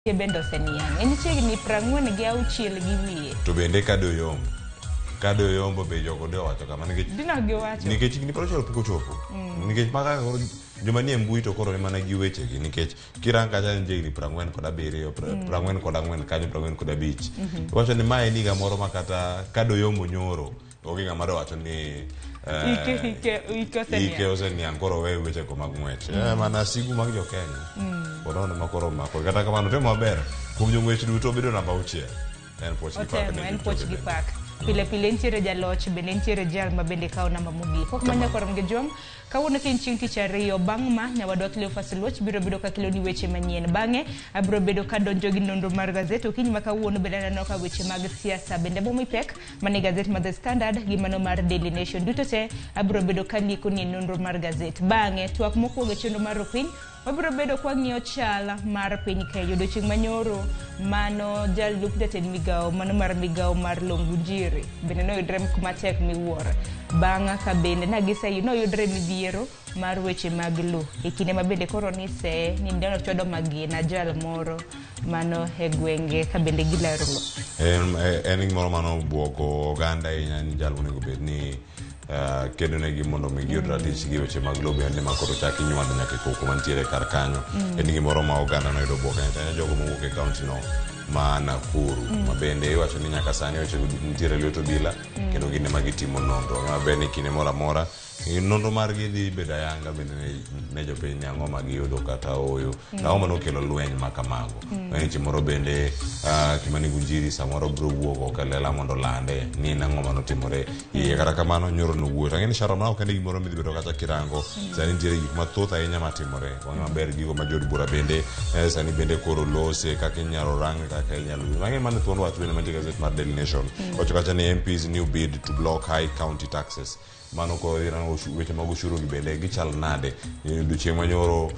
Ke bendo seniang. Eni chiegni 46 gi wiye. To bende kado yombo be jogo de wacho kama nikech ni prochel poko chopo. Nikech maka joma nie mbui to koro mana gi weche gi nikech kirang kacha nje ni 47 44 kanyo 45. Wacho ni mae ni gamoro makata kado yombo nyoro. Ogi ngamado wacho ni ike oseniang koro we weche ko mag ngwech. Mana sigu mag jo Kenya. Bono makoro mako kata kamano temo maber. Kuom jo ngwech duto bedo namba 6. En poch gi pak. Pile ntiere jaloch bende ntiere jal ma bende kao namba mogik. Pok manya korom ge jom kawuono kin chieng' tich ariyo bang' ma nyawadwa Cleophas Luoch biro bedo ka kelo ni weche manyien. Bang'e abiro bedo ka donjo gi nonro mar gazet. Okinyi ma kawuono bende aneno ka weche mag siasa bende bomi pek mane gazet mar The Standard gi mano mar Daily Nation. Duto te abiro bedo ka ndiko ni nonro mar gazet. Bang'e twak mokwongo chenro mar Ruupiny wabiro bedo kwa ng'iyo chala mar piny Kenya. Odiochieng' manyoro mano jalup jatend migao mano mar migao mar Longunjiri bende noyudre kumatek miwuoro bang'a ka bende nagiseyo noyudre midhiero mar weche mag lo e kinde ma bende koro ni se ni ndono chodo magina jal moro mano e gwenge ka bende gilaro lo en gimoro mano buoko oganda ni jal monego bed ni kendo ne gi mondo mi yud ratich gi weche mag lobe ande makoro chaki nywando nyaka koko mantiere kar kanyo en gimoro ma oganda no yudo buoka ne jogo mowuok e kaunti no ma Nakuru ma bende iwacho ni nyaka sani weche ntiere lweto bila kendo gine ma gitimo nonro ma bende kine mora mora nonro margi dhi bedo ayanga bende ne jopiny ang'o ma giyudo kata oyo ang'o ma nokelo lweny ma kamago weche moro bende Kimani Gunjiri samoro bro wuok okalela mondo lande ni ang'o ma notimore iye kata kamano nyoro no wuoyo tang'eni sharo ma ok ene gimoro midhi bedo kata kirango sani nitiere gik mathoth ahinya matimore wang'e maber gigo ma jod bura bende sani bende koro lose kaka inyalo rang kaka inyalo wang'e mane thuon wach bende mantie gazet mar Daily Nation wacho kacha ni MPs new bid to block high county taxes mano ko irango weche mag ushuru gi bende gichal nade odiochieng' manyoro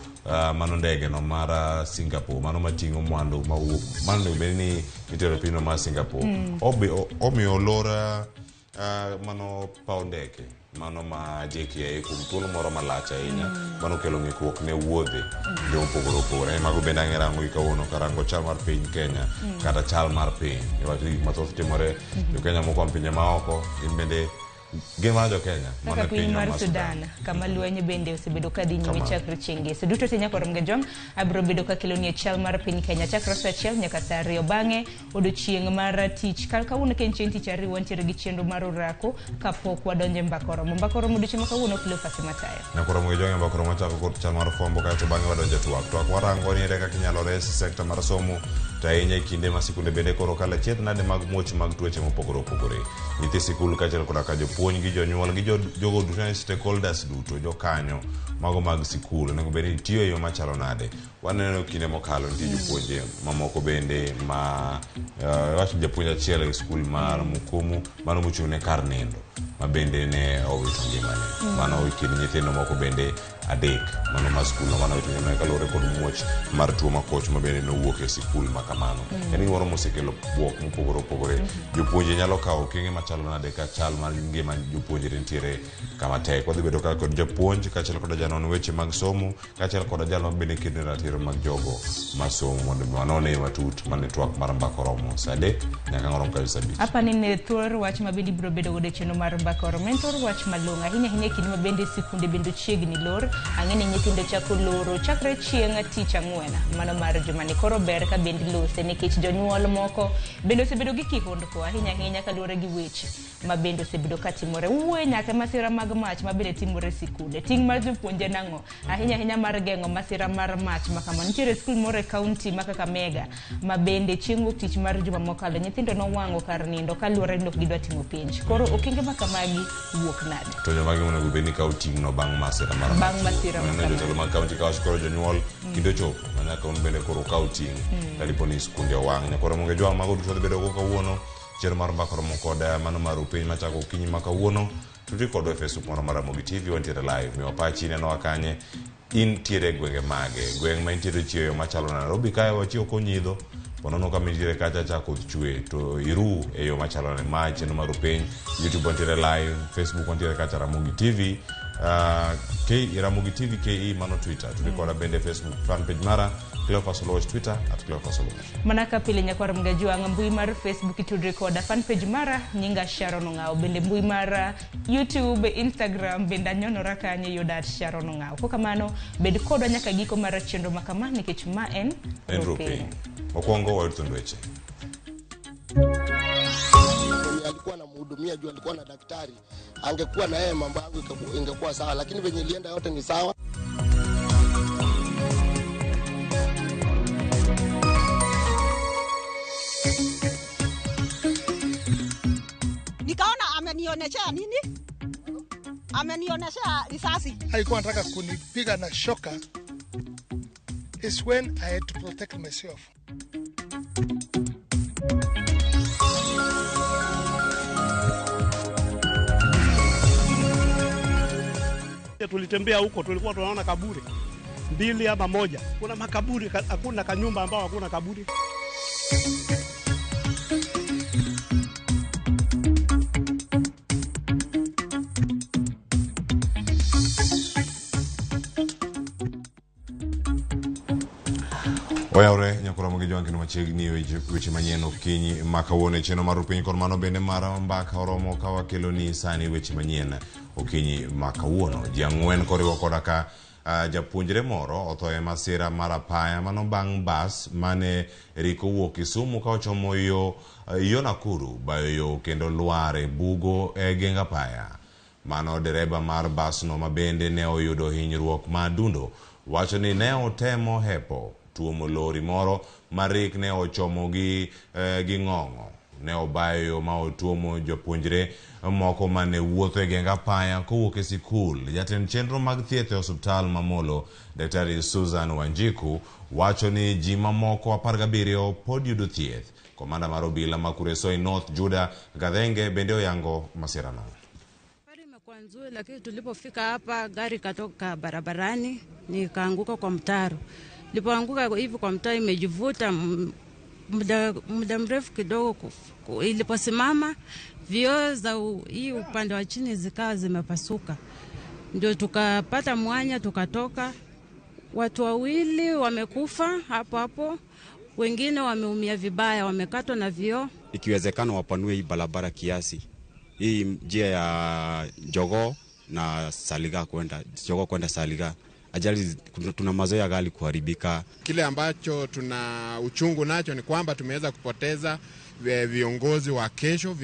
mano ndege no mar Singapore mano mating'o mwandu mano bende ni itero pino mar Singapore omiyo lora mano paw ndeke mano ma JKA kuom thuolo moro malach ahinya mano kelo ng'ikruok ne wuodhe jomopogore opogore mago bende ang'erango gi kawuono karango chal mar piny Kenya kata chal mar piny iwacho gik mathoth timore jo Kenya moko pinje maoko gin bende gima jo Kenya mana piny mar Sudan kama lweny bende osebedo ka dhi nyime chakre chienge so duto te nyaka rom ge jom abiro bedo ka kelo ni chal mar piny Kenya chakre saa 1 nyaka saa 2 bang'e odiochieng' mar tich kawuono ken chieng' tich ariyo wantiere gi chenro mar orako kapok wadonje mbakoromo odiochieng' kawuono Cleophas Matayo nyaka rom ge jom mbakoromo chako kod chal mar fombo kaeto bang'e wadonje twak warango ni ere kaka inyalo res sekta mar somo to ahinya kinde ma sikunde bende koro kala chieth nade mag muoch mag tuoche mopogore opogore nyithi sikul kaachiel koda ka jopuonj gi jonyuol gi jogo duto ne stakeholders duto jokanyo mago mag sikul onego bed ni tiyo e yo machalo nade waneno kinde mokalo nitie jopuonje mamoko bende ma wacho japuonj achiel e sikul mar Mukumu mano mochung' ne kar nindo ma bende ne owito ngimane mano kind nyithindo moko bende adek mano ma sikul no mano owito ngimane kaluwore kod muoch mar tuo makoch ma bende nowuok e sikul ma kamano en gimoro mosekelo buok mopogore opogore jopuonje nyalo kawo okenge machalo nade ka chal mar ngima jopuonjre nitiere kama tek wadhi bedo ka kod japuonj kaachiel kod janon weche mag somo kaachiel kod jal ma bende kedo ratiro mag jogo masomo mondo wanone matut mane twak mar mbakoromo saa 3 nyaka ngorom ka saa 5 apa ne thor wach ma bende biro bedo godo chenro mar mbakoromo en thor wach malong'o ahinya kinde ma bende sikunde bende chiegni lor ang'eni nyithindo chako loro chakre chieng' tich ang'wen mano mar juma ni koro ber ka bende lose nikech jonyuol moko bende osebedo gi kihondko ahinya kaluwore gi weche ma bende osebedo ka timore wuoye nyaka masira mag mach ma bende timore sikunde ting' mar jopuonje nang'o ahinya mar geng'o masira mar mach ma kama nitiere skul moro e kaunti ma Kakamega ma bende chieng' wuok tich mar juma mokalo nyithindo nowang'o kar nindo kaluwore ni ok gidwa timo penj koro okenge ma kamagi wuok nade to jomagi monego bed ni kawo ting' no bang' masira mar jotelo mag kaunti kawacho koro jonyuol kinde chopo manyaka un bende koro kawo ting' kadipo ni skunde owang' nyaka romo gi jwang' mago duto bedo go kawuono chenro mar mbakoromo kod mano mar Ruupiny machako okinyi ma kawuono tuti kodwa e Facebook moro mar Ramogi TV wantiere live miwa pachi neno wakanye intiere gwenge mage gweng' ma intiere chiyo machalo na Nairobi kae wachiyo konyidho ponono kama intiere kacha chako chwe to iru e yo machalo na ma chenro mar Ruupiny YouTube wantiere live Facebook wantiere kacha Ramogi TV Ramogi TV KE mano Twitter tuti koda bende Facebook fan page mara Cleophas Oloch, Twitter @Cleophas Oloch. Manaka pile nyakwar mgajua ngambui mar Facebook itudre koda fan page mara nyinga Sharon Ongao bende mbui mara YouTube, Instagram benda nyono rakanye yodat Sharon Ongao. Kwa kamano bed kodwa nyaka giko mara chenro makama nikech ma en Ruupiny. Mokwongo wayutundueche. Alikuwa anamhudumia juu alikuwa na daktari, angekuwa na yeye mambo yangu ingekuwa sawa, lakini venye ilienda yote ni sawa. Nikaona amenioneshea nini? Amenioneshea risasi. Alikuwa anataka kunipiga na shoka. Is when I had to protect myself. Tulitembea huko, tulikuwa tunaona kaburi 2 ama 1. Kuna makaburi, hakuna kanyumba ambao hakuna kaburi. Oyaure nyakura mogi wangi machiegni weche manyien okinyi makawuone cheno mar Ruupiny kod mano bende mar mbaka oromo kawa keloni sani weche manyien okinyi makawuono. Ji 4 koriwo koda ka japuonjre moro otho e masira mar apaya mano bang' bas mane riko wuok Kisumu ka ochomo yo Nakuru bayo yo kendo lware bugo e geng apaya. Mano dereba mar bas no mabende ne oyudo hinyruok madundo wacho ni ne otemo hepo tuomo lori moro marik ne ochomo gi ng'ong'o. Ne obayo ma otuomo jopuonjre moko mane wuotho e geng apaya kowuok e sikul. Jatend chenro mag thieth e osiptal mamolo Daktari Susan Wanjiku wacho ni ji mamoko 17 pod yudo thieth. Komanda mar obila ma Kuresoi North Juda Gathenge bende oyango masira no. Imekuwa nzuri, lakini tulipofika hapa gari katoka barabarani nikaanguka kwa mtaro. Nilipoanguka hivi kwa mtaro imejivuta muda mrefu kidogo. Iliposimama vioo za hii upande wa chini zikawa zimepasuka. Ndio tukapata mwanya tukatoka. Watu 2 wamekufa hapo. Wengine wameumia vibaya, wamekatwa na vioo. Ikiwezekana wapanue hii barabara kiasi. Hii njia ya Jogoo na Saliga kwenda Saliga. Ajali tuna mazoea gari kuharibika. Kile ambacho tuna uchungu nacho ni kwamba tumeweza kupoteza viongozi wa kesho,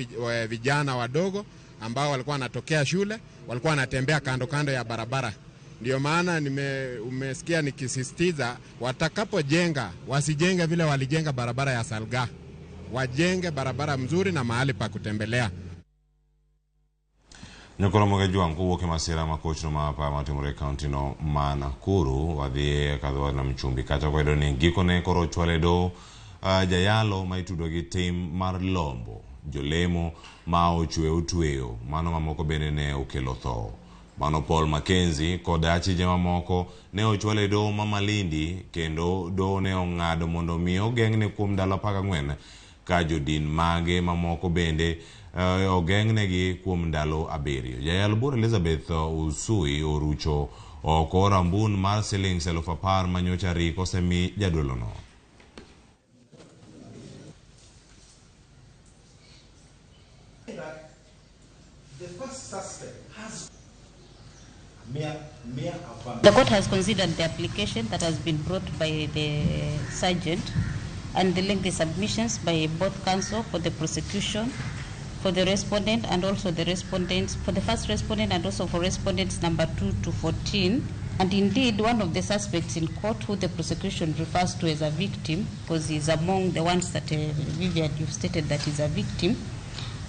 vijana wadogo ambao walikuwa wanatokea shule, walikuwa wanatembea kando ya barabara. Ndio maana umesikia nikisisitiza watakapojenga wasijenge vile walijenga barabara ya Salga. Wajenge barabara mzuri na mahali pa kutembelea. Nyakura mogi juangu wuok e masira makochno ma pa matimore kaunti no ma Nakuru wadhi kadho na mchumbi kacha kwedo ni gikone koro chwale do jayalo ma itudo gi tim mar lombo jolemo ma ochwe utweyo mano mamoko bende ne okelo tho. Mano Paul Mackenzie kod achije mamoko ne ochwale do ma Malindi kendo do ne ong'ado mondo mi ogeng'ne kuom ndalo 14 ka jodin mage mamoko bende ogeng'negi kuom ndalo 7. Jayal bura Elizabeth Usui orucho oko rambun mar shillings 10,000 manyocha riko semi jadolono. The court has considered the application that has been brought by the sergeant and the lengthy submissions by both counsel for the prosecution, for the respondent and also the respondents, for the first respondent and also for respondents number 2 to 14. And indeed, one of the suspects in court, who the prosecution refers to as a victim, because he's among the ones that Vivian, you've stated that he's a victim,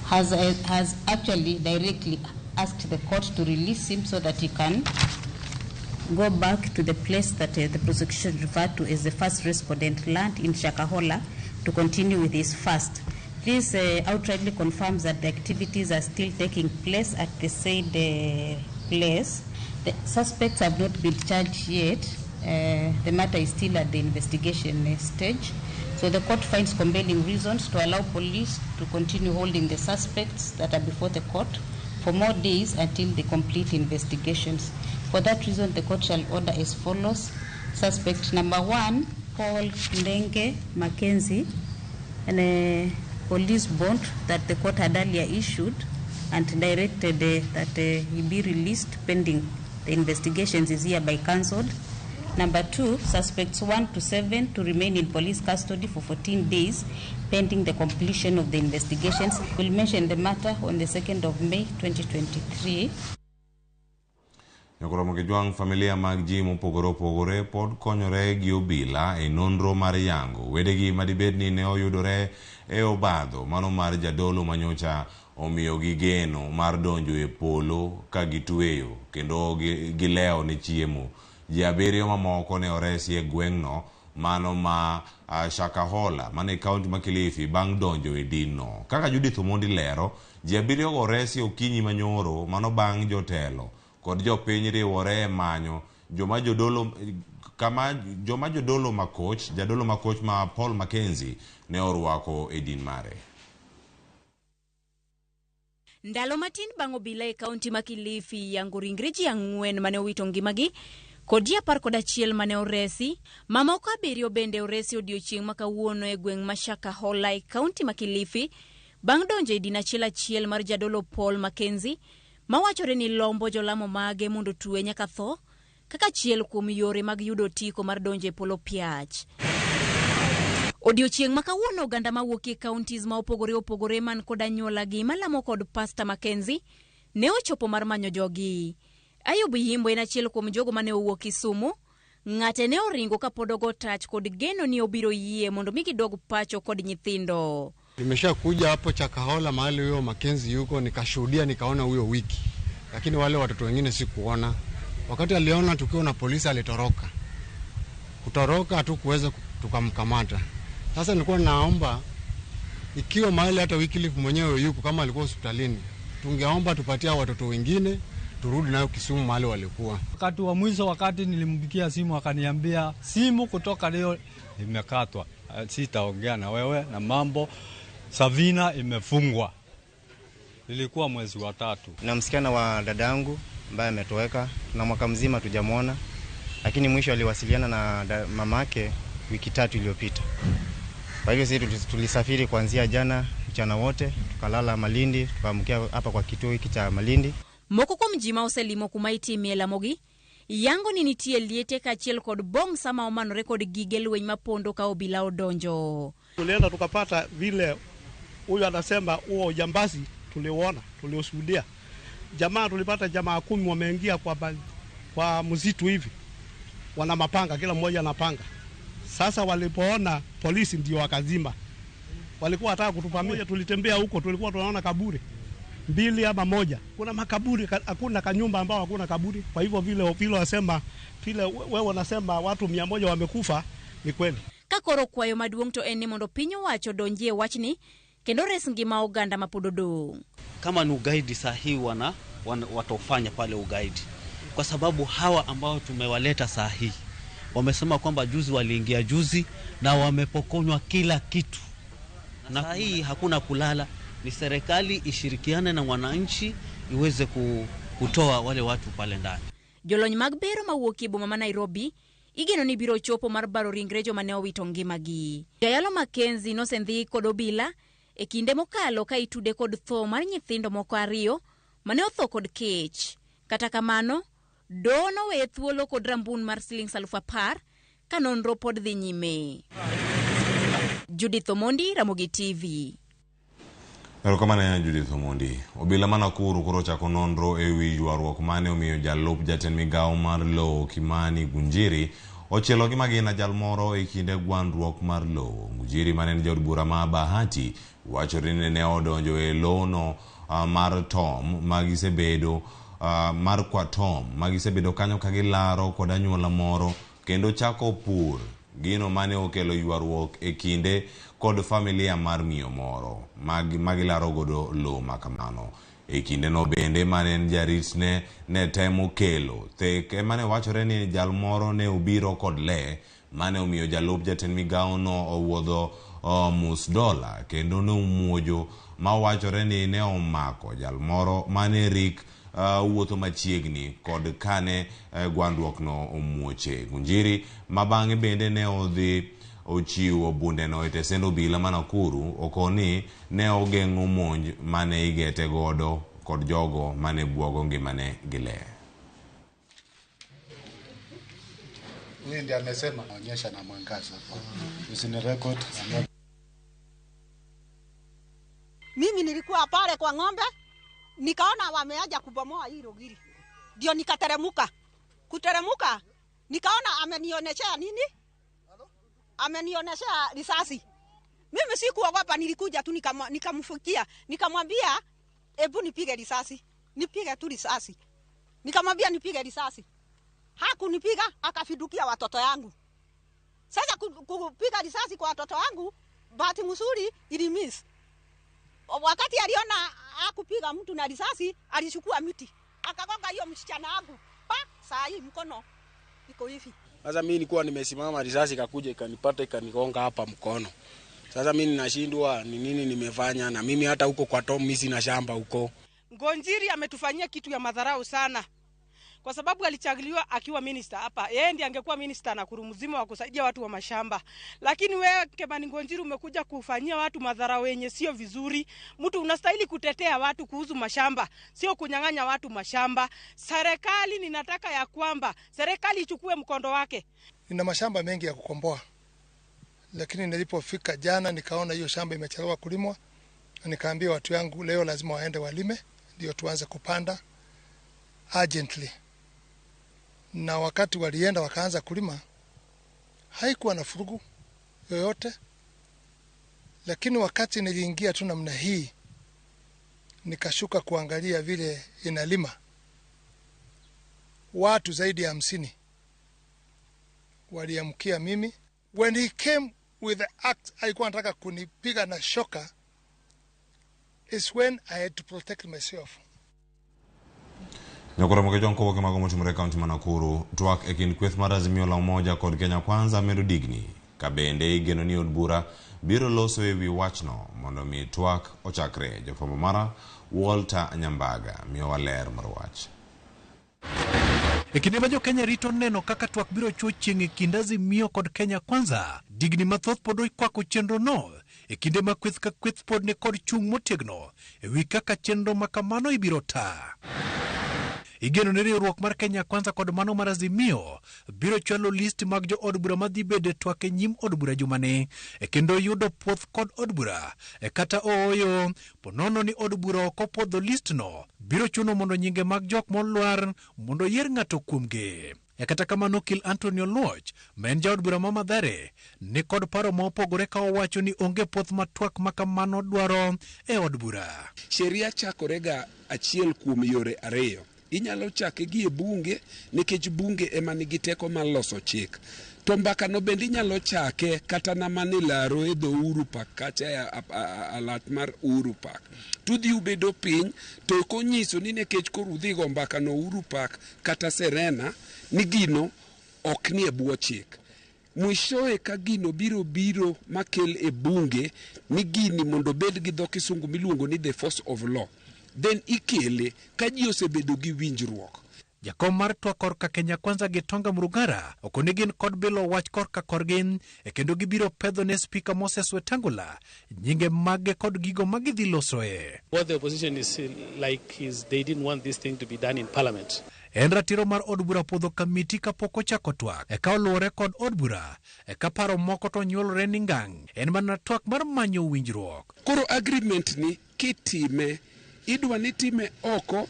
has actually directly asked the court to release him so that he can go back to the place that the prosecution referred to as the first respondent land in Shakahola to continue with his fast. This outrightly confirms that the activities are still taking place at the said place. The suspects have not been charged yet. The matter is still at the investigation stage. So the court finds compelling reasons to allow police to continue holding the suspects that are before the court for more days until they complete investigations. For that reason, the court shall order as follows. Suspect number 1 Paul Ndenge Mackenzie and a police bond that the court had earlier issued and directed that he be released pending the investigations is hereby cancelled. Number 2, suspects 1 to 7 to remain in police custody for 14 days pending the completion of the investigations. We'll mention the matter on the 2nd of May 2023. Nyakoro mokijwang familia mag ji mopogore pod konyore gi obila e nonro mar yango wedegi madibed ni ne oyudore e obadho mano mar jadolo manyocha omiyo gi geno mar donjo e polo ka gitweyo kendo gileo ne chiemo. Ji 7 mamoko ne oresi e gweng'no mano ma Shakahola mane kaunti ma Kilifi bang' donjo e dinno. Kaka Judith Omondi lero, ji 7 oresi okinyi manyoro mano bang' jotelo kod jopiny riwore manyo joma jodolo jadolo makoch ma Paul Mackenzie ne orwako e din mare. Ndalo matin bang' obila e kaunti ma Kilifi yango ringre ji 4 mane owito ngimagi kod ji 11 mane oresi, mamoko 7 bende oresi odiochieng' ma kawuono e gweng' ma Shakahola e kaunti ma Kilifi bang' donjo e din achiel mar jadolo Paul Mackenzie mawachore ni lombo jolamo mage mondo tuwe nyaka tho kaka achiel kuom yore mag yudo tiko mar donjo e polo piach. Odiochieng' ma kawuono oganda mawuok e counties ma opogore man kod anyuola gi malamo kod Pastor Mackenzie ne ochopo mar manyo jogi. Ayub Yimbo en achiel kuom jogo mane owuok Kisumu. Ng'ate ne oringo ka pod ogo tach kod geno ni obiro yie mondo migi dog pacho kod nyithindo. Nimesha kuja hapo Shakahola mahali huyo Mackenzie yuko, nikashuhudia nikaona huyo wiki. Lakini wale watoto wengine sikuona. Wakati aliona tukio na polisi alitoroka. Kutoroka hatukuweza tukamkamata. Sasa nilikuwa naomba ikiwa mahali hata Wycliffe mwenyewe yuko kama alikuwa hospitalini, tungeomba tupatia watoto wengine turudi nayo Kisumu mahali walikuwa. Wakati wa mwisho, wakati nilimpigia simu akaniambia simu kutoka leo imekatwa, sitaongea na wewe na mambo Savina imefungwa. Ilikuwa mwezi wa 3. Na msichana wa dada yangu ambaye ametoweka na mwaka mzima tujamuona, lakini mwisho aliwasiliana na mamake wiki 3 iliyopita. Kwa hivyo sisi tulisafiri kuanzia jana mchana wote, tukalala Malindi, tukaamkia hapa kwa kituo hiki cha Malindi. Moko kwa mjima oselimo kumaiti miela mogi yango ni nitie liete kachiel kod bong sama omanore kod gige lweny mapondo ka obila odonjo. Tulienda tukapata vile huyu anasema huo jambazi tulioshuhudia. Tulipata jamaa 10 wameingia kwa msitu hivi. Wana mapanga, kila mmoja na panga. Sasa walipoona polisi ndio wakazima. Walikuwa wataka kutupamia, tulitembea huko, tulikuwa tunaona kaburi 2 ama 1. Kuna makaburi, hakuna kanyumba ambao hakuna kaburi. Kwa hivyo vile wasema, vile wewe unasema watu 100 wamekufa, ni kweli. Kakoro kwayo maduong' to en ni mondo piny owacho donjie wachni kendo res ngima oganda mapododo. Kama ni ugaidi sahihi watofanya pale ugaidi. Kwa sababu hawa ambao tumewaleta sahihi wamesema kwamba juzi waliingia juzi na wamepokonywa kila kitu. Na sahihi hakuna kulala, ni serikali ishirikiane na wananchi iweze kutoa wale watu pale ndani. Jolony mag bero mawuok e boma ma Nairobi igeno ni biro chopo mar baro ringrejo mane owito ngimagi. Jayalo Mackenzie nosendhi kod obila e kinde mokalo ka itude kod tho mar nyithindo moko 2 mane otho kod kech. Kata kamano, dono we thuolo kod rambun mar Sh10,000 ka nonro pod dhi nyime. Judith Omondi, Ramogi TV. Erokamano Judith Omondi. Obila ma Nakuru koro chako nonro e wi ywaruok mane omiyo jalup jatend migawo mar lowo Kimani Gunjiri ochielo gi magina jal moro e kinde gwandruok mar lowo. Gunjiri mane en jaod bura ma Bahati wachore ni ne odonjo e lono mar Tom magisebedo mar kwa Tom magisebedo kanyo ka gilaro kod anyuola moro kendo chako pur, gino mane okelo ywaruok e kinde kod familia mar miyo moro magilaro godo lowo makamano. E kinde no bende mane en jarit ne temo kelo theke mane wachore ni jal moro ne obiro kod le mane omiyo jalup jatend migawo no owuodho $1,000 kendo ne omuojo ma wachore ni ne omako jal moro mane rik wuotho machiegni kod kane gwandruok no omuoche. Ngunjiri mabang'e bende ne odhi ochiwo bunde no e tesend obila ma Nakuru okoni ne ogeng'o monj mane igete godo kod jogo mane buogo ngimane gile. Huyu ndiye amesema onyesha na mwangaza. Usini record. Mimi nilikuwa pale kwa ng'ombe, nikaona wameaja kubomoa hilo giri. Ndio nikateremuka. Kuteremuka nikaona amenionyesha nini? Amenionyesha risasi. Mimi sikuogopa, nilikuja tu nikamfukia, nikamwambia hebu nipige risasi. Nipige tu risasi. Nikamwambia nipige risasi. Hakunipiga, akafidukia watoto yangu. Sasa kupiga risasi kwa watoto wangu, bahati nzuri ilimiss. Wakati aliona hakupiga mtu na risasi, alichukua miti. Akagonga hiyo msichana wangu. Saa hii mkono iko hivi. Sasa mimi nilikuwa nimesimama, risasi ikakuja ikanipata ikanigonga hapa mkono. Sasa mimi ninashindwa ni nini nimefanya, na mimi hata huko kwa Tom mimi sina shamba huko. Ngonjiri ametufanyia kitu ya madharau sana. Kwa sababu alichaguliwa akiwa minister hapa. Yeye ndiye angekuwa minister na kurumuzima wa kusaidia watu wa mashamba. Lakini wewe Kemani Ngonjiri umekuja kufanyia watu madharau yenye sio vizuri. Mtu unastahili kutetea watu kuhusu mashamba, sio kunyang'anya watu mashamba. Serikali ninataka ya kwamba serikali ichukue mkondo wake. Nina mashamba mengi ya kukomboa. Lakini nilipofika jana nikaona hiyo shamba imechelewa kulimwa. Nikaambia watu yangu leo lazima waende walime ndio tuanze kupanda urgently. Na wakati walienda wakaanza kulima, haikuwa na furugu yoyote. Lakini wakati niliingia tu namna hii, nikashuka kuangalia vile inalima, watu zaidi ya 50 waliamkia mimi. When he came with the axe, alikuwa anataka kunipiga na shoka, is when I had to protect myself. Nyakura mkejo nkobo ke mago motimore kaunti ma Nakuru twak e kind kweth mar Azimio la Umoja kod Kenya Kwanza medo digni ka bende igeno ni od bura biro loso e wi wachno mondo mi twak ochakre. Jofwambo mara Walter Nyambaga miyo waler mar wach. E kinde ma jo Kenya rito neno kaka twak biro chuo chieng' e kind Azimio kod Kenya Kwanza, digni mathoth pod okwako chenro no e kinde ma kweth ka kweth pod ne kod chung' motegno e wi kaka chenro ma kamano ibiro ta. Igeno ni riwruok mar Kenya Kwanza kod mano mar Azimio biro chwalo list mag jo od bura madhi bede twak e nyim od bura jumani e kendo yudo puoth kod od bura e kata ooyo ponono ni od bura ok opodho list no biro chuno mondo nyinge mag jok molwar mondo yier ng'ato kuomgi. E kata kamano Kil Antonio Luoch men jaod bura ma Mathare ni kod paro ma opogore ka owacho ni onge puoth matwak makamano dwaro e od bura. Sheria chakorega achiel kuom yore ariyo. Inyalo chake gi e bunge nikech bunge ema nigi teko mar loso chik. To mbaka no bende inyalo chake kata na manilaro e dho Uhuru Park kacha alat mar Uhuru Park. Tudhi ubedo piny to konyiso ni nekech korudhi go mbaka no Uhuru Park kata Serena ni gino ok ni e bwo chik. Mwishoe ka gino biro makel e bunge ni gini mondo bed gi dho kisungu miluongo ni the force of law. Then ikele ka ji osebedo gi winjruok. Jakom mar twak korka Kenya Kwanza Gitonga Murugara okoni gin kod bilo wach korka korgin e kendo gibiro pedho ne Speaker Moses Wetangula nyinge mage kod gigo magidhi losoe. What the opposition is like is they didn't want this thing to be done in parliament. En ratiro mar od bura podho kamiti kapok ochako twak e ka oluwore kod od bura e ka paro moko to nyuolre ni ngang' en mana twak mar manyo winjruok. Koro agreement ni kitime idwa ni time oko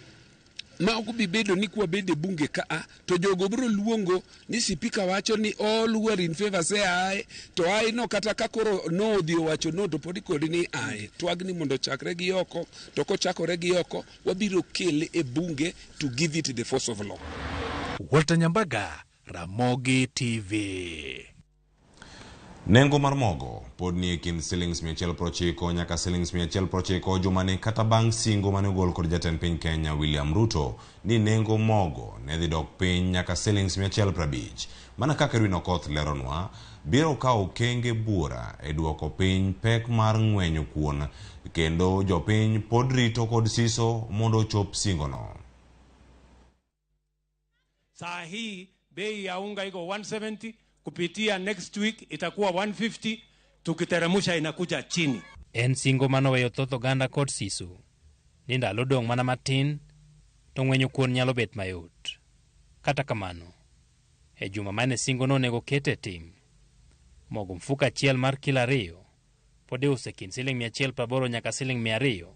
ma ok bi bedo ni kwa bende bunge ka to jogo biro luongo ni Speaker wacho ni all who are in favor say aye to aye no kata ka koro no dio wacho no to podi kodi ni aye twagni mondo chakre gi oko to ko chakore gi oko wabiro kele e bunge to give it the force of law. Walter Nyambaga, Ramogi TV. Nengo mar mogo pod ni e kind shillings 190 nyaka shillings 190 jumani kata bang' singo mane ogol kod jatend piny Kenya William Ruto ni nengo mogo ne dhi dok piny nyaka shillings 150. Mana kaka Rwin Okoth leronwa biro kawo okenge bura e duoko piny pek mar ng'wenyo kuon kendo jopiny pod rito kod siso mondo chop singo no. Saa hii bei ya unga iko 170, kupitia next week itakuwa 150, tukiteremusha inakuja chini. En singo manoweyo thoth oganda kod siso. Ni ndalo dong' mana matin, to ng'wenyo kuon nyalo bet mayot. Kata kamano, e juma mane singo no nego kete tim, mogo mfuka achiel mar kilo 2 pod iuso kind $180 nyaka $200,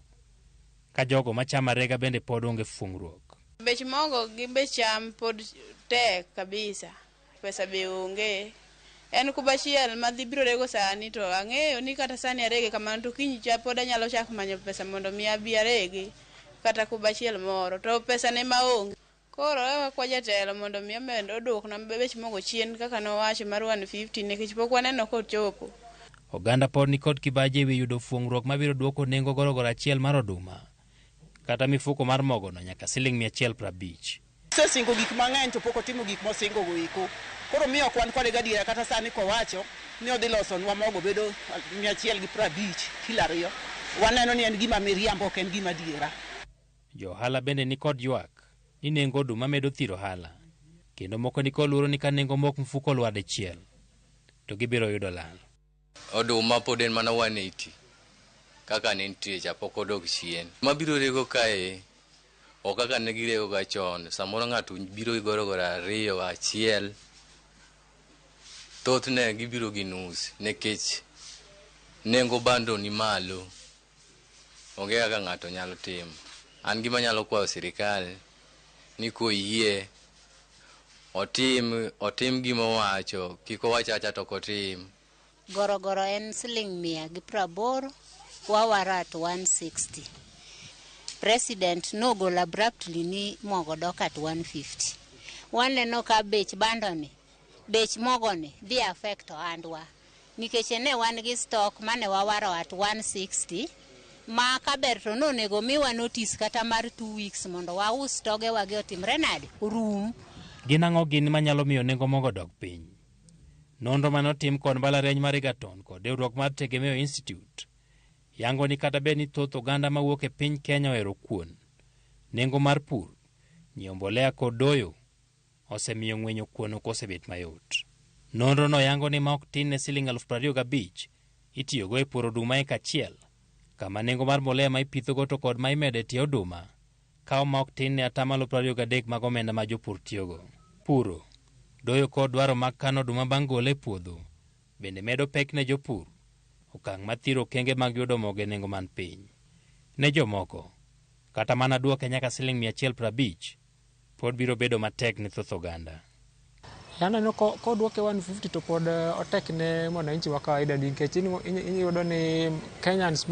ka jogo machama rega bende pod onge fungruok. Bech mogo gi bech cham pod tek kabisa, pesa be onge. En kubachiel madhi biro rego sani to ang'eyo ni kata sani arege kamano to kiny cha pod anyalo chako manyo pesa mondo mi abi arege kata kubachiel moro to pesa ne maonge. Koro ewa kwa jatelo mondo mi amed odok na bech mogo chien kaka nowacho mar 150 nikech pok waneno kochopo. Oganda pod ni kod kibaji ewi yudo fungruok mabiro duoko nengo gorogoro achiel mar oduma kata mifuko mar mogo no nyaka $150. Sesingo gik mang'eny to pok otimo gik mosingo go iko. Koro miyo kwan kode gadiera kata sani kowacho ni odhi loso nwa mogo bedo 150 kilo 2. Waneno ni en gima miriambo ok en gima diera. Johala bende ni kod ywak ni nengo oduma medo thiro hala, kendo moko ni kod luoro ni ka nengo mok mfuko lwade chiel to gibiro yudo lal. Oduma pod en mana 180 kaka ne nitie cha pok odok chien. Mabiro rego kae o kaka ne girego ga chon, samoro ng'ato biro gi gorogoro 2 achiel, thothne gibiro gi nus nikech nengo bando ni malo, onge kaka ng'ato nyalo timo. An gima nyalo kwayo sirikal ni koyie otim gima owacho, kik owach acha to kotim. Gorogoro en $180, wawara at 160. President nogol abruptly ni mogo dok at 150. Waneno ka bech bando ni, bech mogo ni dhi affect ohandwa. Nikech ne wan gi stock mane wawaro at 160, ma kaber to nonego miwa notice kata mar 2 weeks mondo waus toge wage otimre nade orum. Gin ang'o gin manyalo miyo nengo mogo dok piny? Nonro manotim kod mbalariany mar Egerton kod riwruok mar Tegemeo Institute yango ni kata bed ni thoth oganda mawuok e piny Kenya ohero kuon, nengo mar pur, nyiewo mbolea kod doyo osemiyo ng'wenyo kuon ok osebet mayot. Nonro no yango ni ma ok tin ne $25,000 itiyogo e puro oduma eka achiel, kama nengo mar mbolea ma ipithogo to kod ma imede tie oduma kawo ma ok tin ne $23 mag omenda ma jopur tiyogo. Puro, doyo kod dwaro mag kano oduma bang' gole e puodho bende medo pek ne jopur, okang' mathiro kenge mag yudo mogo e nengo man piny. Ne jomoko, kata mana duoke nyaka $150 pod biro bedo matek ne thoth oganda. Aneno koduoke 150 to pod otek ne mwananchi wa kawaida nikech iyudo ni Kenyans,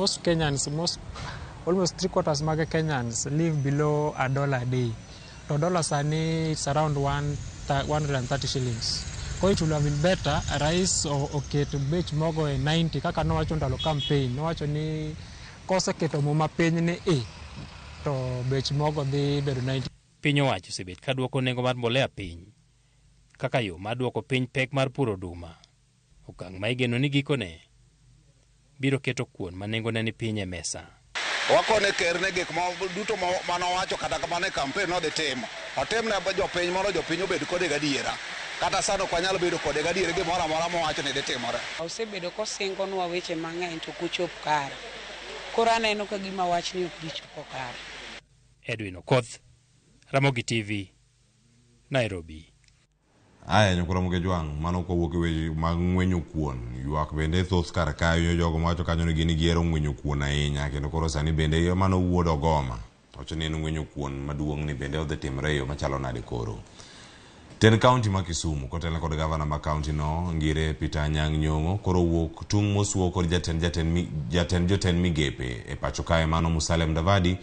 almost 3/4 mag Kenyans live below $1 a day. To dollar sani it's around 130 shillings. Kwa hiyo it would have been better rais oketo bech mogo e 90 kaka nowacho ndalo campaign. Nowacho ni koseketo mo mapiny ni to bech mogo dhi bedo 90. Piny owacho osebet ka duoko nengo mar mbolea piny kaka yo mar duoko piny pek mar puro oduma. Okang' ma igeno ni gikone biro keto kuon ma nengone ni piny e mesa. Wakone ker ne gik duto manowacho kata kamano e kampen nodhi timo. Otim ne jopiny mondo jopiny obed kode gadiera. Kata sano kwa nyalo bedo kode gadiera gimoro amora mowacho ni dhi timore. Osebedo kosingonwa weche mang'eny to kuchop kare. Koro aneno ka gima wachni ok gichopo kare. Edwin Okoth, Ramogi TV, Nairobi. Aya nyukura muke juang mano ko wuok weche mag ng'wenyo kuon. Ywak bende thoth kar kayo jogo mawacho kanyo ni gin giero ng'wenyo kuon ahinya, kendo koro sani bende mano wuod Ogoma wacho ni en ng'wenyo kuon maduong' ni bende odhi timre yo machalo nade koro. Ten County ma Kisumu kotelo kod gavana ma county no Ngire Peter Anyang' Nyong'o koro wuok tung' mosuo kod jatend migepe e pacho kae mano Musalia Mudavadi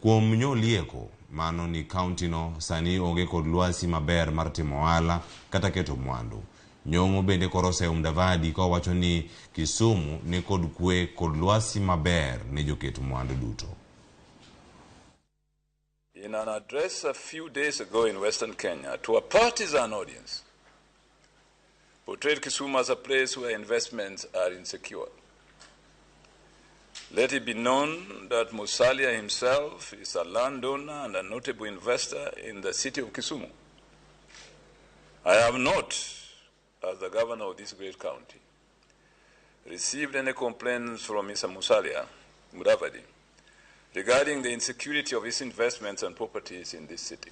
kuom nyolieko mano ni county no sani onge kod lwasi maber mar timo ohala kata keto mwandu. Nyong'o bende koro seyo Mudavadi ka wacho ni Kisumu ni kod kwe kod lwasi maber ne joketo mwandu duto. In an address a few days ago in Western Kenya to a partisan audience, portrayed Kisumu as a place where investments are insecure. Let it be known that Musalia himself is a landowner and a notable investor in the city of Kisumu. I have not, as the governor of this great county, received any complaints from Mr. Mudavadi regarding the insecurity of his investments and properties in this city.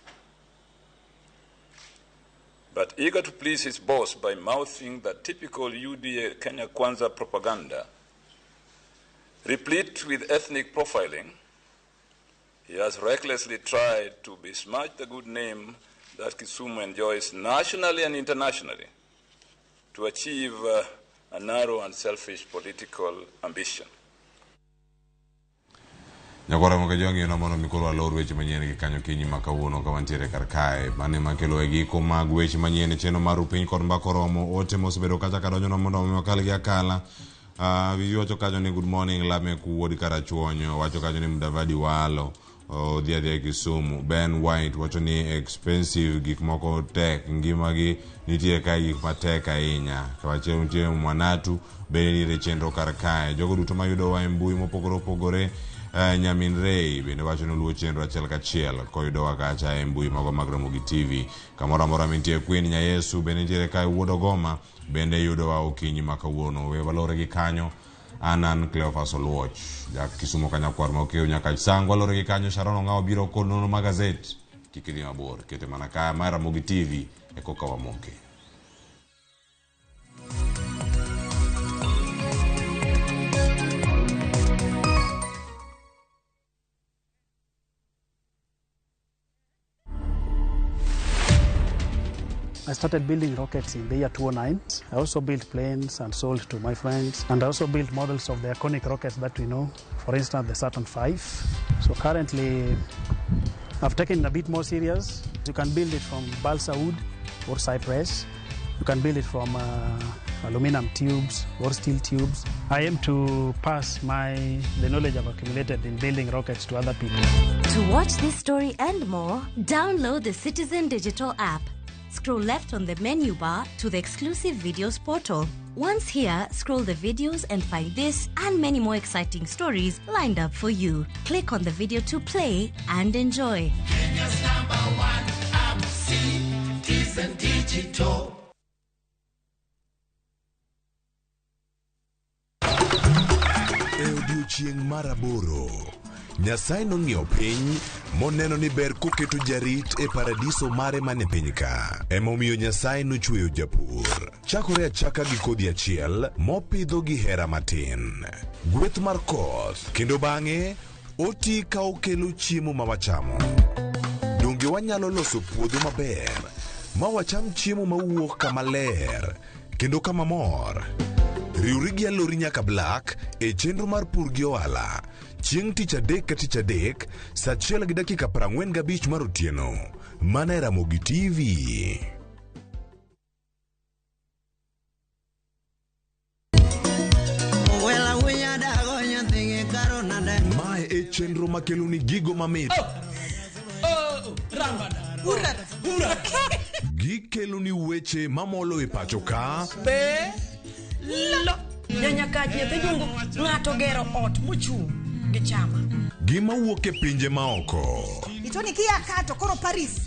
But eager to please his boss by mouthing the typical UDA Kenya Kwanza propaganda, replete with ethnic profiling, he has recklessly tried to besmirch the good name that Kisumu enjoys nationally and internationally to achieve a narrow and selfish political ambition. Nyakora mkajongi na mono mikoro alor weche manyene kikanyo kinyi makawuono kawantiere karkae mane makelo egiko mag weche manyene cheno mar Ruupiny kod mbakoromo ote mosebedo kacha kadonjo na mondo wakal gi akala. Wacho kajo ni good morning lame kuwodi karachuonyo wacho kajo ni Mudavadi walo odhiadhia Kisumu. Ben White wacho ni expensive gik moko tek ngimagi nitie ka gik matek ahinya kawache nitie mwanatu bende nire chenro karkae jogo duto mayudo wa mbui mopogore opogore. Nyamin Rei bende wacho ni luo chenro achiel kachiel koyudo wakacha mbui mago mag Ramogi TV. Kamoro amora mintie Queen Nyayesu bende nitiere kae wuodo Goma bende yudo wa okinyi makawuono we walore gi kanyo Anan Cleophas Oluoch jak Kisumu kanyakwar ma okeo nyaka sang walore gi kanyo Sharon Ngao biro kod nono magazet kikini mabor kete mana ka mar Ramogi TV e koka wamoke. I started building rockets in the year 2009. I also built planes and sold to my friends. And I also built models of the iconic rockets that we know. For instance, the Saturn V. So currently, I've taken it a bit more serious. You can build it from balsa wood or cypress. You can build it from aluminum tubes or steel tubes. I aim to pass the knowledge I've accumulated in building rockets to other people. To watch this story and more, download the Citizen Digital app. Scroll left on the menu bar to the exclusive videos portal. Once here, scroll the videos and find this and many more exciting stories lined up for you. Click on the video to play and enjoy. Kenya's #1 app, Citizen Digital. Odiochieng' maraboro Nyasaye nong'iyo piny moneno ni ber koketo jarit e paradiso mare mane piny ka. Emomiyo Nyasaye nochweyo japur. Chakore achaka gi kodhi achiel mopidho gi hera matin. Gweth mar koth kendo bang'e oti ka okelo chiemo ma wachamo. Donge wanyalo loso puodho maber ma wacham chiemo mawuok kama ler kendo kama mor. Riwri gi alori nyaka Black e chenro mar pur gi ohala. Chieng' tich adek ka tich adek, saa 1:45 mar otieno. Mana e Ramogi TV. Mae e chenro makelo ni gigo mamit. Gikelo ni weche mamolo e pacho ka. Nyanyaka nyethe jungo ng'ato gero ot mochung' gi chama. Gima wuok e pinje maoko. Itoni kia kato koro Paris.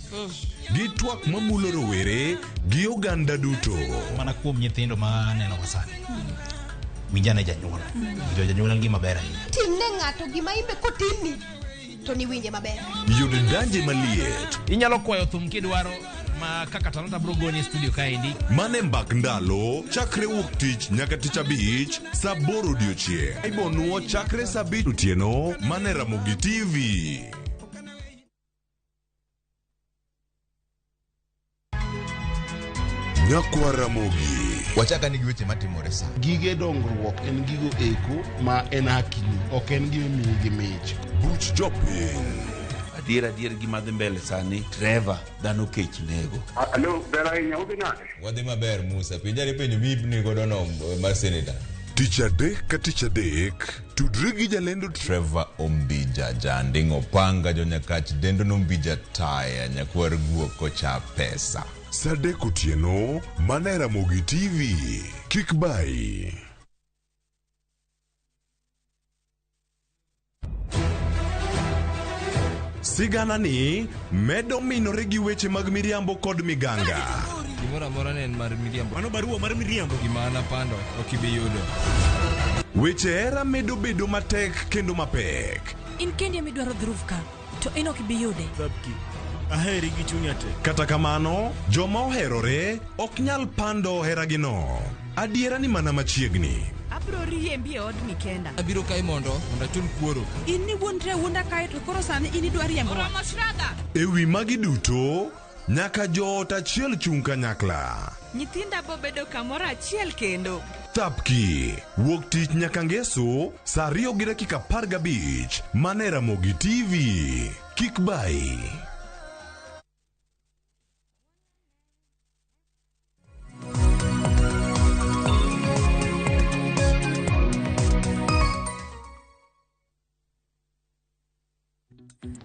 Gi twak mamulo rowere gi oganda duto. Mana kuom nyithindo ma neno wasani. Winjane janyuol. Janyuol ngima maber ahinya. Timne ng'ato gima imbe kotimni to ni winje maber. Yudo danje maliet. Inyalo kwayo thum kidwaro ma kaka Talanta bro goni studio kaendi. Mane mbak ndalo chakre wuok tich nyaka tich abich saa 8 odiochieng'. Ibonuo chakre saa 5 otieno mane Ramogi TV. Nyakwa Ramogi. Wachaka ni giweche matimore sa. Gige dongruok en gigo eko ma en hakini, ok en gima miyo gi mich. Buch jopiny. Adier gima dhi mbele sani Trevor dhano kech nego. Alo, bera inya ubi nade? Wadhi maber Musa, pinjari penjo mibni godo no mar senator. Tich adek ka tich adek, tudri gi jalendo Trevor Ombija jandingo panga jonyakach dendo nombija taya nyakwar guoko cha pesa. Sadek otieno, mana Ramogi TV. Kik bai. Sigana ni medo minore gi weche mag miriambo kod miganga. gimoro amora ne en mar miriambo. Mano barua mar miriambo. Gima an apando ok ibi yudo. Weche hera medo bedo matek kendo mapek. In kendi midwaro dhuruf ka, to in ok ibi yude. Thabki, aheri gi chunya te. Kata kamano, joma oherore ok nyal pando heragino. Adiera ni mana machiegni. Abro riembi e od Mikenda. Abiro kai mondo achul kuoro. In ni wuondre wuonda kae to koro sani in idwa riembo. E wi magi duto, nyaka joot achiel chung' kanyakla. Nyithinda bo bedo kamoro achiel kendo. Thapki, wuok tich nyaka ngeso, saa 2:15 mane Ramogi TV. Kik bai.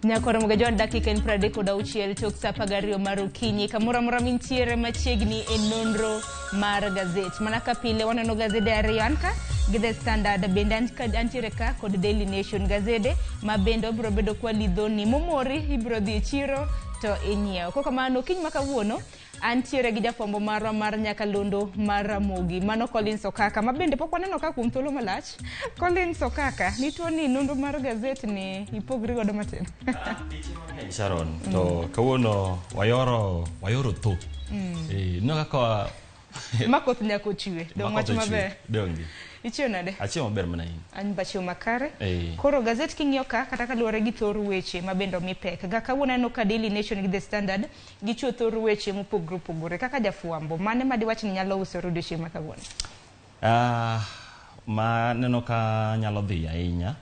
Nyakoro mga John dakika en 36 tok saa 12 mar okinyi kamoro amora mintiere machiegni e nonro mar gazet. Mana ka pile waneno gazede ariyo anka gi The Standard bende antiere ka kod Daily Nation. Gazede ma bende obro bedo kwa lidhoni momori ibro dhi e chiro to inyiewo. Koko kamano kiny makawuono antiere gi jafwambo marwa mar nyakalondo mar Ramogi mano Collins Okaka ma bende pok waneno ka kuom thuolo malach. Collins Okaka ni tuo ni nonro mar gazet ni ipogri godo matin. Sharon to kawuono wayoro to no kaka makoth nyako chiwe dong wach maber dongi ichio nade achio maber mana in an bachio makare koro gazet king'iyo ka kata kaluwore gi thor weche mabendo mipek ga kawuono aneno ka Daily Nation gi The Standard gichiwo thor weche mopogore opogore kaka jafwambo mane madiwach ni nyalo uso odiochieng' ma kawuono ma neno ka nyalo dhi ahinya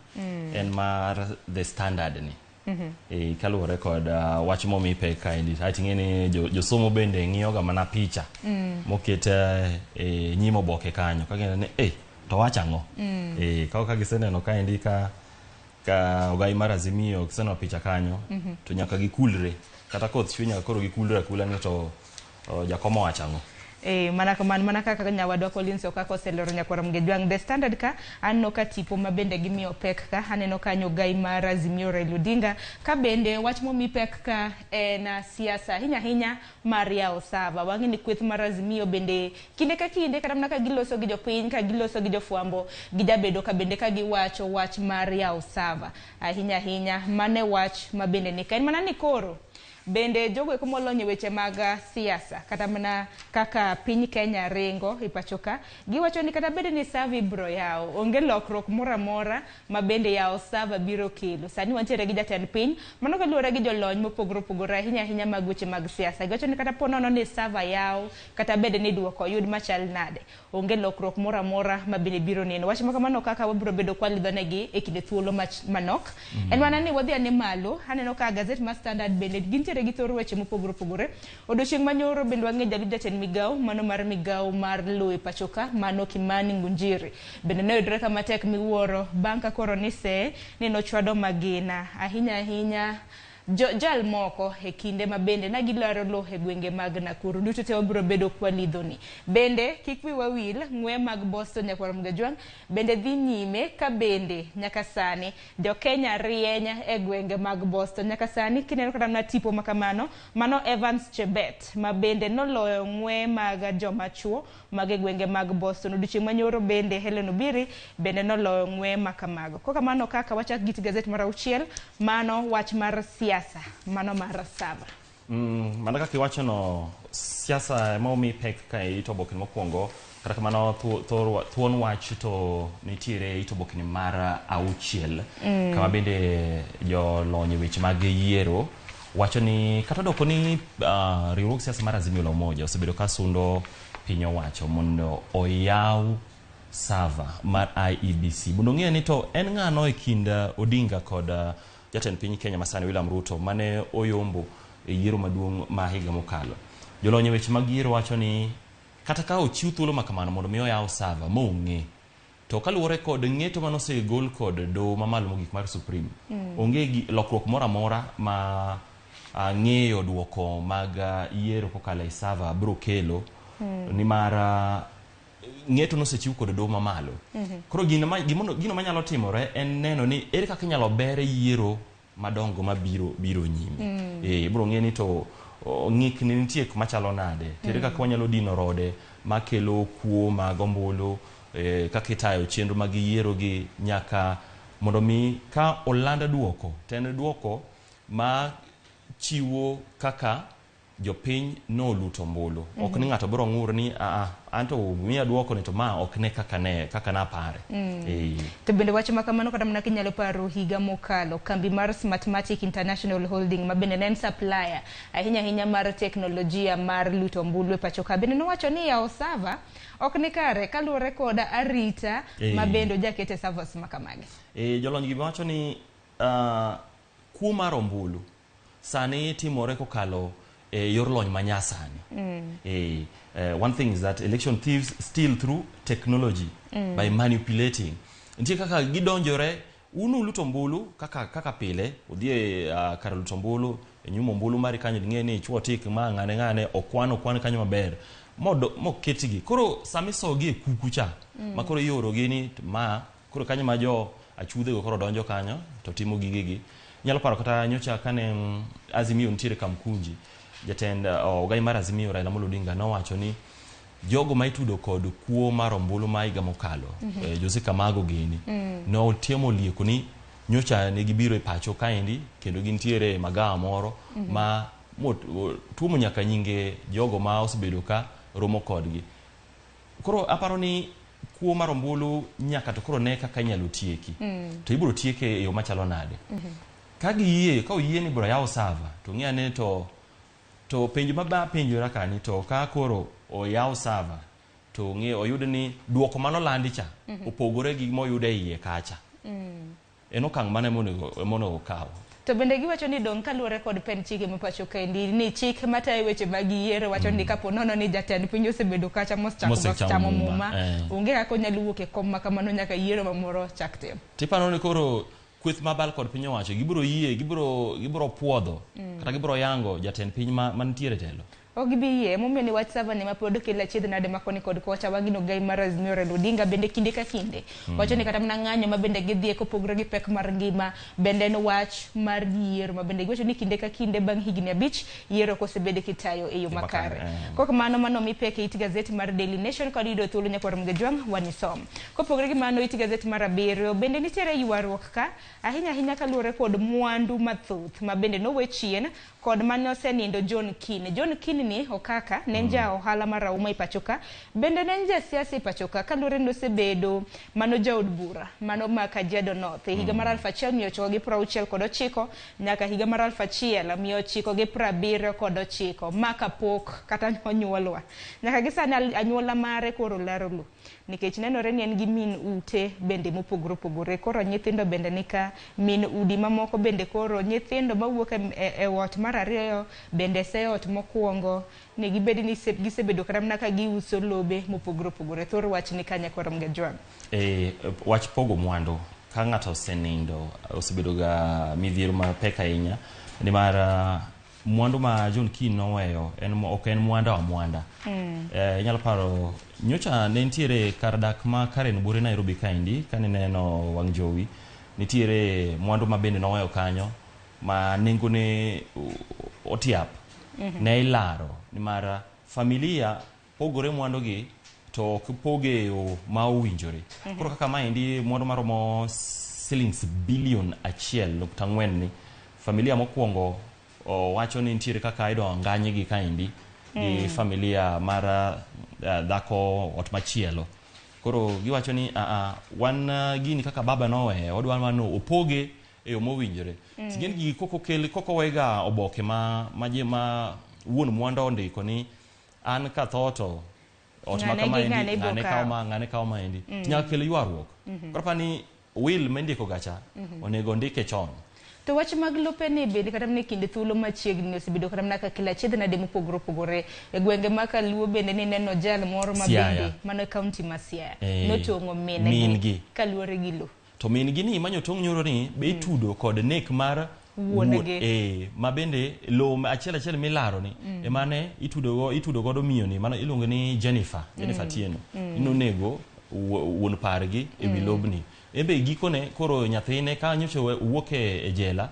en mar The Standard ni kaluwore kod wach momipe kaendi ating'e ni josomo bende ng'iyoga mana picha moket e nyimo boke kanyo kagenda ni to wach ang'o ka giseneno kaendi ka ogai mar Azimio giseneno picha kanyo to nyaka gikulre kata koth chwe nyaka koro gikulre akula ni to jakomo wach ang'o mana kaka nyawadwa Collins Okaka oselero nyakwara mgejwang The Standard ka aneno ka tipo mabende gimiyo pek ka aneno kanyo gai mar Azimio Raila Odinga ka bende wach momi pek ka na siasa hinya mar yawo sava wang'e ni kweth mar Azimio bende kinde ka kinde kata mana ka giloso gi jopiny ka giloso gi jofwambo gidabedo ka bende ka giwacho wach mar yawo sava hinya mane wach mabende ni ka en mana ni koro bende jogo eko molonyo weche mag siasa kata mana kaka piny Kenya ringo ipachoka giwacho ni kata bende ni sava ibro yawo onge lokruok moro amora ma bende yawo sava biro kelo. Sani wantiere gi jatend piny mano kaluwore gi jolony mopogore opogore hinya mag weche mag siasa giwacho ni kata ponono ni sava yawo kata bende ni duoko yud machal nade onge lokruok moro amora ma bende biro neno. Wach makamano kaka wabiro bedo kwa lidhonegi e kinde thuolo manok en mana ni wadhi ane malo aneno ka gazet mar Standard bende gintiere gi thor weche mopogore opogore odiochieng' manyoro bende wang'e jalup jatend migao mano mar migao mar lowo pachoka mano Kimani Ngunjiri bende ne yudore kama tek miwuoro bang' ka koro ni nochwado magina ahinya jal moko e kinde ma bende na gilaro lo e gwenge mag Nakuru duto te obro bedo kwa lidhoni bende kik wi wawil ng'we mag Boston nyakwara mgejwang bende dhi nyime ka bende nyaka sani jo Kenya rienya e gwenge mag Boston nyaka sani kineno kata na tipo makamano mano Evans Chebet ma bende noloyo ng'we mag joma chuo mag gwenge mag Boston odiochieng' manyoro bende Helen Obiri bende noloyo ng'we makamago koka mano kaka wachak git gazet mar auchiel mano wach mar mano mar sava mana kaka iwacho no siasa ema omi pek ka itoboke mokwongo kata kamano thuon wach to nitiere itoboke ni mar auchiel kama bende jolony weche mag yiero wacho ni kata doko ni riwruok siasa mar Azimio la Umoja osebedo ka sundo piny owacho mondo oyaw sava mar IEBC mondo ng'e ni to en ng'ano e kind Odinga kod jatend piny Kenya masani William Ruto mane oyombo e yiero maduong' ma higa mokalo. Jolony weche mag yiero wacho ni kata ka ochiw thuolo makamano mondo mi oyaw sava mong'e to kaluwore kod ng'eto manosegol kod doho mamalo mogik mar Supreme onge gi lokruok moro amora ma ng'eyo duoko mag yiero kokalo e sava bro kelo ni mar ng'eto nosechiw kod doho mamalo koro gino manyalo timore en neno ni ere kaka inyalo bere yiero madongo mabiro nyime biro ng'e ni to ng'ikni nitie kuma chalo nade tere kaka wanyalo dino rode makelo kuo mag ombulu kaka itayo chenro mag yiero gi nyaka mondo mi ka olanda duoko ten duoko ma chiwo kaka jopiny no luto ombulu ok ni ng'ato biro ng'ur ni anto miya duoko ni to ma ok ne kaka na pare to bende wach makamano kata mana kinyalo paro higa mokalo kambi mar Smartmatic International Holding ma bende en supplier ahinya mar teknolojia mar luto ombulu e pacho ka bende nowacho ni yawo server ok ni kare kaluwore koda arita ma bende jakete servers makamagi jolony gi wacho ni kuo mar ombulu sani timore kokalo yor lony manyasani one thing is that election thieves steal through technology by manipulating ntie kaka gidonjore unu luto ombulu kaka pile udhie kar luto ombulu nyumo ombulu mari kanyo ng'e ni chuo tik ma ng'ane okwan kanyo maber moketigi koro samisogi e kuku cha makoro yoro gini ma koro kanyo ma jo achudhe go koro donjo kanyo to timo gigegi nyalo paro kata nyocha kane Azimio ntiere Kamkunji jatend ogai mar Azimio Raila Amolo Odinga nowacho ni jogo ma itudo kod kuo mar ombulu ma higa mokalo Jose Kamago gini no temo lieko ni nyocha ne gibiro e pacho kaendi kendo gintiere magawa moro ma tuomo nyaka nyinge jogo ma osebedo ka romo kodgi koro aparo ni kuo mar ombulu nyaka to koro ne kaka inyalo tieki to ibiro tieke e yo machalo nade ka oyie ni biro yawo server to ng'ane to penjo maba penjora kani to ka koro oyawo server to oyud ni duoko manolandi cha opogore gi moyude iye kacha en okang' mane monego kawo to bende giwacho ni dong kaluwore kod pen chike mapacho kendi ni chik matayo weche mag yiero wacho ni kapo nono ni jatend piny osebedo kacha mosechamo muma onge kaka onyalo wuok e kom makamano nyaka yiero mamoro chak tim tipano ni koro kweth mabal kod piny owacho gibiro puodho kata gibiro yango jatend piny mantiere telo Ogibiye momeni wach server ne mapod kila chiedh nade makoni kod kocha wagino gai mar Azimio Raila Odinga bende kinde ka kinde wacho ni kata mana ng'anyo ma bende gidhie kopogore gi pek mar ngima bende en wach mar yiero ma bende wacho ni kinde ka kinde bang' higni 5 yiero kosebede kitayo e yo makare koko mano mi peke it gazeti mar Daily Nation kod yudo thuolo nyakwar mgejwang' wanisom kopogore gi mano it gazeti mar Abiriyo bende nitiere ywaruok ka ahinya kaluwore kod mwandu mathoth ma bende nowe chien kod mane osenindo John Kini ni okaka nenja ohala mar Rauma ipachoka bende nenja siasa ipachoka kaluwore nosebedo mano jaod bura mano ma Kajiado North higa mar 1969 nyaka higa mar 1979 maka pok kata onyuolwa nyaka gisani anyuola mare koro larolu nikech nenore ni en gi min ute bende mopogore koro nyithindo bende nika min udi mamoko bende koro nyithindo mawuok e ot mar ariyo bende se ot mokuongo ne gibedi ni gisebedo karamna ka giuso lobe mopogore thoro wach ni kanya kwara mgejwang wach pogo mwandu ka ng'ato osenindo osebedo ga midhiero mapek ahinya ni mar mwandu ma John Kini noweyo ok en mwanda nyalo paro nyocha ne ntiere kar dak ma Karen Bure Nairobi kaendi kane neno wang' jowi nitiere mwandu ma bende noweyo kanyo ma nengo ne otiap ne ilaro ni mar familia pogore mwandu gi to poge ma owinjore koro kaka maendi mwandu maromo shillings billion 1.4 ni familia mokwongo wacho ni ntiere kaka ido nganye gi kaendi gi familia mar dhako ot machielo koro giwacho ni wan gini kaka baba nowe odwa mano opoge e yo mowinjore sigeni gi koko wega oboke ma wuon mwanda ondiko ni an ka thoto ot makamaendi ng'ane kawo maendi nyaka kelo ywaruok koro pani will mendiko gacha onego ndike chon to wach mag lope ni bende kata ne kinde thuolo machiegni osebedo kata na kila chiedh nade mopogore e gwenge ma Kaluo bende ni neno jal moro ma bende mano county ma Siaya notongo min kaluore gi lo to min gi ni manyo tong' nyoro ni be itudo kod nek mar wuonege ma bende lo achiel milaro ni emane itudo godo miyo ni mano iluongo ni Jennifer Tieno inonego wuon pargi e bilobni ebe gikone koro nyathine ka nyocha wuok e jela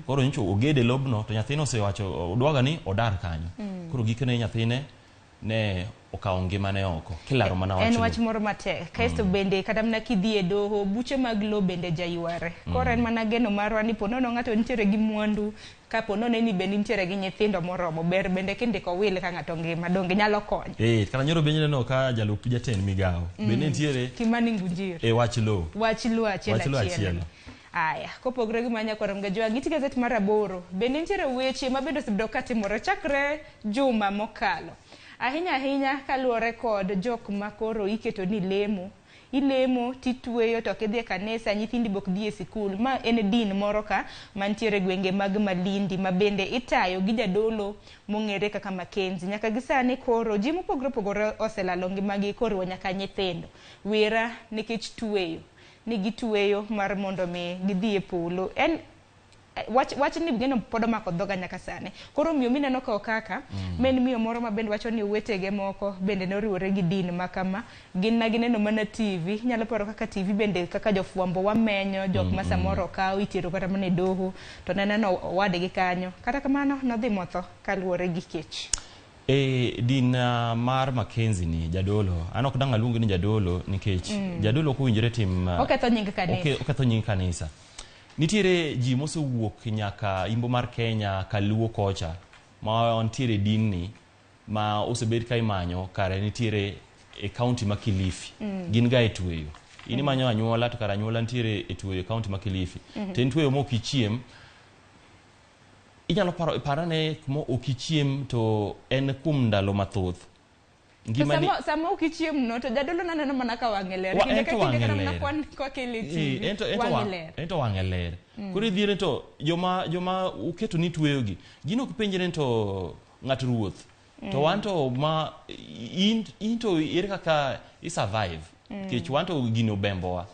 koro nyocha ogede lobno to nyathine osewacho odwaga ni odar kanyo koro gikone nyathine ne okawo ngimane oko kilaro mana wacho en wach moro matek kasto bende kata mana kidhi e doho buche mag lo bende jayware koro en mana geno marwa ni ponono ng'ato nitiere gi mwandu ka ponono ni bende nitiere gi nyithindo moromo ber bende kindiko wil ka ng'ato ngima donge nyalo konyo kata nyoro benjne no ka jalup jatend migawo bende nitiere Kimani Ngunjiri wach lo achiel aya kopogre gi manya kwaram gajwa giti gazet mar 8 bende nitiere weche ma bende osebedo katimore chakre juma mokalo ahinya kaluwore kod jok makoro iketo ni ilemo titweyo to kidhi e kanisa nyithindi bok dhi e sikul ma en din moro ka mantiere gwenge mag Malindi ma bende itayo gi jadolo mong'ere kaka Makenzi nyaka gisani koro ji mopogore oselalo ngimagi koro nyaka nyithindo wera nikech gitweyo mar mondo mi gidhi e polo en wach ni gino podo mako dhoga nyaka sane koro miyo mineno ka kaka men miyo moro ma bende wacho ni wetege moko bende noriwore gi din makama gin na gineno mana TV nyalo paro kaka TV bende kaka jofwambo wamenyo jok ma samoro kawo itero kata mana doho to neneno wadgi kanyo kata kamano nodhi motho kaluwore gi kech din mar Makenzi ni jadolo an ok dang' aluonge ni jadolo nikech jadolo kowinjore tim oketho nying kanisa nitiere ji mosewuok nyaka imbo mar Kenya kaluo kocha ma nitiere din ni ma osebed ka imanyo kare nitiere e county ma Kilifi gin ga etweyo ini manyo anyuola to kare anyuola nitiere etweyo county ma Kilifi to entweyo mo kichiem inyalo parane mo okichiem to en kum ndalo mathoth ngimani sama okichiem no to jadolo naneno mana ka wangeler kinde ka kinde kana mana kwan kwa keliti ento wangeler kuri dhiere to joma uketo ni tweyogi gino kipenjere to ngat ruoth to wanto ma into ere kaka I survive kech wanto gino bembowa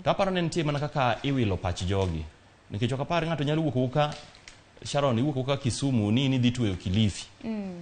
kaparo ne nitie mana kaka iwilo pach jogi nikech okapar ngato nyalo wuok ka Sharon iwuok ka Kisumu ni dhi tweyo Kilifi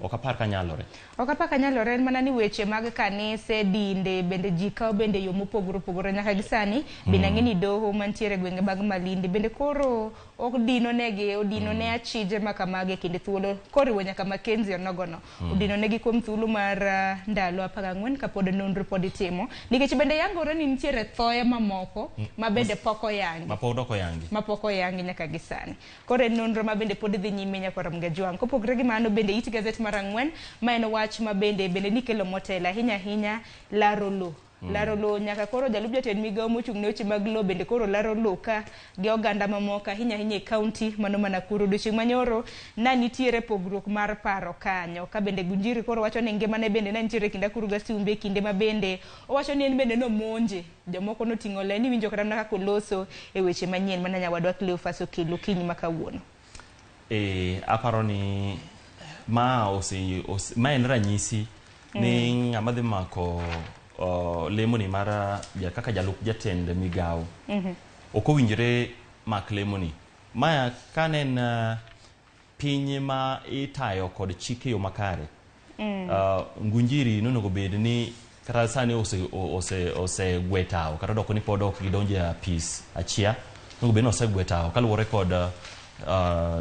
okapar kanyalore en mana ni weche mag kanise dinde bende jika bende yo mopogore nyaka gisani bende ng'eni doho mantiere gwenge mag Malindi bende koro ok odino ne achije makamage kinde thuolo koriwo nyaka Makenzi onogono odino negi kuom thuolo mar ndalo 14 kapod nonro pod itimo nikech bende yangore ni nitiere thoye mamoko ma bende poko yangi nyaka gisani koro nonro ma bende pod dhi nyime nyaka ramgajwang kopogre gi mano bende it gazet mar 4 ma en wach ma bende nikelo motela ahinya laro lo nyaka koro jalup jatend migawo mochung' ne weche mag lo bende koro laro lo ka gi oganda mamoko ahinya e county mano Nakuru odiochieng' manyoro na nitiere pogruok mar paro kanyo ka bende Ngunjiri koro wacho ni ngimane bende na nitiere kinda Nakuru gasumbe kinde ma bende owacho ni en bende nomonje jomoko noting'o le ni winjo kata kaka koloso e weche manyien mana nyawadwa Cleophas Okelo kinyi makawuono aparo ni ma en ranyisi ni ng'ama dhi mako lemoni mar kaka jalup jatend migawo ok owinjore mak lemoni maya kanen piny ma itayo kod chike yo makare Ngunjiri nonego bed ni kata sani osegwetao kata doko ni pod ok gidonje a pis achia nonego bed ni osegwetao kaluwore kod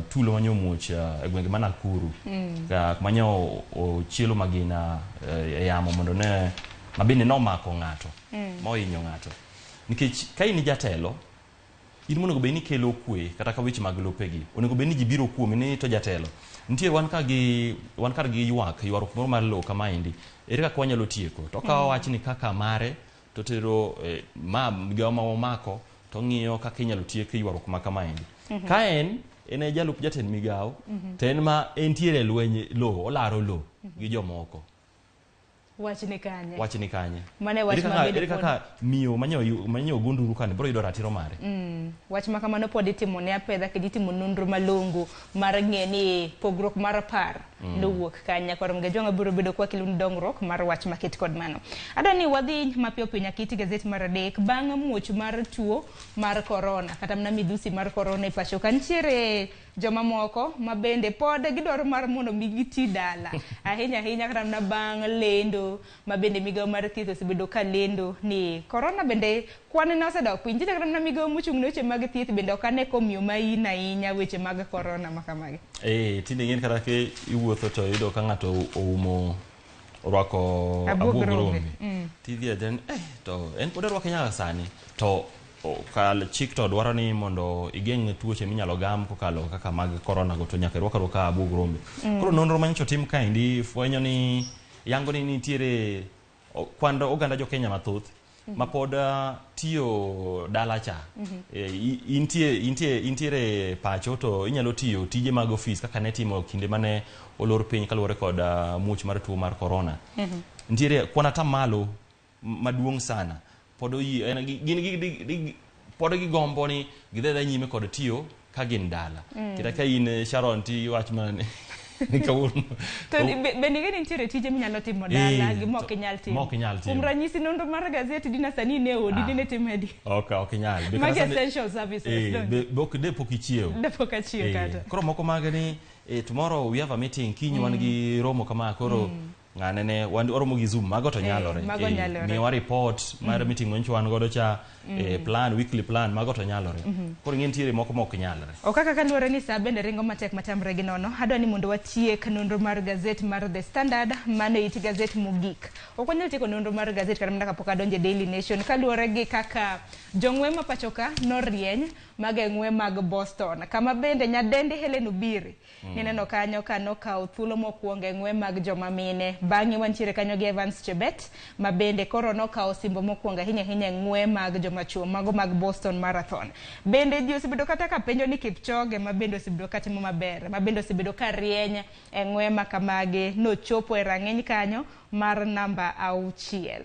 tulo manyo much e gwenge ma Nakuru manyo ochielo magina yamo mondo ne mabende nomako ng'ato mohinyo ng'ato nikech ka in jatelo in monego bed ni kelo kwe kata ka weche mag lopegi onego bed ni ji biro kuomi ni to jatelo nitie wan kar gi ywaruok moro mar lo kamaendi ere kaka wanyalo tieko to ka wach ni kaka mare to tero migawo ma omako to ng'iyo kaka inyalo tieko ywaruok ma kamaendi ka en jalup jatend migawo to en ma entiere lweny lo olaro lo gi jomoko wach ni kanye mane wach ere kaka miyo manyo gunduru kan bro yudo ratiro mare wach ma kamano pod itimo ne apedha ke ditimo nonro malongo mar ng'eni pogruok mar par nowuok kanya korom ga jonga biro bedo kwa kilun dongruok mar wach maket kod mano adani wadhi mapiyo pinya kiti gazet mar 3 bang' muoch mar tuo mar corona kata mna midhusi mar corona e pacho kantiere joma moko mabende pod gidwaro mar mondo migiti dala ahinya kata na bang' lendo mabende migao mar thieth osebedo ka lendo ni corona bende kwan na osedok piny kata na migao mochung' ne weche mag thieth bende ok ane komiyo maina ahinya weche mag corona makamagi. Tinde ng'en kata ke iwuotho to yudo ka ng'ato oumo orwako abuog rombe tidhi then to en pod orwako nyaka sani to kal chik to dwaro ni mondo igeng' tuoche minyalo gam kokalo kaka mag corona go to nyaka rwaka abuog rombe. Koro nonro manyocha tim kaendi fwenyo ni yango ni nitiere kwando oganda jo Kenya mathoth mapod tiyo dala cha intiere pacho to inyalo tiyo tije mag office kaka ne timo kinde mane olor piny kaluwore kod muoch mar tuo mar corona. Nitiere kwana tamalo maduong' sana pod gin pod gigombo ni gidhe nyime kod tiyo ka gin dala. Kata ka in Sharon ti wach man kawuono to bende gin nitiere tije minyalo timo dala gi mok inyal timo. Kuom ranyisi nonro mar gazeti dina sani ne odi dine timedi. Ok inyal. Mag essential services. Bok de pok ichiew. De pok achiew kata. Koro moko mag ni tomorrow we have a meeting kiny wan gi romo kama koro ng'anene oromo gi Zoom mago to nyalore. Miwa report mar meeting wencho wan godo cha plan weekly plan mago to nyalore. Koro ng'en tiere moko mok nyalore. Okaka kaluwore ni sa bende ringo matek matamre gi nono adwa ni mondo watiek nonro mar gazet mar The Standard mane it gazet mogik. Ok wanyal tieko nonro mar gazet kata mana kapok adonje Daily Nation kaluwore gi kaka jong'we ma pachoka norieny mag ng'we mag Boston kama bende nyadendi Helen Obiri nineno kanyo kanokawo thuolo mokwongo ng'we mag joma mine bang'e wantiere kanyo gi Evans Chebet mabende koro nokawo simbo mokwongo ahinya ng'we mag joma chuo mago mag Boston Marathon. Bende ji osebedo kata ka penjo ni Kipchoge mabende osebedo katimo maber mabende osebedo ka rieny ng'we makamagi nochopo e rang'iny kanyo mar namba 6.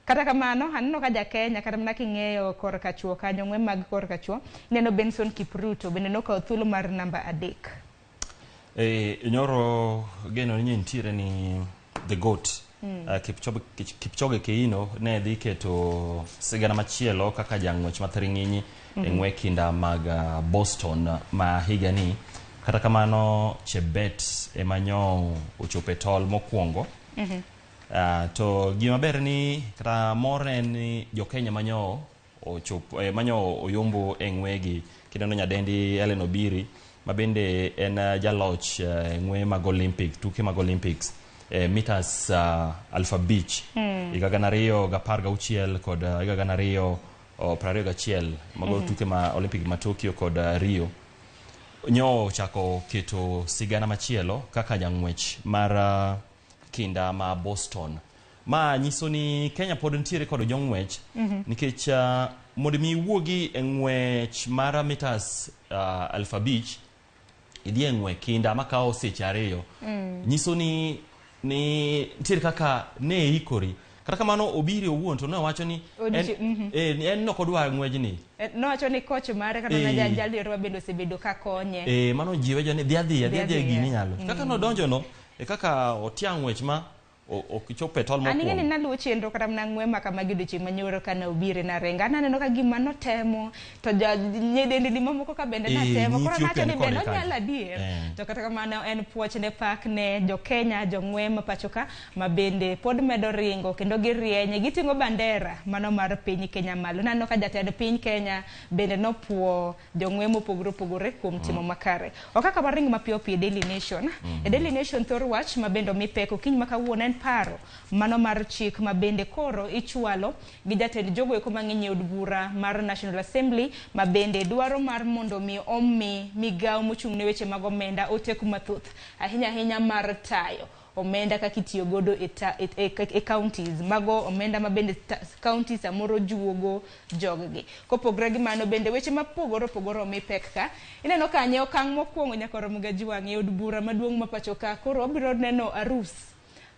Kata kamano aneno ka ja Kenya kata mana king'eyo korka chuo kanyo ng'we mag korka chuo neno Benson Kipruto bende nokawo thuolo mar namba 3. Nyoro geno ni nitiere ni the goat Kipchoge Keino ne dhi keto sigana machielo kaka jang'wech mathiring'inyi e ng'we kinda mag Boston ma higani. Kata kamano Chebet emanyo ochope tol mokwongo. To gima ber ni kata more ni jo Kenya manyo oyombo e ng'wegi kineno nyadendi Helen Obiri mabende en jaloch ng'we mag Olympic tuke mag Olympics meters Alpha Beach higa 2016 kod higa 2021 mago tuke ma Olympic ma Tokyo kod Rio nyo chako keto sigana machielo kaka jang'wech mar kinda ma Boston ma nyiso ni Kenya pod ntiere kod jong'wech nikech mondo mi wuogi e ng'wech mar meters Alpha Beach idhi ng'we kinda makawo seche 2 nyiso ni ntiere kaka ne ikori. Kata kamano Obiri owuon to nowacho ni en no kodwa ng'wejni. Nowacho ni coach mare kata na jalero bende osebedo ka konye. Mano jiwe jone dhi gini nyalo. Kaka no donjo no kaka otiang' ng'wech ma okichope tol mokwongo. Aning'eni naluwo chenro kata mana ng'we makamagi odiochieng' manyoro kana Obiri na renga naneno ka gima notemo to nyedendi limo moko ka bende natemo koro nacho ni bende onyalo adier to kata kamano en puoch ne pak ne jo Kenya jo ng'we ma pachoka mabende pod medo ringo kendo girieny giting'o bandera mano mar piny Kenya malo. Naneno ka jatend piny Kenya bende nopuo jo ng'we mopogore kuom timo makare. Okaka maring mapiyo piyo Daily Nation Daily Nation thor wach mabende mipeko kiny makawuono en paro mano mar chik mabende koro ichwalo gi jatend jogo eko mang'eny od bura mar National Assembly mabende dwaro mar mondo mi omi migao mochung' ne weche mag omenda oteku mathoth ahinya mar tayo omenda kaka itiyo godo e counties mago omenda mabende counties amoro juogo joggi. Kopogre gi mano bende weche mapogore omipek ka ineno kanye okang' mokwongo nyaka romo ga jiwang' e od bura maduong' ma pachoka koro obiro neno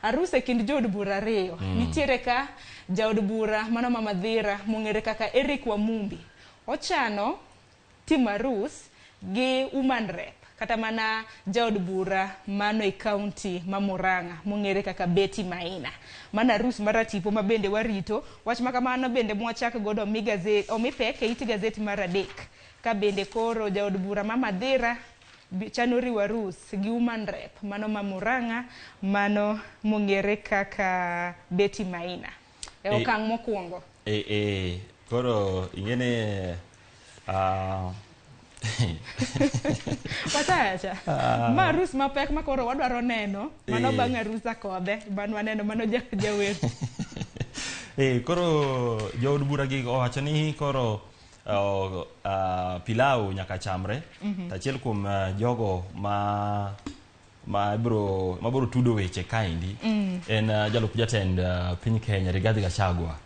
arus e kind jood bura ariyo. Nitiere ka jaod bura mano Mama Dhira mong'ere kaka Eric Wamumbi ochano tim arus gi woman rep kata mana jaod bura mano e county ma Murang'a mong'ere kaka Betty Maina. Mana arus maratipo mabende warito wach makamano bende mwachak godo omipek e iti gazeti mar 3 ka bende koro jaod bura Mama Dhira chano riwo arus gi human rep mano mamuranga mano mongere kaka Betty Maina e okang' mokwongo. Koro ingene Wacha ma arus mapek ma koro wadwaro neno mano bang' arus akodhe ban waneno mano jawer. Koro jood bura gi owacho ni koro pilau nyaka chamre. Tachiel kuom jogo ma bro tudo weche kaendi en jalup jatend piny Kenya Rigathi Gachagua.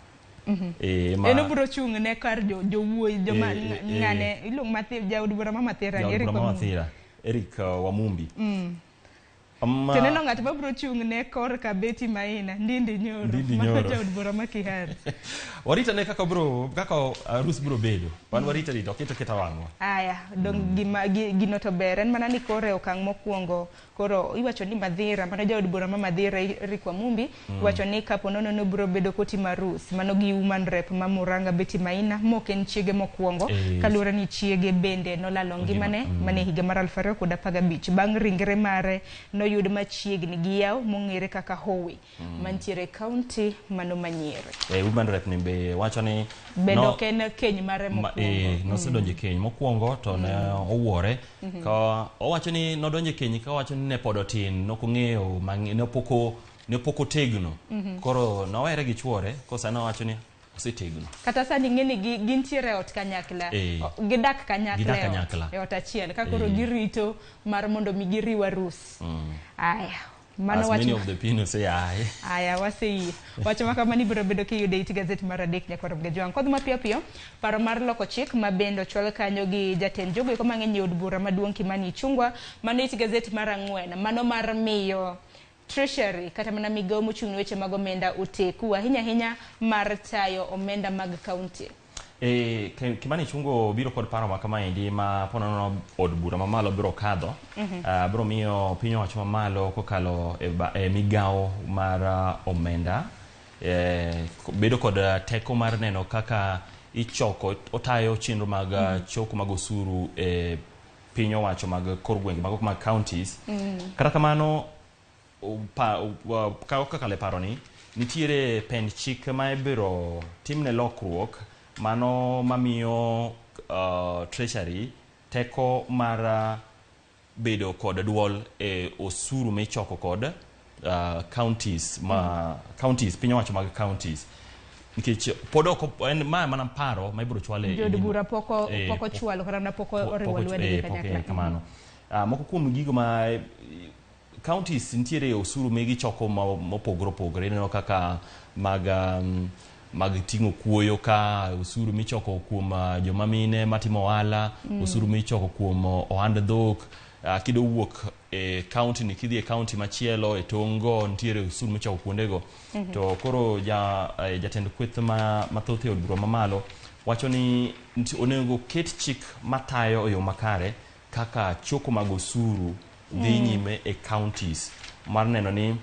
Eno bro chung ne kar jowuoyi joma ngane ilung mathir jaod bura Mathira Eric Wamumbi. Teneno ng'at ma bro chung ne kor ka Betty Maina Ndindi Nyoro jaod bura Makihari. Warita ne kaka arus bro bedo. Wan warita dito keta wangwa. Aya dong gino to ber en mana ni kore okang' mokwongo koro iwacho ni Mathira mano jaod bura ma Mathira Eric Wamumbi iwacho ni kapo nono no bro bedo koti marus mano gi human rep ma Muranga Betty Maina moken chiege mokwongo kaluwore ni chiege bende nolalo ngimane mane higa mar 2015 bang' ringre mare noyud machiegni gi yaw mong'ere kaka Howe mantiere county mano Manyere. Human rep ni be wacho ni bedo ken keny mare mokwongo nosedonje keny mokwongo to ne owuore ka owacho ni nodonje keny ka wacho ni ne pod otin nokong'eyo ne poko tegno koro nowere gi chuore kosa nowacho ni osetegno kata sani ng'eni gintiere ot kanyakla gidak kanyakla e ot achiel ka koro girito mar mondo mi giriw arus. Aya As many of the people say aye. Aya wasei. Wacho makamani biro bedo kiyude it gazet mar adek nyakoro mgejwang. Kodhi mapiyo piyo paro mar loko chik mabendo chwal kanyo gi jatend jogo ko mang'eny od bura maduong' Kimani Ichung'wa mano it gazet mar 4 mano mar miyo Treasury kata mana migao mochung' weche mag omenda oteku ahinya mar tayo omenda mag county. Kimani Ichung'wa biro kod paro makamaendi ma ponono od bura mamalo biro kadho biro miyo piny owacho mamalo kokalo e migao mar omenda bedo kod teko mar neno kaka ichoko otayo chenro mag choko mag osuru e piny owacho mag kor gwenge mag counties. Kata kamano kakalo e paro ni nitiere pend chik ma ibiro timne lokruok mano mamiyo Treasury teko mar bedo kod duol e osuru michoko kod counties piny owacho mag counties nikech pod en mana paro ma ibiro chwale jod bura poko chwalo kata na poko oriwo lwedgi kanyakla kamano. Moko kuom gigo ma counties nitiere osuru migichoko mopogore neno kaka mag ting'o kuoyo ka osuru michoko kuom joma mine matimo ohala osuru michoko kuom ohand dhok kido wuok e county ni kidhi e county machielo e tongo nitiere usuru michoko kuondego to koro jatend kweth mathoth e od bura mamalo wacho ni onego ket chik matayo e yo makare kaka choko mag osuru dhi nyime e counties mar neno ni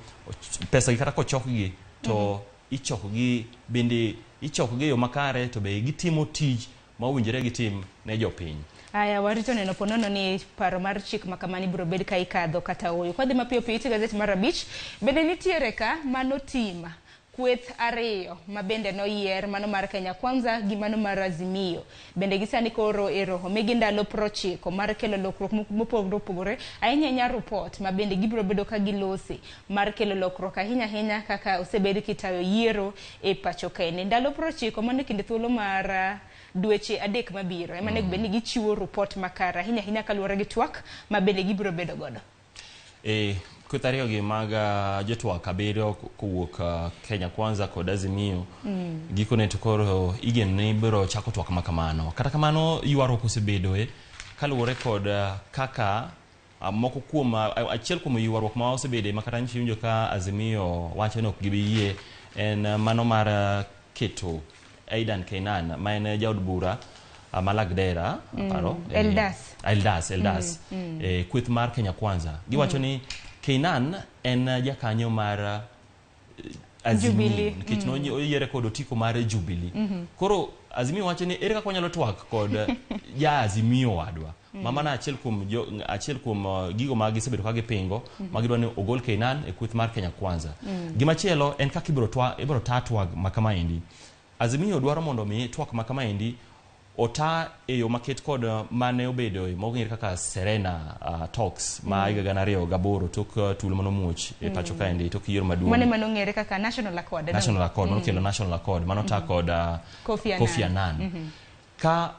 pesa gi kata kochokgi to ichokogi bende ichokogi yo makare to be gitimo tich ma owinjore gitim ne jopiny. Aya warito neno ponono ni paro mar chik makamani biro bed ka ikadho kata oyo. Kodhi mapiyo piyo iti gazeti mar 5 bende nitiere ka mano tima kweth ariyo mabende noyier mano mar Kenya Kwanza gi mano mar Azimio bende gisani koro eroho megi ndalo 90 mar kelo lokruok mopogore ahinya report mabende gibiro bedo ka gilosi mar kelo lokruok ahinya kaka osebed kitayo yiero e pacho kae ndalo 90 mano kinde thuolo mar dweche adek mabiro ema nego bende gichiwo report makara ahinya kaluwore gi twak mabende gibiro bedo godo. Kweth ariyo gi mag jotwak abiriyo kowuok Kenya Kwanza kod Azimio gikone to koro igen ni biro chako twak makamano. Kata kamano ywaruok osebedoe kaluwore kod kaka moko kuom achiel kuom ywaruok ma osebede makata nchiwinjo ka Azimio wacho ni ok gibiyie en mano mar keto Aidan Kainan ma en jaod bura Malagdera paro Eldas kweth mar Kenya Kwanza giwacho ni Kainan en jakanyo mar Azimio nikech no oyiere kod otiko mare Jubilee. Koro Azimio wacho ni ere kaka wanyalo twak kod ja Azimio wadwa. Mama na achiel kuom gigo ma gisebedo ka gipingo magidwa ni ogol Keinan e kweth mar Kenya Kwanza. Gimachielo en kaka ibiro twag makamaendi. Azimio dwaro mondo mi twak makamaendi ota eyo maket kod mane obedo mogir kaka Serena talks ma higa 2008 tok tulo mano muoch e pacho kaendi tok yiero maduong'. Mane manong'ere kaka National Accord. National Accord mano kelo National Accord mano ta kod Kofi Annan. Ka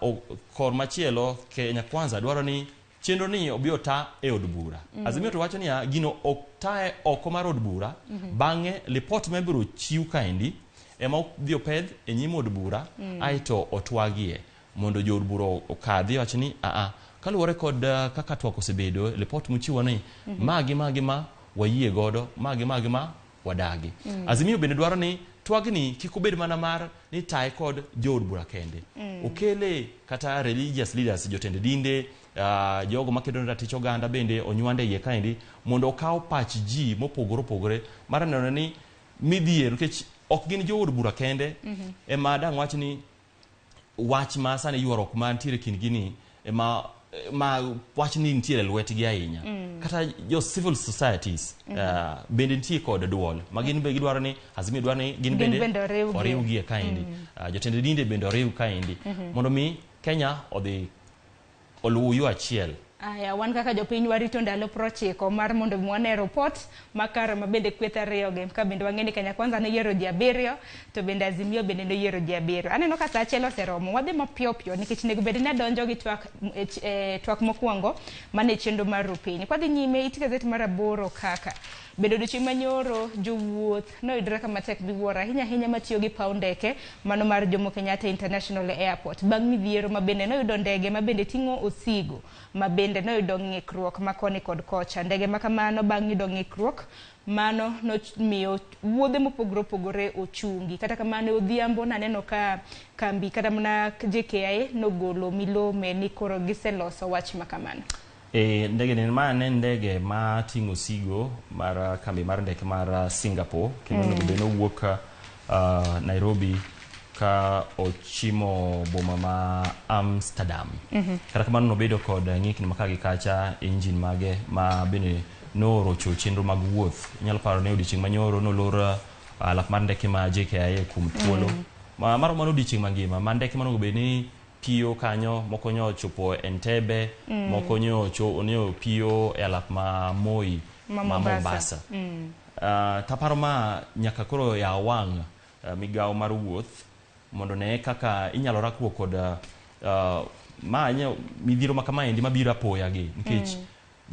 kor machielo Kenya Kwanza dwaro ni chenro ni obio ta e od bura. Azimio to wacho ni gino oktae oko mar od bura bang'e report mebiro chiw kaendi ema obio pedh e nyim od bura aito otwagie mondo jo od bura okadhi wacho ni kaluwore kod kaka twak osebedo report mochiwo ni magi ma wayie godo magi ma wadagi. Azimio bende dwaro ni twagni kik obed mana mar ni tae kod jo od bura kende. Okele kata religious leaders jotend dinde jogo makedo ne ratich oganda bende onywande iye kaendi mondo okaw pach ji mopogore mar neno ni midhier nikech ok gin jo od bura kende ema dang' wach ni wach ma sani yuarok mantiere kind gini ema wach ni nitiere lwetgi ahinya. Kata jo civil societies bende nitie kod duol ma gin be gidwaro ni Azimio dwaro ni gin bende oriwgi e kaendi. Jotend dinde bende oriw kaendi mondo mi Kenya odhi oluw yo achiel. Aya, wan kaka jopiny warito ndalo 90 mar mondo mwane report makare mabende kweth ariyo ge ka bende wang'eni Kenya Kwanza ne yiero ji 7 to bende Azimio bende ne yiero ji 7. Aneno ka saa achiel oseromo wadhi mapiyo nikech nego bende ne donjo gi twak mokwongo mane chenro mar Ruupiny. Kwadhi nyime it gazet mar 8 kaka bedo odiochieng' manyoro jowuoth noyudre kama tek biwuoro ahinya matiyo gi paw ndeke mano mar Jomo Kenyatta International Airport bang' midhiero mabende noyudo ndege mabende ting'o osigo mabende noyudo ng'ikruok makoni kod kocha. Ndege makamano bang' yudo ng'ikruok mano nomiyo wuodhe mopogore ochungi. Kata kamano odhiambo naneno ka kambi kata mana JKIA nogolo milome ni koro giseloso wach makamano. Ndege ni ne ndege ma ting'o sigo mar kambi mar ndeke mar Singapore kendo no wuok Nairobi ka ochimo boma ma Amsterdam. Kata kamano nobedo kod ng'ikni makagi kacha engine mage ma bende no rocho chenro mag wuoth. Inyalo paro ne odiochieng' manyoro nolor lap mar ndeke ma JKIA kum thuolo maro mano odiochieng' mangima ma ndeke mano bende ni piyo kanyo moko nyo chopo Entebbe moko nyo piyo e lap ma Moi ma Mombasa. Taparo ma nyaka koro ya wang' migao mar wuoth mondo ne kaka inyalo rakruok kod midhiro makamaendi mabiro apoya gi nikech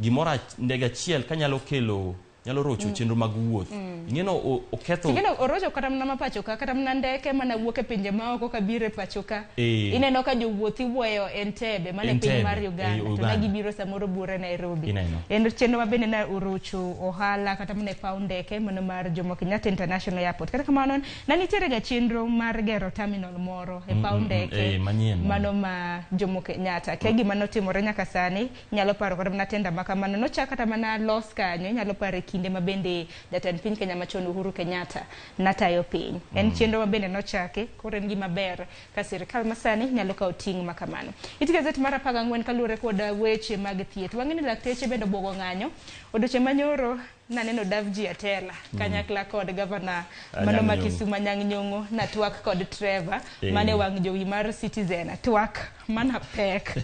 gimora ndege achiel kanyalo kelo nyalo rocho chenro mag wuoth. Ing'eno oketho. Ing'eno orocho kata mana pachoka kata mana ndeke mana wuok e pinje maoko kabiro e pachoka. Ineno ka jowuoth iwuoyo Entebbe mane piny mar Uganda to ne gibiro samoro bure Nairobi. En chenro mabende na orocho ohala kata mana paw ndeke mano mar Jomo Kenyatta International Airport. Kata kamano nitiere ga chenro mar gero terminal moro e paw ndeke mano ma Jomo Kenyatta. Ke gima notimore nyaka sani nyalo paro kata mana tenda makamano nochaka kata mana los kanyo nyalo paro kinde mabende jatend piny Kenya machon Uhuru Kenyatta natayo piny. En chenro mabende nochake koro en gima ber ka sirikal masani nyalo kawo ting' makamano. It gazet mar 14 kaluwore kod weche mag thieth. Wang'eni lakteche bende obuogo ng'anyo odiochieng' manyoro naneno Davji Atela kanyakla kod gavana mano ma Kisumu Anyang' Nyong'o na twak kod Trevor mane wang' jowi mar Citizen twak mana pek.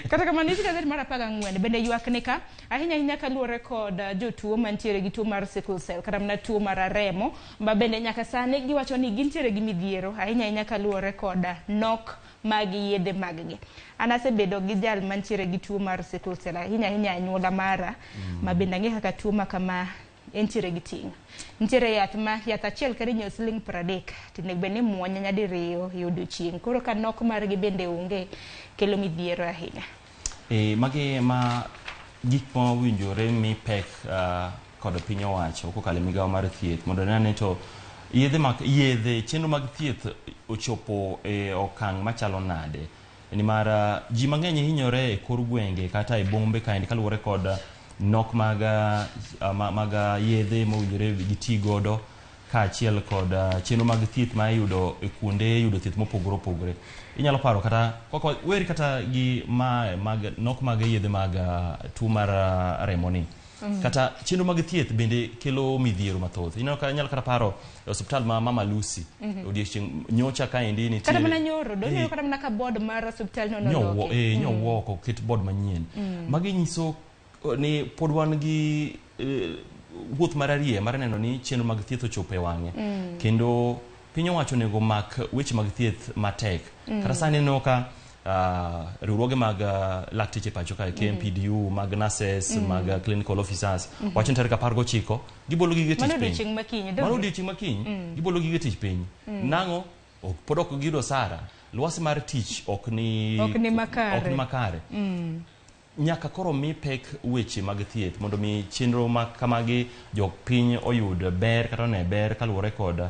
Kata kamano it gazet mar 14 bende ywak ni ka ahinya kaluwore kod jotuo mantiere gi tuo mar sickle cell kata mana tuo mar remo ma bende nyaka sani giwacho ni gintiere gi midhiero ahinya kaluwore kod nok mag yedhe mag-gi. Anasebedo gi jal mantiere gi tuo mar sickle cell ahinya anyuola mara ma bende ng'e kaka tuo makama entiere gi ting'. Nitiere yath achiel kar inyiewo siling 30 tine bende muonyo nyadiriyo e odiochieng'. Koro ka nok margi bende onge kelo midhiero ahinya. Magi ma gik ma winjore mi pek kod piny owacho kokalo migawo mar thieth mondo nene to yedhe chenro mag thieth ochopo e okang' machalo nade. Ni mar ji mang'eny hinyore e kor gwenge kata e bombe kaendi kaluwore kod nok mag yedhe mowinjore giti godo kaachiel kod chenro mag thieth ma iyudo e kuonde yudo thieth mopogore opogore. Inyalo paro kata koko weri kata gi nok mag yedhe mag tuo mar remo ni. Kata chenro mag thieth bende kelo midhiero mathoth. Inyalo kata paro hospital ma Mama Lucy odiechieng' nyocha ka endi ni kata mana nyoro donyo kata mana ka board mar hospital no nyowo ko ket board manyien. Magi nyiso ni pod wan gi wuoth mararie mar neno ni chenro mag thieth ochopo e wang'e. Kendo piny owacho nego mak weche mag thieth matek. Kata sani neno ka riwruoge mag lakteche pacho ka KMPDU, mag nurses, mag clinical officers, wacho ni tarik 19 gibolo gige tich piny. Mano odiechieng' makiny gibolo gige tich piny. Nang'o pod ok giyudo sara. Lwasi mar tich ok ni makare. Nyaka koro mi pek weche mag thieth mondo mi chenro ma kamagi jok piny oyud ber kata ne ber kaluwore kod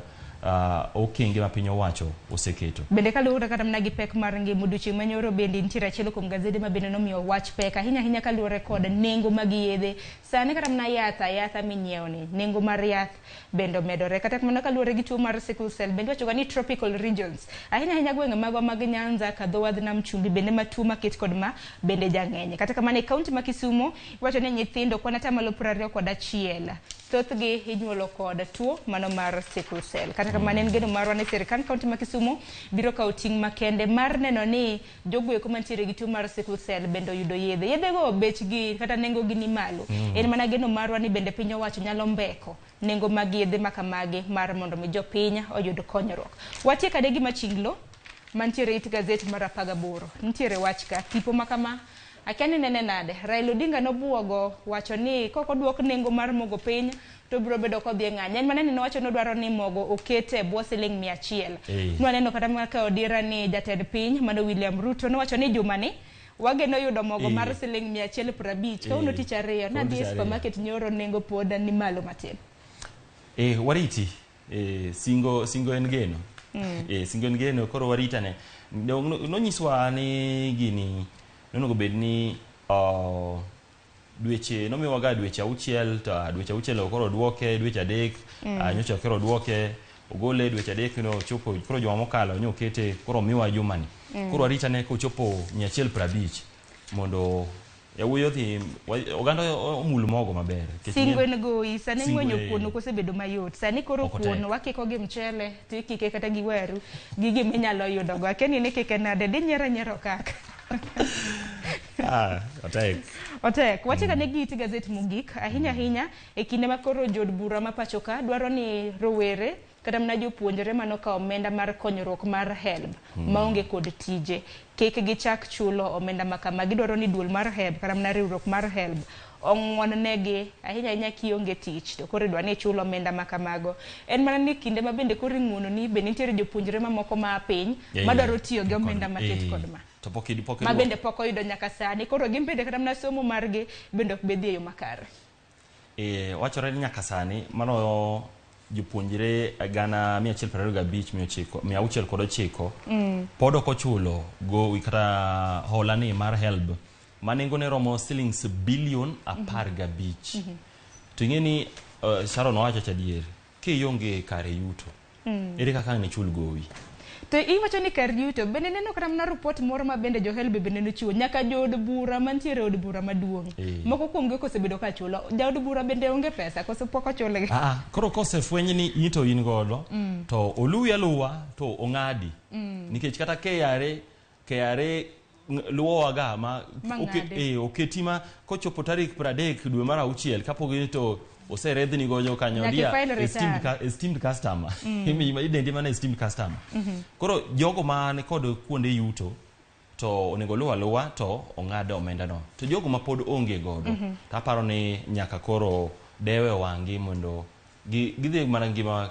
okenge ma piny owacho oseketo. Bende kaluwore kata mana gi pek mar ngima odiechieng' manyoro bende nitiere achiel kuom gazede ma bende nomiyo wach pek ahinya kaluwore kod nengo mag yedhe. Sani kata mana yath minyiewo ni nengo mar yath bende omedore kata mana kaluwore gi tuo mar sickle cell bende wacho ni tropical regions ahinya gwenge magwa mag Nyanza ka dho wadh nam chumbi bende ma tuo maket kod ma bende jang'eny. Kata kamano e kaunti ma Kisumu wacho ni nyithindo kwana tamalo 21 thothgi inyuolo kod tuo mano mar sickle cell. Kata kamano en geno marwa ni sirikal kaunti ma Kisumu biro kawo ting' makende mar neno ni jogweko mantiere gi tuo mar sickle cell bende oyudo yedhe. Yedhego bechgi kata nengogi ni malo. En mana geno marwa ni bende piny owacho nyalo mbeko nengo mag yedhe makamagi mar mondo mi jopiny oyud konyruok. Watie kade gi machinglo mantiere it gazet mar 18 nitiere wach ka tipo makama akeni nene nade Raila Odinga nobuogo wacho ni koko duok nengo mar mogo piny to biro bedo kodhi ng'any. En manene nowacho ni odwaro ni mogo okete bwo siling 100. Nwaneno kata maka odira ni jatend piny mano William Ruto nowacho ni juma ni wageno yudo mogo mar siling 150 kauno tich ariyo na dhi supermarket nyoro nengo pod ni malo matin. Wariti singo en geno. Singo en geno koro waritane. Nonyiswa ni gini nonego bed ni dweche nomiwaga dweche 6 to dweche 6 koro duoke dweche 3 nyocha koro duoke ogole dweche 3 no chopo koro juma mokalo nyokete koro miwa jumani koro aritane ko chopo 150 mondo yawuoyo dhi oganda omul mogo maber. Singo en goyi sani ngwenyo kuono kosebedo mayot sani koro kuono wakiko gi mchele tikike kata gi waru gigi minyalo yudo go akeni ni kike nade nyero kaka Otek. Wache ka negi iti gazet mogik ahinya e kinde ma koro jod bura ma pacho ka dwaro ni rowere kata mna jopuonjre mano ka omenda mar konyruok mar HELB maonge kod tije kik gichak chulo omenda makama gidwaro ni duol mar HELB kata mna riwruok mar HELB ong'won negi ahinya kionge tich to koro dwani chulo omenda makamago. En mana ni kinde ma bende koro ng'uono ni bende nitiere jopuonjre mamoko ma piny madwaro tiyo gi omenda maket kod ma bende pok oyudo nyaka sani koro gin bende kata mna somo margi bende ok bedhi e yo makare. Wachore ni nyaka sani mano jopuonjre 125,900 pod ok ochulo go kata hola ni mar HELB manengo ne romo shillings bilion 15. To ing'eni Sharon wacho chadier kionge kare yuto ere kaka ne chul gowi. To iwacho ni kar yuto bende neno kata mana report moro ma bende jo-HELB bende nochiwo nyaka jood bura mantiere od bura maduong'. Moko kuomgi kosebedo ka chulo. Jaod bura bende onge pesa koso pok ochulgi. Koro kosefweny ni ito in godo to oluwi aluwa to ong'adi. Nikech kata KRA luwowaga ma oketi ma kochopo tarik 30 dwe mar 6 kapok to oseredhni gojo kanyo dia esteemed customer idendi mana esteemed customer. Koro jogo man kod kuonde yuto to onego luwa to ong'ad omenda no to jogo ma pod onge godo to aparo ni nyaka koro dewe wangi mondo gidhi mana ngima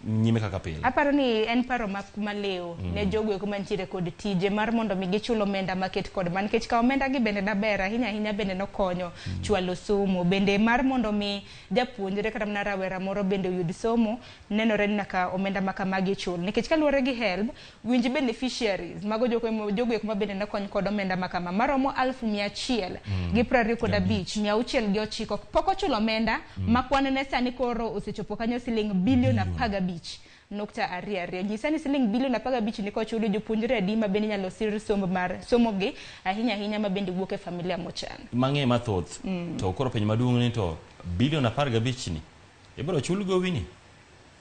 nyime kaka pile. Aparo ni en paro maleo ne jogo eko mantiere kod tije mar mondo mi gichulo omenda maket kod man kech ka omenda gi bende daber ahinya bende nokonyo chwalo somo bende mar mondo mi japuonjre kata mna rawera moro bende oyud somo nenore ni naka omenda makamagi chul nikech kaluwore gi HELB winj beneficiaries mago jogo eko ma bende nokony kod omenda makama maromo 125,609 pok ochulo omenda makwan ne sani koro osechopo kanyo siling bilion 10 15.22. Nyisa ni siling bilion 15 ni kochulo jopuonjre adi ma bende nyalo sir somogi ahinya ma bende wuok e familia mochan. Mang'e mathoth. To koro piny maduong' ni to bilion 15 ni ibiro chul gowini.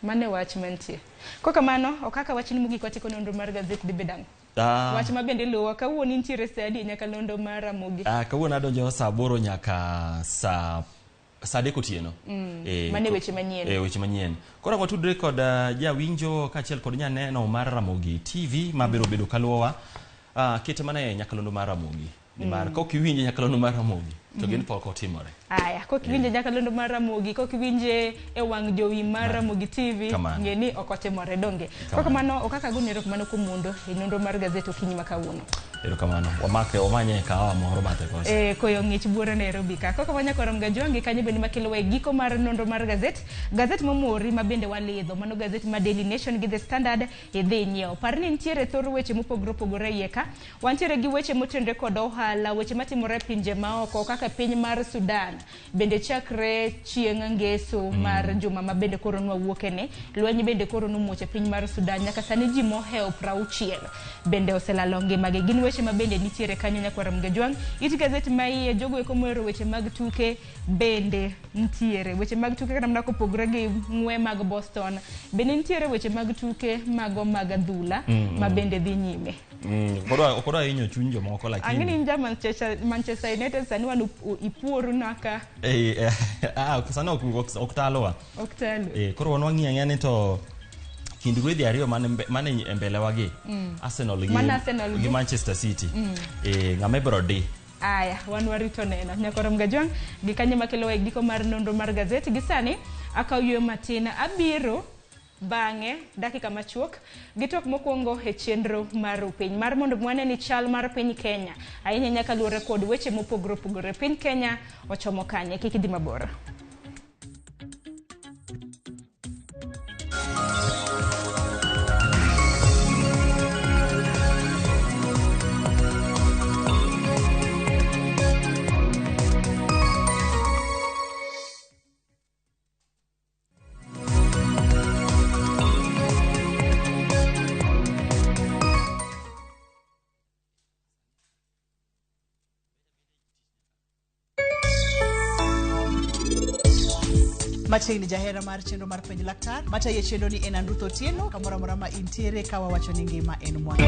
Mane wach mantie. Koka mano okaka wach ni mugi kwati nonro mar gazet di bedang. Wach ma bende luwa kawuono nitiere sadi nyaka londo mar Ramogi. Kawuono adonjo saa 8 nyaka saa 3 otieno. Mane weche manyien. Weche manyien. Koro watudre kod jawinjo kaachiel kod nyaneno mar Ramogi TV ma biro bedo kaluwa kete mane nyaka londo mar Ramogi. Nimar kokiwinje nyaka londo mar Ramogi to gin pok otimore. Aya, kokiwinje nyaka londo mar Ramogi, kokiwinje e wang jowi mar Ramogi TV, ngeni ok otimore donge. Koko mano okaka gonero mano kumundo e nonro mar gazet okinyi makawuono. Kamano wamanye kawa moro bate kosa. Koyo ngich buora Nairobi ka. Koko manya korom gajongi kanyo bende makelo we giko mar nonro mar gazet momori ma bende walidho mano gazet ma Daily Nation gi The Standard dhi nyiewo. Parni nitiere thoro weche mopogore yeka. Wantiere gi weche motenre kod ohala, weche matimore pinje maoko kaka piny mar Sudan. Bende chakre chieng' ngeso mar juma ma bende koro nwawuoke ne. Lweny bende koro nomuoche piny mar Sudan nyaka sani ji moheo 60 bende oselalo ngimagi. Gin weche ma bende nitiere kanyo nyakwara mgejwang. Iti gazet ma iye jogo eko mwero weche mag tuke bende nitiere. Weche mag tuke kana mnako pogre gi ng'we mag Boston. Bende nitiere weche mag tuke mago mag adhula ma bende dhi nyime. Okoro inyo chuny jomoko lakini. Angini nja Manchester United sani wanu ipuoru naka. Sani oktalowa. Oktalo. Koro wanwang'i ni to kind rwedhi ariyo mane mbele wagi Arsenal gi Manchester City. Ng'ama biro di. Aya, warito neno. Nyakoro mgajwang gi kanye makelo we giko mar nonro mar gazet gi sani akawyo matina abiro bange dakika machuok gitok mokwongo e chenro mar piny mar mondo mwane ni chal mar piny Kenya ahinya nyaka luore kod weche mopogore piny Kenya ochomo kanye kiki dhi mabor. Machiegni jahera mar chenro mar penj laktar mataye chenro ni en Andruth Otieno kamora mora ma intiere kawa wacho ni ngima en mwandu.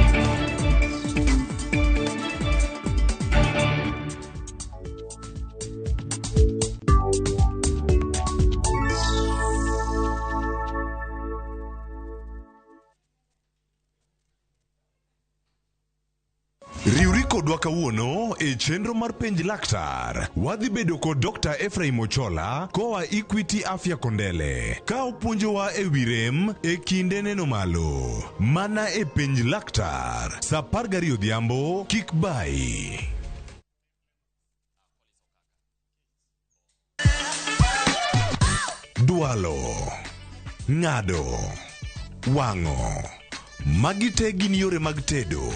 Riuri kodwa kawuono e chenro mar penj laktar. Wadhi bedo kod Dr. Ephraim Ochola koa Equity Afya Kondele ka opuonjowa e wi rem e kinde neno malo. Mana e penj laktar saa 12 odhiambo kik bai. Dwalo, ng'ado, wang'o, magi te gin yore mag tedo.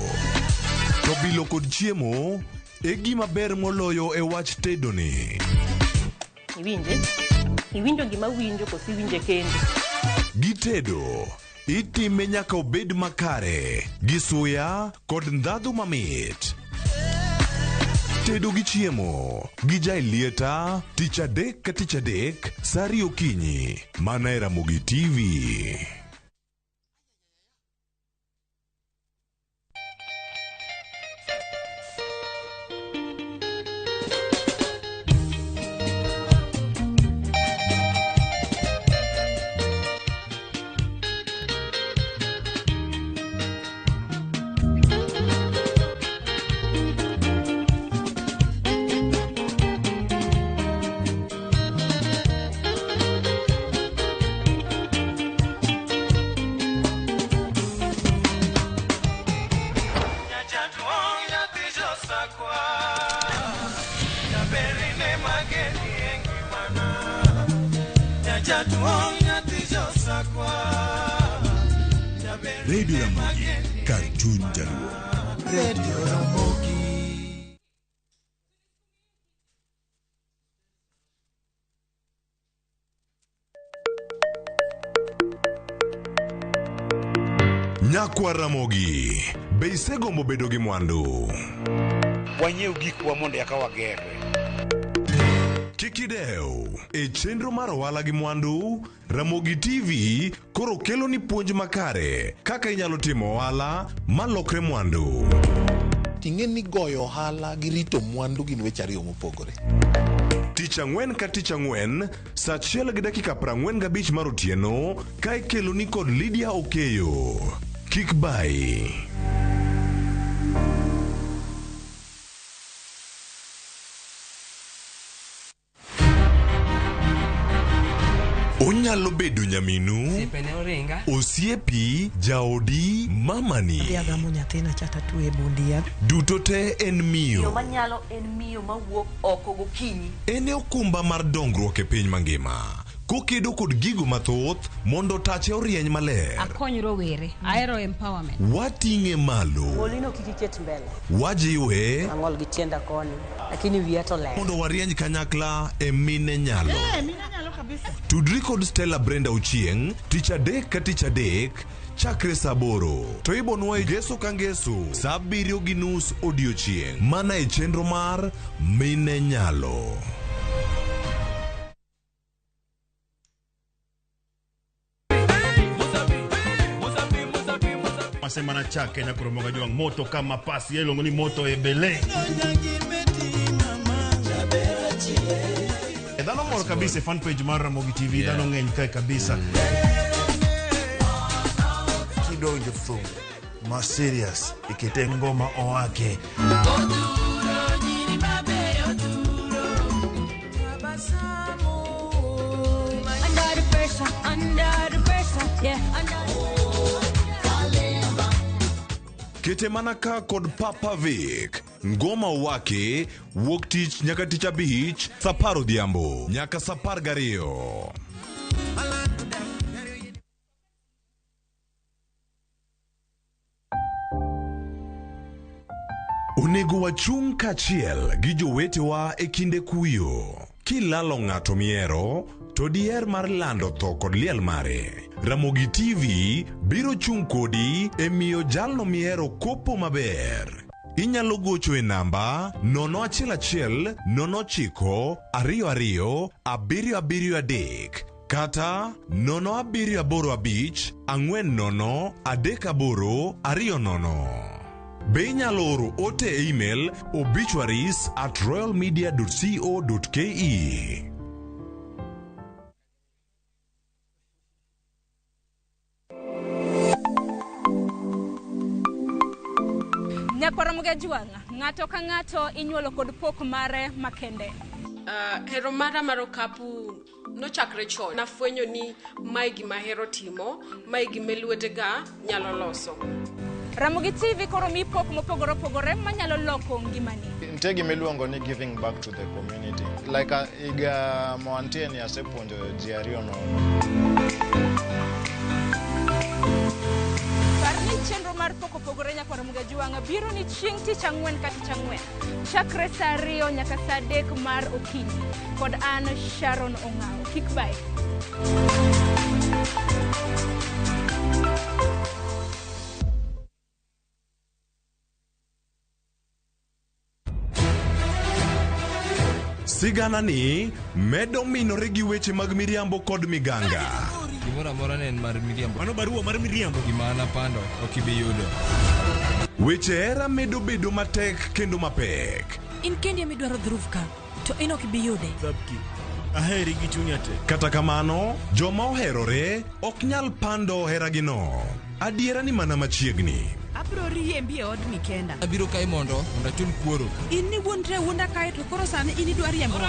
To bilo kod chiemo e gima ber moloyo e wach tedo ni. Iwinjo gima winjo kosi winje kendo. Gi tedo itime nyaka obed makare gi suya kod ndhadhu mamit. Tedo gi chiemo gi jai lieta tich adek ka tich adek saa 2 okinyi mana e Ramogi TV. Radio Ramogi, Cartoon Jaluo. Radio Ramogi. Nyakwa Ramogi, be isegombo bedo gi mwandu? Wanyiew gikwa mondo eka wagerre. Kik idew, e chenro mar ohala gi mwandu, Ramogi TV koro kelo ni puonj makare kaka inyalo timo ohala malokre mwandu. Ting'e ni goyo ohala gi rito mwandu gin weche ariyo mopogore. Tich ang'wen ka tich ang'wen, saa 1:45 mar otieno, ka ikelo ni kod Lydia Okeyo. Kik bai. Onyalo bedo nyaminu, osiepi, jaodi, mamani. Agamo nyathina chata tuwe bundia. Duto te en miyo. Yo manyalo en miyo mawuok oko gokinyi. En okumba mar dongruok e piny mangima. Kokedo kod gigo mathoth mondo tache orieny maler. Akony rowere, aero empowerment. Wating'e malo. Molino kikiket mbele. Wajiwe. Ang'ol gi tienda koni, lakini wiya to ler. Mondo warieny kanyakla e mine nyalo. Mine nyalo kabisa. Tudri kod Stella Brenda Ochieng, tich adek ka tich adek, chakre saa 8. To ibonwa Ngeso ka Ngeso, saa 7:30 odiochieng'. Mana e chenro mar Mine Nyalo. Semana chake na kuromoga juang moto kama pasi yelo ngoni moto ebele. Dano moro kabisa fan page mar Ramogi TV dano ng'eny kae kabisa. Kidonjo thum ma serious ikite ngoma owake. Under the pressure, yeah, Kete manaka kod Papa Vic, ngoma wake, wuok tich nyaka tich abich, saa 10 odhiambo, nyaka saa 12. Onego wachung' kachiel gi jowetewa e kinde kuyo. Kilalo ng'ato miero, to diher mar lando tho kod liel mare. Ramogi TV biro chung' kodi e miyo jalno miero kopo maber. Inyalo gocho e namba 011 09 22 773 kata 0785 40 38 20. Be inyalo oro ote e email obituaries@royalmedia.co.ke. Nyakwa Ramogi juang, ng'ato ka ng'ato inyuolo kod pok mare makende. Hero mara mar okapu nochakre chon. Nafwenyo ni mae gima hero timo, mae gima lwetega nyalo loso. Ramogi TV koro mi pok mopogore opogore manyalo loko ngimani. Nitie gima iluongo ni giving back to the community. Like iga moantie ni asepuonjo ji ariyo nono. Parni chenro mar pok opogore Nyakwa Ramogi juang biro ni chieng' tich ang'wen ka tich ang'wen. Chakre saa 2 nyaka saa 3 mar okinyi. Kod an Sharon Ong'ao. Kik bai. Sigana ni medo minore gi weche mag miriambo kod miganga. Gimora mora ne en mar miriambo. Mano barua mar miriambo. Gimana pando ok ibi yudo. Weche hera medo bedo matek kendo mapek. In kendi midwaro dhurufka, to in ok ibi yude. Sabki. Aheri gi chunya te. Kata kamano, joma oherore ok nyal pando heragino. Adiera ni mana machiegni. Abro riembi e od Mikenda. Abiro kai mondo achul kuoro. In ni wuondre wuonda kae to koro sani in idwa riembo.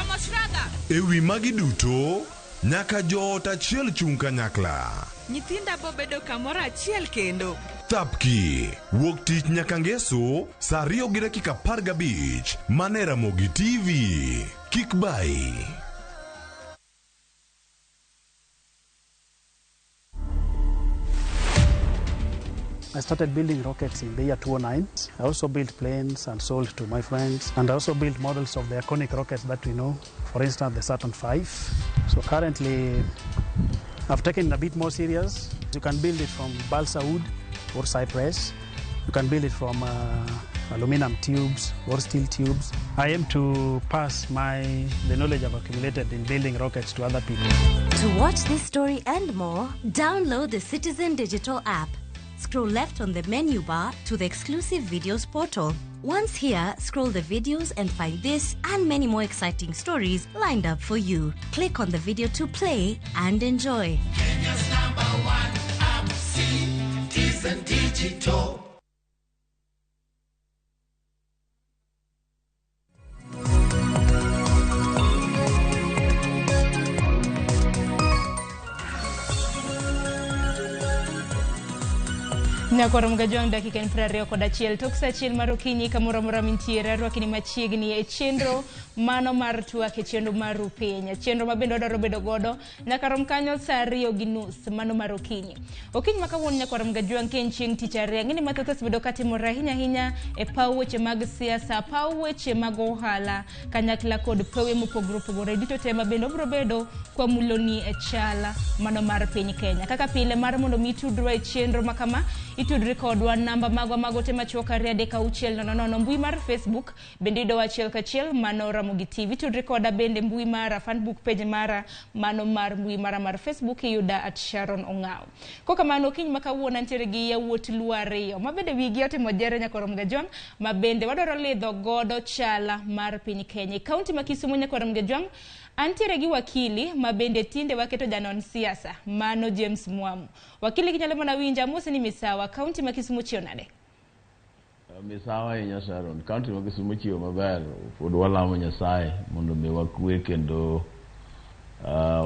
E wi magi duto, nyaka joot achiel chung' kanyakla. Nyithinda bo bedo kamoro achiel kendo. Thapki, wuok tich nyaka Ngeso, saa 2:15, mane Ramogi TV. Kik bai. I started building rockets in the year 2009. I also built planes and sold to my friends. And I also built models of the iconic rockets that we know, for instance, the Saturn V. So currently, I've taken it a bit more serious. You can build it from balsa wood, or cypress. You can build it from aluminum tubes or steel tubes. I aim to pass the knowledge I've accumulated in building rockets to other people. To watch this story and more, download the Citizen Digital app. Scroll left on the menu bar to the exclusive videos portal. Once here, scroll the videos and find this and many more exciting stories lined up for you. Click on the video to play and enjoy. Kenya's #1 app, Citizen Digital. Nyakoro mgajwang dakika en 21 tok sa achiel mar okinyi kamoro mora mintiere rwakni machiegni e chenro mano mar twak e chenro mar Ruupiny, chenro mabende odoro bedo godo nyaka rom kanyo saa 2:30 mano mar okinyi. Okinyi makawuono nyakoro mgajwang ken chieng' tich ariyo ng'eni mathoth bedo katimore ahinya e paw weche mag siasa, paw weche mag ohala kanyakla kod pewe mopogore opogore duto te mabende obro bedo kwa muloni e chala mano mar piny Kenya. Kaka pile mar mondo mitudro e chenro makama itudri kodwa namba mago te machuok 360 mbui mar Facebook bende ido achiel kachiel mano Ramogi TV. Tudri koda bende mbui mara fanbook page mara mano mar mbui mara mar Facebook yuda @Sharon Ongao. Koka mano kiny makawuono antiere gi yawuot luariyo mabende wigi otimo jere nyakoro mgajwang mabende wadoro lidho godo chala mar piny Kenya. Kaunti ma Kisumu nyakoro mgajwang antiere gi wakili mabende tinde waketo janon siasa mano James Mwamu. Wakili kinyalo mana winja mose ni misawa kaunti ma Kisumu chionade. Misawa inya Sharon, kaunti ma Kisumu chio maber, pod walamo Nyasaye mondo be wakwe kendo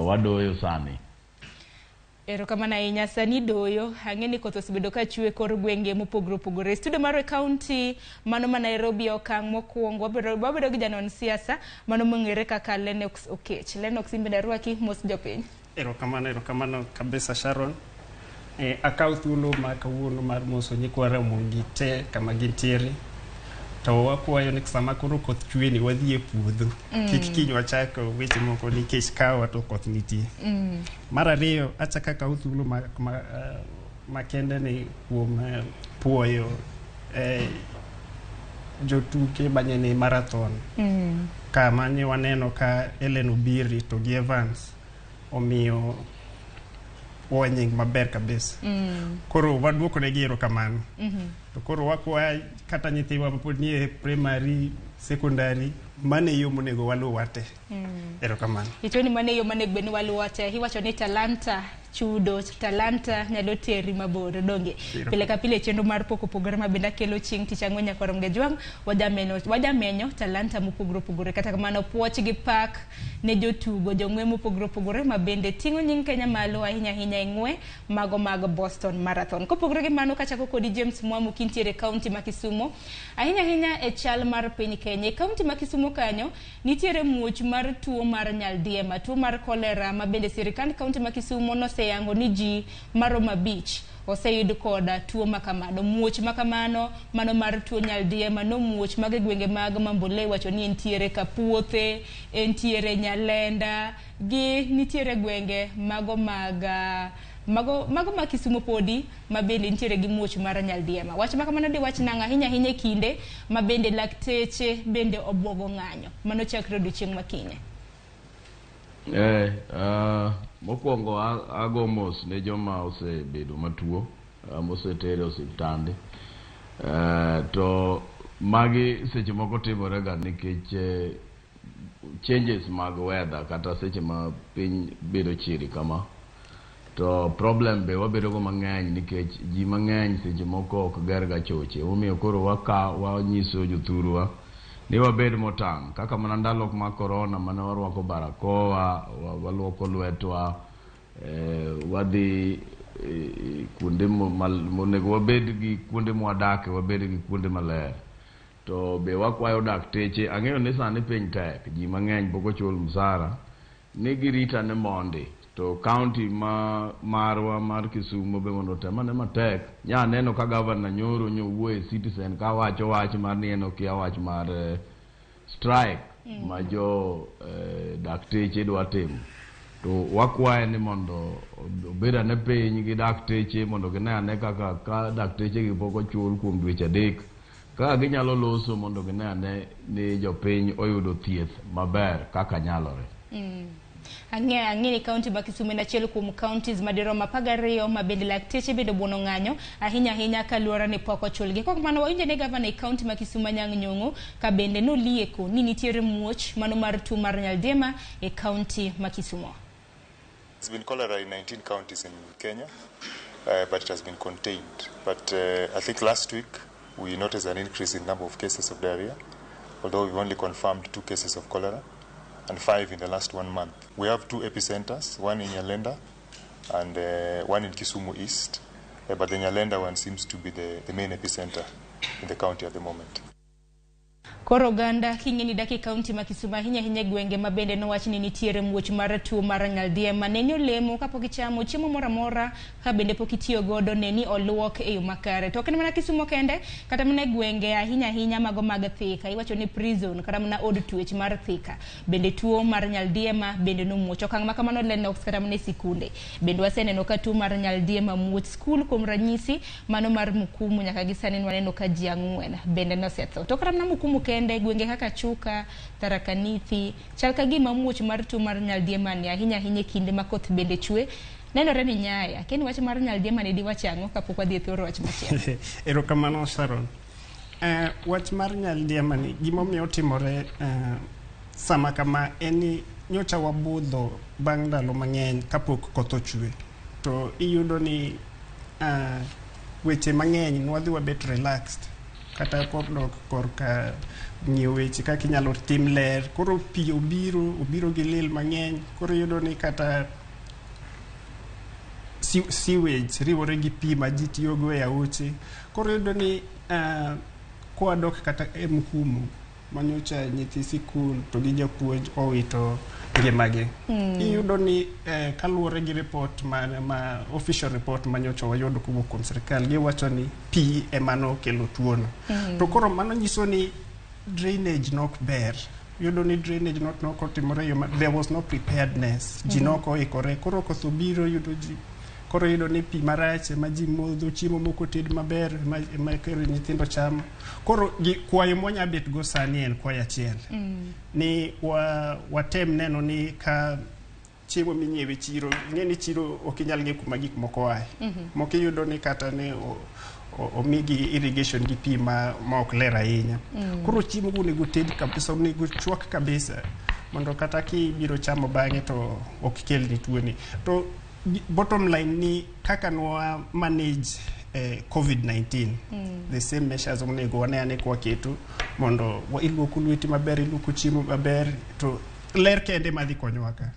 wadoyo sani. Ero kama na inya sani doyo hangeni koth osebedo ka chwe kor gwenge mopogore opogore. Studio mar kaunti mano ma Nairobi okang' mokwongo wabedo gi janon siasa mano mong'ere kaka Lennox Okech. Lennox imbe darwaki mos jopiny. Ero kamano kabisa Sharon. Akaw thuolo ma kawuono mar moso nyikwa Ramogi te kama gintiere. To wakwayo ni sama koro koth chwe ni wadhi e puodho. Kik kiny wachako weche moko nikech kawa to koth nitie. Mar ariyo achaka kaw thuolo makende ni kuom puoyo jotuke banyene marathon. Kama ni waneno ka Ellen Obiri to gi Evans omiyo wanying maber kabisa. Koro waduoko ne giro kamano. To koro wakwa kata nyithiwa mapod nie primary, secondary mane yo monego walu wate. Ero kamano. Ito ni mane yo monego beni walu wate. Hiwacho ni talanta chudo, talanta nyalo teri mabor donge. Pile ka pile chenro mar poko pogore mabenda kelo chieng' tich ang'wen nyakoro mgajwang wajamenyo talanta mopogore opogore. Kata kamano puoch gi pak ne jotugo jong'we mopogore opogore mabende ting'o nying Kenya malo ahinya e ng'we mago mag Boston Marathon. Kopogore gi mano kachako kodi James Mwamu kintiere kaunti ma Kisumu ahinya e chal mar piny Kenya. Kaunti ma Kisumu kanyo nitiere muoch mar tuo mar nyaldiema, tuo mar kolera mabende sirikand kaunti ma Kisumu noseyango ni ji maroma beach oseyud koda tuo makamano. Muoch makamano mano mar tuo nyaldiema no muoch mag gwenge mag Mambole wacho ni entiere Kapuothe, entiere Nyalenda gi nitiere gwenge mago ma Kisumu podi mabende nitiere gi muoch mar nyaldiema. Wach makamano di wach nanga ahinya kinde mabende lakteche bende obwogo ng'anyo mano chakre odiochieng' makinye. Mokwongo ago mos ne joma osebedo matuo, mosetere osiptande. To magi seche moko timore ga nikech changes mag weather kata seche ma piny bedo chiri kama. To problem be wabedo go mang'eny nikech ji mang'eny seche moko ok ger ga choche. Omiyo koro wanyiso jothurwa ni wabed motang' kaka mana ndalo ma corona mana warwako barakoa, waluoko lwetwa, wadhi kuonde monego wabed gi kuonde mwadake, wabed gi kuonde maler. To be wakwayo dakteche, ang'eyo ni sani piny tek, ji mang'eny pok chul msara, ni girita ne mondi. To county marwa mar Kisumu be mondo temane matek. Nya neno ka governor nyoro nyowuoye Citizen ka wacho wach mar ni en okia wach mar strike ma jo dakteche dwa timo. to wakwaye ni mondo obeda ne piny gi dakteche mondo gine ane kaka ka dakteche gi pok ochul kuom dweche adek kaka ginyalo loso mondo gine ane ni jopiny oyudo thieth maber kaka nyalore. Ang'e ni kaunti ma Kisumu en achiel kuom counties madirom 12 ma bende lakteche bende buono ng'anyo ahinya kaluwore ni pok ochulgi. Kok mano wawinjo ne gavana e kaunti ma Kisumu Anyang' Nyong'o ka bende nolieko ni nitiere muoch mano mar tuo mar nyaldiema e kaunti ma Kisumu. It's been cholera in 19 counties in Kenya, but it has been contained. But I think last week we noticed an increase in number of cases of diarrhea, although we've only confirmed 2 cases of cholera and 5 in the last 1 month. We have 2 epicenters, one in Nyalenda and one in Kisumu East, but the Nyalenda one seems to be the main epicenter in the county at the moment. Koro ganda king'eni dak e kaunti ma Kisumu ahinya gwenge ma bende nowach ni nitiere muoch mar tuo mar nyaldiema ne ni olemo kapok ichamo chiemo moro amora ka bende pok itiyo godo ne ni oluok e yo makare. To ok mana Kisumu kende kata mana gwenge ahinya mago mag Thika iwacho ni prison kata mana od twech mar Thika bende tuo mar nyaldiema bende no muoch. Okang' ma kamano Lennox kata mana sikunde bende waseneno ka tuo mar nyaldiema muoch skul kuom ranyisi mano mar Mukumu nyaka gisani waneno ka ji 4 bende nosetho. To kata mana Mukumu kende gwenge kaka Chuka, Tharaka Nithi, chal ka gima muoch mar tuo mar nyaldiema ni ahinya kinde ma koth bende chwe. Nenore ni nyaya, keni wach mar nyaldiema ni diwach ang'o kapok wadhi e thoro wach machielo. Erokamano Sharon. Wach mar nyaldiema ni gimomiyo timore sama kama eni nyocha wabudho bang' ndalo mang'eny kapok koth ochwe. To iyudo ni weche mang'eny nwadhi wabet relaxed. Kata kodok korka ng'iyo weche kaka inyalo tim ler. Koro pi obiro gi lil mang'eny. Koro yudo ni kata sewage riwore gi pi ma ji tiyogo e aoche. Koro yudo ni kwadok kata e Mukumu manyocha nyithi sikul to gi japuonj owito ngimagi. Iyudo ni kaluwore gi report ma official report manyocha wayudo kowuok kuom sirkal giwacho ni pi emano kelo tuono. To koro mano nyiso ni drainage nok ber. Yudo ni drainage nok otimore there was no preparedness. Ji nok oikore. Koro koth obiro yudo ji. Koro yudo ni pi marach ma ji modho chiemo moko ted maber ma kero nyithindo chamo. Koro kwayo mwanya bet go sani en kwayo achiel. Ni watem neno ni ka chiemo minyiewe chiro, ng'eni chiro okinyal ng'e kuma gik moko ae. Moko yudo ni kata ne omigi irrigation gi pi ma ok ler ahinya. Koro chiemo onego ted kabisa, onego chwak kabisa mondo kata ki biro chamo bang'e to ok kel ni tuoni. To bottom line ni kaka nwa manage COVID-19 the same measures onego wane kwa ketu mondo iluoko lweti maber, iluoko chiemo maber to ler kende madhi konyowa ka.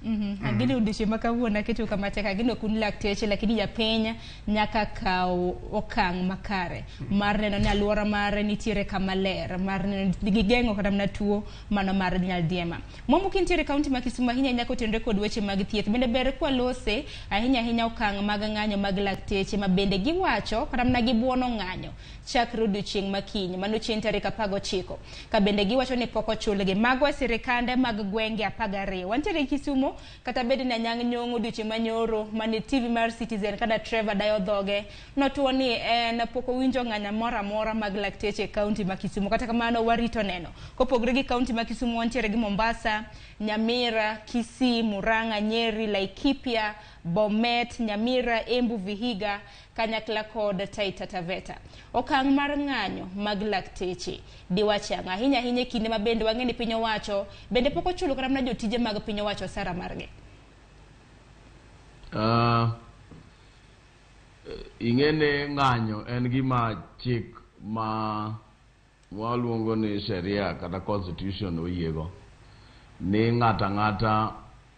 Agine udishe makawuona keto kama teka gino kun lakteche lakini ya penya nyaka kaw okang' makare mar neno ni alwora mare nitiere kama ler mar neno gigeng'o kata mana tuo mano mar nyaldiema. Momo kintiere kaunti ma Kisumu ahinya nyaka otendre kod weche mag thieth bende ber kwa lose ahinya okang' mag ng'anyo mag lakteche ma bende giwacho kata mana gibuono ng'anyo chakre odiochieng' makiny mano chieng' tarik 19 ka bende giwacho ni pok ochulgi mago sirikande mag gwenge 12. Wantiere Kisumu kata bedi na Anyang' Nyong'o odiochieng' manyoro mane TV mar Citizen kada Trevor dayo dhoge notuo ni en pok owinjo ng'anya moro amora mag lakteche kaunti ma Kisumu. Kata kamano warito neno kopogre gi kaunti ma Kisumu wantiere gi Mombasa, Nyamira, Kisii, Murang'a, Nyeri, Laikipia, Bomet, Nyamira, Embu, Vihiga, kanyakla kod Taita Taveta. Okang' mar ng'anyo mag lakteche diwachang' ahinya kinde ma bende wang'eni piny owacho bende pok ochulo kata mana jotije mag piny owacho sara margi. Ing'ene ng'anyo en gima chik ma waluongo ni sheria kata constitution oyiego ni ng'ata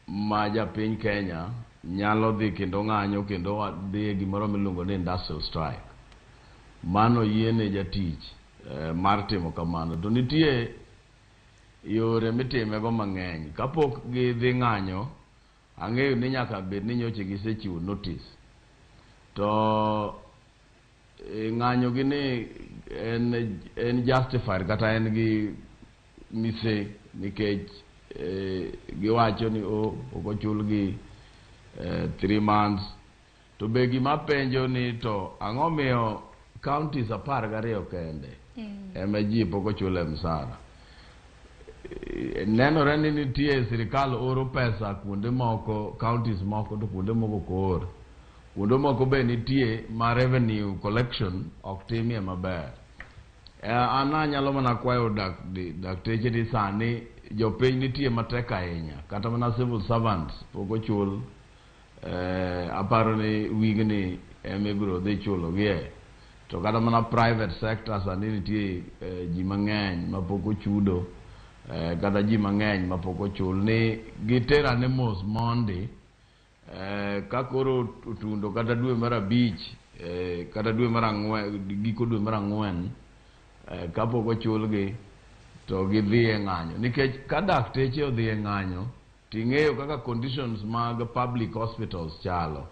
ma japiny Kenya nyalo dhi kendo ng'anyo kendo dhi e gimoro miluongo ni industrial strike. Mano yiene jatich mar timo kamano. To nitie yore mitimego mang'eny. Kapok gidhi ng'anyo, ang'eyo ni nyaka bed ni nyocha gisechiwo notice. To ng'anyo gi ni en justified kata en gi mise nikech giwacho ni ok ochulgi 3 months. To be gima penjo ni to ang'o miyo counties 12 kende ema ji pok ochule msara. Nenore ni nitie sirikal oro pesa kuonde moko, counties moko to kuonde moko koor. Kuonde moko be nitie ma revenue collection ok timie maber. Ana nyalo mana kwayo dakteche ni sani jopiny nitie matek ahinya, kata mana civil servants pok ochul. Aparo ni wigni emibiro dhi chulo gie. To kata mana private sector sani nitie ji mang'eny mapok ochudo, kata ji mang'eny mapok ochul ni gitera ne mos mondi. Ka koro otundo kata dwe mar 5 kata dwe mar 4 giko dwe mar 4 kapok ochulgi to gidhi e ng'anyo, nikech ka dakteche odhi e ng'anyo ting'eyo kaka conditions mag public hospitals chalo.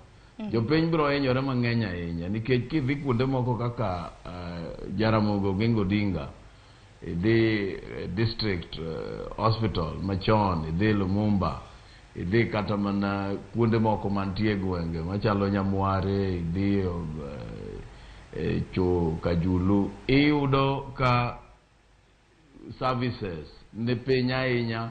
Jopiny biro hinyore mang'eny ahinya, nikech kidhi kuonde moko kaka Jaramogi Oginga Odinga, idhi district hospital machon, idhi Lumumba, idhi kata mana kuonde moko mantie gwenge machalo Nyamware, idhi Cho Kajulu, iyudo ka services ni piny ahinya.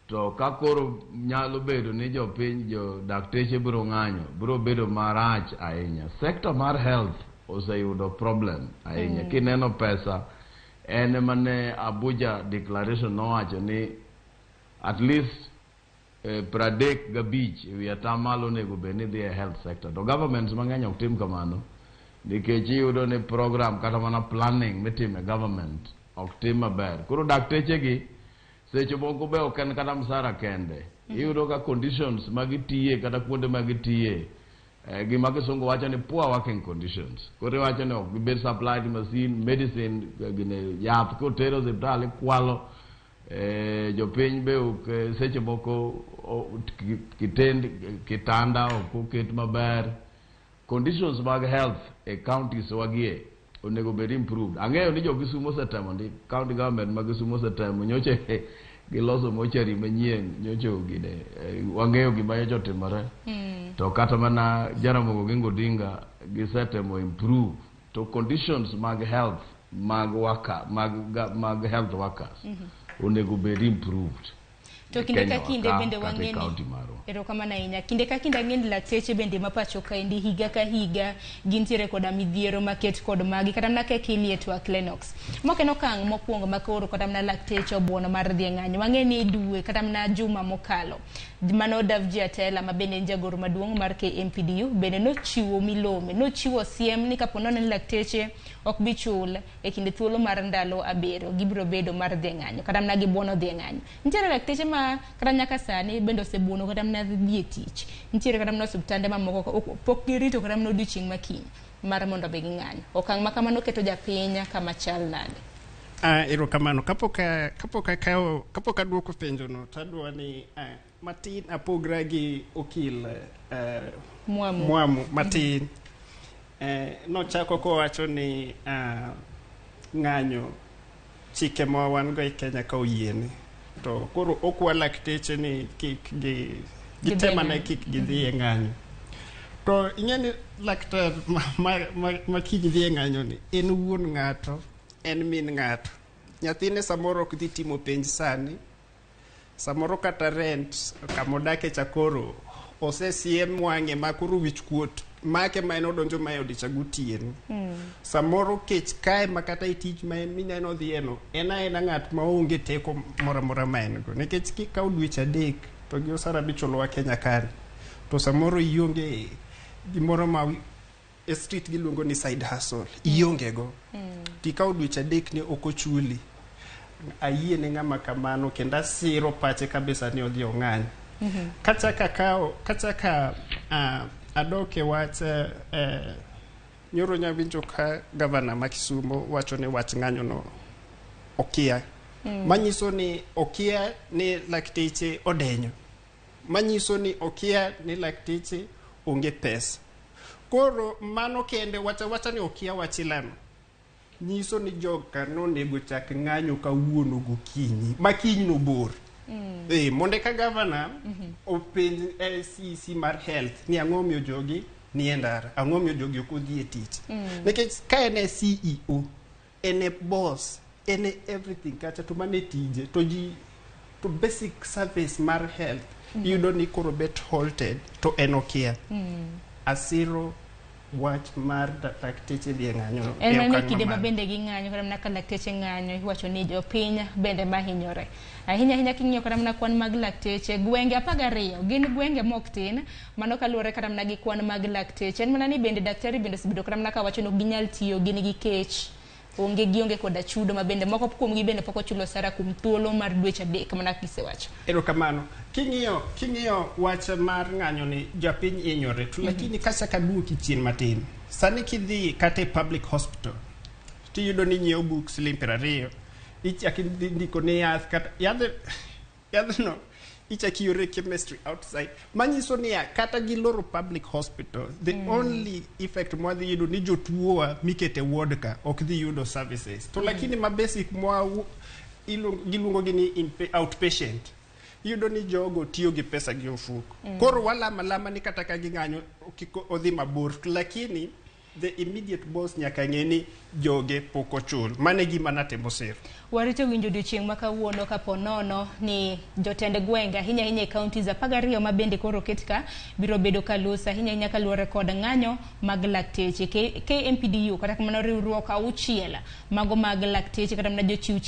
To ka koro nyalo bedo ni jopiny dakteche biro ng'anyo, biro bedo marach ahinya. Sector mar health oseyudo problem ahinya. Kineno pesa en mane Abuja declaration nowacho ni at least 35 ewi atamalo onego bed ni dhi e health sector. To governments mang'eny ok tim kamano, nikech iyudo ni program kata mana planning mitime government ok tim maber. Koro dakteche gi seche moko be ok en kata msara kende. Iyudo ka conditions magitiye kata kuonde magitiye gima kisungu wacho ni poor working conditions. Koro wacho ni ok gibed supplied machine, medicine, yath kotero osiptal kwalo. Jopiny be ok seche moko kitanda ok oket maber. Conditions mag health e counties wagie onego bed improved. Ang'eyo ni Kisumu osetemo, ndi county government mag Kisumu osetemo nyoche giloso mochari manyien nyocho gine. Wang'eyo gima nyocha otimore. To kata mana Jaramogi Oginga Odinga gisetemo improve to conditions mag health mag health workers onego bed improved. To kinde ka kinde bende wang'eni ero kama na inya kinde ka kinde ng'eni lakteche bende mapacho ka indi higa ka higa gintiere koda midhiero maket kod magi kata mna ke kilie to Clenox mokeno kang mokwongo makoro kata mna lakteche obuono mar dhi ng'anyo wang'eni dwe kata mna juma mokalo mano Davji Atela mabende jagoro maduong' mar KMPDU bende nochiwo milome, nochiwo siem ni kapono ne lakteche ok bichul e kinde thuolo mar ndalo 7 gibiro bedo mar dhi ng'anyo kata mna gibuono dhi ng'anyo. Nitiere lakteche ma kata nyaka sani bende osebuono kata mna dhi tich. Nitiere kata mna osiptande mamoko pok girito kata mna odiochieng' makiny mar mondo be ging'anyo. Okang' ma kamano keto japinya kama chal nade. Ero kamano kapoka duoko penjo no tadwa ni matin apogra gi okil Mwamu matin. No chako ko wacho ni ng'anyo chike ma wan go e Kenya ka oyiene. To koro okwa lakteche ni kik gitema na kik gidhi e ng'anyo. To ing'eni laktar ma kik dhi e ng'anyo ni en wuon ng'ato, en min ng'ato. Nyathine samoro ok dhi timo penj sani, samoro kata rent kamodake chakoro osesiem wang'e makoro wich kuot make ma en odonjo ma e odicha gotieno. Samoro kech kae makata e tich ma en mineno dhieno en aena ng'at ma onge teko moramora ma en go, nikech kikawo dweche 3 to gi osara bichulowa Kenya kani to samoro ionge gimoro ma e street giluongo ni side hustle ionge go tikawo dweche 3 ni ok ochuli. Ayie ne ng'ama kamano kendo asiro pache kabisa ni odhi ong'any. Kachaka adoke wach nyoro nyawinjo ka gavana ma Kisumu wacho ni wach ng'anyo no okia. Manyiso ni okia ni lakteche odenyo. Manyiso ni okia ni lakteche onge pesa. Koro mano kende wacha ni okia wachilano. Nyiso ni joka no nego chak ng'anyo kawuono gokinyi. Makiny no bor. Monde ka governor openj CEC mar health ni ang'o miyo jogi ni e ndara, ang'o miyo jogi ok odhi e tich. Nikech ka en CEO, en e boss, en e everything kata to mane tije to basic service mar health iyudo ni koro bet halted to en okia. Asiro wach mar lakteche dhi ng'anyo. En ne kinde mabende gi ng'anyo kata mana ka lakteche ng'anyo iwacho ni jopiny bende mahinyore. Ahinya king'iyo kata mana kwan mag lakteche gwenge 12 gin gwenge mok tin mano kaluwore kata mana gi kwan mag lakteche. En mana ni bende daktari bende osebedo kata mana ka wacho no ginyal tiyo gin gi kech. Onge koda chudo mabende moko kuomgi bende pok ochulo sara kuom thuolo mar dweche 3 mana kisewacho. Erokamano. King'iyo wach mar ng'anyo ni japiny inyore to lakini kasa kaduoki chien matin. Sani kidhi kata public hospital tiyudo ni nyiewo buk siling 20 ichaki ndiko ne yath kata yadhno ichaki yore chemistry outside manyiso ni kata gi loro public hospital the only effect mwadhi yudo ni jotuowa mikete ward ka ok dhi yudo services to lakini ma basic giluongo gi ni outpatient yudo ni jogo tiyo gi pesa gi ofuko. Koro walama ni kata ka ging'anyo odhi mabor lakini the immediate boss nyaka ng'e ni joge pok ochul. Mane gima natemo sir. Warito winjo odiochieng' ma kawuono kapo nono ni jotend gwenge ahinya e counties 12 ma bende koro ketka biro bedo kalusa ahinya kaluwore kod ng'anyo mag lakteche. KMPDU kata kamano riwruok 6 mago mag lakteche kata mana jochiw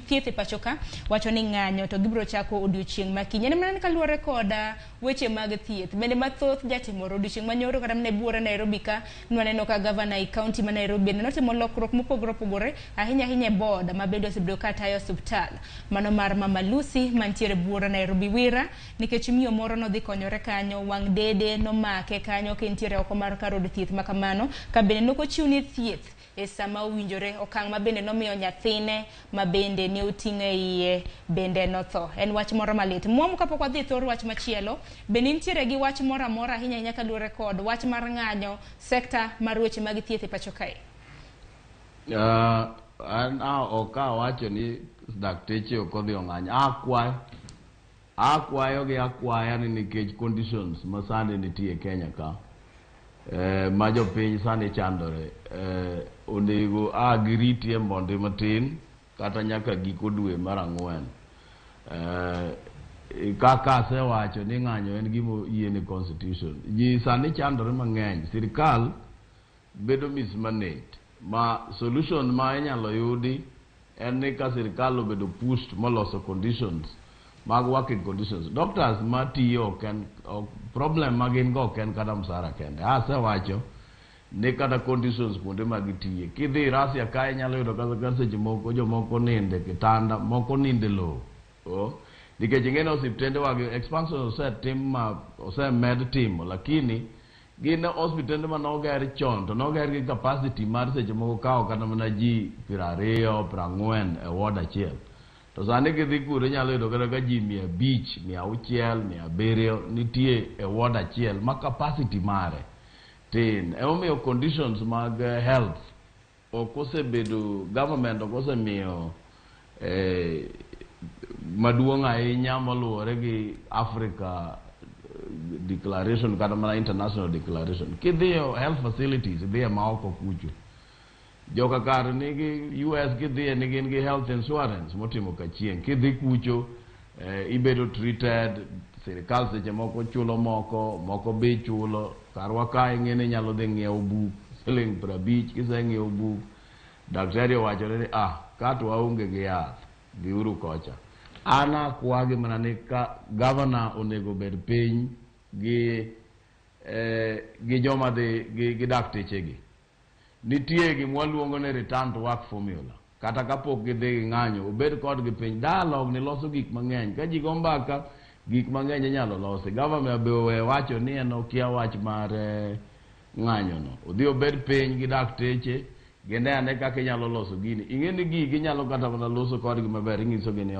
thieth e pacho ka wacho ni ng'anyo to gibiro chako odiochieng' makiny. En mana kaluwore kod weche mag thieth bende mathoth jatimore odiochieng' manyoro kata mana e buore Nairobi ka nwaneno ka governor e county ma Nairobi notimo lokruok mopogore ahinya board ma bende osebedo ka tayo osiptal mano mar Mama Lucy mantiere buore Nairobi wira nikech miyo moro no dhi konyore kanyo wang' dede no make kanyo kentiere oko mar karod thieth makamano ka bende nokochiw ni thieth e sama owinjore okang' ma bende nomiyo nyathine ma bende ne oting'e iye bende notho. En wach moro malit. Muomo kapok wadhi thor wach machielo bende nitiere gi wach moro amora ahinya kaluwore kod wach mar ng'anyo sekta mar weche mag thieth e pacho kae. An oka wacho ni dakteche ok odhi ong'anyo. Akwayo gi akwaya ni nikech conditions ma sani nitie Kenya ka ma jopiny sani chandore onego giritie mondi matin kata nyaka giko dwe mar 4 kaka asewacho ni ng'anyo en gimo yiene constitution. Ji sani chandore mang'eny, sirikal bedo mismanaged. Ma solution ma inyalo yudi en ni ka sirikal obedo pushed moloso conditions mag working conditions. Doctors ma tiyo problem magin go ken kata msara kende. Asewacho ni kata conditions kuonde magitiye. Kidhi Russia ka inyalo yudo kata seche moko jomoko ninde kitanda, moko ninde lowo. Nikech ing'eni osiptende wagi expansion osemed timo lakini gin hospitende ma noger chon to noger gi capacity mar seche moko kawo kata mana ji 20, 40 e ward achiel. To sani gidhi kure nyalo yudo kata ka ji 500, 600, 700 nitie e ward achiel ma capacity mare tin. Omiyo conditions mag health ok osebedo, government ok osemiyo maduong' ahinya moluwore gi Africa declaration kata mana international declaration. Kidhiyo health facilities dhiye ma oko kucho joka kar nigi US kidhiye ni gin gi health insurance motimo kachien. Kidhi kucho ibedo treated, sirikal seche moko chulo moko be chulo. Karwa ka ing'eni nyalo dhi ng'iewo buk siling 50 kiseng'iewo buk daktari owacho ni kato waonge gi yath biuru kocha. Ana kwagi mana ni ka governor onego bed piny gi joma dhi gi dakteche gi. Nitie gi mwaluongo ni return to work formula. Kata kapok gidhi ng'anyo obed kod gi piny dialogue ni loso gik mang'eny. Ka ji go mbaka gik mang'eny inyalo losi. Government be owe wacho ni en okia wach mar ng'anyo no. Odhi obed piny gi dakteche gende ane kaka inyalo loso gini. Ing'eni gigi inyalo kata mana loso kod gi maber. Ing'iso gi ni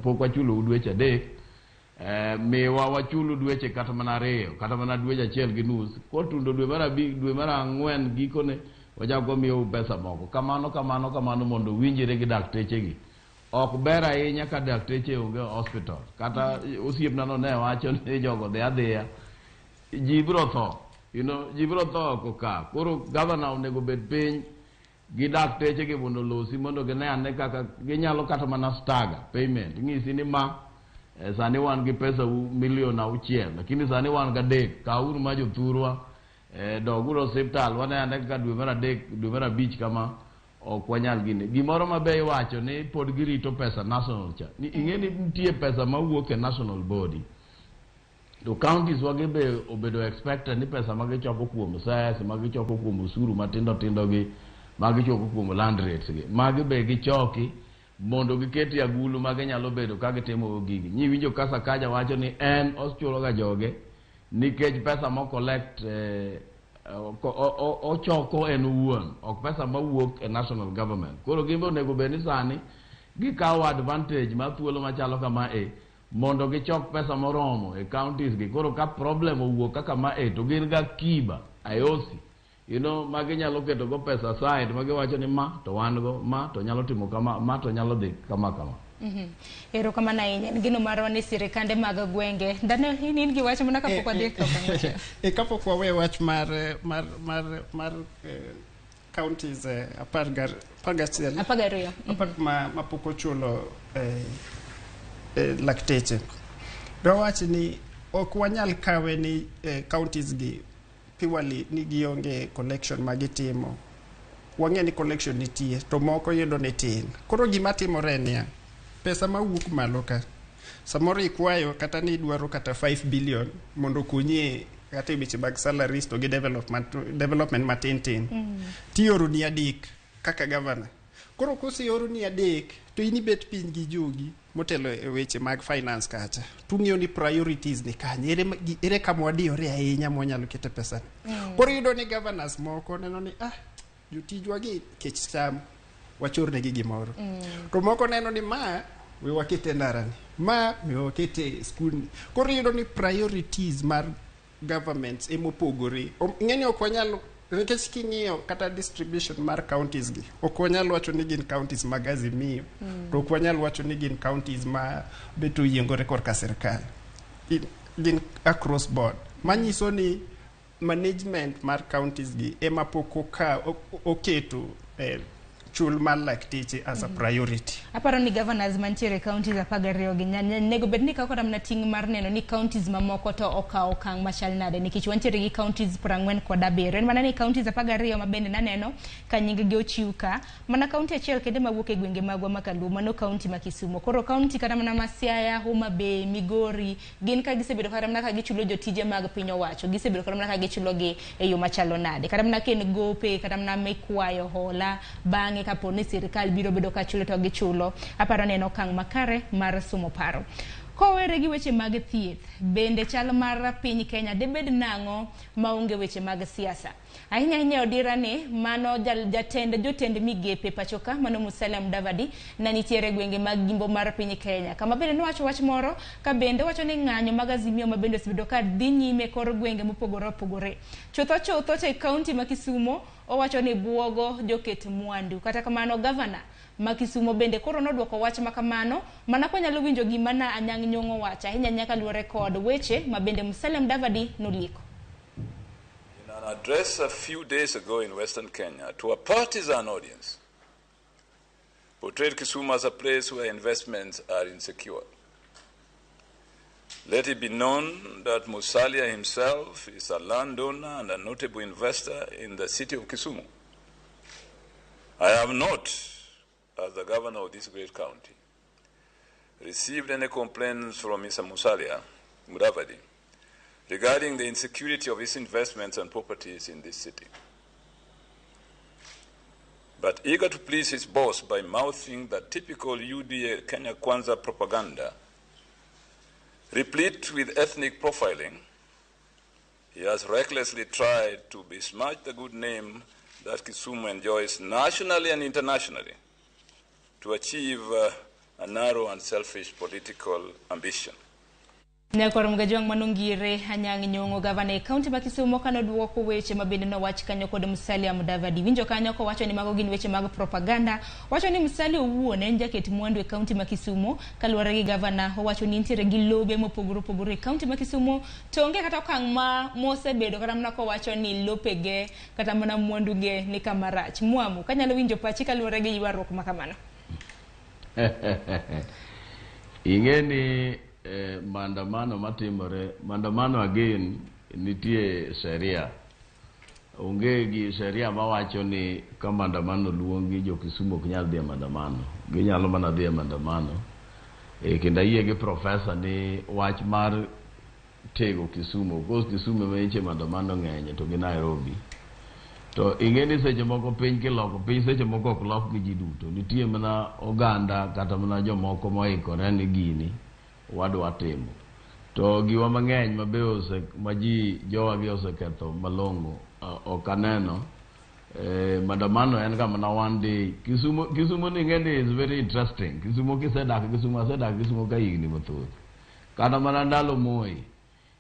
pok wachulo dweche 3 miwa wachulo dweche kata mana 2 kata mana dweche 1.5 kotundo dwe mar 4 gikone wachako miyo pesa moko kamano mondo winjire gi dakteche gi ok ber ahinya ka dakteche onge hospital kata osiepna no ne wacho ni jogo dhi adhiya ji biro tho ji biro tho oko ka koro gavana onego bed piny gi dakteche gi mondo losi mondo gine ane kaka ginyalo kata mana staga payment ng'isi ni ma sani wan gi pesa milion 6 lakini sani wan ga dek kauru ma jothurwa doguro hospital wane ane kaka dwe mar 5 kama ok wanyal gine gimoro mabe iwacho ni pod girito pesa national cha ing'e ni nitie pesa mawuok e national body to counties wage be obedo expected ni pesa magichoko kuom sas magichoko kuom usuru matindo tindo gi magichoko kuom land rates gi magi be gichoki mondo giketi agulu maginyalo bedo ka gitimo gigi nyiwinjo kasa kaja wacho ni en ochulo ga joge nikech pesa mo collect ochoko en wuon ok pesa mawuok e national government koro gimbe onego bed ni sani gikawo advantage ma thuolo machalo kama mondo gichok pesa moromo e counties gi koro ka problem owuok kaka ma to gin ga kiba ayosi maginyalo keto go pesa side magiwacho ni ma to wan go ma to nyalo timo kama ma to nyalo dhi kama ero kama na in gino maro ni sirikande mag gwenge ndane in gi wach mana kapok adhi kapok wawe wach mar counties apagariyo ma pok ochulo lakteche rawach ni ok wanyal kawe ni counties gi purely ni gionge collection magitimo wang'e ni collection nitie to moko yudo ni tin koro gima timore niya pesa mawuok malo ka samoro ikwayo kata ni dwaro kata 5 billion mondo kunye kata ibiche bag salaries to gi development matin tioro ni adek kaka governor koro kosioro ni adek to inibet piny gi jogi motelo e weche mag finance kacha tung'eyo ni priorities ni kanye ere kama wadiyore ahinya mwanyalo kete pesa koro yudo ni governors moko neno ni jotijwa gi kech cham wachorne gi gimoro to moko neno ni ma we wakete ndarani ma we wakete school koro yudo ni priorities mar governments emopogore ng'eni ok wanyalo nikech king'iyo kata distribution mar counties gi ok wanyal wacho ni gin counties mag Azimio to ok wanyal wacho ni gin counties ma beto yiengore korka sirkal gin across board manyiso ni management mar counties gi ema pok oketo chul mar lakteche as a priority. Aparo ni governors mantiere counties apagariyo gi nego bed ni kako ramna ting mar neno ni counties mamoko to okawo okang' machal nade nikech wantiere gi counties 47 en mana ni counties apagariyo mabende naneno ka nying gi ochiw ka mana county achiel kende mawuok e gwenge magwa makalu mano county ma Kisumu koro county kata mana ma Siaya, Homa Bay, Migori gin ka gisebedo kata mana ka gichulo jotije mag piny owacho gisebedo kata mana ka gichulo gi e yo machalo nade kata mana ken gope kata mana mekwayo hola bang'e kapo ni sirikal biro bedo ka chulo to gichulo aparo neno okang' makare mar somo paro kowere gi weche mag thieth bende chal mar piny Kenya debed nang'o maonge weche mag siasa ahinya odira ni mano jotend migepe pachoka mano Musalia Mudavadi na nitiere gwenge mag gimbo mar piny Kenya kama bende nowacho wach moro ka bende wacho ni ng'anyo mag Azimio ma bende osebedo ka dhi nyime kor gwenge mopogore opogore chotho te county ma Kisumo owacho ni buogo joket mwandu kata kamano governor ma Kisumo bende koro nodwoko wach makamano mana ko nyalo winjo gima na anyang' nyong'o wacha ahinya nyaka luore kod weche ma bende Musalia Mudavadi noliko. In an address a few days ago in Western Kenya to a partisan audience, portrayed Kisumu as a place where investments are insecure. Let it be known that Musalia himself is a landowner and a notable investor in the city of Kisumu. I have not, as the governor of this great county, received any complaints from Mr. Musalia Mudavadi regarding the insecurity of his investments and properties in this city. But eager to please his boss by mouthing the typical UDA Kenya Kwanza propaganda, replete with ethnic profiling, he has recklessly tried to besmirch the good name that Kisumu enjoys nationally and internationally to achieve a narrow and selfish political ambition. Nyakoro mgajwang manongire hanyang nyongo gavana kaunti ma Kisumu kano duoko weche mabende no wach kanyo kod Musalia Mudavadi. Winjo kanyo ko wacho ni mago gin weche mag propaganda. Wacho ni Musalia owuon en jaket mwandu e kaunti ma Kisumu kaluwore gi gavana owacho ni nitiere gi lobe mopogore opogore e kaunti ma Kisumu to onge kata okang' ma mosebedo kata mana ko wacho ni lopege kata mana mwandu ge ni kamarach. Mwamu kanyalo winjo pachi kaluwore gi ywaruok ma kamano. Ingeni maandamano again nitie sheria. Onge gi sheria mawacho ni ka maandamano luongi jo Kisumu ok nyal dhi maandamano. Ginyalo mana dhi maandamano. Kendo ayie gi profesa ni wach mar tego Kisumu, because Kisumu meche maandamano ng'eny to gi Nairobi. To ingeni seche moko piny kiloko piny seche moko ok lok gi ji duto. Nitie mana oganda kata mana jomoko moikore ni gini wadwa timo. To giwa mang'eny ma ji jowa gi oseketho malongo ok aneno. Maandamano en ga mana one day. Kisumu ni ngeni is very interesting. Kisumu kisedak Kisumu ka higni mathoth. Kata mana ndalo Moi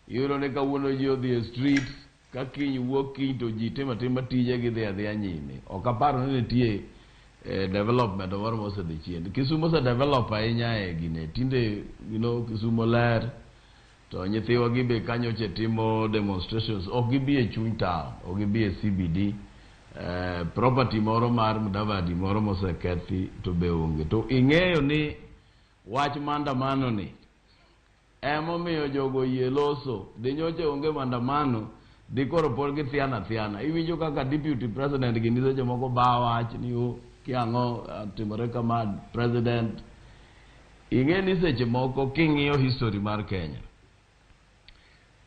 iyudo ni kawuono ji odhi e street ka kiny wuok kiny to ji timo tije gi dhi adhiya nyime. Ok aparo ni nitie development moro mosedhi chien. Kisumu se develop ahinya e gine. Tinde Kisumu ler to nyithiwa gibe kanyo che timo demonstrations. Ok gibi e chuny town, ok gibi e CBD. Property moro mar Mudavadi moro mosekethi to be onge. To ing'eyo ni wach maandamano ni emomiyo jogo yie loso. Dhi nyocha onge maandamano di koro pod gi thiana. Iwinjo kaka deputy president gi niseche moko ba wach ni kiang'o timore kama president. Ing'e ni seche moko king'iyo history mar Kenya,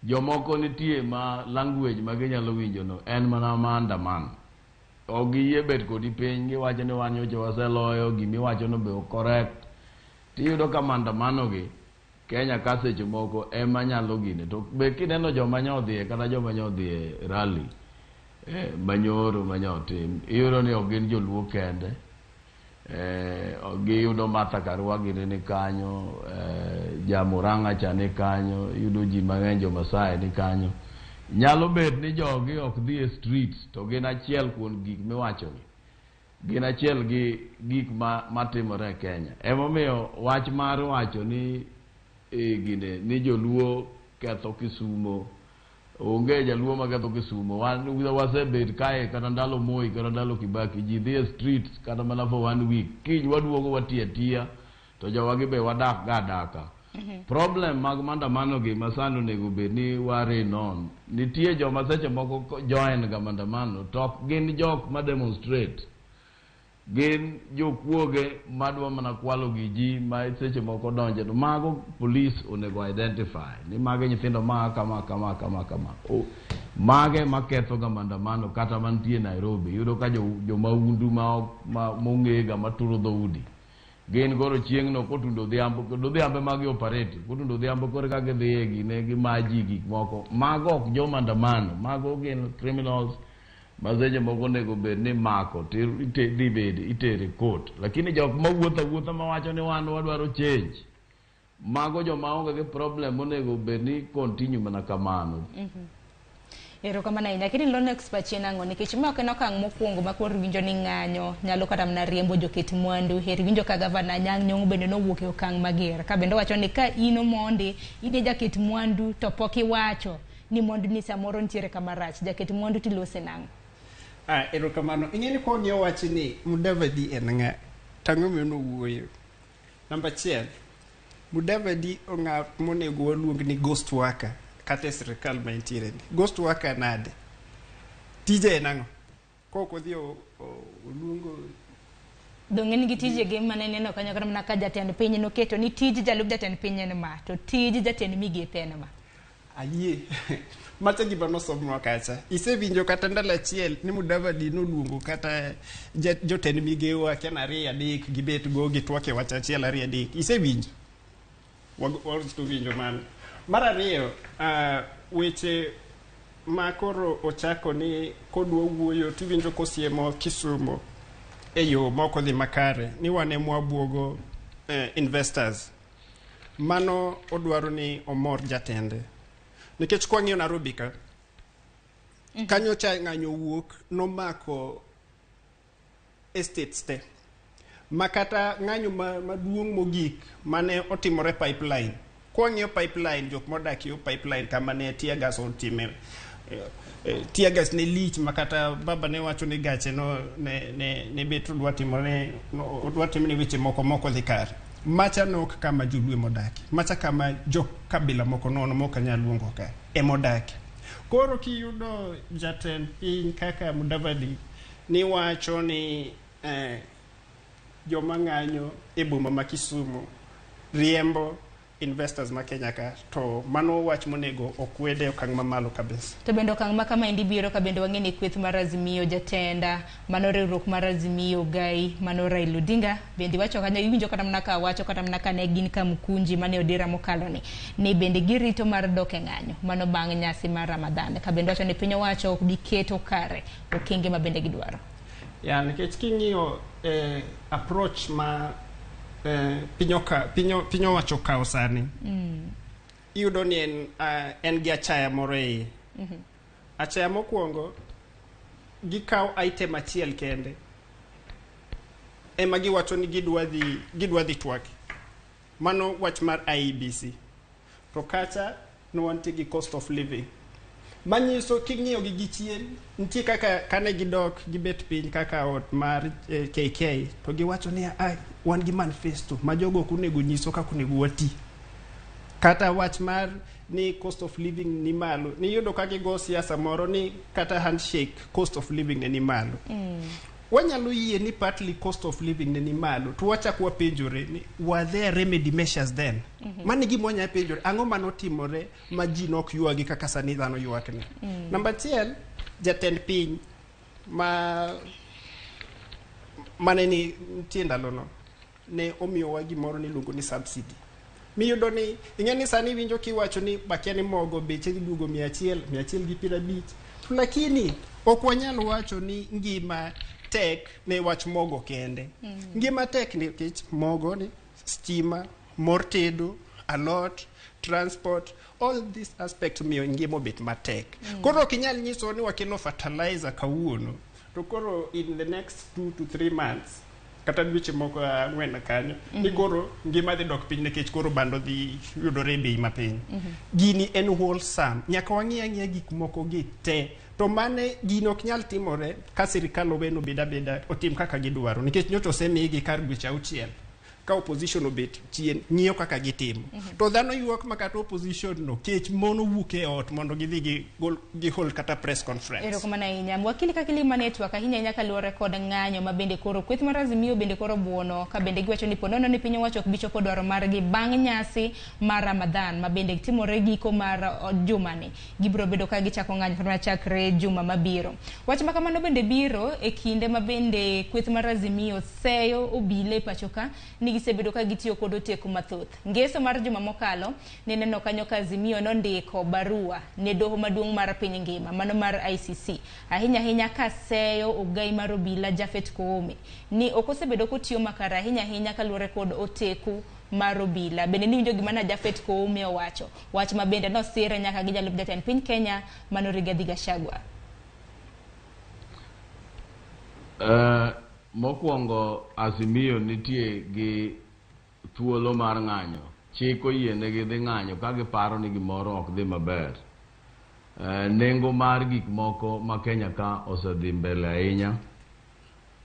jomoko nitie ma language ma ginyalo winjo no en mana maandamano. Ok giyie bet kodi piny giwacho ni wan nyocha waseloyo, gimiwacho no be ok correct. Tiyudo ka maandamano gi Kenya ka seche moko ema nyalo gine. To be kineno joma nyodhie kata joma nyodhie rally manyoro manyotim, iyudo ni ok gin joluo kende. Giyudo Martha Karua gine ni kanyo, Jamuranga cha ni kanyo, yudo ji mang'eny jo Masai ni kanyo. Nyalo bet ni jogi ok dhi e streets to gin achiel kuom gik miwacho ni. Gin achiel gi gik matimore e Kenya. Emomiyo wach mar wacho ni gine ni joluo ketho Kisumu, onge jaluo ma ketho Kisumu. Wasebet kae kata ndalo Moi kata ndalo Kibaki ji dhi e streets kata mana for 1 week. Kiny waduogo watia to jowagi be wadak ga daka. Problem mag maandamano gi masano nego bed ni ware non. Nitie joma seche moko join ga maandamano to ok gin jok ma demonstrate. Gin jokuoge madwa mana kwalo gi ji ma seche moko donje. To mago police onego identify ni mage nyithindo ma kama. Mage maketho ga maandamano kata mantie Nairobi. Yudo ka jomaundu mong'ega maturo dhoudi. Gin goro chieng'no kotundo dhiambo magi operate. Kotundo dhiambo kore ka gidhiye gine gi maji gik moko. Mago ok jo maandamano. Mago gin criminals. Maseche moko nego bed ni mako itere court. Lakini jok mawuotha mawacho ni wan wadwaro change. Mago joma onge gi problem onego bed ni continue mana kamano. Ero kama na lakini lone expert chenango nikech ma ok nokang' mokwongo ma kor winjo ni ng'anyo nyalo kata mna riembo joket mwandu. Heri winjo ka gavana Nyang' Nyong'o bende nowuok e okang' mager ka bende wacho ni ka ino monde ine jaket mwandu to pok iwacho ni mwandu ni samoro ntiere kamarach jaket mwandu tilose nang'o. Ero kamano ing'eni ko ng'iyo wach ni Mudavadi en ng'a tang'o mi nowuoyo. Namba 1 Mudavadi ong'a monego waluong ni ghost worker kata sirkal ma intiere ni. Ghost worker nade? Tije en ang'o? Koko dhi oluongo Dong'en gi tije ge manene no kanyo kata ka jatend piny no keto ni tij jalup jatend piny en ma to tij jatend migepe en ma. Ayie. Mata gima nosomnwa kacha. Isewinjo kata ndalo achiel ni Mudavadi noluongo kata jotend migewa akia ariyo adek gibet go gitwak e wach achiel ariyo adek. Isewinjo? Wasto winjo man. Mar ariyo, weche ma koro ochako ni kodwa wuoyo tiwinjo kosiemo Kisumu e yo moko dhi makare ni wane mwabuogo investors. mano odwaro ni omor jatende nikech kwa ng'iyo Nairobi ka kanyo cha ng'anyo wuok nomako estates te makata ng'anyo maduong' mogik mane otimore pipeline kwa ng'iyo pipeline jok modaki pipeline kama ne tear gas otime tear gas ne lich makata baba ne wacho ni gache no ne betu dwa timore odwa timne weche moko dhikar macha nok kama julwe modaki macha kama jok kabila moko nono moka nyaluongo ka emodaki koro kiyudo jatend piny kaka Mudavadi ni wacho ni joma ng'anyo e boma ma Kisumu riembo investors ma Kenya ka to mano wach monego okwede okang' mamalo kabisa. To bendo okang' ma kama indi biro ka bendo wang'eni kweth mar Azimio jatenda mano riwruok mar Azimio gai mano Raila Odinga bende wacho kanyo iwinjo kata mana ka wacho kata mana ka ne gin ka Mkunji mane odira mokalo ni bende girito mar dok e ng'anyo mano bang' nyasi mar Ramadhan ka bendo wacho ni piny owacho ok biketo kare okenge ma bende gidwaro. Ya nikech king'iyo approach ma pinyo wacho kao sani iyudo ni en gi achaya moro e achaya mokwongo gikawo item achiel kende ema giwacho ni gidwa dhi twaki mano wach mar IEBC to kacha no wantie gi cost of living manyiso king'iyo gi gichien nitie kaka kane gidok gibet piny kaka ot mar KK to giwacho ni wan gi manifesto ma jogo kunego nyiso kaka kunego wati kata wach mar ni cost of living ni malo ni yudo ka gigo siasa moro ni kata handshake cost of living ni malo wanyalo yie ni partly cost of living ni malo to wacha kwa penjore ni were there remedy measures then mani gimonya penjore ang'o manotimore ma ji nok yuagi kaka sani dhano yuakne number 10 jatend piny mane ni tiendalo no ne omiyowa gimoro ni luongo ni subsidy miyudo ni ing'eni sani winjo kiwacho ni bakia ni mogo beche giduogo 150 lakini ok wanyalo wacho ni ngima tek ne wach mogo kende ngima tek nikech mogo ni stima mor tedo alot transport all this aspect miyo ngima bet matek koro kinyal nyiso ni wakelo fertilizer kawuono to koro in the next 2 to 3 months kata dweche moko ang'wen kanyo ni koro ngima dhi dok piny nikech koro bando dhi yudore bei mapiny gini en wholesome nyaka wang'ia gik moko gi te to mane gino ok nyal timore ka sirikal oweno beda otim kaka gidwaro nikech nyoto osemigi kar dweche 6 ka opposition obet chien ng'iyo kaka gitimo to dhano yuak makata opposition no kech mono wuok e ot mondo gidhi gihol kata press conference. Ero kumana inya wakili kakili manetwork ahinya nyaka luore kod ng'anyo ma bende koro kweth mar Azimio bende koro buono ka bende giwacho ni ponono ni piny owacho ok bichopo dwaro margi bang' nyasi mar Ramadhan ma bende timore giko mar jumani gibiro bedo ka gichako ng'anyo kata chakre juma mabiro. Wach ma kamano bende biro e kinde ma bende kweth mar Azimio seyo obile pachoka ni gisebedo ka gitiyo kod oteku mathoth. Ngeso mar juma mokalo neneno kanyo ka Azimio nondiko barua ne doho maduong' mar piny ngima mano mar ICC ahinya ka seyo ogai mar obila Jafet Koome ni okosebedo kotiyo makara ahinya kaluore kod oteku mar obila bende ni winjo gima na Jafet Koome owacho wach ma bende no sire nyaka gi jalup jatend piny Kenya mano Rigathi Gachagua. Mokwongo Azimio nitie gi thuolo mar ng'anyo chik oyienegi dhi ng'anyo ka giparo ni gimoro ok dhi maber nengo mar gik moko ma Kenya ka osedhi mbele ahinya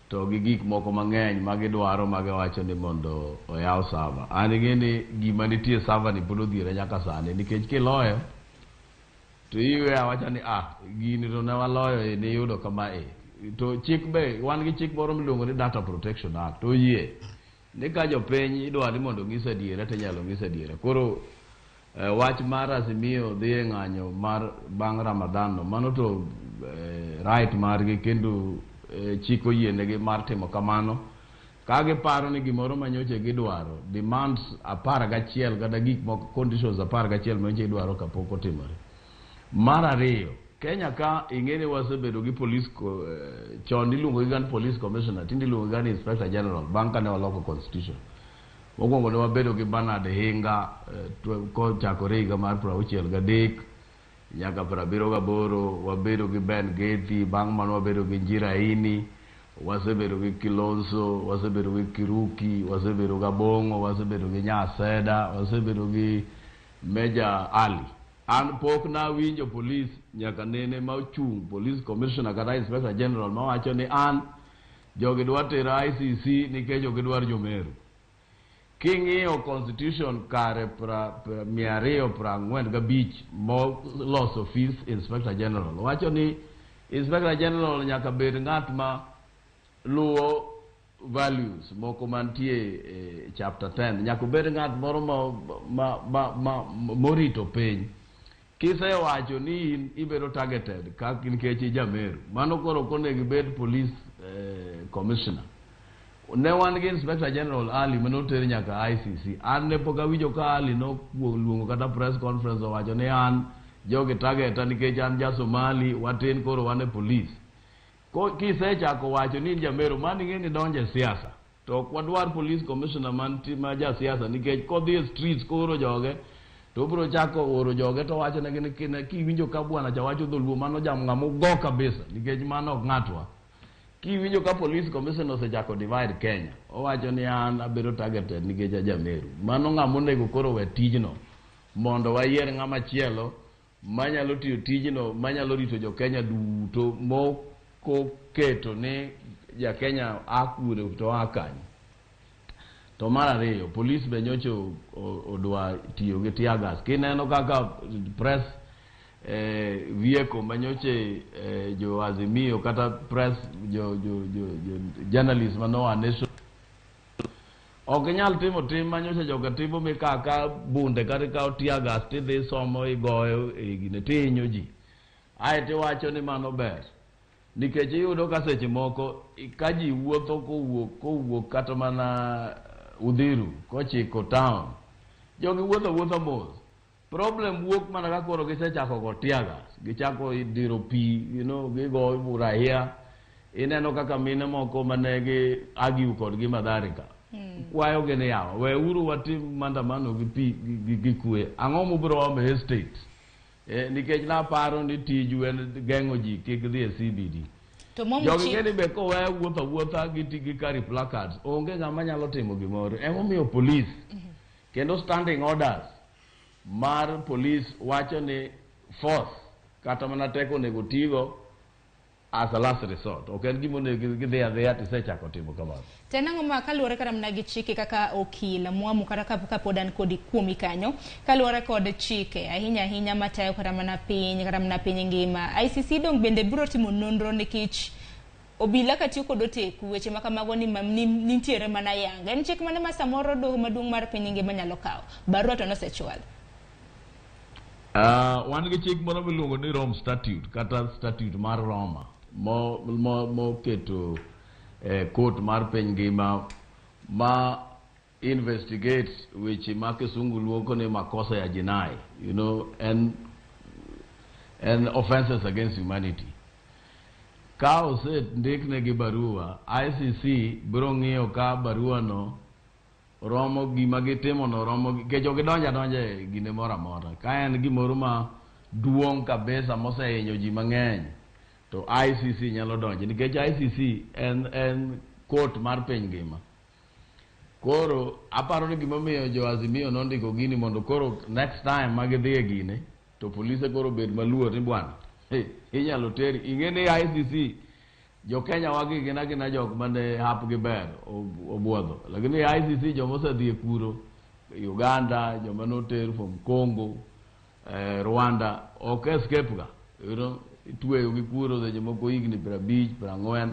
to gi gik moko mang'eny ma gidwaro ma giwacho ni mondo oyaw sava an ng'eni gima nitie sava ni pod odhiere nyaka sani nikech kiloyo to iwe awacha ni gini to ne waloyo ni yudo kama to chik be wan gi chik moro miluongo ni Data Protection Act to yie ni ka jopiny idwa ni mondo ng'is adiera to nyalo ng'is adiera koro wach mar Azimio dhi e ng'anyo mar bang' Ramadhan no mano to right margi kendo chik oyienegi mar timo kamano ka giparo ni gimoro manyoche gidwaro demands 11 kata gik moko conditions 11 manyoche gidwaro kapok otimore. Mar ariyo Kenya ka ing'eni wasebedo gi police chon iluongo gi gan police commissioner tindi iluongo gan inspector general bang' kane waloko constitution mokwongo ne wabedo gi Bernard Hinga kochakore higa mar 63 nyaka 78 wabedo gi Ben Gethi, bang' mano wabedo gi Njira Ini, wasebedo gi Kilonzo, wasebedo gi Kiruki, wasebedo gi Abongo, wasebedo gi Nyaseda, wasebedo gi Meja Ali. An pok na winjo police nyaka nene ma ochung' police commissioner kata inspector general ma wacho ni an jogi dwa tera ICC nikech ok gidwar jomeru. King'iyo constitution kare 245 molos office inspector general wacho ni inspector general nyaka bed ng'at ma luwo values moko mantie chapter 10, nyaka bed ng'at moro morito piny. Kisewacho ni in ibedo targeted nikech jameru, mano koro konego bed police commissioner. Ne wan gi inspector general Ali manoter nyaka ICC. An ne pok awinjo ka Ali luongo kata press conference owacho ni an jogi targeta nikech an ja Somali, watin koro wan e police. Kisechako wacho ni jameru, mano ing'e ni donje siasa. To ok wadwar police commissioner ma ja siasa nikech kodhi e streets koro joge to bro chako oro joge to wacho ne kiwinjo ka bwana cha wacho dholuo mano ng'amo go kabisa nikech mano ok ng'atwa. Kiwinjo ka police commissioner osechako divide Kenya, owacho ni an abedo targeted nikech ajameru. Mano ng'amo nego koro we tijno mondo wayier ng'ama chielo manyalo tiyo tijno, manyalo rito jo Kenya duto moko keto ni ja Kenya akure to akany. To mar ariyo, police be nyocho odwa tiyo gi tear gas. Kineno kaka press vehicle manyoche jo Azimio kata press jo journalist manoa nation ok nyal timo tim manyoche joga timo mikaka bunde kata ka tear gas tidhi somo igoyo gine tinyo ji. Aeti wacho ni mano ber nikech iyudo ka seche moko ka ji wuotho kowuok kata mana Udhiru kochiko town, jogi wuotho mos. Problem wuok mana ka koro gisechako go tear gas, gichako diro pi, gigo burahia. Ineno kaka mine moko manegi agiu kod gi Madharika kwayo gini yawa we uru watim maandamano gi pi gi kwe. Ang'o mubiro ome estate nikech na paro ni tiju en geng'o ji kik dhi e CBD. Jogi ng'eni be kowe wuotha gi kari placards onge ng'ama nyalo timo gimoro. Emomiyo police kendo standing orders mar police wacho ni force kata mana teko nego tigo as a last resort. Ok en gimo nego gidhi adhiya tisechako timo kamano. Tena ng'oma kaluwore kata mana gi chike kaka okil mwamu kata kapod an kodi kuomi kanyo kaluwore kod chike ahinya matayo kata mana piny ngima. ICC dong bende biro timo nonro nikech obila katiyo kod oteku weche makamago ni nitiere mana yanga. En chik mane ma samoro doho maduong' mar piny ngima nyalo kawo. Barua to nosechwal. Wan gi chik moro miluongo ni Rome Statute kata Statute mar Roma mo keto court mar piny ngima ma investigate weche ma kisungu luongo ni makosa ya jinai, and offenses against humanity. Ka osendikne gi barua, ICC biro ng'iyo ka barua no romo gima gitimo no romo kejo gidonja gine mora mora. Ka en gimoro ma duong' kabisa mosehinyo ji mang'eny to ICC nyalo donje nikech ICC en court mar piny ngima. Koro aparo ni gimomiyo jo Azimio nondiko gini mondo koro next time magidhi e gine to polise koro bed maluor ni bwana inyalo teri. Ing'eni ICC jo Kenya wagi gina jok mane hapgi ber obuodho, lakini ICC jo mosedhi e kuro Uganda, jo manoter from Congo, Rwanda ok escape ga, itweyo gi kuro seche moko higni 50 40.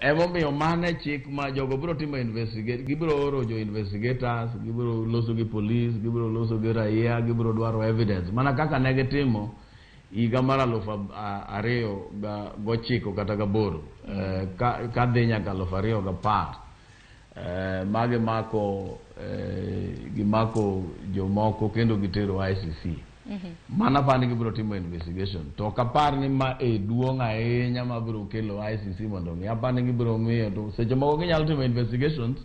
Emomiyo mane chik ma jogo biro timo investigate, gibiro oro jo investigators, gibiro loso gi police, gibiro loso gi raia, gibiro dwaro evidence mana kaka ne gitimo higa mar 2009 kata 8 ka dhi nyaka 2010 gimako jomoko kendo gitero ICC. Mana pani gibiro timo investigation to kapar ni ma duong' ahinya ma biro kelo ICC mondo mi apani gibiro miyo to seche moko ginyalo timo investigations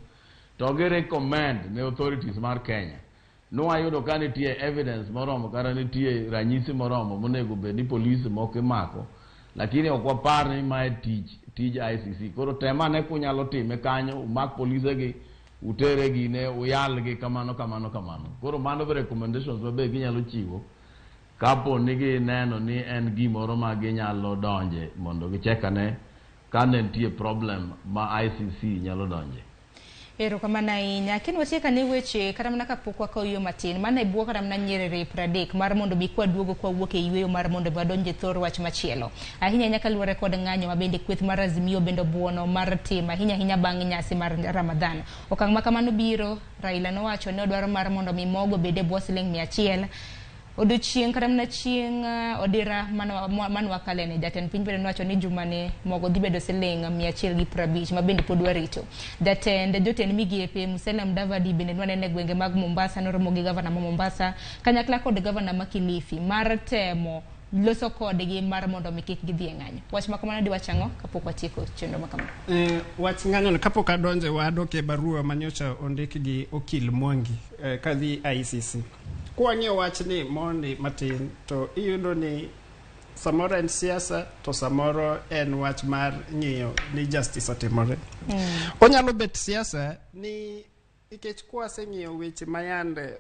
to gi recommend ne authorities mar Kenya no ayudo ka nitie evidence moromo kata nitie ranyisi moromo monego bed ni polisi moko imako lakini ok wapar ni mae tij ICC koro tema ne kunyalo time kanyo umak polise gi utere gi ne uyal gi kamano koro mano be recommendations mabe ginyalo chiwo kapo ni gineno ni en gimoro ma ginyalo donje mondo gichekane ka nitie problem ma ICC nyalo donje. Ero kamano ahinya kendo watieka ne weche kata mana kapok wakayo matin mana ibuo kata mana nyerere 30 mar mondo bi kwaduogo kwa wuok e yweyo mar mondo badonje thor wach machielo ahinya nyaka luore kod ng'anyo mabende kweth mar Azimio bendo buono mar tim ahinya bang' nyasi mar Ramadhan. Okang' ma kamano biro Raila nowacho ne odwaro mar mondo mi mogo bede bwo siling 100 odiochieng' kata mana chieng' odira manwa kalene jatend piny bende nowacho ni jumane mogo dhi bedo siling 150 ma bende pod warito. Jotend migepe Musalia Mudavadi bende nwanene gwenge mag Mombasa noromo gi gavana ma Mombasa kanyakla kod gavana ma Kilifi mar temo loso kodgi mar mondo mi kik gidhi e ng'anyo. Wach ma kamano diwach ang'o kapok watieko chenro ma kamano? Wach ng'anyo kapok adonje wadoke barua manyocha ondik gi okil Mwangi kadhi ICC. Kwang'e wach ni mondi matin to iyudo ni samoro en siasa to samoro en wach mar ng'iyo ni justice otimore. Onyalo bet siasa ni ikech kwase ng'iyo weche mayande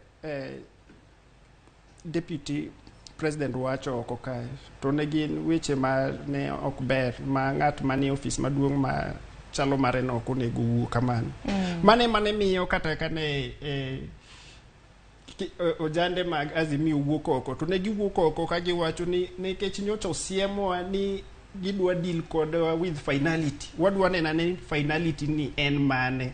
deputy president wacho oko kae to ne gin weche ma ne ok ber ma ng'at manie ofis maduong' ma chalo mare no ok onego wuo kamano. Mane miyo kata kane ojande mag Azimio wuok oko to ne giwuok oko ka giwacho ni nikech nyocha osiemo ni gidwa deal kod with finality wadwa nena ni finality ni en mane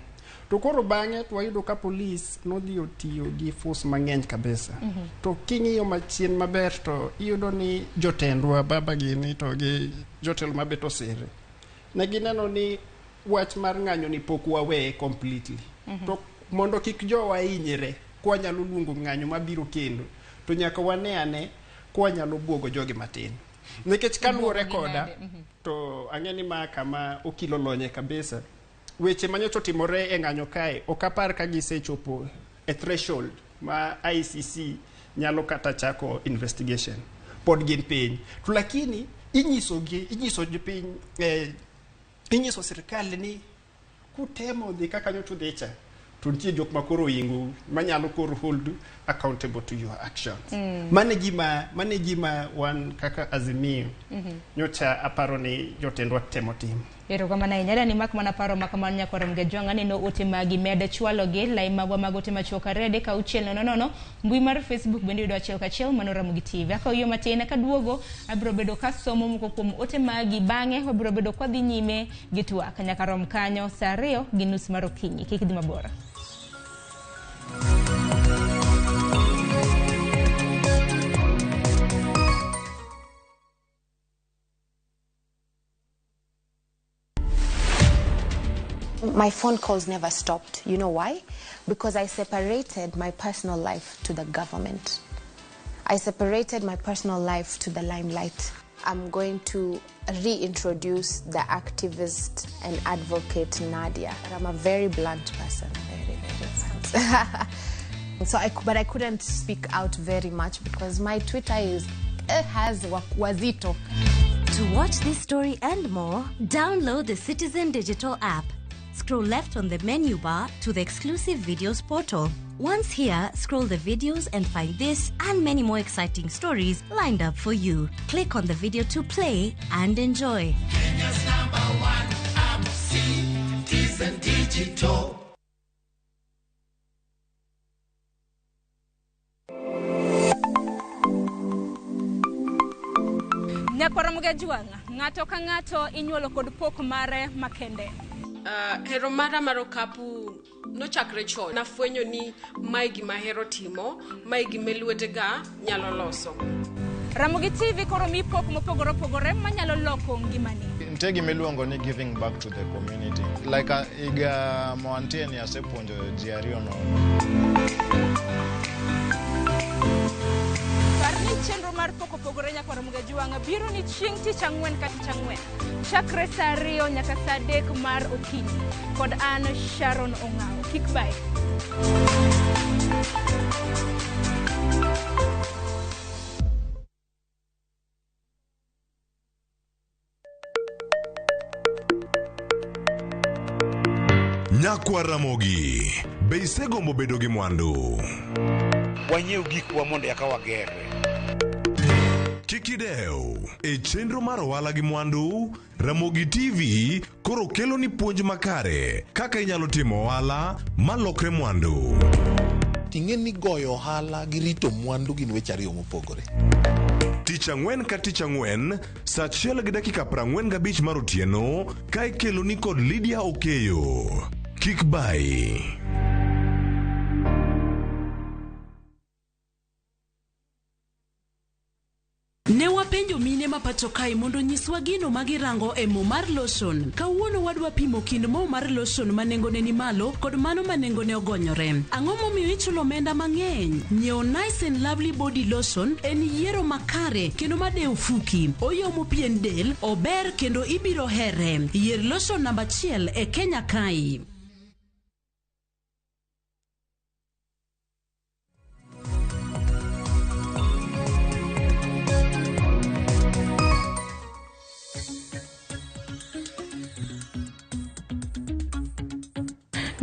to koro bang'e to wayudo ka police nodhi otiyo gi force mang'eny kabisa to king'iyo machien maber to iyudo ni jotendwa baba gini to gi jotelo mabeto sire ne gineno ni wach mar ng'anyo ni pok wawe completely to mondo kik jowa hinyre kwa nyalo luongo ng'anyo mabiro kendo to nyaka wane kwa nyalo buogo jogi matin nikech kaluore koda to ang'eni ma kama okilo lonye kabisa weche manyocho timore e ng'anyo kae okapar ka gisechopo e threshold ma ICC nyalo kata chako investigation pod gin piny to lakini inyiso piny inyiso serikal ni kutemo dhi kaka nyocho dhicha to nitie jok makoro ingu manyalo koro hold accountable to your actions. Mane gima wan kaka Azimio nyocha aparo ni jotendwa temo tim. Ero kama na inyada ni mak mana paro makamano nyakoro mgejwanga ni no ote magi mede chwalo gi lai magwa magote machoka rede ka uchiel no mbui mar Facebook bende yudo achiel ka chiel mano Ramogi TV aka yo matene ka duogo abro bedo ka somo moko kuom ote magi bang'e wabro bedo kwa dhi nyime gitwa kanyaka rom kanyo saa 2 gi nus mar okinyi kik dhi mabora. My phone calls never stopped. You know why? Because I separated my personal life to the government. I separated my personal life to the limelight. I'm going to reintroduce the activist and advocate Nadia. I'm a very blunt person, very blunt. But I couldn't speak out very much because my Twitter has wazito. To watch this story and more, download the Citizen Digital app. Scroll left on the menu bar to the exclusive videos portal. Once here, scroll the videos and find this and many more exciting stories lined up for you. Click on the video to play and enjoy. Kenya's #1 app, Citizen Digital. Nyakoro mgejwanga, ng'ato ka ng'ato inyuolo kod pok mare makende. Hero mara marokapu nochakre chon nafwenyo ni mae gima hero timo, mae gima lwetega nyalo loso. Ramogi TV koro mi pok mopogore opogore manyalo loko ngimani. Nitie gima iluongo ni giving back to the community. Like iga moantie ni asepuonjo ji ariyo no. Parni chenro mar pok opogore nyakoro mgejwanga biro ni chieng' tich ang'wen ka tich ang'wen. Chakre saa 2 nyaka saa 3 mar okinyi. Kod an Sharon Ong'ao. Kik bye. Nyakwa Ramogi, be isegombo bedo gi mwandu? Wanyiew gikwa mondo eka wagerre. Kik idew, e chenro mar ohala gi mwandu, Ramogi TV koro kelo ni puonj makare kaka inyalo timo ohala malokre mwandu. Ting'e ni goyo ohala gi rito mwandu gin weche ariyo mopogore. Tich ang'wen ka tich ang'wen, saa 1:45 mar otieno, ka ikelo ni kod Lydia Okeyo. Kik bai. Ne wapenjo mine ma pacho kae mondo nyiswa gino magirango e mo mar lotion. Kawuono wadwa pimo kind mo mar lotion ma nengone ni malo kod mano ma nengone ogonyore. Ang'o momiyo ichulo omenda mang'eny? Nyiewo Nice and Lovely Body Lotion en yiero makare kendo madew fuki. Oyomo pien del, ober kendo ibiro here. Yier lotion namba 1 e Kenya kae.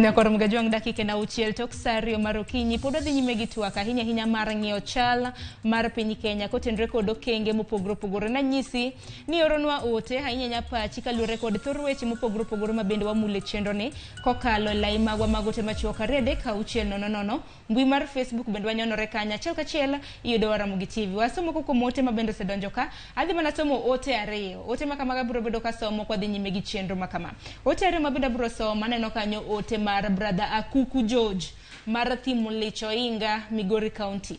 Nyakoro mga juang dakika na uchiel tok sario marokinyi podo dhi nyime gi twak ahinya mar ng'iyo chal mar piny Kenya kotenre kod okenge mopogore opogore na nyisi ni oronwa ote ahinya pachi kaluwore kod thor weche mopogore opogore ma bende wamule chenro ni kokalo lai magwa magote machuok 3:600 mbui mar Facebook bende wanyonore kanya achiel kachiel iyudo Ramogi TV. Wasomo koko mote ma bende osedonjo ka adhi mana somo ote ariyo. Ote makamaga biro bedo ka somo kwa dhi nyime gi chenro makama. Ote ariyo ma bende biro somo aneno kanyo ote mar brother Akuku George mar Thimo Licho Inga, Migori County.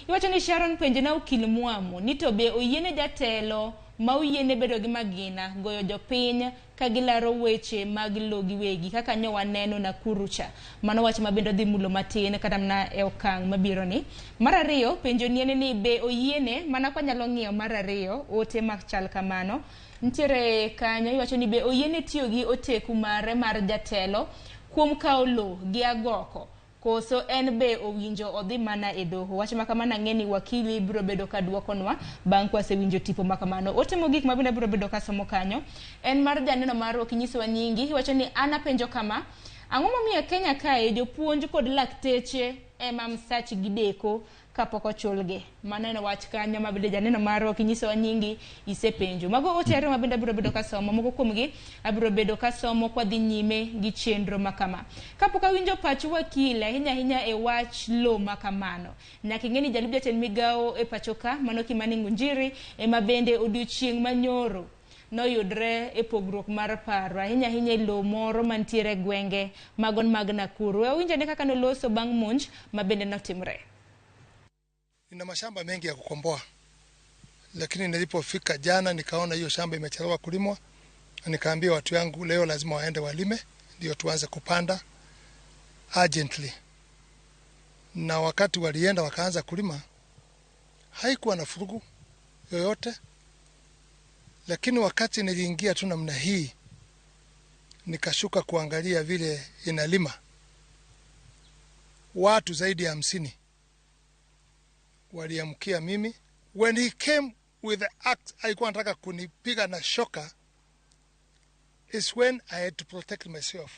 Iwacho ni Sharon penje na okil Muamu ni to be oyiene jatelo ma oyiene bedo gi magina goyo jopiny ka gilaro weche mag logi wegi kaka nyo waneno na kurucha. Mano wach ma bende dhi mulo matin kata mna e okang' mabiro ni. Mar ariyo penjo ni be oyiene mana kwa nyalo ng'iyo mar ariyo ote machal kamano. Ntiere kanyo iwacho ni be oyiene tiyo gi oteku mare mar jatelo kuom kawo lo gi agoko koso en be owinjo odhi mana e doho. Wach makamana ng'eni wakili biro bedo ka duokonwa bang' kwa sewinjo tipo makamano. Otemo gik ma biro bedo ka somo kanyo en mar janeno mar okinyiso nyingi. Iwacho ni ana penjo kama ang'o momiyo Kenya kae jopuonj kod lakteche ema msach gideko kapok ochulgi. Maneno wach kanyo ma bende janeno mar okinyiso nyingi isepenjo. Mago ote ariyo ma bende biro bedo ka somo moko kuomgi abiro bedo ka somo kwa dhi nyime gi chenro makama. Kapok awinjo pach wakili ahinya e wach lo makamano. Nyaka ing'eni jalub jatend migao e pacho ka mano Kimani Ngunjiri ema bende odiochieng' manyoro noyudre e pogruok mar paro ahinya e lo moro mantiere gwenge magon mag Nakuru. Awinjo ne kaka noloso bang' monj ma bende notimre. Nina mashamba mengi ya kukomboa, lakini nilipofika jana nikaona hiyo shamba imechelewa kulimwa, nikaambia watu yangu leo lazima waende walime ndio tuanze kupanda urgently. Na wakati walienda wakaanza kulima haikuwa na furugu yoyote, lakini wakati niliingia tu namna hii nikashuka kuangalia vile inalima, watu zaidi ya 50 waliamkia mimi. When he came with the axe, alikuwa anataka kunipiga na shoka, is when I had to protect myself.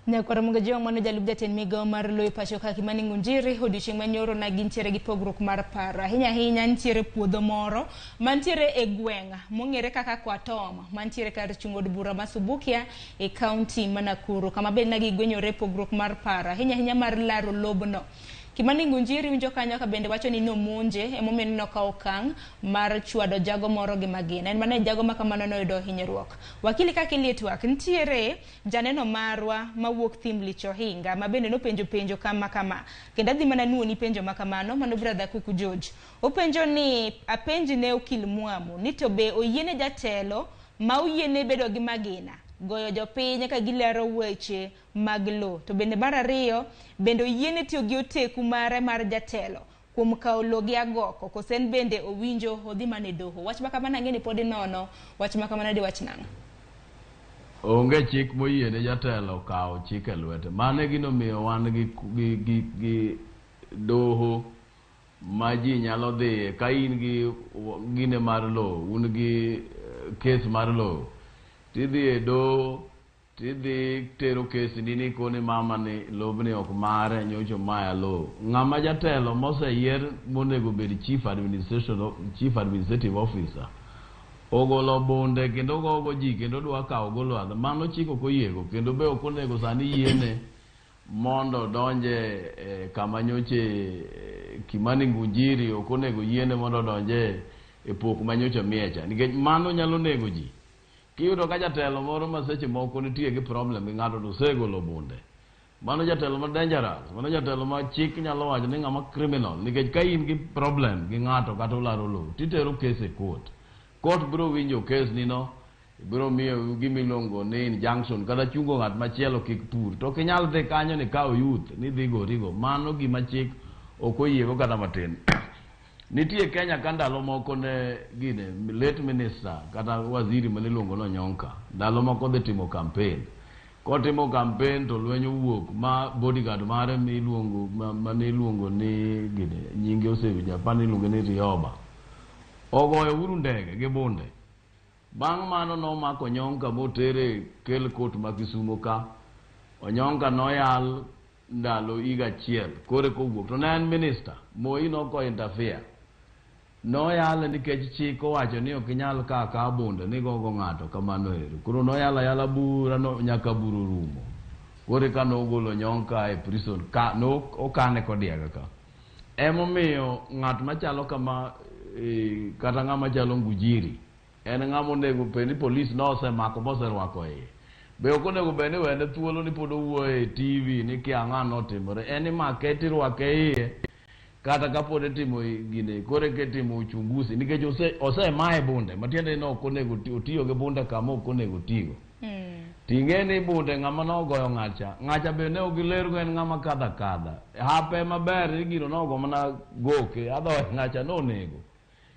Nyakoro mga jiwa mano jalub jatend migao mar lo e pacho ka Kimani Ngunjiri odiochieng' manyoro na gintiere gi pogruok mar paro ahinya ntiere puodho moro mantiere e gweng' mong'ere kaka Kwatoma mantiere kar chung' od bura ma Subukia e kaunti ma Nakuru kama bende nagi gwenyore pogruok mar paro ahinya mar laro lobno. Kimani Ngunjiri winjo kanyo ka bende wacho ni nomonje emomiyo nokawo okang' mar chwado jago moro gi magina. En mana jago makamano noyudo hinyruok. Wakili ka kilitwak ntiere janeno marwa mawuok Thim Licho Hinga ma bende nopenjo kama kendo adhi mana nuoni penjo makamano mano brother Kuku George. Openjo ni apenji ne okil Muamu ni to be oyiene jatelo ma oyiene bedo gi magina goyo jopiny ka gilero weche mag lo. To bende mar ariyo bende oyiene tiyo gi oteku mare mar jatelo kuom kawo lo gi agoko koso en bende owinjo odhi mane doho. Wach makamano ang'eni pod nono. Wach makamano di wach nang'o? onge chik moyie ne jatelo kawo chik e lwete. Mane gino miyo wan gi doho ma ji nyalo dhi ka in gi gine mar lo, un gi kes mar lo, tidhi e doho, tidhi tero kes ni koni mama ni lobni ok mare, nyocho maya lo. Ng'ama jatelo moseyier monego bed chief administrative officer ogolo bunde kendo gogo ji kendo dwa kawo golo adha, mano chiko koyiego kendo be ok onego sani yiene mondo donje kama nyoche Kimani Ngunjiri, ok onego yiene mondo donje e pok manyocha miecha, nikech mano nyalo nego ji. Kiyudo ka jatelo moro ma seche moko nitie gi problem gi ng'ato to segolo bunde, mano jatelo ma dangerous, mano jatelo ma chik nyalo wacho ni ng'ama criminal, nikech ka in gi problem gi ng'ato kata ularo lo, titero kes e court biro winjo kes nino, biro miyo gimiluongo ni injunction kata chungo ng'at machielo kik pur, to kinyal dhi kanyo ni kawo youth ni dhi gorigo, mano gima chik ok oyiego kata matin. Nitie Kenya ka ndalo moko ne gine late minister kata waziri maniluongo no Nyonka, ndalo moko dhi timo campaign. Kotimo campaign to lweny owuok ma bodyguard mare maniluongo ni gine nyinge osewinjo Japan iluongo ni Rioba, ogoyo uru ndege gi bunde. Bang' mano nomako Nyonka motere kel court ma Kisumo ka. Onyonka noyal ndalo higa achiel kore kowuok, to ne en minister, Moi noko interfere. Noyale nikech chik owacho ni ok inyal ka bunde ni gogo ng'ato kamano ero. Koro noyala yala bura no nyaka buru rumo. Kore ka nogolo Nyonka e prison ka no okane kodiaga ka. Emomiyo ng'at machalo kama kata ng'ama chalo Ngunjiri en ng'ama onego bed ni police nosemako moserwako iye. Be ok onego bed ni wene thuolo ni pod owuoyo e TV ni kia ng'ano otimore. En imake tirwake iye kata kapod timo gine kore ke timo uchunguzi, nikech osemaye bunde matiende ni ok onego otiyo gi bunde kama ok onego tigo. Ting'e ni bunde ng'ama nogoyo ng'acha be ne ogiler go en ng'ama kadha hape maber ni gino nogo mana goke adho ng'acha nonego.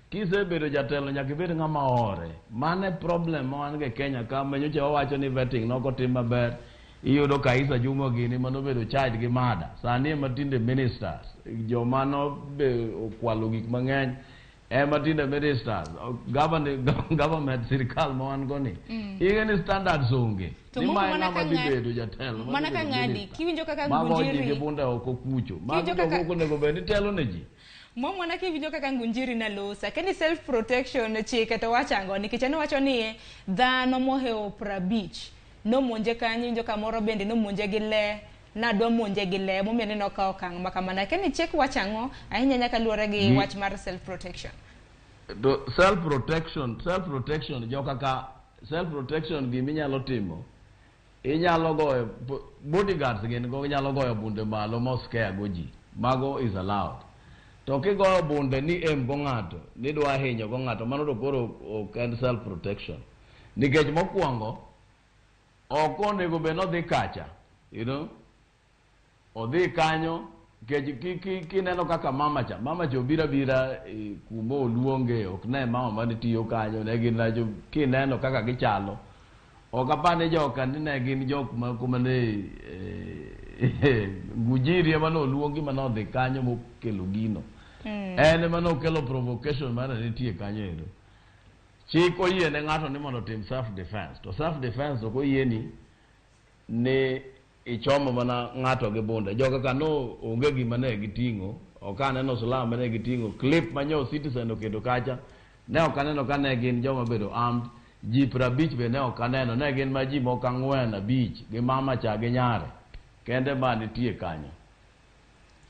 Kisebedo jatelo nyaka ibed ng'ama ore. Mane problem ma wan ge Kenya ka menyocha wawacho ni vetting noko tim maber, iyudo ka Isa Juma gini manobedo charge gi mada, sani matinde ministers, joma no be okwalo gik mang'eny matinde ministers, government sirikal ma wan goni, ni standards onge. Ni mae ng'ama dhi bedo jatelo mana ka ng'adi kiwinjo kaka Ngunjiri gi bunde oko kucho mago onego bed ni telo ne ji. Mwana kiwinjo kaka Ngunjiri na losa keni self protection chike to wachango nikech ne wacho ni dhano moheo 50 no monje kanyo winjo kamoro bende no monje gi le na do monje gi le momiyo ne nokawo okang' makamana keni chik wachango ahinya nyaka luore gi wach mar self protection. Self protection joka ka self protection giminyalo timo, inyalo goyo bodyguards gin go nyalo goyo bunde malo moscare go ji, mago is allowed. To kigoyo bunde ni go ng'ato ni dwa hinyo go ng'ato, mano to koro ok en self protection, nikech mokwongo ok onego bed nodhi kacha, odhi kanyo nikech kineno kaka mama cha obira kuma oluonge, ok ne mama mane tiyo kanyo, ne gin kineno kaka gichalo, ok apani joka ni ne gin jok kuma ne Ngunjiri ema noluongi manodhi kanyo mokelo gino. En ema nokelo provocation mane nitie kanyo ero. Chik oyie ne ng'ato ni mondo tim self defense, to self defense ok oyieni ni ichomo mana ng'ato gi bunde. Joka ka no onge gima ne giting'o, ok aneno slam mane giting'o, clip manyo Citizen oketo kacha, ne ok aneno ka ne gin joma bedo armed, ji 50 be ne ok aneno, ne gin ma ji moko 4-5 gi mama cha gi nyare kende ma nitie kanyo.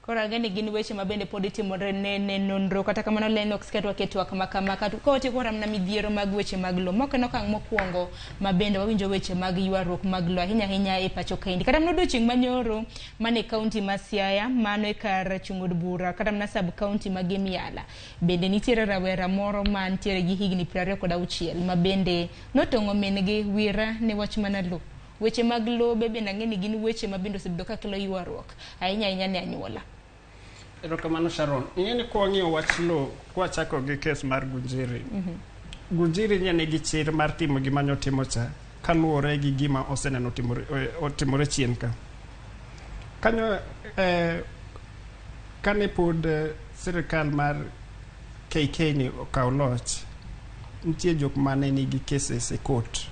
Kora gani gin weche mabende pod itimore ne nonro kata kamano Lennox ketwa ketwa kama koti kora na midhiero mag weche mag lo moko no kang' mokwongo mabende wawinjo weche mag ywaruok mag lo ahinya e pacho kaindi kata mno doching manyoro mane county ma Siaya mano e kar chungod bura kata na sub county ma Gemiala bende nitiere rawera moro man tiere gi higni 26 mabende notongo mengi wira ne wach mana lo weche mag lo bebe na ng'eni gin weche mabende osebedo ka kelo ywaruok ahinya ne anyuola. Erokamano Sharon, ing'eni kwa ng'iyo wach lo kwa chako gi kes mar Ngunjiri. Ngunjiri nye nigi chir mar timo gima nyotimo cha. kaluwore gi gima oseneno otimore chien ka. Kanyo kane pod sirikal mar KK ni okaw loch, nitie jok mane nigi cases e court.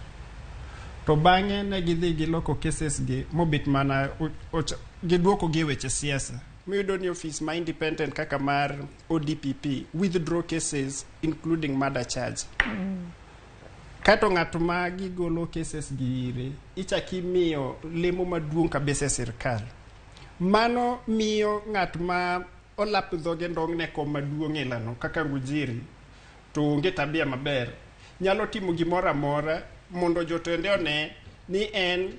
To bang'e ne gidhi giloko cases gi mobit mana giduoko gi weche siasa. Miyudo ni office ma independent kaka mar ODPP withdraw cases including murder charge. Kato ng'at ma gigolo cases gi ire ichaki miyo lemo maduong' kabisa e sirikal. Mano miyo ng'at ma olap dhoge ndong' ne kom maduong' e lano kaka Ngujiri to onge tabia maber, nyalo timo gimoro amora mondo jotende one ni en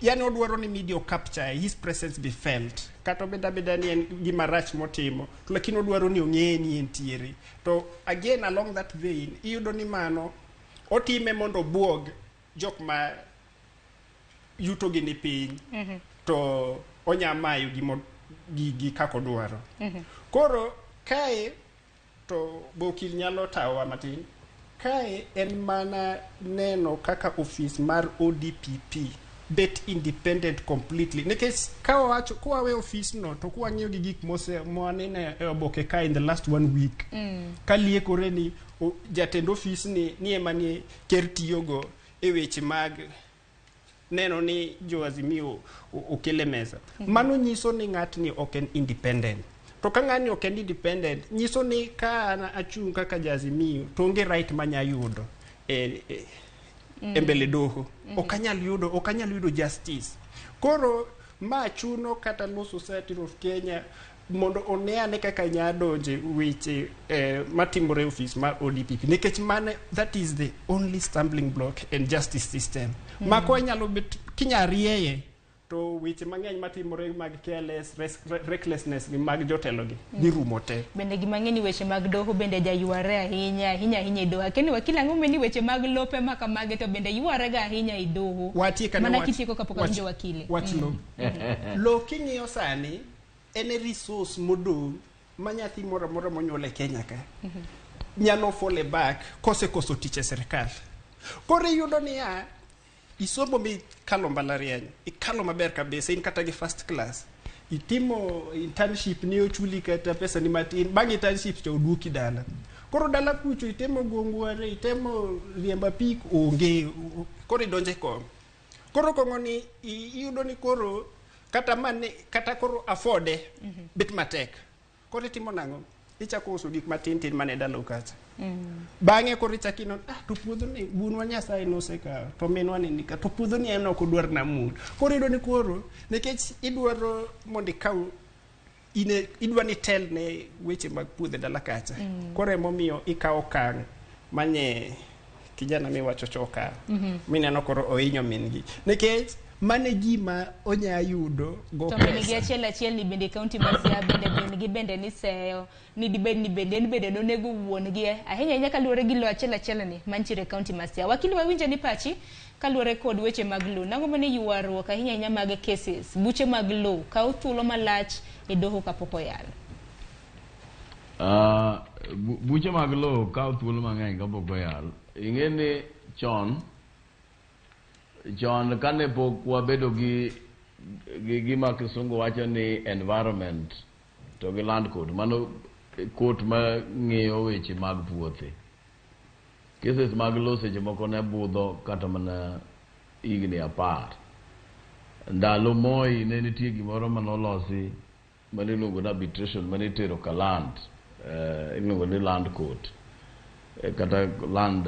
yani odwaro ni media capture his presence be felt. Kato beda ni en gima rach motimo, lakini odwaro ni ong'e ni entiere. To again along that vein, iyudo ni mano otime mondo buog jok ma yuto gi ni piny. To onyamayo gi kako dwaro. Koro kae to bokil nyalo tawa matin. Kae en mana neno kaka office mar ODPP bet independent completely. Nekech kawawe office no to kwang'iyo gi gik mwanene e oboke ka in the last 1 week. Kaliekore ni jatend office ni ema ni ker tiyogo e weche mag neno ni jo Azimio okele meza. Mano nyiso ni ng'atni ok en independent. To ka ng'ani ok en independent, nyiso ni ka achung' kaka Azimio to onge right manya yudo mbele doho. Okanyal yudo justice. Koro ma chuno kata Law Society of Kenya mondo oneane kaka nyadonje weche matimore office mar ODPP. Nikech mane that is the only stumbling block in justice system. Mako nyalo bet kinyarieye to weche mang'eny matimore mag careless recklessness ni mag jotelo gi girumo te. Bende gimang'eny weche mag doho bende jayuare ahinya e doho. Keni wakila ng'ome ni weche mag lope makamage to bende yuare ga ahinya e doho. Mana kitieko kapok onjo wakili. Wach lo. Lo king'iyo sani en resource modong' ma nyathi moro amora monyuol e Kenya ka. Nyalo fall back kosekoso tich e sirikal. Koro iyudo ni isomo mi kalo mbalariany, ikalo maber kabisa, in kata gi first class. Itimo internship ni ochuli kata pesa ni matin, bang' internship to oduoki dala. Koro dala kucho itemo gwongware, itemo riemba pik onge, koro idonje kom. Koro kong'oni iyudo ni koro kata koro afforde bit matek. Koro itimo nang'o? Ichako uso gik matin mane dala ukacha. Bang'e koro ichakino to puodho ni wuonwa Nyasaye noseka to minwa ni nika to puodho ni en ok odwar namud. Koro iyudo ni koro nikech idwaro mondo ikaw idwa ni tel ne weche mag puodho dala kacha. Koro emomiyo ikawo kang' manye kijana miwacho choka. Mineno koro ohinyo min gi. Nikech mane gima onya yudo go pesa. To nigi achiel ni bende county Masia bende ni seyo ni dibed ni bende nonego wuon gi ahinya kaluwore gi lo achiel ni manchire county Masia. Wakili wawinje ni pachi kaluwore kod weche mag lo. Nango mane yuaruok ahinya mag cases buche mag lo kaw thuolo malach e doho kapok oyal. Buche mag lo kaw thuolo mang'eny kapok oyal. Ing'eni chon kane pok wabedo gi gima kisungu wacho ni environment to gi land court, mano court ma ng'iyo weche mag puothe. Cases mag lo seche moko ne budho kata mana higni 10. Ndalo Moi ne nitie gimoro manolosi maniluongo ni arbitration manitero ka land, iluongo ni land court. Kata land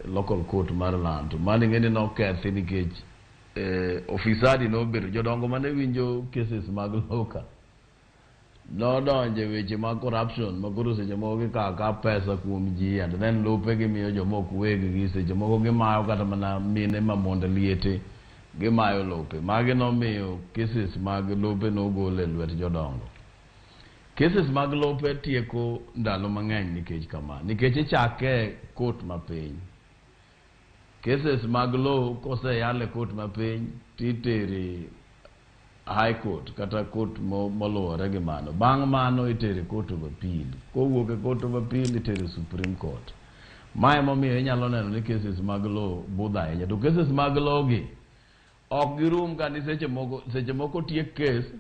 local court mar land mani ng'eni nokethi nikech ofisadi nobedo jodongo mane winjo cases mag loka nodonje weche mag corruption makoro seche moko gikaka pesa kuom ji and then lope gimiyo jomok weggi seche moko gimayo kata mana mine mamonde liete gimayo lope magi nomiyo cases mag lope nogol e lwet jodongo. Cases mag lope tieko ndalo mang'eny nikech kama. Nikech ichake court mapiny. Cases mag lo kose yale court mapiny titere high court kata court moluwore gi mano. Bang' mano itere court of appeal. Kowuok e court of appeal itere Supreme Court. Mae momiyo inyalo neno ni cases mag law budho ahinya. To cases mag law gi ok girum ka ni seche moko tiek case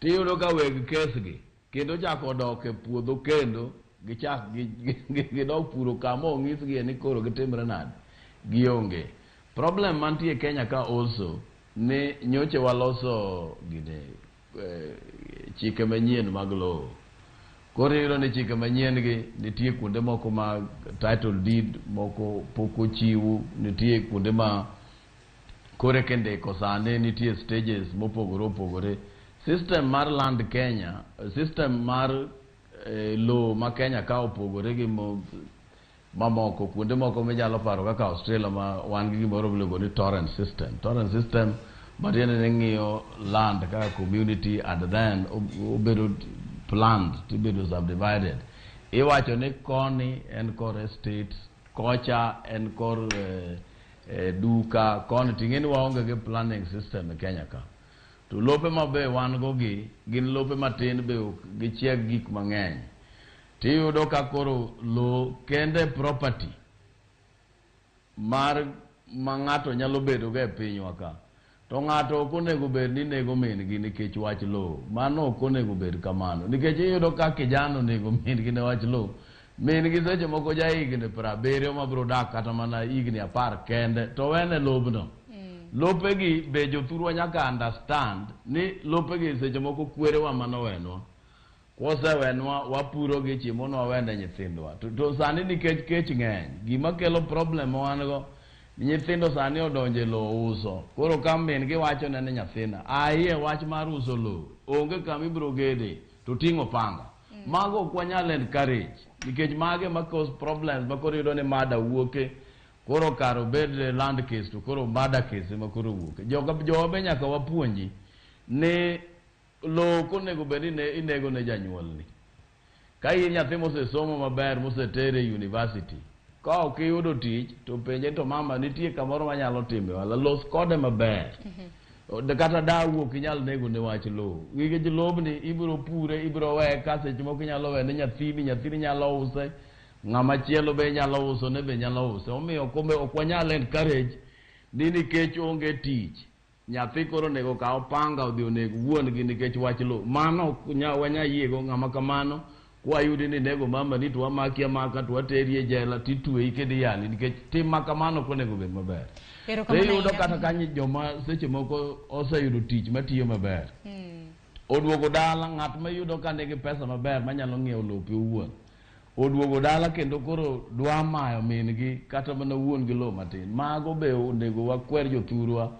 tiyudo ka weg case gi kendo chako dok e puodho kendo gichak gidok puro kama ong'isgi ni koro gitimre nade gionge. Problem mantie Kenya ka also ni nyoche waloso gine chike manyien mag law. Koro iyudo ni chike manyien gi nitie kuonde moko ma title deed moko pok ochiw, nitie kuonde ma kore kendiko sane nitie stages mopogore opogore. System mar land Kenya, system mar law ma Kenya ka opogore gi mamoko kuonde moko minyalo paro kaka Australia ma wan gi gimoro miluongo ni torrent system. Torrent system matiende ni ng'iyo land kaka community and then obedo planned to be subdivided. Iwacho ni koni en kor estate, kocha en kor duka, koni ting'eni waonge gi planning system e Kenya ka. To lope mabe wan go gi gin lope matin be gichieg gik mang'eny. Tiyudo ka koro lo kende property ma ng'ato nyalo bedo ga e pinywa ka. To ng'ato ok onego bed ni nego min gi nikech wach lo. Mano ok onego bed kamano. Nikech iyudo ka kijana onego min gi niwach lo. Min gi seche moko ja higni 70 mabiro dak kata mana higni 10 kende to wene lobno. Lope gi be jothurwa nyaka understand ni lope gi seche moko kwerewa manowenwa. Kwasewenwa wapuro gi chiemo no wende nyithindwa. To sani nikech kech ng'eny gima kelo problem wan go nyithindo sani odonje lo uso. Koro ka min gi wacho ne nyathina ayie wach mar uso lo onge kama ibiro gede to ting'o panga. Mago ok wanyal encourage nikech mage ma cause problems ma koro yudo ni mada wuoke. Koro karo bed land case to koro mada case ma koro wuoke. Jowa be nyaka wapuonji ni lo konego bed ni inego ne janyuolni. Ka in nyathi mosesomo maber mosetere university ka ok iyudo tich to penje to mama nitie kamoro manyalo time wala los kode maber. Kata da wuok inyal nego ne wach lo. Nikech lobni ibiro pure ibiro we ka seche moko inyalo we ne nyathini nyalo use. Ng'ama chielo be nyalo uso ne be nyalo uso. Omiyo ok wanyal encourage ni nikech onge tich nyathi koro nego kaw panga odhi onego wuon gi nikech wach lo. Mano wanya yiego ng'ama kamano kwayudi ni nego mama ni to wamaki amaka to wateri e jela titweyi kedi yali nikech tim makamano konego bed maber. Iyudo kata kanyi joma seche moko oseyudo tich matiyo maber. Oduogo dala ng'at ma yudo ka nigi pesa maber manyalo ng'iewo lope owuon. Oduogo dala kendo koro dwa mayo min gi kata mana wuon gi lo matin. Mago be onego wakwer jothurwa.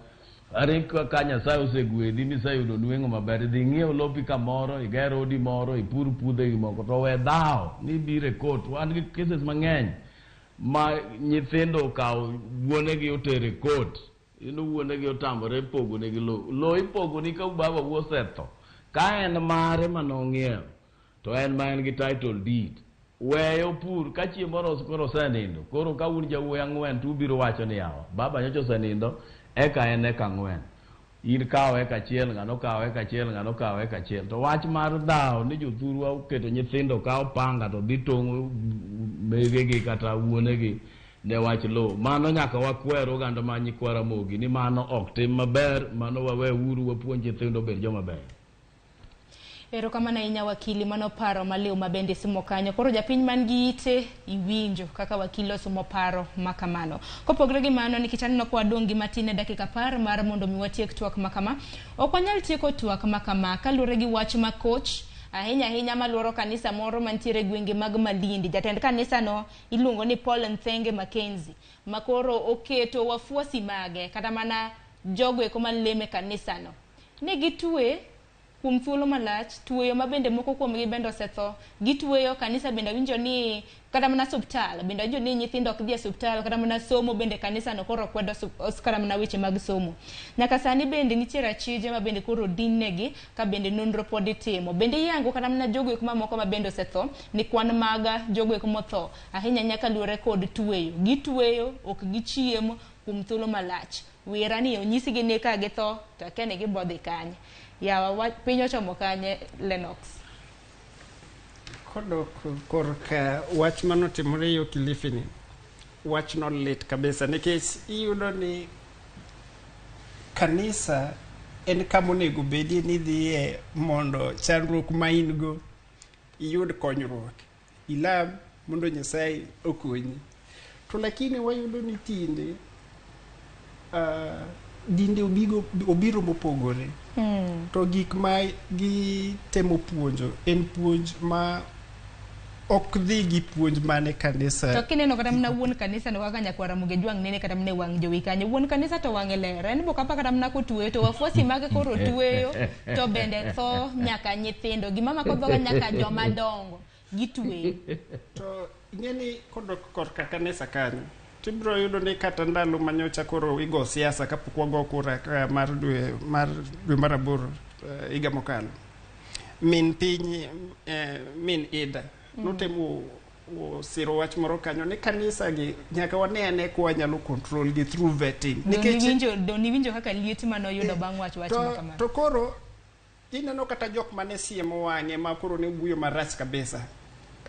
Are ka Nyasaye osegwedhi ni sayudo nweng'o maber dhi ng'iew lopi kamoro iger odi moro ipur puodhe moko to we dhaw ni bire court. Wan gi cases mang'eny ma nyithindo kawo wuonegi otere court. Ino wuonegi otamore pogonegi lo ipogoni ka baba osetho. Ka en mare manong'iew to en ma en gi title deed. Weyo pur ka chieng' moro koro osenindo. Koro ka un jawuoyi ang'wen to ubiro wacho ni yawa baba nyocha osenindo eka en eka ang'wen. In kawo eka achiel ng'ano kawo eka achiel ng'ano kawo eka achiel. To wach mar dhaw ni jothurwa oketo nyithindo kawo panga to dhi tong'o megegi kata wuonegi ne wach lo. Mano nyaka wakwer oganda ma nyikwa Ramogi ni mano ok tim maber. Mano wawe uru wapuonj nyithindo bed joma ber. Erokamano ahinya wakili mano paro maliw mabende simo kanyo. Koro japiny man gi ite iwinjo kaka wakili osomo paro makamano. Kopogre gi mano nikech aneno kwa dongi matine dakika par mar mondo mi watiek twak makama. Ok wanyal tieko twak makama kaluwore gi wach ma coach ahinya maluoro kanisa moro mantiere gwenge mag Malindi. Jatend kanisa no iluongo ni Paul Nthenge Mackenzie makoro oketo wafuasi mage kata mana jogo eko maleme kanisa no ne gitwe kuom thuolo malach. Tuweyo mabende moko kuom gi bende osetho. Gituweyo kanisa bende winjo ni kata mana subtal bende winjo ni nyithindo ok dhi e subtal kata mana somo bende kanisa no koro kwedo kata mana weche mag somo. Nyaka sani bende nitiere achije ma bende koro dinnegi ka bende nonro pod itimo. Bende yango kata mana jogo eko mamoko ma bende osetho ni kwan maga jogo eko motho ahinya nyaka luwore kod tuweyo. Gituweyo ok gichiemo kuom thuolo malach. Wera ni onyisi gi ne ka githo to kene gibodhi kanye. Yawa piny ochomo kanye Lennox. Kodok korka wach manotimore yo Kilifi ni. wach no lit kabisa nikech iyudo ni kanisa en kama onego bedie ni dhiye mondo chandruok ma in go iyud konyruok, ilam mondo Nyasaye okonyi. To lakini wayudo ni tinde dinde obiro mopogore. To gik ma gitemo puonjo en puonj ma ok dhi gi puonj mane kanisa. To kineno kata mna wuon kanisa no kaka nyakwara Ramogi jwang nene kata mne wang jowi kanyo wuon kanisa to wange lera en boka kata mna ko tuwe to wafuasi mage koro tuweyo to bende tho nyaka nyithindo gimama ko dhoga nyaka joma dongo gituweyo. To ingeni kodok korka kanisa kanyo tibro yudo ni kata ndalo manyocha koro igo siasa kapok wago kura mar dwe mar aboro higa mokalo min piny min ida notemo siro wach moro kanyo ni kanisa gi nyaka wanene ko wanyalo control gi through vetting nikech doni winjo kaka lieti mano yudo bang' wach makamano. To koro ineno kata jok mane siemo wang'e ma koro ne buyo marach kabisa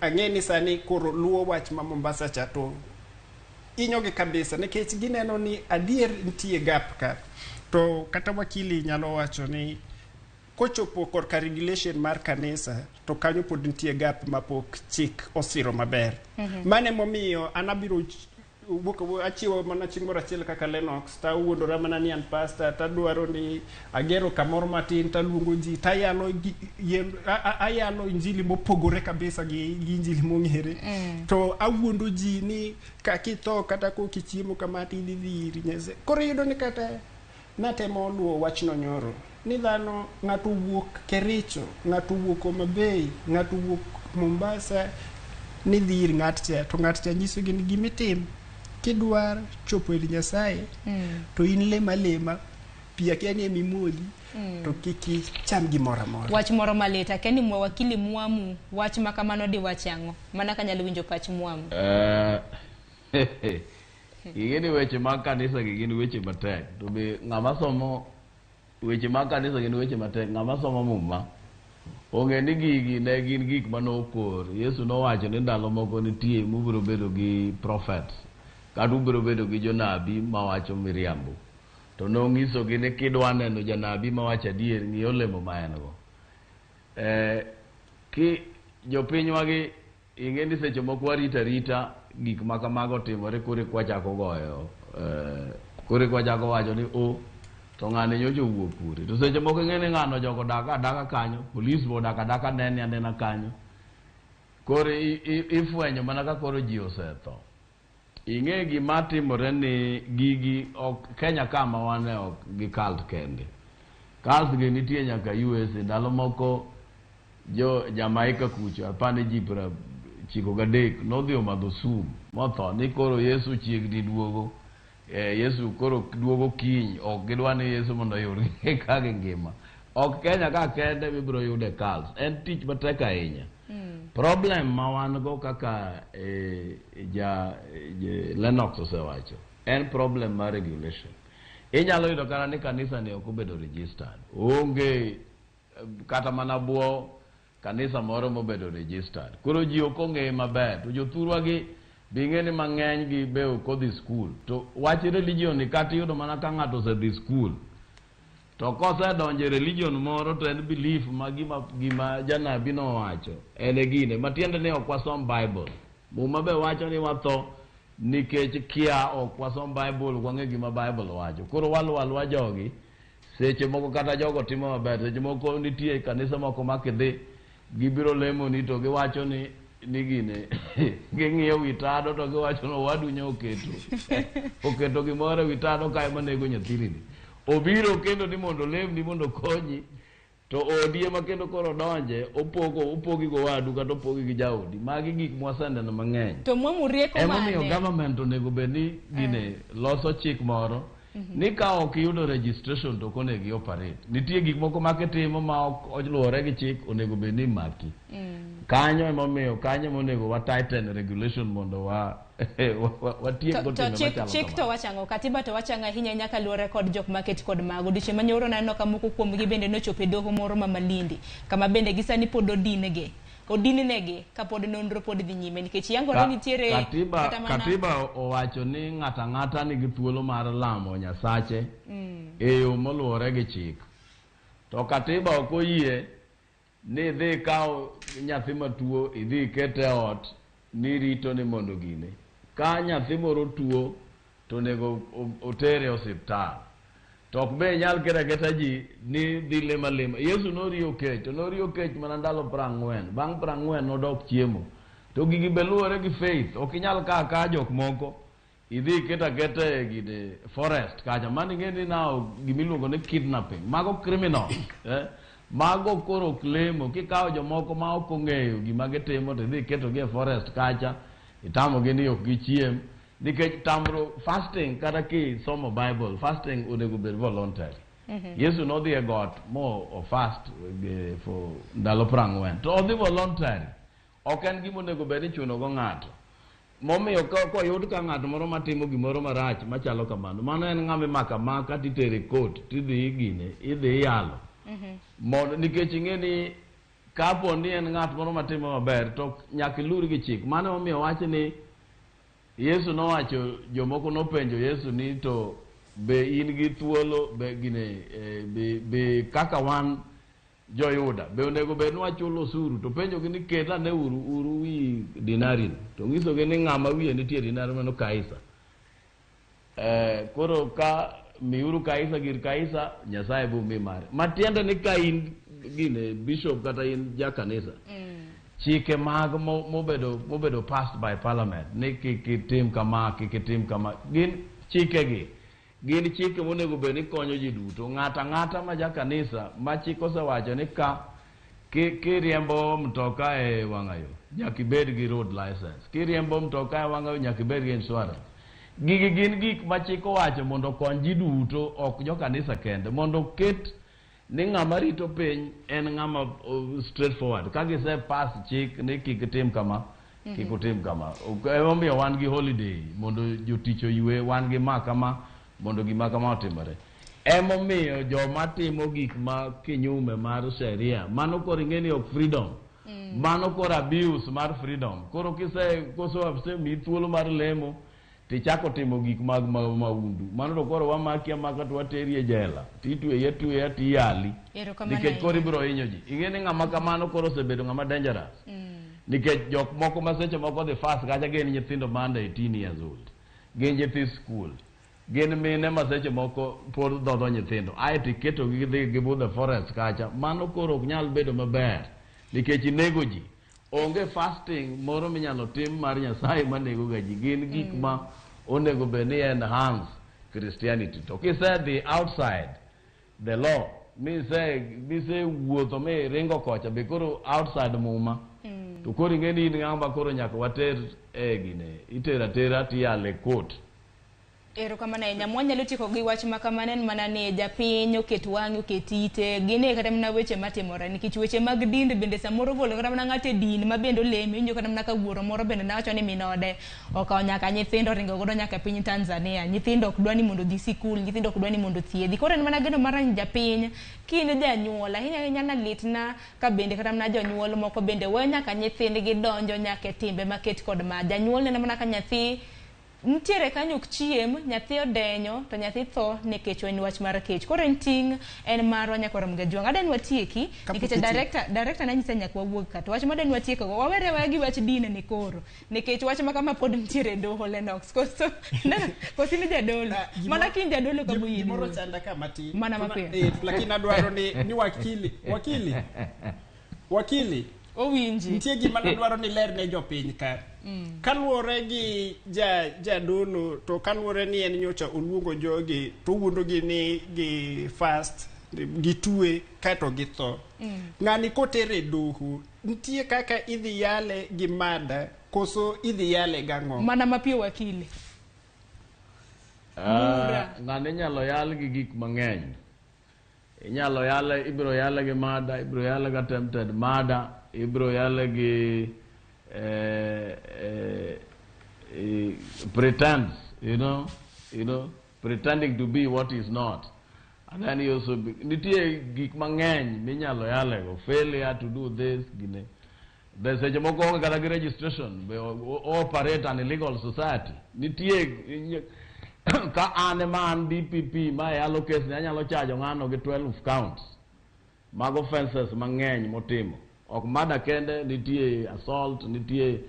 ang'eni sani koro luwo wach ma Mombasa cha to inyoge kabisa nikech gineno ni adier nitie gap ka. To kata wakili nyalo wacho ni kochopo korka regulation mar kanisa to kanyo pod nitie gap mapok chik osiro maber. Mane momiyo anabiro achiwo mana chieng' moro achiel kaka Lennox ta wuondora mana ni an pastor tadwaro ni agero kamoro matin taluongo ji tayalo injili mopogore kabisa gi injili mong'ere. To awuondo ji ni kakitho kata kokichiemo kamati idhi Nyasaye. Koro yudo ni kata natemo luwo wachno nyoro ni dhano ng'ato wuok Kericho, ng'ato wuok Homa Bay, ng'ato wuok Mombasa ni dhir ng'at cha to ng'at cha nyiso gi gimitim kidwar chopo ir Nyasaye to in lema pia kiani emimoli to kiki cham gimoro amora. Wach moro maleta keni mwa wakili Mwamu wach makamano di wachango mana kanyalo winjo pach Mwamu. Igeni weche mag kanisa gin weche matek to be ng'ama somo weche mag kanisa gin weche matek ng'ama somo Muma onge ni gigi ne gin gik manokor. Yesu nowacho ni ndalo moko nitie mubiro bedo gi prophets kata ubiro bedo gi jonabi mawacho miriambo to nong'iso gi ni kidwa neno janabi mawacho adier ng'i olemo ma en go. Ki jopiny wagi ing'eni seche moko warita gik makamago timore kore kwachako goyo kore kwachako wacho ni to ng'ane nyocha owuok kure. To seche moko ing'eni ng'ano jogo daka kanyo polis bo daka nene anena kanyo koro ifwenyo mana ka koro ji osetho. Ing'e gima timore ni gigi ok Kenya kama wane ok gi cult kende. Cult gi nitie nyaka USA. Ndalo moko Jamaica kucho apane ji chiko gadek nodhi omadho sum motho ni koro Yesu chiegni duogo. Yesu koro duogo kiny ok gidwa ni Yesu mondo oyud kaka ngima. Ok Kenya ka kende mibiro yude cult. En tich matek ahinya. Problem ma wan go kaka Lennox osewacho en problem mar regulation. Inyalo yudo kara ni kanisa ni ok obedo registered. Onge kata mana buo kanisa moro mobedo registered. Koro ji ok ong'e maber. To jothurwa gi bing'eni mang'eny gi be ok odhi school. To wach religion ni kata yudo mana ka ng'ato osedhi school to kosedonjo religion moro to en belief ma gima janabi nowacho en gine matiende ni ok wasom Bible. Muma be wacho ni watho nikech kia ok wasom Bible wang'e gima Bible wacho. Koro walwa jogi seche moko kata jogo timo maber. Seche moko nitie kanisa moko makidhi gibiro lemo ni to giwacho ni gine ging'iyo witado to giwacho no wadunyo oketo gimoro witado kae manego nyathini obiro kendo ni mondo lemni mondo konyi to odi ema kendo koro donje opogi go wadu kata opogi gi jaodi. Magi gik mwaseneno mang'eny. To Mwamu rieko mane emomiyo government onego bed ni gine loso chik moro ni ka ok yudo registration to konego gi operate. Nitie gik moko makitimo ma ok oluwore gi chik onego bed ni maki. Kanyo emomiyo kanyo monego wa tighten regulation mondo watiek go timo machalo. Chik to wachango katiba to wachanga ahinya nyaka luwore kod jok market kod mago diche manyoro naneno ka moko kuom gi bende nochopo e doho moro ma Malindi kama bende gisani pod odinege odinenegi kapod nonro pod dhi nyime nikech yangore nitiere katiba owacho ni ng'ata nigi thuolo mar lamo Nyasache e yo moluwore gi chik. To katiba ok oyie ni idhi kawo nyathi matuo idhi kete ot ni rito ni mondo gine. Ka nyathi moro tuo to nego otere osiptal. To ok be nyal keta ji ni dhi lema. Yesu noriyo kech, to noriyo kech mana ndalo 40. Bang' 40 nodok chiemo. To gigi be luwore gi faith. Ok inyal ka jok moko idhi keta gine forest kacha. Mani ng'eni now gimiluongo ni kidnapping. Mago criminal. Mago koro klemo. Kikawo jomoko ma ok ong'eyo gima gitimo to idhi keto gi e forest kacha. Itamogi ni ok gichiem. Nikech tamro fasting kata ki somo Bible, fasting onego bed voluntary. Yesu nodhi e got mo fast for ndalo 40. To odhi voluntary. Ok en gima onego bed ni chuno go ng'ato. Momiyo koyud ka ng'ato moro matimo gimoro marach machalo kamano, mano en ng'ama imako amaka titere court tidhi gine, idhi yalo. Mondo nikech ing'eni kapo ni en ng'at moro matimo maber to nyaka ilur gi chik. Mano momiyo wach ni Yesu nowacho, jomoko nopenjo Yesu ni to be in gi thuolo be gine be kaka wan jo-Yuda be onego bed ni wachulo osuru. To penjogi ni keta ne uru wi dinari. To ng'isogi ni ng'ama wiye nitie dinari mano Kaisa. Koro ka miuru Kaisa gir Kaisa, Nyasaye bo mi mare. Matiende ni ka in gine bishop kata in jakanisa. Chike mag mobedo passed by parliament ni kitim kama gin chikegi gin chike monego bed ni konyo ji duto. Ng'ata ma jakanisa ma chik osewacho ni ka kiriembo mtoka e wang'ayo nyaka ibed gi road license, kiriembo mtoka e wang'ayo nyaka ibed gi insurance. Gigi gin gik ma chik owacho mondo okony ji duto, ok jokanisa kende, mondo ket ni ng'ama rito piny en ng'ama straightforward. Ka gise pass chik ni kik tim kama, kik utim kama. Emomiyo wan gi holiday mondo jotich oywe, wan gi ma kama mondo gima kama otimore. Emomiyo joma timo gik ma kinyume mar sheria, mano koro ing'eni ok freedom. Mano koro abuse mar freedom. Koro kose mi thuolo mar lemo tichako timo gik mag maundu. Mano to koro wamaki amaka to wateri e jela. Titweya tiyali. Nikech koro ibiro hinyo ji. Ing'eni ng'ama kamano koro osebedo ng'ama dangerous. Nikech jok moko ma seche moko dhi fast kacha gin nyithindo manda 18 years old. Gin nyithi school. Gin mine ma seche moko pod dhodho nyithindo. Ae tiketo gi dhi gibudhe forest kacha. Mano koro ok nyal bedo maber. Nikech inego ji. Onge fasting moro minyalo tim mar Nyasaye manego ga ji. Gin gik ma onego bed ni enhance Christianity. To kisedhi outside the law, mise wuotho mi ringo kocha be koro outside muma. To koro ing'eni in ng'ama koro nyaka water gine itera tiyale court. Erokamano ahinya. Mwanyalo tieko gi wach makamano en mana ni japiny oket wang'e oket ite gine kata mana weche matimore nikech weche mag din bende samoro golo kata mana ng'ate din ma bende olemo injo kata mana ka wuoro moro bende nawacho ni minode okawo nyaka nyithindo ringo godo nyaka piny Tanzania. Nyithindo ok dwa ni mondo dhi sikul, nyithindo ok dwa ni mondo thiedhi. Koro en mana geno mar japiny kine janyuol ahinya na litna ka bende kata mana jonyuol moko bende we nyaka nyithindgi donjo nyaka timbe maket kod ma janyuol neno mana ka nyathi ntiere kanyo ok chiem, nyathi odenyo to nyathi tho nikech en wach mar kech. Koro en ting' en marwa nyaka Ramogi Juang. Adenwa tieki nikech director na nyisa nyaka wawuog ka. To wach madenwa tieko go wawere wa gi wach din ni koro. Nikech wach makama pod ntiere doho Lennox. Kosi ni jadolo. Mana kin jadolo ka buyi. Moro chanda ka mati. Mana mapiyo. Lakini adwaro ni wakili. Owinji. Nitie gima nadwaro ni ler ne jopiny ka. Kaluwore gi jadolo to kaluwore ni en nyocha oluongo jogi to wuondo gi ni gi fast gi tue kato gi tho. Ng'ani kotere doho nitie kaka idhi yale gi mada koso idhi yale gang'o. Mana mapiyo wakili. Ng'ani nyalo yal gi gik mang'eny. Inyalo yale, ibiro yale gi mada, ibiro yale gi attempted murder, ibiro yale gi pretense, you know, pretending to be what is not. And then you also nitie gik mang'eny minyalo yale go, failure to do this, gine. There's a jomoko kata registration be operate an illegal society. Nitie ka ane man DPP ma yalo case ne anyalo charge ngano gi 12 counts. Mag offenses mang'eny motimo. Ok mada kende, nitie assault, nitie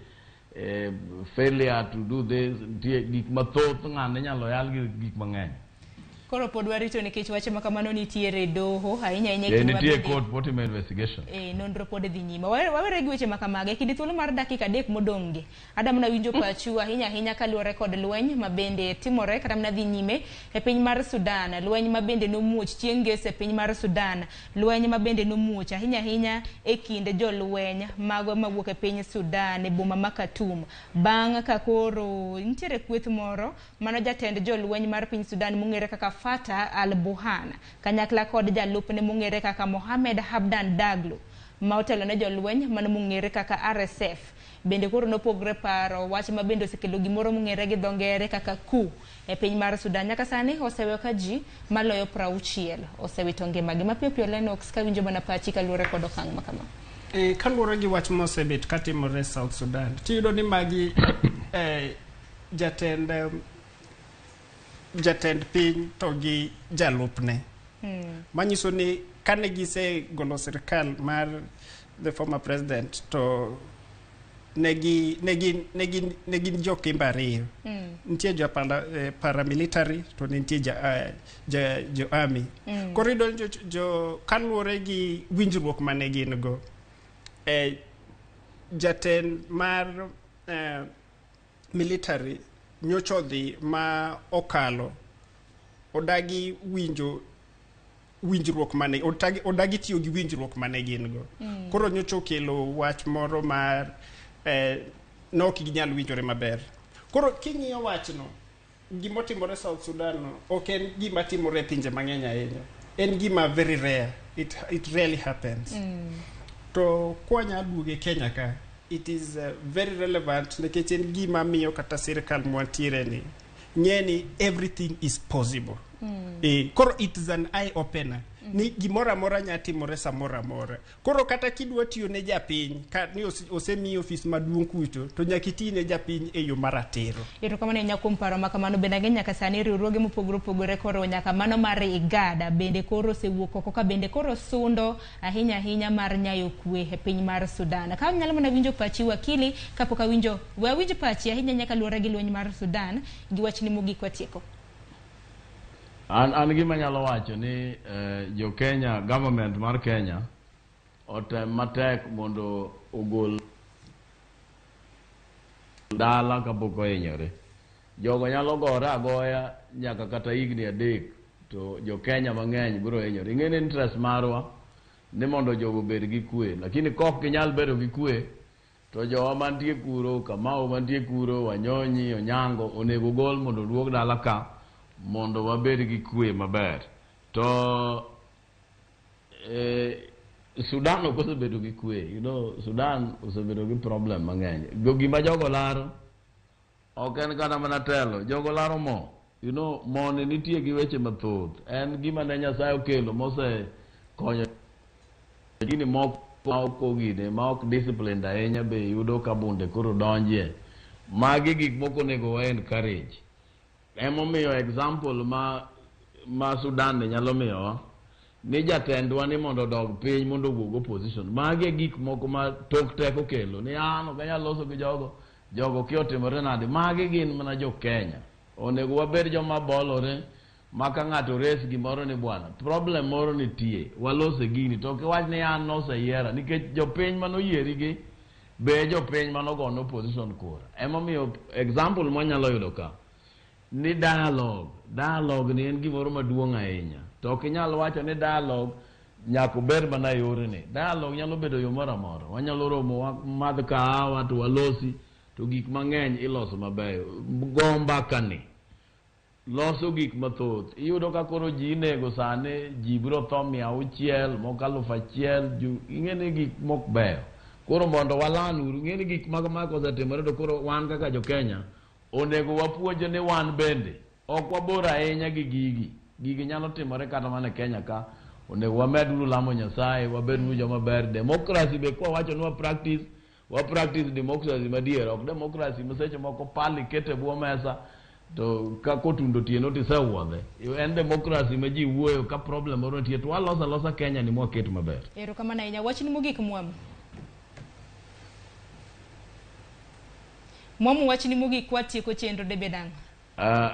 failure to do this, nitie gik mathoth ng'ane nyalo yal gi gik mang'eny. Koro pod warito nikech wache makamano nitiere doho ahinya nitie court potimo investigation. Nonro pod dhi nyime. Wawere gi weche makamage kidi thuolo mar dakika 3 modong'e. Adam na winjo pachu ahinya kaluwore kod lweny mabende timore kata mna dhi nyime e piny mar Sudan. Lweny mabende nomuoch chieng' ngeso e piny mar Sudan. Lweny mabende nomuoch ahinya e kind jolweny mago mawuok e piny Sudan e boma ma Khartoum. Bang' ka koro nitiere kweth moro mano jatend jolweny mar piny Sudan mong'ere kaka Fatah al-Buhan kanyakla kod jalupne mong'ere kaka Mohamed Hamdan Daglo ma otelo ne jolweny mano mong'ere kaka RSF bende koro nopogre paro wach ma bende osekelo gimoro mong'ere gi dhongere kaka coup e piny mar Sudan. Nyaka sani oseweyo ka ji maloyo 60 osewito ngimagi. Mapiyo Lennox ka winjo mana pachi kaluwore kod okang' makama. Kaluwore gi wach mosebet katimore South Sudan, tiyudo ni magi jatend piny to gi jalupne. Manyiso ni kane gise golo sirkal mar the former president to negin jo Kimba ariyo. Nitie jo paramilitary to nitie jo army. Korido jo kaluwore gi winjruok mane gin go. Jatend mar military nyocho dhi ma okalo odagi winjruok mane odagi tiyo gi winjruok mane gin go. Koro nyocho kelo wach moro mar nok ginyal winjore maber. Koro king'iyo wachno gimotimore South Sudan ok en gima timore e pinje mang'eny ahinya. En gima very rare. It rarely happens. To kwanya duoge Kenya ka, it is very relevant nikech en gima miyo kata sirkal mwantiere ni ng'eni everything is possible. Koro it is an eye opener. Ni gimora mora nyatimore samora mora. Koro kata kidwa tiyo ne japiny ni osemi ofis maduong' kucho to nyakiti ne japiny e yo maratiro. Kamano nyakuom paro makamano bende nyaka sani riwruoge mopogore koro nyaka mano mar IGAD bende koro sewuok oko ka bende koro sundo ahinya mar nyayo kwe e piny mar Sudan. Ka nyalo mana winjo pachi wakili kapok winjo pachi ahinya nyaka luwore gi lweny mar Sudan gi wachni mogik watieko. An gima nyalo wacho ni jo Kenya, government mar Kenya otem matek mondo ogol dala kapok ohinyore. Jogo nyalo gore agoya nyaka kata higni 3 to jo Kenya mang'eny biro hinyore. Ing'eni interest marwa ni mondo jogo bed gi kwe, lakini kok ginyal bedo gi kwe to jowa mantie kuro, Kamau mantie kuro, Wanyonyi, Onyango onego gol mondo duog dala ka mondo wabed gi kwe maber. To Sudan ok osebedo gi kwe. Sudan osebedo gi problem mang'eny. Gima jogo laro ok en kata mana telo, jogo laro mo. Mo ne nitie gi weche mathoth. En gima ne Nyasaye okelo mose konyo. Lakini moko gine ma ok disciplined ahinya be yudo ka bunde koro donjie. Magi gik moko nego wa encourage. Emomiyo example ma Sudan ne nyalo miyowa ni jatendwa ni mondo dog piny mondo wuog opposition. Magi gik moko ma tok teko kelo ni ok anyal loso gi jogo kiotimore nade. Magi gin mana jo Kenya. Onego wabed joma bolore ma ka ng'ato res gimoro ni bwana problem moro nitie walose gini to kiwach ni an noseyiera nikech jopiny manoyieri gi be jopiny manogono opposition kura. Emomiyo example mwanyalo yudo ka ni dialogue ni en gimoro maduong' ahinya. To ok inyal wacho ni dialogue nyaka ber mana yorene. Dialogue nyalo bedo yo moro amora. Wanyalo romo madh kahawa to walosi to gik mang'eny iloso mabeyo. Go mbaka ni loso gik mathoth. Iyudo ka koro ji nego sane ji biro tho 600 moko 1000 ing'eni gik mok beyo. Koro mondo walanuru ing'eni gik mago osetimore to koro wan kaka jo Kenya onego wapuonje ni wan bende ok wabor ahinya gi gigi nyalo timore kata mana Kenya ka. Onego wameduru lamo Nyasaye, wabeduru joma ber. Demokrasi be kwa wacho ni wa practice wa practice democracy madier ok democracy mseche moko pali kete buo mesa to ka kotundo tieno tisewuodhe en democracy ma ji wuoyo ka problem moro nitie to walosa Kenya ni mwaket maber. Erokamano ahinya. Wachni mogik Mwamu. Mwamu, wachni mogik kwatieko chenro debe dang'.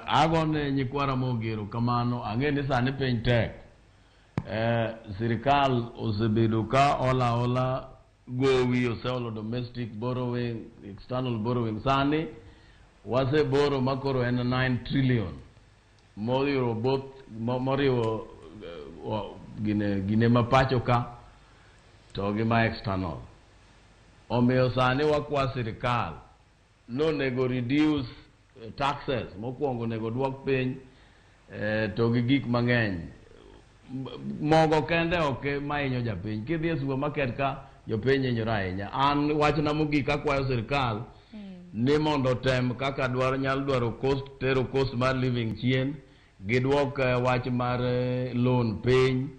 Agone nyikwara mogero kamano ang'e ni sani piny tek. Sirikal osebedo ka ola gowi oseolo domestic borrowing, external borrowing. Sani wase boro makoro en 9 trillion moriwo gine mapacho ka to gi ma external. Omiyo sani wakwa sirikal nego reduce taxes, mokwongo nego duok piny to gi gik mang'eny. Mogo kende ok mainyo japiny. Kidhi e supermarket ka jopiny hinyore ahinya. An wachna mogik akwayo sirikal ni mondo tem kaka nyalo dwaro tero cost mar living chien, giduok wach mar loan piny,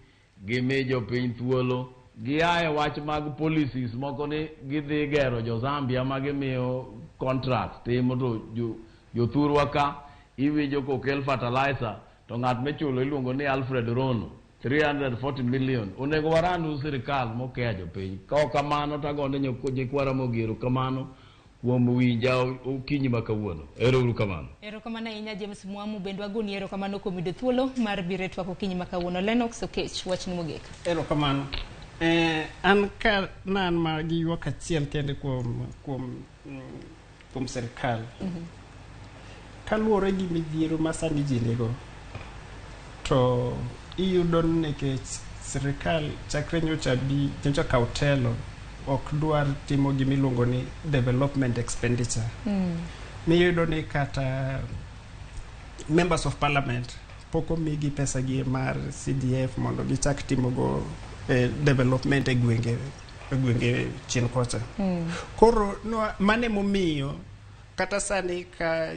gimi jopiny thuolo, giaye wach mag policies moko ni gidhi gero jo Zambia ma gimiyo contract timo to jothurwa ka iwinjo kokel fertilizer to ng'at michulo iluongo ni Alfred Rono 340 million. Onego warandu sirikal mokeya jopiny. Ka ok kamano tagone nyikwara mogero kamano kuom winja okinyi ma kawuono. Ero kamano. Erokamano ahinya James Mwamu, bende wagoni erokamano kuom yudo thuolo mar biro e twak okinyi ma kawuono. Lennox Okech, wachni mogik. Erokamano. An ka nan ma gi ywak achiel kende kuom sirikal. Kaluwore gi midhiero ma sani ji nigo, to iyudo nikech sirikal chakre nyocha kawo telo ok dwar timo gimiluongo ni development expenditure. Miyudo ni kata members of parliament pok omigi pesa gi mar CDF mondo gichak timogo development e gwenge chien kocha. Koro mane momiyo kata sani ka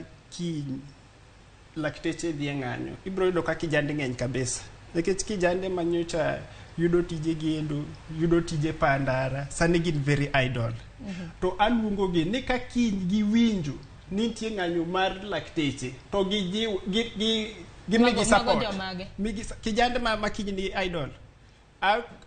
lakteche dhi ng'anyo, ibiro yudo ka kijande ng'eny kabisa. Nikech kijande manyocha yudo tije gedo, yudo tije pandara, sani gin very idle. To aluongo gi ni ka kiny giwinjo ni nitie ng'anyo mar lakteche to gimigi support. Kijande ma kiny ni idle,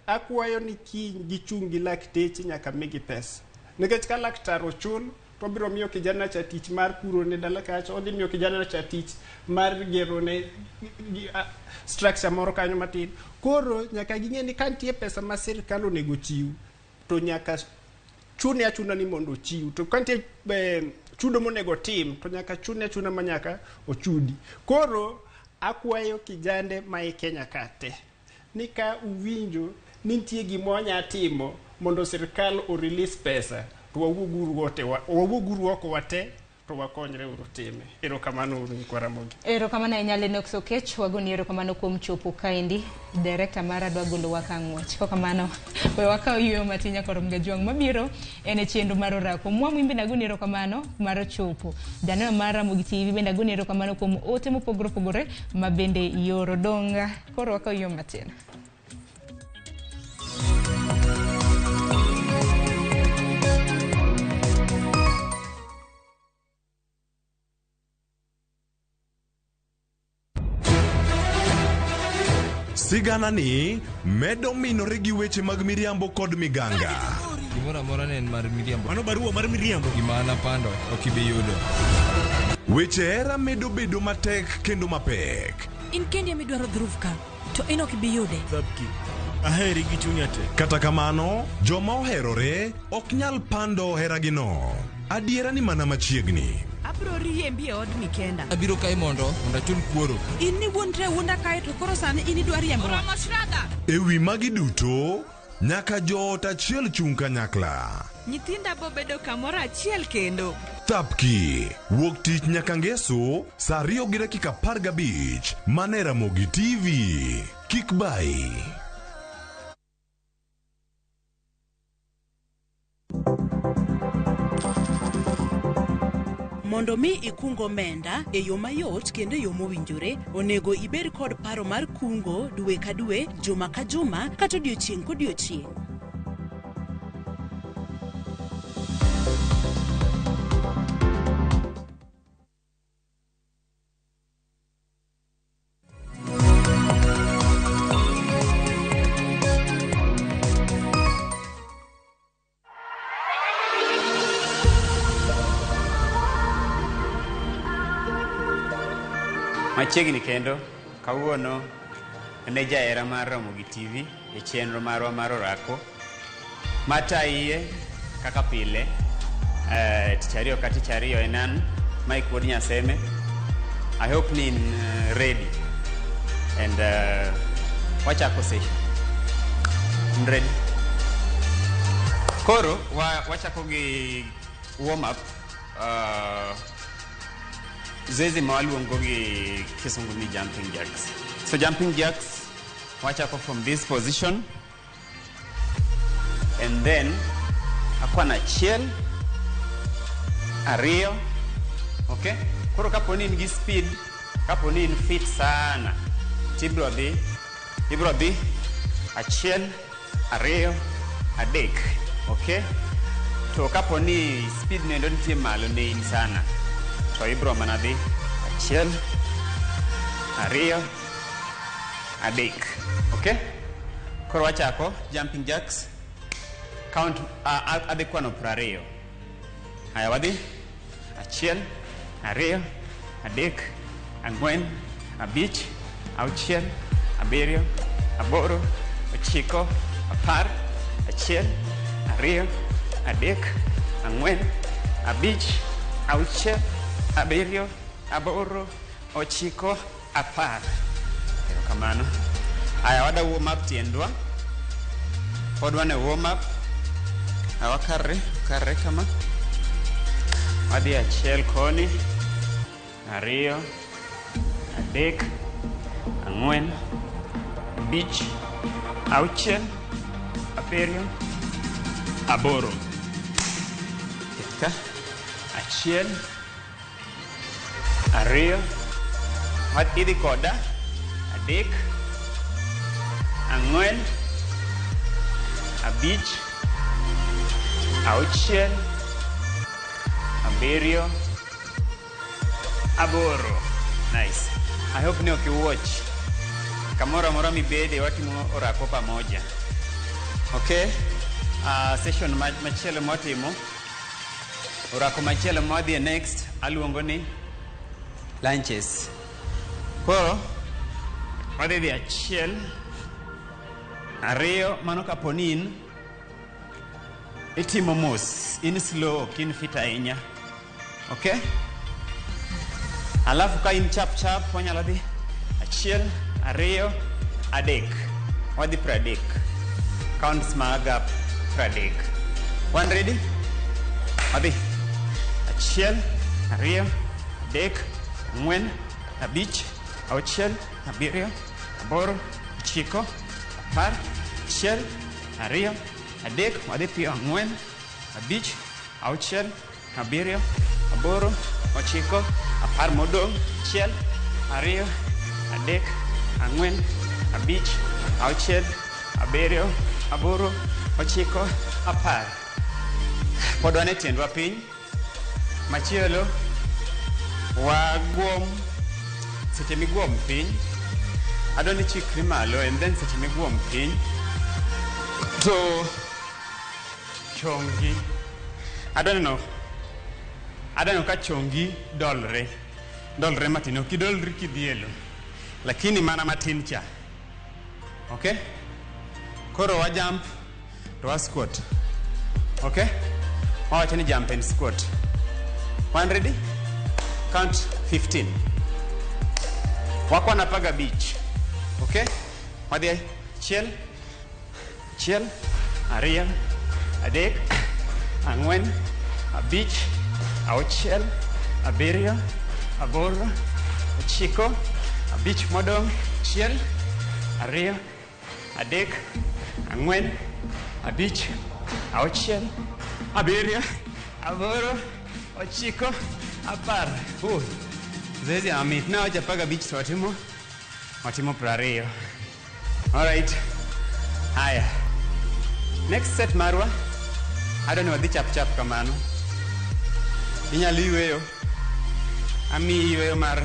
akwayo ni kiny gichung' gi lakteche nyaka migi pesa. Nikech ka laktar ochul to biro miyo kijana cha tich mar puro ne dala kacha, odhi miyo kijana cha tich mar gero ne structure moro kanyo matin. Koro nyaka ging'e ni ka nitie pesa ma sirikal onego chiw to nyaka chune achuna ni mondo chiw. To ka nitie chudo monego tim to nyaka chune achuna ma nyaka ochudi. Koro akwayo kijande ma e Kenya kate ni ka uwinjo ni nitie gimo nya timo mondo sirikal o release pesa, to wawuoguru oko wate to wakonyre uru time. Erokamano uru nyikwara Ramogi. Erokamano ahinya Lennox Okech, wagoni erokamano kuom chopo kaendi. Director mara dwa golo waka ng'wech. Kokamano we wakaw yweyo matinya korom gajuang mabiro ene chenro mar orako. Mwamu imbe nagoni erokamano mar chopo. Janeno mar Ramogi TV bende agoni erokamano kuom ote mopogore opogore ma bende ioro donga. Koro wakaw yweyo matin. Sigana ni medo minore gi weche mag miriambo kod miganga. Gimora mora ne en mar miriambo. Mano barua mar miriambo. Gimana pando ok ibi yudo. Weche era medo bedo matek kendo mapek. In kendi midwaro dhurufka to in ok ibi yude. Sabki. Aheri gi chunya te. Kata kamano, joma oherore ok nyal pando heragino. Adiera ni mana machiegni. Abro riembi e od Mikenda. Abiro kai mondo achul kuoro. In ni wuontre wunda kai to koro sani in idwa riembo. Ewi magi duto, nyaka joot achiel chung' kanyakla. Nyithinda bo bedo kamoro achiel kendo. Thapki, wuok tich nyaka ngeso, saa 2:15 mane Ramogi TV. Kik bai. Mondo mi ikungo omenda e yo mayot kendo e yo mowinjore, onego ibed kod paro mar kungo dwe ka dwe, juma ka juma, kata odiochieng' kodiochieng'. Machiegni kendo kawuono ne jaera mar Ramogi TV e chenro marwa mar orako mataiye kaka pile tich ariyo ka tich ariyo en an Mike Wuod Nyaseme. I hope ni ready and wachako session. Ready? Koro wachako gi warm up zezi mawaluongo gi kisungu ni jumping jacks. So jumping jacks wachako from this position and then akwana achiel ariyo. Okay? Koro kaponi in gi speed, kaponi in fit sana, tibro dhi achiel ariyo adek. Okay? To kaponi speed nendo nitie malo ne in sana, to ibro mana dhi achiel ariyo adek. Okay? Koro wachako jumping jacks. Count adhi kwano 20. Haya wadhi achiel ariyo adek ang'wen abich auchiel abiriyo aboro ochiko apar achiel ariyo adek ang'wen abich auchiel abiriyo aboro ochiko apar. Erokamano. Aya wada warm up tiendwa. Pod wane warm up. Awakarre kama. Wadhi achiel koni ariyo adek ang'wen abich auchiel abiriyo aboro. Achiel ariyo idhi koda adek ang'wen abich auchiel abiriyo aboro. Nice. I hope ni watch kamoro amora mibede watimo orako pamoja. Okay? Session machielo motimo orako machielo modhi next aluongo ni lunches. Koro wadhi dhi achiel ariyo mano kaponi in itimo mos, in slow, kin fit ahinya. Okay? Alafu ka in chap wanyalo dhi achiel ariyo adek. Wadhi 30. Counts maga 30. One ready? Wadhi achiel ariyo adek ang'wen abich auchiel abiriyo aboro ochiko apar achiel ariyo adek. Wadhi piyo ang'wen abich auchiel abiriyo aboro ochiko apar modong. Achiel ariyo adek ang'wen abich auchiel abiriyo aboro ochiko apar. Pod wane tiendwa piny. Machielo wagwom. Seche migwom piny adoni chikri malo and then seche migwom piny to chongi adoneno ka chongi dolre matin. Ok idolri kidhielo lakini mana matin cha. Okay? Koro wa jump to wa squat. Okay? Wawacho ni jump and squat. One ready? Count 15. Wakwana paga beach. Okay? Wadhi achiel ariyo adek ang'wen abich auchiel abiriyo aboro ochiko abich modong. Achiel ariyo adek ang'wen abich auchiel abiriyo aboro ochiko apar. Zezi amit na wacha paga beach to watimo 20. Alright. Haya. Next set marwa adoni wadhi chap kamano. Inyalo yweyo. Ami yweyo mar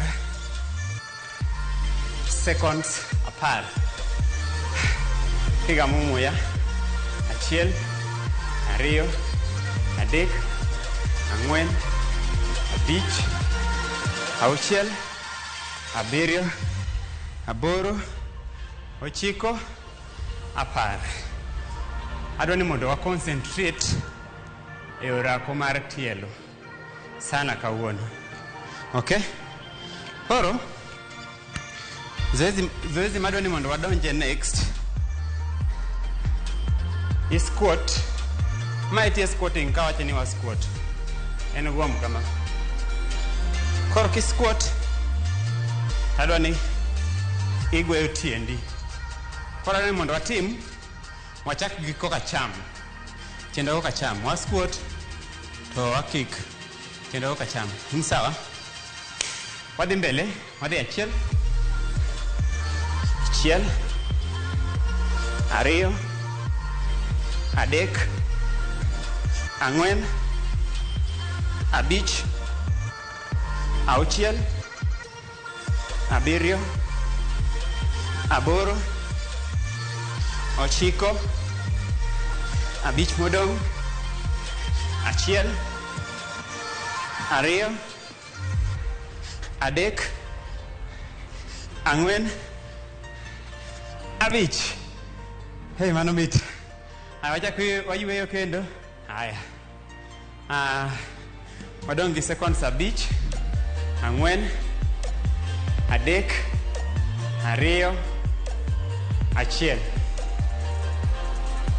seconds apar. Piga muya. Achiel ariyo adek ang'wen abich auchiel abiriyo, aboro, ochiko, apar. Adwa ni mondo wa concentrate e orako mar tielo sana kawuono. Okay? Koro zoezi madwa ni mondo wadonje next is squat. Ma itie squatting ka wache ni wa squat. En guom kama. Koro ki squat adwa ni igweyo tiendi. Koro adwa ni mondo watim wachak gi koka cham. Tiende koka cham. Wa squat to wa kick. Tiende koka cham. Ni sawa? Wadhi mbele, wadhi achiel. Achiel. Ariyo. Adek. Ang'wen. Abich. Auchiel. Abiriyo. Aboro. Ochiko. Abich modong. Achiel. Ariyo. Adek. Ang'wen. Abich. Hey, mano mit. Wachak wayueyo kendo. Haya. Wadong gi seconds abich. Ang'wen. Adek. Ariyo. Achiel.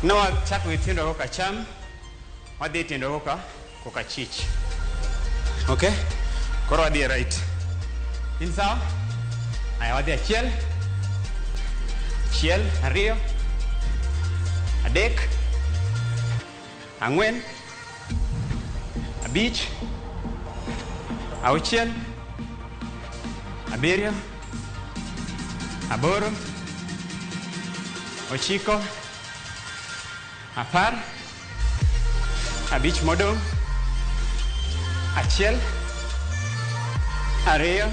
No, wachak witindo koka cham. Wadhi tindo koka chich. Okay? Koro wadhi right. In sawa? Haya, wadhi achiel. Achiel, ariyo. Adek. Ang'wen. Abich. Auchiel. Abiriyo. Aboro. Ochiko. Apar. Abich modong. Achiel. Ariyo.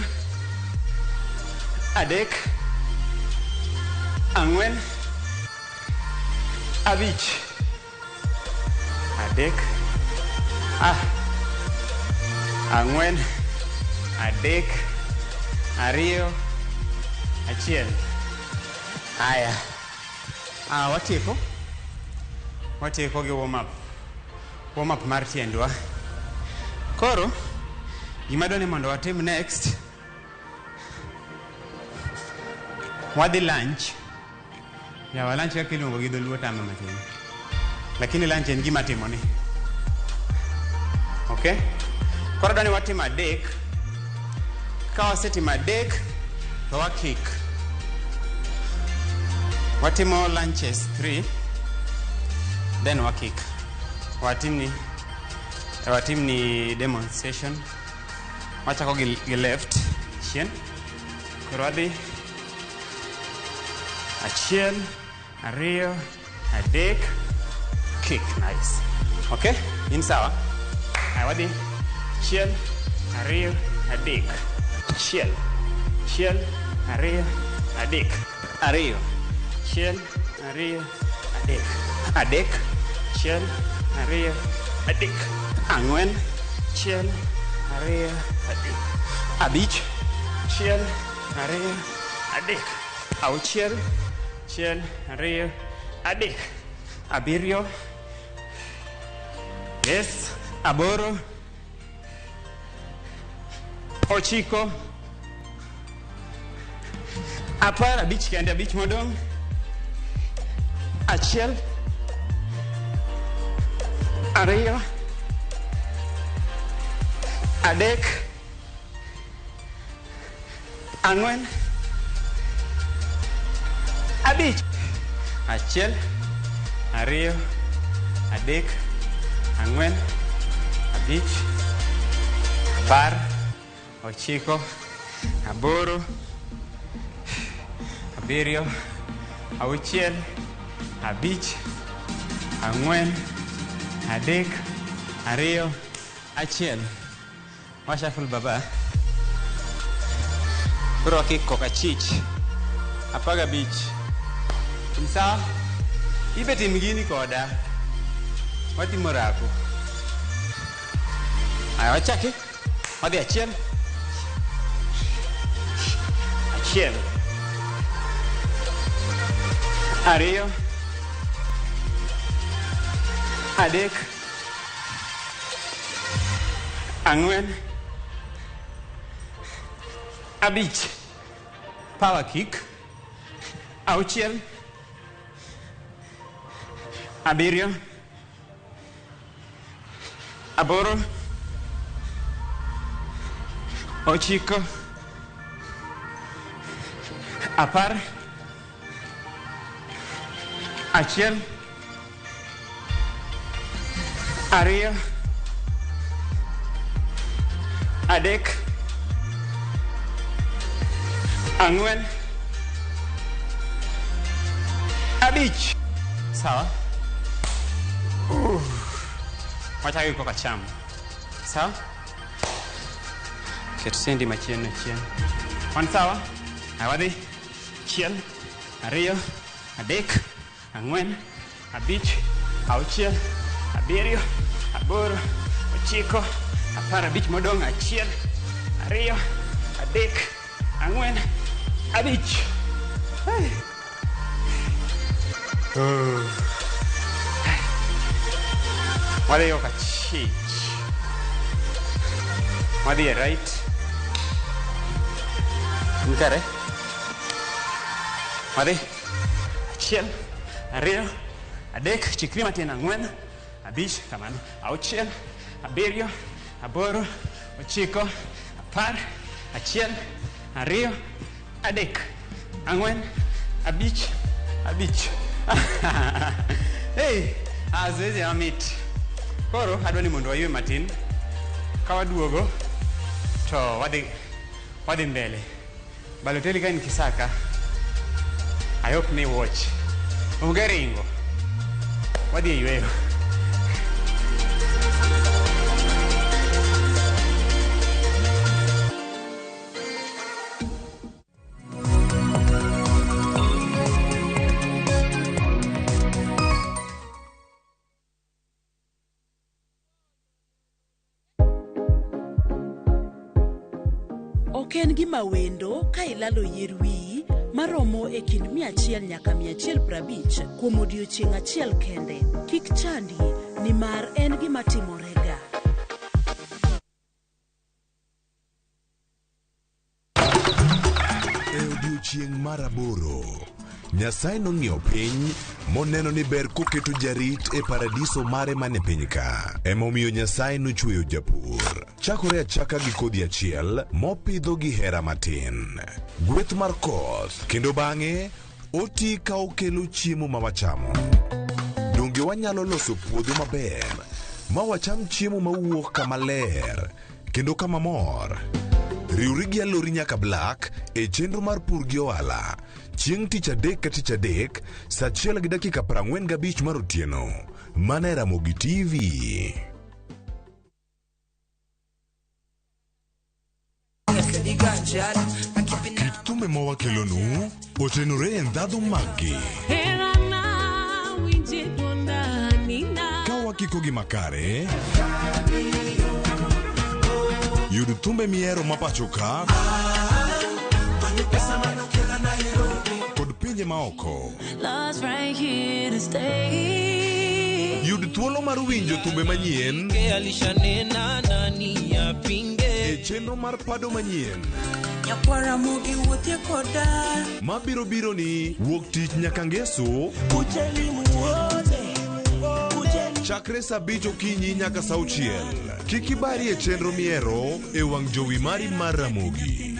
Adek. Ang'wen. Abich. Adek. Ang'wen. Adek. Ariyo. Achiel. Haya. Watieko gi warm up mar tiendwa. Koro gima dwani mondo watim next, wadhi lunch. Yawa lunch kaka iluongo gi dholuo tama matin, lakini lunch en gima timoni. Okay? Koro dwani watim adek. Ka wasetimo adek to wa kick. Watimo lunches 3, then wa kick. Watim ni demonstration. Wachako gi left chien. Koro wadhi achiel, ariyo, adek, kick. Nice. Okay? In sawa? Wadhi achiel, ariyo, adek. Achiel, ariyo, adek. Ariyo, achiel, ariyo, adek. Adek, achiel, ariyo, adek. Ang'wen, achiel, ariyo, adek. Abich, achiel, ariyo, adek. Auchiel, achiel, ariyo, adek. Abiriyo. Yes. Aboro. Ochiko. Apar. Abich kende, abich modong. Achiel. Ariyo. Adek. Ang'wen. Abich. Achiel. Ariyo. Adek. Ang'wen. Abich. Apar. Ochiko. Aboro. Abiriyo. Auchiel. Abich. Ang'wen. Adek. Ariyo. Achiel. Washaful baba. Koro kick koka chich. Apaga beach. Sawa? Ibe tim gini koda. Watimo rako. Aya, wachaki. Wadhi achiel. Achiel. Ariyo. Adek. Ang'wen. Abich. Power kick. Auchiel. Abiriyo. Aboro. Ochiko. Apar. Achiel. Ariyo. Adek. Ang'wen. Abich. Sawa. Wachaki koka cham. Sawa? Ket sendi machiegni chien. Wan sawa? Awadhi. Achiel. Ariyo. Adek. Ang'wen. Abich. Auchiel. Abiriyo. Aboro. Ochiko. Apar. Abich modong'. Achiel. Ariyo. Adek. Ang'wen. Abich. Hey. Wadhi yo kachich. Wadhi right. Nkare. Wadhi. Achiel. Ariyo. Adek. Chikri matin. Ang'wen. Abich. Kamano. Auchiel. Abiriyo. Aboro. Ochiko. Apar. Achiel. Ariyo. Adek. Ang'wen. Abich. Abich. Hey. Azoezi amit. Koro adwa ni mondo waywe matin. Ka waduogo to wadhi mbele. Baloteli ka in Kisaka. I hope ni watch. Onge ringo. Wadhi yweyo. En gima wendo ka ilalo yier wiyi maromo e kind 100 nyaka 150 kuom odiochieng' achiel kende. Kik chandi nimar en gima timorega. E odiochieng' mar aboro, Nyasaye nong'iyo piny moneno ni ber koketo jarit e paradiso mare mane piny ka. Emomiyo Nyasaye nochweyo japur. Chakore achaka gi kodhi achiel mopidho gi hera matin. Gweth mar koth, kendo bang'e oti ka okelo chiemo ma wachamo. Donge wanyalo loso puodho maber ma wacham chiemo mawuok kama ler kendo kama mor. Riwri gi alori nyaka Black e chenro mar pur gi ohala. Chieng' tich adek ka tich adek, saa 1:45 mar otieno. Mana e Ramogi TV. Kit thumbe ma wakelonu otenore e ndhadhu maggi. Ka wakiko gi makare, yud thumbe miero mapacho ka kod pinje maoko. Yud thuolo mar winjo thumbe manyien e chenro mar pado manyien mabiro biro ni wuok tich nyaka ngeso chakre saa 5 okinyi nyaka saa 6. Kik ibari e chenro miero e wang' jowi mari mar Ramogi.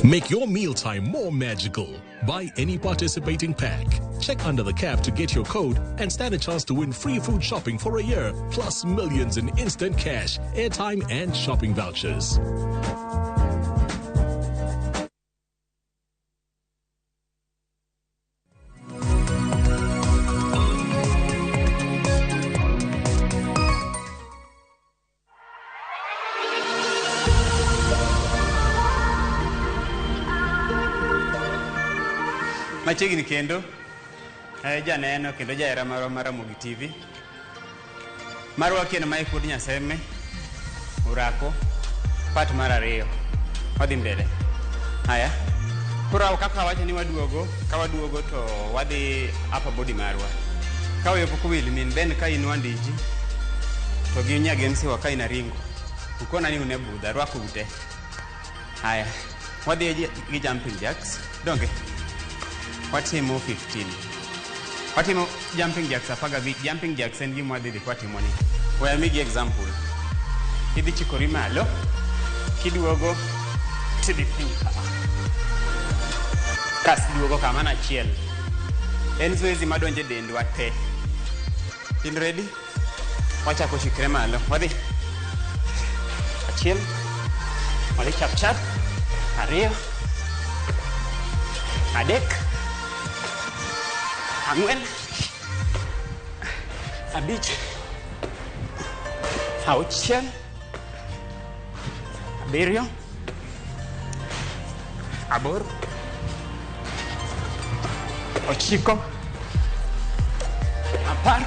Make your mealtime more magical. Buy any participating pack. Check under the cap to get your code and stand a chance to win free food shopping for a year, plus millions in instant cash, airtime, and shopping vouchers. Machiegni kendo janeno kendo jahera marwa mar Ramogi TV. Marwa kendo mae pod Nyaseme Urako part mar 2. Wadhi mbele. Haya. Koro kaka wacho ni waduogo, ka waduogo to wadhi upper body marwa. Ka weyo pok wil min ben ka in wandiji to gi nyagensi wa ka ina ringo. Ukona ni une budha rwako ute. Haya. Wadhi gi jumping jacks. Donge. Watimo 15. Watimo jumping jacks apaga vi jumping jacks en gima wadhi kwatimo ni. We amigi example. Idhi chikori malo. Kiduogo tidhi piny kama. Kas duogo kama na achiel. En zoezi madonje dendwa te. In ready? Wachako chikre malo. Wadhi. Achiel. Wadhi chap chap. Ariyo. Adek. Ang'wen. Abich. Auchiel. Abiriyo. Aboro. Ochiko. Apar.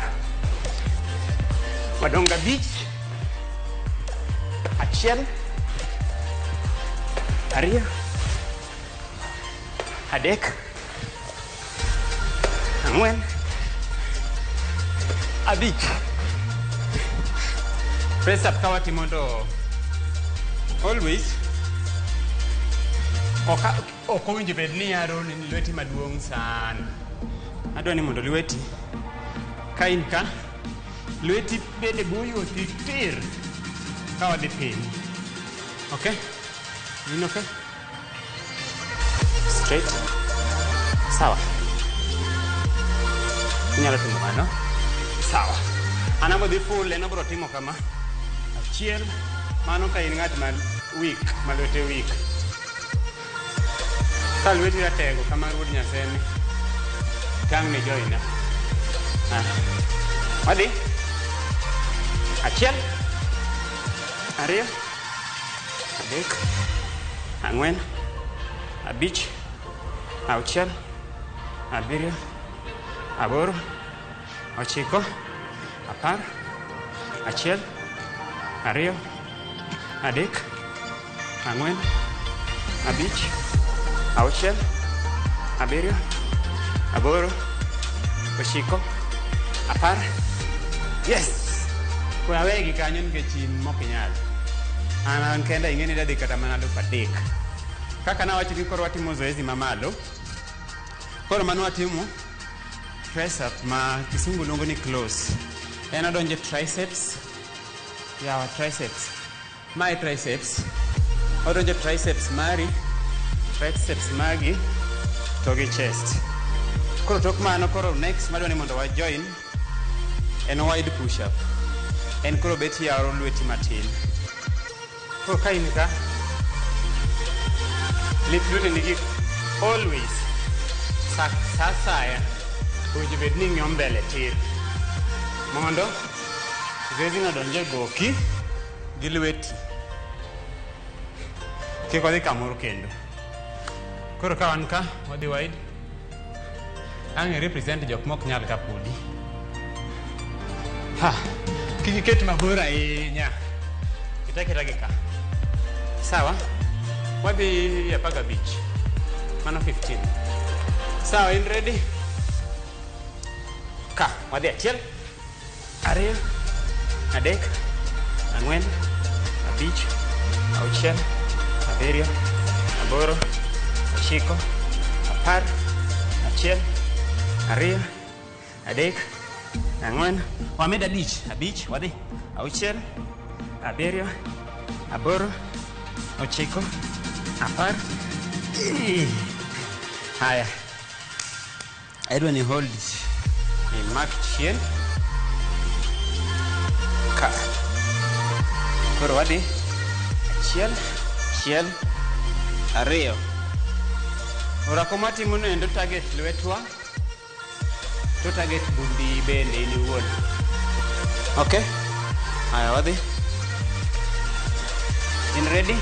Wadong abich. Achiel. Ariyo. Adek. Ang'wen. Abich. Press up kawati mondo always okowinjo bed ni yaro ni lweti maduong' sana. Adwa ni mondo lweti ka in ka lweti bede buyo titir ka wadhi piny. Okay? In okay? Straight. Sawa. Inyalo timo mano. Sawa. Anamo dhi full en obro timo kama. Achiel. Mano ka in ng'at man weak, malwete weak. Ka lweti ratego kama Ruod Nyaseme. Tang' ne joina. Wadhi. Achiel. Ariyo. Adek. Ang'wen. Abich. Auchiel. Abiriyo. Aboro. Ochiko. Apar. Achiel. Ariyo. Adek. Ang'wen. Abich. Auchiel. Abiriyo. Aboro. Ochiko. Apar. Yes! Kwa wegi kanyo nikech in mokinyal. An kenda ing'eni dadhi kata mana 3,000. Kaka nawacho ni koro watimo zoezi mamalo. Koro mano watimo press up ma kisungu luongo ni close. En odonje triceps. Yawa triceps. My triceps. Odonje triceps mari. Triceps magi. To gi chest. Koro tok mano koro next madwa ni mondo wa join. En wide push up. En koro beti yaro lweti matin. Koro ka in ka. Lip lweti nigi always. Sasaya. Uji bed ni ng'yo mbele tir. Mondo zoezi no donje goki gi lweti. Kik odhi kamoro kendo. Koro ka wan ka wadhi wide. Ang' represent jok mok nyal ka podi. Ha. Kik iket mabor ahinya. Itaketa gi ka. Sawa. Wadhi apaga beach. Mano 15. Sawa, in ready? Ka, wadhi achiel. Ariyo. Adek. Ang'wen. Abich. Auchiel. Abiriyo. Aboro. Ochiko. Apar. Achiel. Ariyo. Adek. Ang'wen. Wamed abich. Abich. Wadhi. Auchiel. Abiriyo. Aboro. Ochiko. Apar. Haya. Edwa ni hold. Ni mark chien. Ka. Koro wadhi. Achiel. Achiel. Ariyo. Orako matimo nendo target lwetwa. To target bundi bende ni wuon. Okay? Haya wadhi. In ready?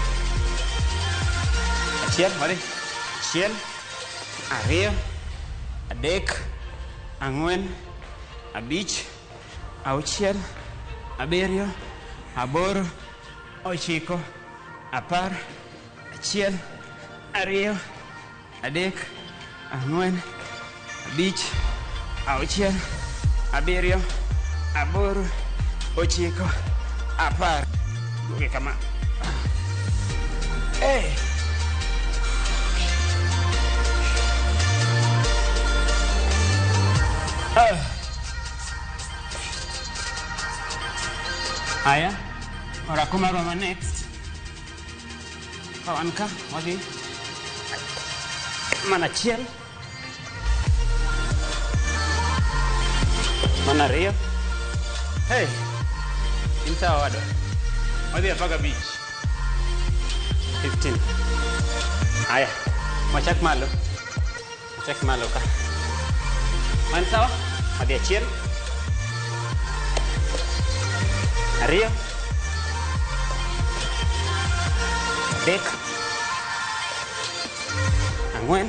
Achiel, wadhi. Achiel. Ariyo. adek, ang'wen, abich, auchiel, abiriyo, aboro, ochiko, apar, achiel, ariyo, adek, ang'wen, abich, auchiel, abiriyo, aboro, ochiko, apar. Okay, kama. Hey! Aya, orako maroma next. Kawan ka, wadhi. Mana achiel. Mana ariyo. Hey, in sawa wadwa. Wadhi 15. 15. Aya, wachak malo. Wachak malo ka. Man sawa? Wadhi achiel. Ariyo. Adek. Ang'wen.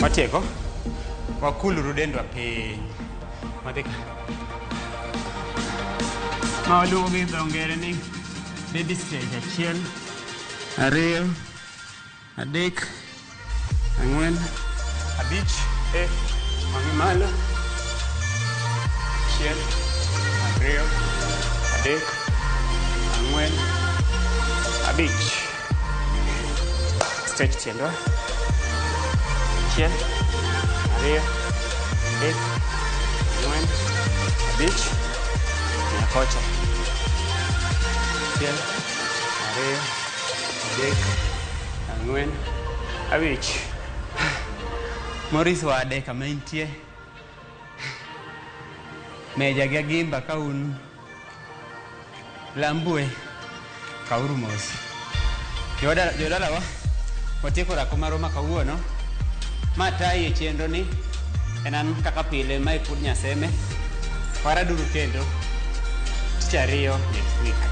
Watieko. Wakuluru dendwa piny. Madhika. Mawaluongo gi dho ngere ni baby stage achiel, ariyo, adek, ang'wen, abich, wang'i malo, achiel, ariyo, adek, ang'wen, abich. Stretch tiendwa. Achiel, ariyo, adek, ang'wen, abich, nyakocha. Achiel, ariyo, adek, ang'wen, abich. Morris wade kama intie. Meja gi Agimba ka un Lambue kauru mos. Jodalawa watieko rako maroma kawuono. Matai e chenro ni en an kaka pile ma ipud nyaseme. Waraduru kendo tich ariyo next week.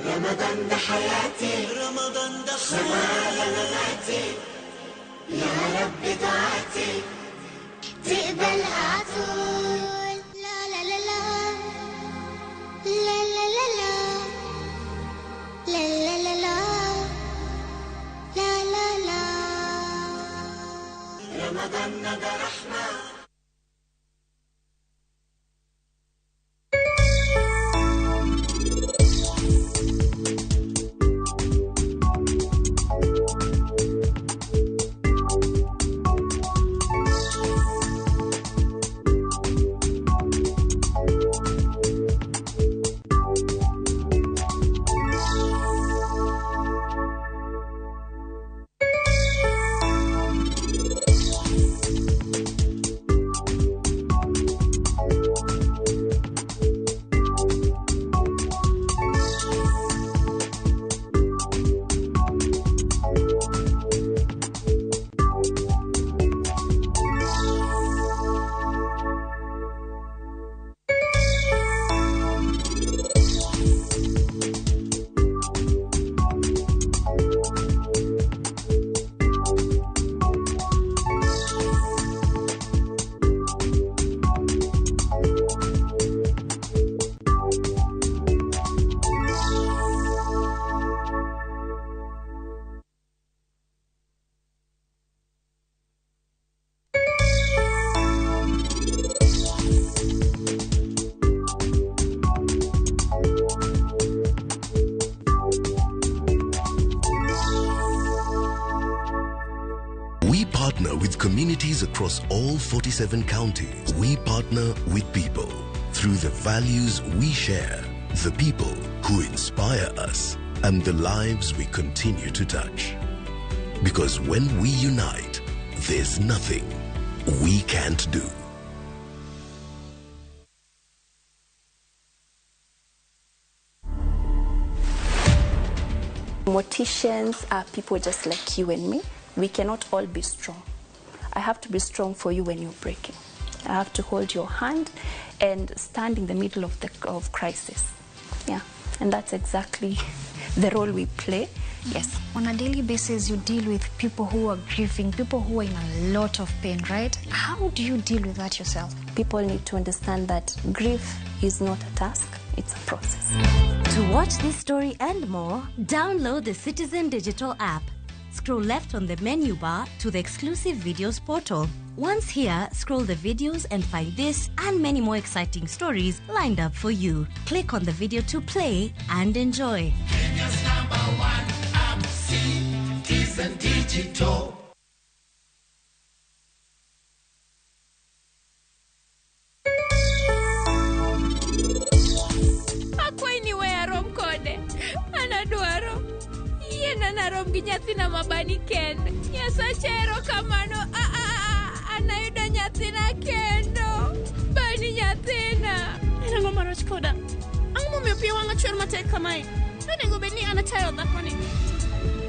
رمضان ده حياتي رمضان ده خيالاتي يا رب دعاتي تقبلها عطول لا لا لا لا لا لا لا لا لا لا لا لا لا لا رمضان ده رحمة communities across all 47 counties, we partner with people. Through the values we share, the people who inspire us, and the lives we continue to touch. Because when we unite, there's nothing we can't do. Morticians are people just like you and me. We cannot all be strong. I have to be strong for you when you're breaking. I have to hold your hand and stand in the middle of crisis. Yeah, and that's exactly the role we play. Yes. On a daily basis, you deal with people who are grieving, people who are in a lot of pain, right? How do you deal with that yourself? People need to understand that grief is not a task, it's a process. To watch this story and more, download the Citizen Digital app. Scroll left on the menu bar to the exclusive videos portal. Once here, scroll the videos and find this and many more exciting stories lined up for you. Click on the video to play and enjoy. Kenya's #1 app, Citizen Digital. Akwaini weya rom kode. Anadwaro. Yena na rom gi nyathina mabani kende. Nyasachero kamano. Anayudo nyathina kendo. Bani nyathina. Nengo maroch koda. Ang'o momiyo pia wang'a chwer matek kamae? Nengo bedni anatayo dhakoni.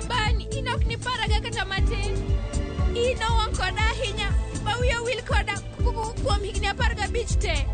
Bani inok ni paraga kata matin. Ino wang koda ahinya. Bawiya wil koda kuom higni 15 te.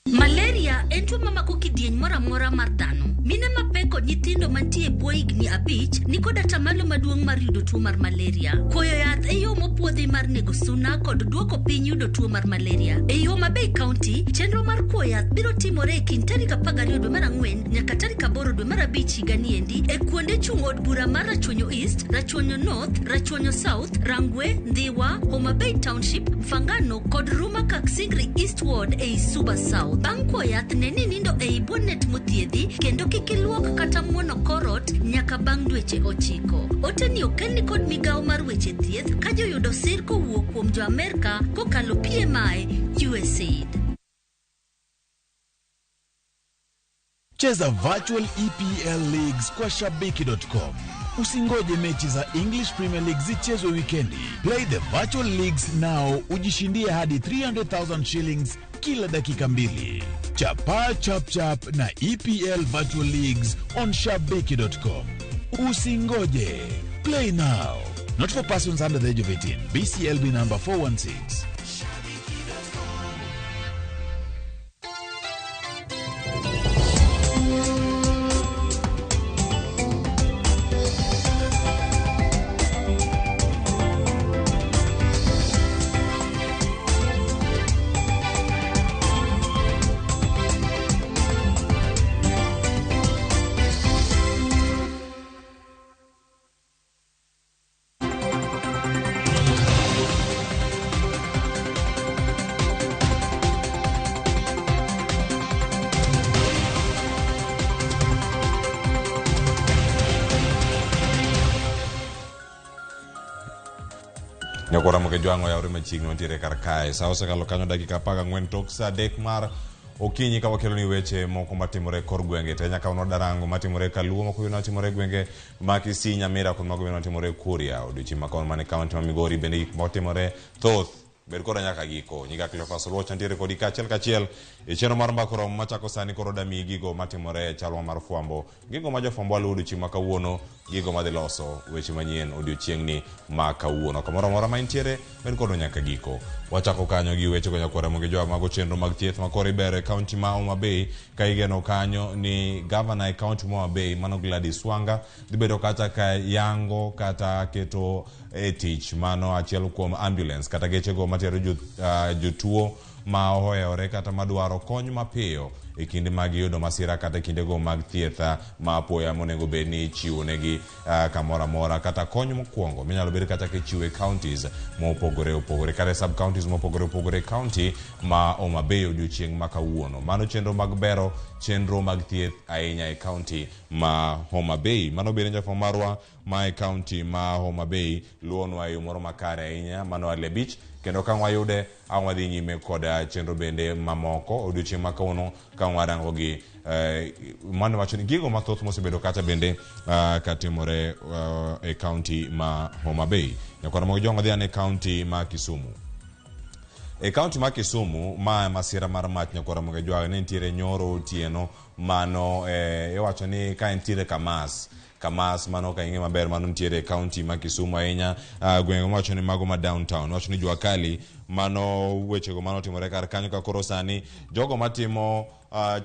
Malaria en tuo mamako kidieny mora mora mar dhano. Mine mapeko nyithindo mantie bwo higni 5 ni kod atamalo maduong' mar yudo tuo mar malaria. Koyo yath e yo mopuodhi mar nego suna kod duoko piny yudo tuo mar malaria. E yo Mabei County, chenro mar koyo yath biro timore e kind tarik 12 dwe mar 4 nyaka tarik 8 dwe mar 5 higa ni endi e kuonde chung' od bura mar Rachuonyo East, Rachuonyo North, Rachuonyo South, Rangwe, Ndhiwa, Homa Bay Township, Fangano kod Ruma Kaksingri Eastward e Suba South. Bang' koyo yath ne ni nindo e bonet mothiedhi kendo kik iluok kata muono korot nyaka bang' dweche 9. Oteni okelni kod migawo mar weche thieth ka joyudo sir kowuok kuom jo Amerika kokalo PMI USAID. Cheza virtual EPL leagues kwa shabiki.com. Usingoje mechi za English Premier League zichezwe wikendi. Play the virtual leagues now ujishindie hadi 300,000 shillings kila dakika 2. Chapa chap chap na EPL virtual leagues on shabiki.com. Usingoje. Play now. Not for persons under the age of 18. BCLB number 416. Nyakora moke jwango ya urime chigno ntiere karkae. Sa osekalo kanyo dakika 14 tok sa dek mar okinyi ka wakelo ni weche moko matimore kor gwenge te nyaka ono darango matimore Kaluo moko yuno matimore gwenge ma Kisii, Nyamira kod mago matimore Kuria odiochieng' makon mane kaunti ma Migori bende gik matimore thoth ber kora nyaka giko nyigakle fasoluoch ntiere kod kachiel e chenro mar mbakoro machako sani koro dami gigo matimore chalwa mar fwambo gigo ma jofwambo aludo chieng' ma kawuono gigo ma dhi loso weche manyien odiochieng'ni ma kawuono kamoro mora ma intiere ber koro nyaka giko. Wachako kanyo gi weche gonya kwara moge jowa mago chenro mag thieth ma koro ibere kaunti ma Homa Bay ka igeno kanyo ni governor e kaunti ma Homa Bay mano Gladys Wanga dhi bedo kata ka yango kata keto e tich mano achiel kuom ambulance kata geche go matero jotuo ma ohoyore kata madwaro kony mapiyo e kinde mag yudo masira kata kinde go mag thietha ma apoya monego bed ni ichiwo negi kamoro amora kata kony mokwongo minyalo bedo kata kichiwo e counties mopogore opogore kata sub counties mopogore opogore county ma Homa Bay odiochieng' ma kawuono. Mano chenro mag bero chenro mag thieth ahinya e county ma Homa Bay. Mano bende jafwambo marwa ma e county ma Homa Bay luonwa e yo moro makare ahinya mano Ale Beach kendo ka wayude wadhi nyime kod chenro bende mamoko odiochieng' ma kawuono ka warango gi mano wacho ni gigo mathoth mosebedo kata bende katimore e county ma Homa Bay. Nyakwana mo jongo dhi ane county ma Kisumu. E county ma Kisumu ma masira mar mach nyakwana mo jwaga ne ntiere nyoro otieno mano iwacho ni ka ntiere Kamas mano ka inge maber mano ntiere county ma Kisumu ahinya gwenge wacho ni mago ma downtown wacho ni jua kali mano wechego mano timore kar kanyo ka koro sani jogo matimo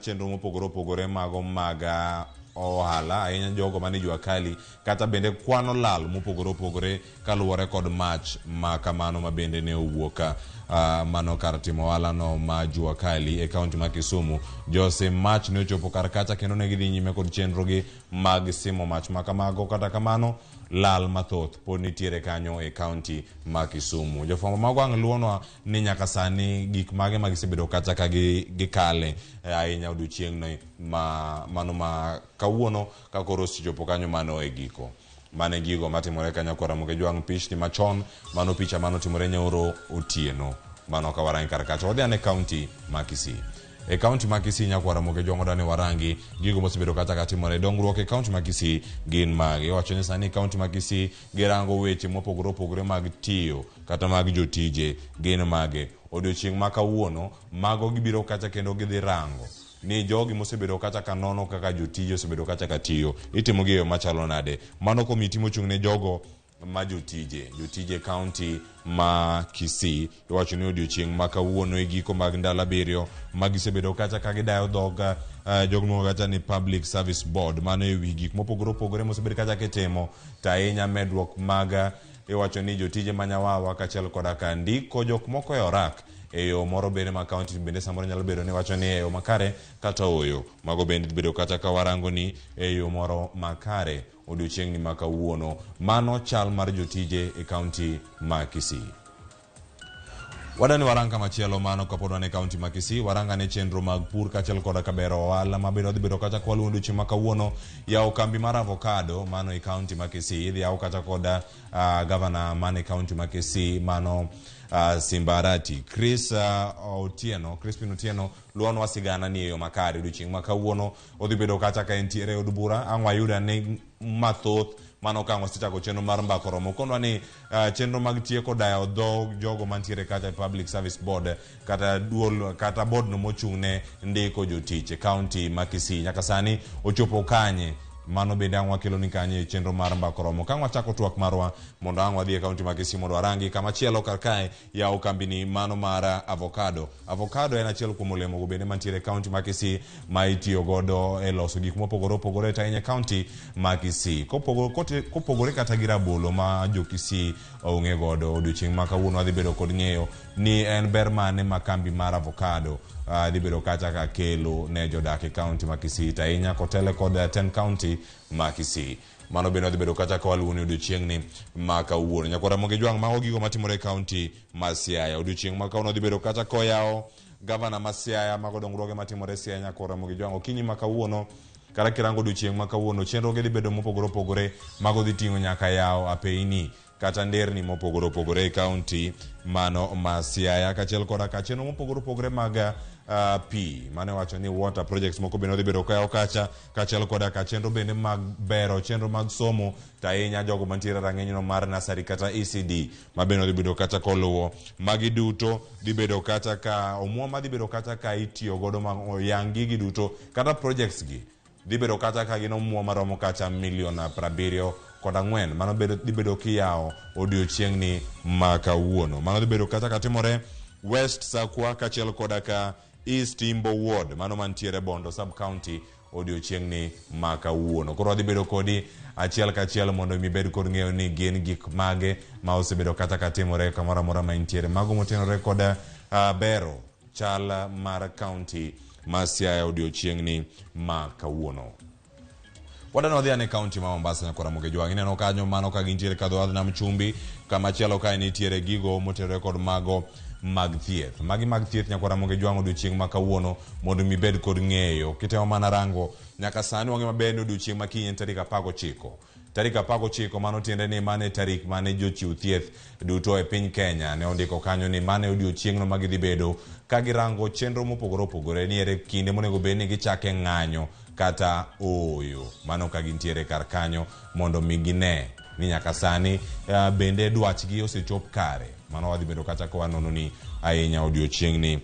chenro mopogore opogore mago maga ohala ahinya jogo mani jua kali kata bende kwano lal mopogore opogore kaluwore kod mach ma kamano ma bende ne owuoka mano kar timo ohala no ma jua kali e county ma Kisumu. Jose mach ne ochopo kar kacha kendo ne gidhi nyime kod chenro gi mag simo mach ma kamago kata kamano lal mathoth pod nitiere kanyo e county ma Kisumu. Jofwambo mago ang' luonwa ni nyaka sani gik mage magisebedo kata ka gikale ahinya odiochieng' mano ma kawuono ka koro osechopo kanyo mano e giko. Mane gigo matimore kanyakora moge jwang' pichni machon mano picha mano timore nyoro otieno mano ka warangi kar kacha. Wadhi ane county ma Kisii. E county ma Kisii nyakwara moge jwang' odane warangi gigo mosebedo kata katimore dongruok e county ma Kisii gin magi. Iwacho ni sani county ma Kisii girango weche mopogore opogore mag tiyo kata mag jotije gin mage. Odiochieng' ma kawuono mago gibiro kata kendo gidhi rango ni jogi mosebedo kata kanono kaka jotije osebedo kata katiyo itimo gi yo machalo nade. Mano komiti mochung' ne jogo ma jotije county ma Kisii iwacho ni odiochieng' ma kawuono e giko mag ndalo 7 magisebedo kata ka gidayo dhoga jogo kata ni Public Service Board mano e wi gik mopogore opogore mosebedo kata ketemo ta ahinya medruok maga iwacho ni jotije manyawawa kachiel koda ka ndiko jok moko e orak e yo moro bende ma county bende samoro nyalo bedo ni wacho ni e yo makare kata oyo mago bende bedo kata ka warango ni e yo moro makare odiochieng' ni ma kawuono. Mano chal mar jotije e county ma Kisii. Wadani waranga machielo mano kapod wane county ma Kisii waranga ne chenro mag pur kachiel koda ka bero ohala ma bende odhi bedo kata kwaluo odiochieng' ma kawuono yawo kambi mar avocado mano e county ma Kisii idhi yawo kata koda governor mane county ma Kisii mano Simbarati Crispin Otieno luonwa sigana ni eyo makare odiochieng' ma kawuono odhi bedo kata ka entiere od bura ang'wa yuda ne mathoth mano ka wasichako chenro mar mbako romo konwa ni chenro mag tieko dayo dho jogo mantiere kata Public Service Board kata duol kata board no mochung' ne ndiko jotich county ma Kisii nyaka sani ochopo kanye mano bende ang'wa kelo ni kanye chenro mar mbako romo ka wachako twak marwa mondo ang'wa dhi e county ma Kisii mondo warangi kama chielo kar kae yawo kambini mano mar avocado en achiel kuom olemo go bende mantiere county ma Kisii ma itiyo godo e loso gik mopogore opogore ta ahinya county ma Kisii kopogore kata gi rabolo ma jo Kisii ong'e godo odiochieng' ma kawuono adhi bedo kod ng'eyo ni en ber mane ma kambi mar avocado dhi bedo kata ka kelo ne jodak e county ma Kisii ta ahinya kotele kod 10 county ma Kisii. Mano bende odhi bedo kata ka waluoni odiochieng' ni ma kawuono. Nyakwara moge jwang' mago gigo matimore e county ma Siaya odiochieng' ma kawuono odhi bedo kata koyawo governor ma Siaya mago dongruoge matimore Siaya nyakwara moge jwang' okinyi ma kawuono kara kirango odiochieng' ma kawuono chenro ge dhi bedo mopogore opogore mago dhi ting'o nyaka yawo apeini kata nderni mopogore opogore e county mano ma Siaya kachiel koda ka chenro mopogore opogore mag pi mane wacho ni water projects moko bende odhi bedo kayawo kacha kachiel koda ka chenro bende mag bero chenro mag somo ta ahinya jogo mantiere rang'iny no mar nasari kata ECD ma bende odhi bedo kata koluwo magi duto dhi bedo kata ka omuoma dhi bedo kata ka itiyo godo yang gigi duto kata projects gi dhi bedo kata ka gin omuoma romo kata $74,000 mano dhi bedo kiyawo odiochieng' ni ma kawuono. Mano dhi bedo kata ka timore West Sakwa kachiel koda ka East Imbo Ward mano mantiere Bondo sub county odiochieng' ni ma kawuono. Koro dhi bedo kodi achiel kachiel mondo mi bed kod ng'eyo ni gin gik mage ma osebedo kata ka timore kamoro amora ma intiere mago motenore koda bero chal mar county ma Siaya odiochiengni ma kawuono. Wadano dhia ne county ma Mombasa nyakora Mugejwang. Ineno kanyo mano ka gintiere kadho adh nam chumbi, kama chielo ka nitiere gigo motere kod mago mag thieth. Magi mag thieth nyakora Mugejwang odiochieng ma kawuono mondo mi bed kod ng'eyo. Kitemo mana rango nyaka sani wang'e maber ni odiochieng ma kiny en tarik 19. Tarik 19 mano tiende ni mane tarik mane jochiw thieth duto e piny Kenya ne ondiko kanyo ni mane odiochiengno ma gidhi bedo ka girango chenro mopogore opogore niere kinde monego bed ni gichake ng'anyo kata oyo. Mano ka gintiere kar kanyo mondo mi gine ni nyaka sani bende dwachgi osechop kare. Mano wadhi bedo kata kwa nono ni ahinya odiochiengni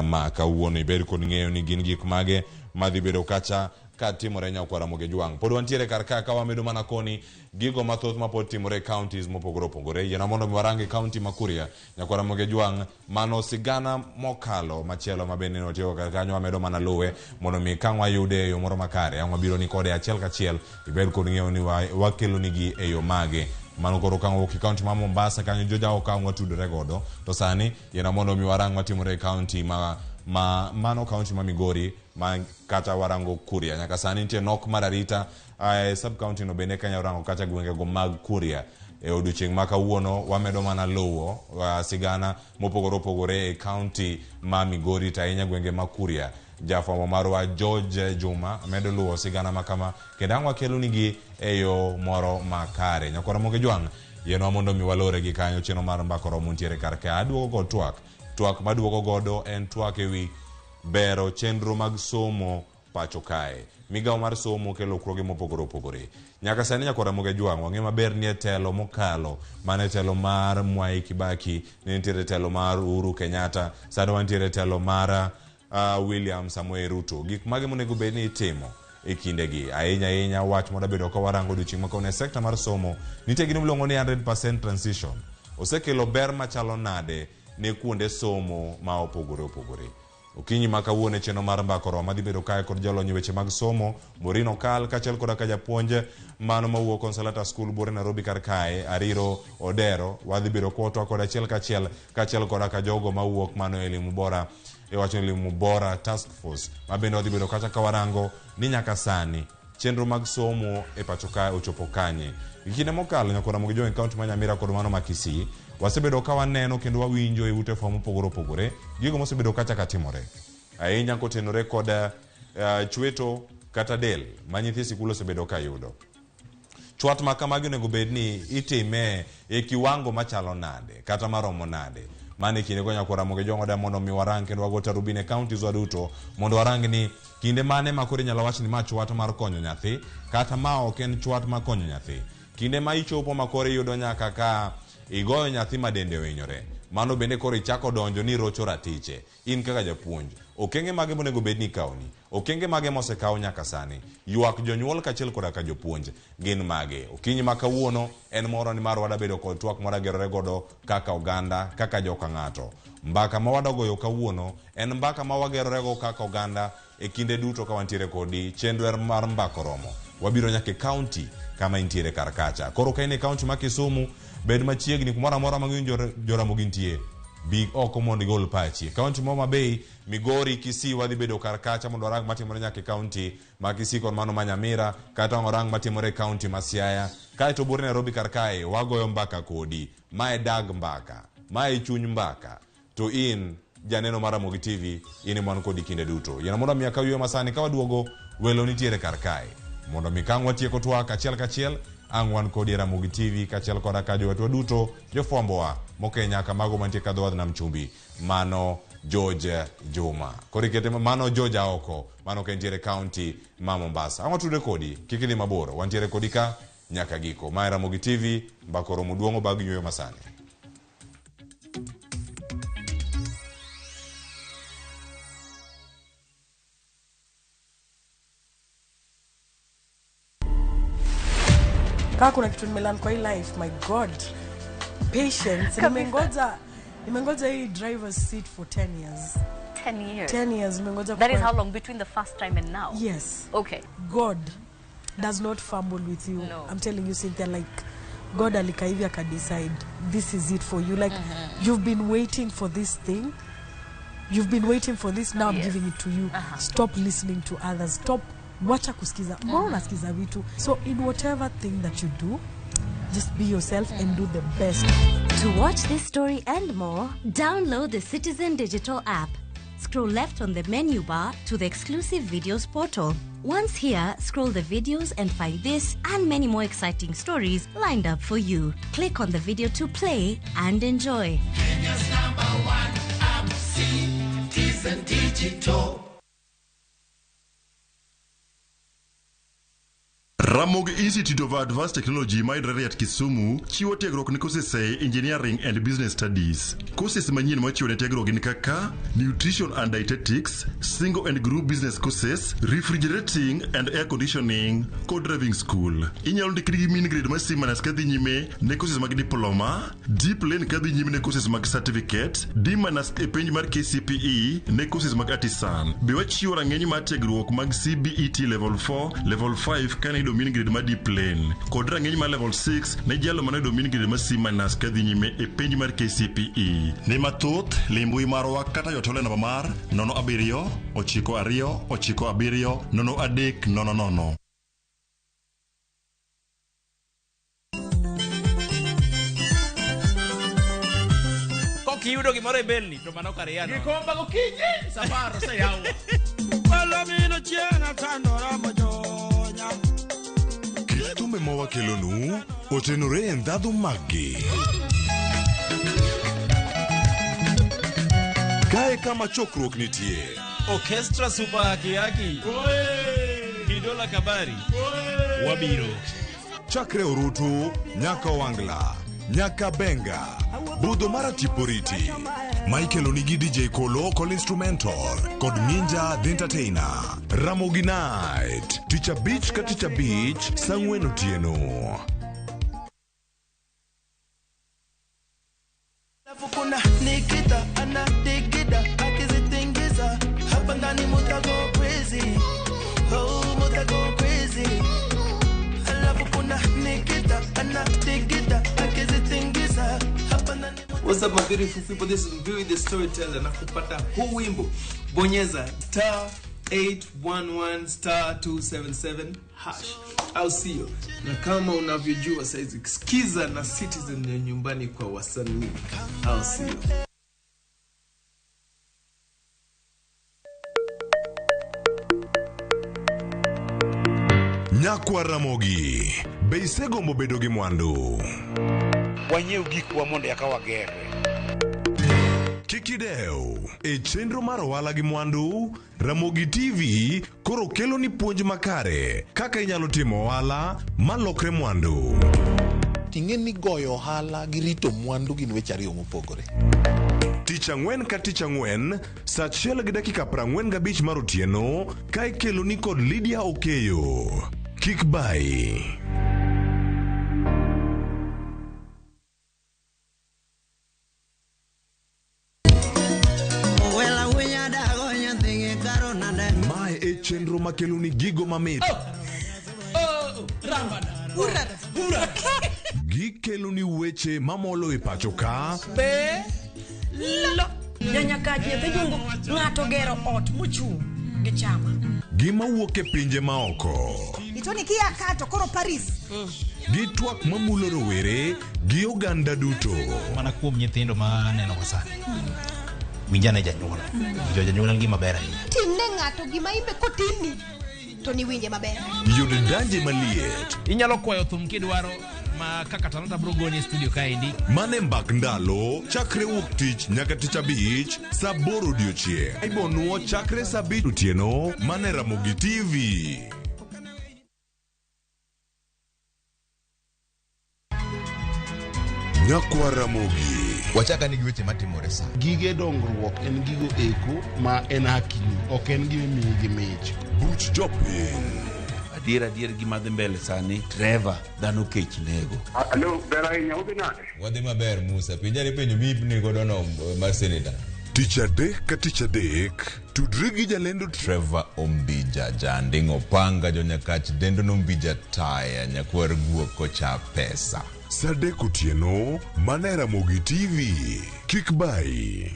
ma kawuono ibed kod ng'eyo ni gin gik mage madhi bedo kacha ka timore nyakwara Mugejwang. Pod wantiere kar ka wamedo mana koni gigo mathoth ma pod timore counties mopogore opogore. Yena mondo warangi county ma Kuria nyakwara Mugejwang mano sigana mokalo machielo mabende notiyo kar kanyo wamedo mana luwe mondo mi kangwa yude yo moro makare angwa biro ni kode achiel kachiel ibed kod ng'eyo ni wakelo nigi e yo mage. Mano koro kango ki county ma Mombasa kanyo joja okangwa tudore godo to sani yena mondo mi warang matimore county mano county ma Migori ma kata warango Kuria nyaka sani nitie nok mararita sub county no bende kanya warango kata gwenge go mag Kuria e odiochieng ma kawuono wamedo mana luwo sigana mopogore opogore e county ma Migori ta inya gwenge ma Kuria. Jafwambo marwa George Juma medo luwo sigana makama kendo angwa kelo nigi e yo moro makare. Nyakwara Mugejwang yeno mondo mi walore gi kanyo cheno mar mbakoro muntiere kar ka aduogo go twak maduogo godo en twak ewi bero chenro mag somo pacho kae. Migawo mar somo kelo kroge mopogore opogore. Nyaka sani Nyakwara Mugejwang wang'e maber ni telo mokalo mane telo mar Mwai Kibaki, ne nitiere telo mar Uhuru Kenyatta, sani wantiere telo mar William Samoei Ruto. Gik mage monego bed ni itimo e kindegi ahinya wach moda bedo ka warango odiochieng ma kone sekta mar somo nitie gino miluongo ni 100% transition. Osekelo ber machalo nade ne kuonde somo ma opogore opogore. Okinyi ma kawuono cheno mar mbakoro madhi bedo kae kod jalony weche mag somo Morino Kal kachel koda ka japuonj mano mawuok Consolata School Buore Nairobi kar kae Ariro Odero wadhi bedo kotwa kod achiel kachiel koda ka jogo mawuok mano elimu bora wacho elimu bora task force mabende wadhi bedo kata ka warango ni nyaka sani chenro mag somo e pacho kae ochopo kanye. Kinde mokalo Nyakwara Mugejwang county ma Nyamira kod mano ma Kisii wasebedo ka waneno kendo wawinjo e ute fwambo mopogore opogore gigo mosebedo kacha katimore ahinya kotenore kod chweto kata del ma nyithi sikul osebedo ka yudo. Chwat ma kamagi onego bed ni itime e kiwango machalo nade kata maromo nade. Mane kinde go Nyakwara Mugejwang oda mondo mi warang kendo wagota Ruupiny counties waduto mondo warang ni kinde mane ma kore nyalo wach ni ma chwat mar konyo nyathi kata ma ok en chwat ma konyo nyathi. Kinde ma ichopo ma kore yudo nyaka ka igoyo nyathi ma dende ohinyore mano bende koro ichako donjo ni rocho ratiche in kaka japuonj. Okenge mage monego bed ni kauni, okenge mage mosekaw nyaka sani, ywak jonyuol kachiel koda ka jopuonj gin mage. Okinyi ma kawuono en moro ni mar wada bedo kod twak mora gerore godo kaka oganda kaka joka ng'ato. Mbaka ma wadagoyo kawuono en mbaka ma wagerore go kaka oganda e kinde duto ka wantiere kodi chenro mar mbako romo wabiro nyake county kama intiere kar kacha. Koro ka ine county ma Kisumu bed machiegni kumora mora mang'injo Ramogi ntie big oko mondo igol pachi. County mo Mabei, Migori, Kisii wadhi bedo kar kacha mondo warang matimore nyake county ma Kisii kod mano ma Nyamira kata warang matimore county ma Siaya kae to Buore Nairobi kar kae wagoyo mbaka kodi mae dag mbaka mae chuny mbaka to in janeno mar Ramogi TV in man kodi kinde duto. Yena mondo miaka wiyo masani ka waduogo welo nitiere kar kae mondo mikang watieko twak achiel kachiel angwan kodi Ramogi TV kachiel koda ka jowetwa duto jofwambo wa mokenya kamago mantie ka dhowadh nam chumbi mano George Juma korikete mano George oko mano kentiere county ma Mombasa. Angwa tude kodi kikidhi mabor wantiere kodi ka nyaka giko. Mae Ramogi TV mbakoro muduongo bag nyuyo masani. Kaka kuna kitu nimelan kwa hii life, my god, patience. Nimengoja hii driver's seat for 10 years. 10 years? 10 years nimengoja. That is how long between the first time and now? Yes. Okay. God does not fumble with you. No. I'm telling you, Cynthia, like God alikaivya ka decide this is it for you. Like you've been waiting for this thing. you've been waiting for this, now I'm giving it to you. Stop listening to others. Stop wacha kusikiza. Mbona unasikiza vitu? So in whatever thing that you do, just be yourself and do the best. To watch this story and more, download the Citizen Digital app. Scroll left on the menu bar to the exclusive videos portal. Once here, scroll the videos and find this and many more exciting stories lined up for you. Click on the video to play and enjoy. Kenya's #1 app, Citizen Digital. Ramogi Institute of Advanced Technology maidrere at Kisumu chiwo tiegruok ni courses engineering and business studies. Courses manyien machiwo ne tiegruok gin kaka nutrition and dietetics, single and group business courses, refrigerating and air conditioning, co-driving school. Inyalo ndikri gi min grade masimanas kadhi nyime ne courses mag diploma, deep lane kadhi nyime ne courses mag certificate, D- e penj mar KCPE ne courses mag artisan. Be wachiwo rang'eny mar tiegruok mag CBET level 4, level 5 kane do min grade ma deep lane kod rang'eny mar level 6 ne jalo mane do min grade ma C- kadhi nyime e penj mar KCPE. Ne mathoth limbui marwa kata yotole namba mar 07 92 97 0300. Kiyudo gimoro e belni to mano kariano. Gikomba gokinyi safaro sa yawa. Palamino chiena tandora mojonya. Thumbe mawakelonu otenore e ndhadhu maggi. Kae kama chokruok nitie. Orchestra super haki. Kidola kabari. Wabiro. Chakre Orutu, nyaka Wangla, nyaka Benga, Budho mara Tiporiti. Michael Onigi DJ Kolo Call Instrumental kod Ninja The Entertainer. Ramogi Night Teacher Beach ka Teacher Beach Sang'wen otieno. Kuna Nikita ana digida akizitingiza hapa ndani mutago crazy. Oh mutago crazy. Alafu kuna Nikita ana digida akizitingiza hapa ndani. What's up my beautiful people, this is Mbiwi the Storyteller na kupata huu wimbo bonyeza *811 *277#. I'll see you. Na kama unavyojua saizi sikiza na Citizen ya nyumbani kwa wasanii. I'll see you. Nyakwa Ramogi Beisego mobedo gi mwandu. Wanyeu gikwa mondo yakawa gere. Kikideo e chenro mar ohala gi mwandu, Ramogi TV koro kelo ni puonj makare kaka inyalo timo ohala malokre mwandu. Ting'e ni goyo ohala gi rito mwandu gin weche ariyo mopogore. Tich ang'wen ka tich ang'wen, saa 1:45 mar otieno, ka ikelo ni kod Lydia Okeyo. Kik bai. Mae e chenro makelo ni gigo mamit. Gikelo ni weche mamolo e pacho ka. Nyanyakaji e dhejungu ng'ato gero ot mochung' gi chama. Gima wuok e pinje maoko. Itoni kia kato koro Paris. Gi twak mamulo rowere gi oganda duto. Mana kuom nyithindo ma neno wasani. Winjane janyuol. Janyuol gima ber ahinya. Timne ng'ato gima imbe kotini to ni winje maber. Yude danje maliet. Inyalo kwayo thum kidwaro ma kaka Talanta bro goni studio kaendi. Mane mbak ndalo chakre wuok tich nyaka tich abich saa 8 odiochieng'. Ibonuo chakre saa 7 otieno mane Ramogi TV. Nyakwa Ramogi. Wachaka ni giweche matimore sa. Gige dongruok en gigo eko ma en hakini, ok en gime miyi gi mich. Buch jopiny. Adier gima dhi mbele sani, Trevor dhano kech nego. Alo, ber ahinya udhi nade? Wadhi maber Musa, pinjari penjo mipni godono mar senator. Tich adek ka tich adek, tudri gi jalendo Trevor Ombija, janding opanga jonyakach dendo nombija taya nyakwar guok kocha pesa. Sadek otieno, mane Ramogi TV. Kik bai.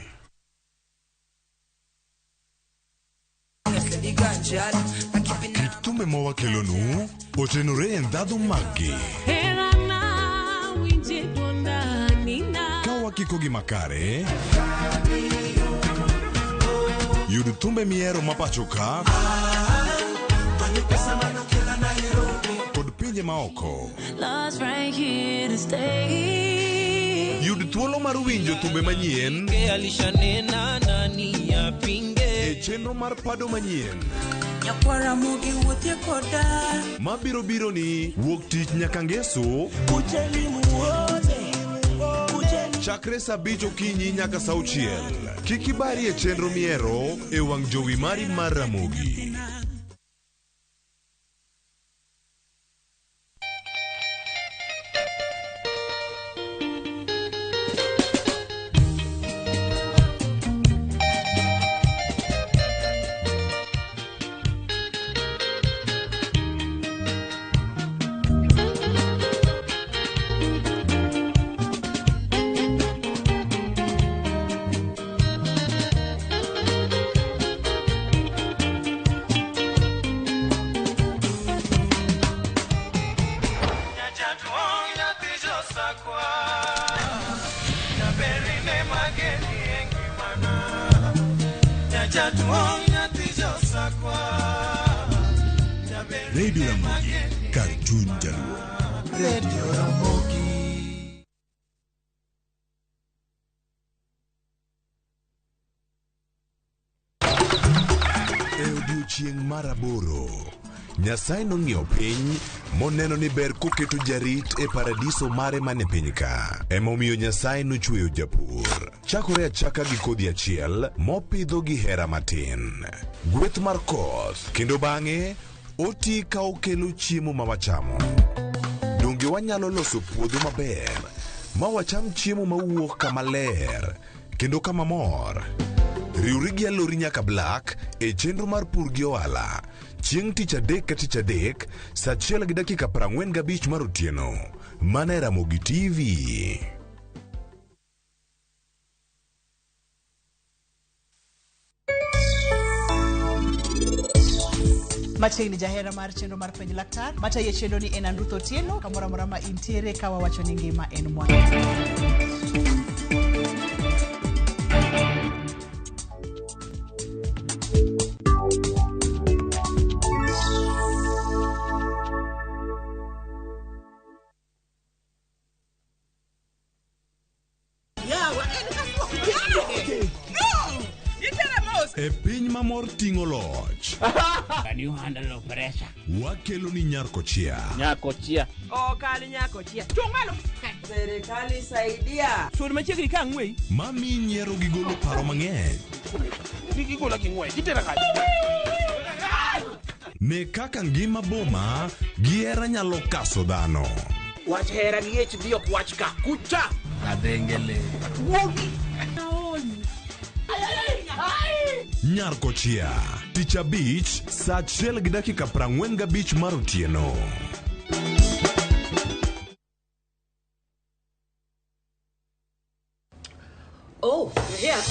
Kit thumbe mawakelonu otenore e ndhadhu maggi. Ka wakiko gi makare, yud thumbe mihero mapacho ka kod pinje maoko. Yud thuolo mar winjo thumbe manyien e chenro mar pado manyien mabiro biro ni wuok tich nyaka ngeso chakre saa 5 okinyi nyaka saa 6. Kik ibari e chenro mihero e wang' jowi mari mar Ramogi. Radio Ramogi, Cartoon Jaluo. Radio Ramogi. E odiochieng' mar 8, Nyasaye nong'iyo piny moneno ni ber koketo jarit e paradiso mare mane piny ka. Emomiyo Nyasaye nochweyo japur. Chakore achaka gi kodhi achiel mopidho gi hera matin. Gweth mar koth, kendo bang'e oti ka okelo chiemo ma wachamo. Donge wanyalo loso puodho maber ma wacham chiemo mawuok kama ler kendo kama mor. Riwri gi alori nyaka Black e chenro mar pur gi ohala. Chieng' tich adek ka tich adek, saa 1:45 mar otieno. Mana e Ramogi TV. Machiegni jahera mar chenro mar penj laktar mataye chenro ni en Andruth Otieno kamora mora ma intiere ka wawacho ni ngima en mwandu. E piny mamor ting'o loch. Can you handle pressure? Wakelo ni Nyarkochia. Nyarkochia. Kali Nyarkochia. Chungalo. Serikali saidia. Sur machiegni ka ng'wei. Mami nyiero gi golo paro mang'eny. Gigola gi ng'wei. Gitera kaji. Ne kaka ngima boma gi hera nyalo kaso dhano. Wach hera gi HD ok wach ka. Kucha. Adengele. Wogi. Nyarkochia, tich abich, saa 1:45 mar otieno. Oh, you're here.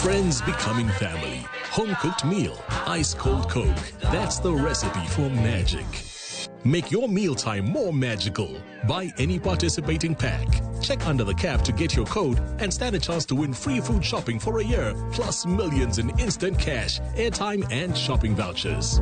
Friends becoming family. Home-cooked meal. Ice-cold Coke. That's the recipe for magic. Make your mealtime more magical. Buy any participating pack. Check under the cap to get your code and stand a chance to win free food shopping for a year, plus millions in instant cash, airtime, and shopping vouchers.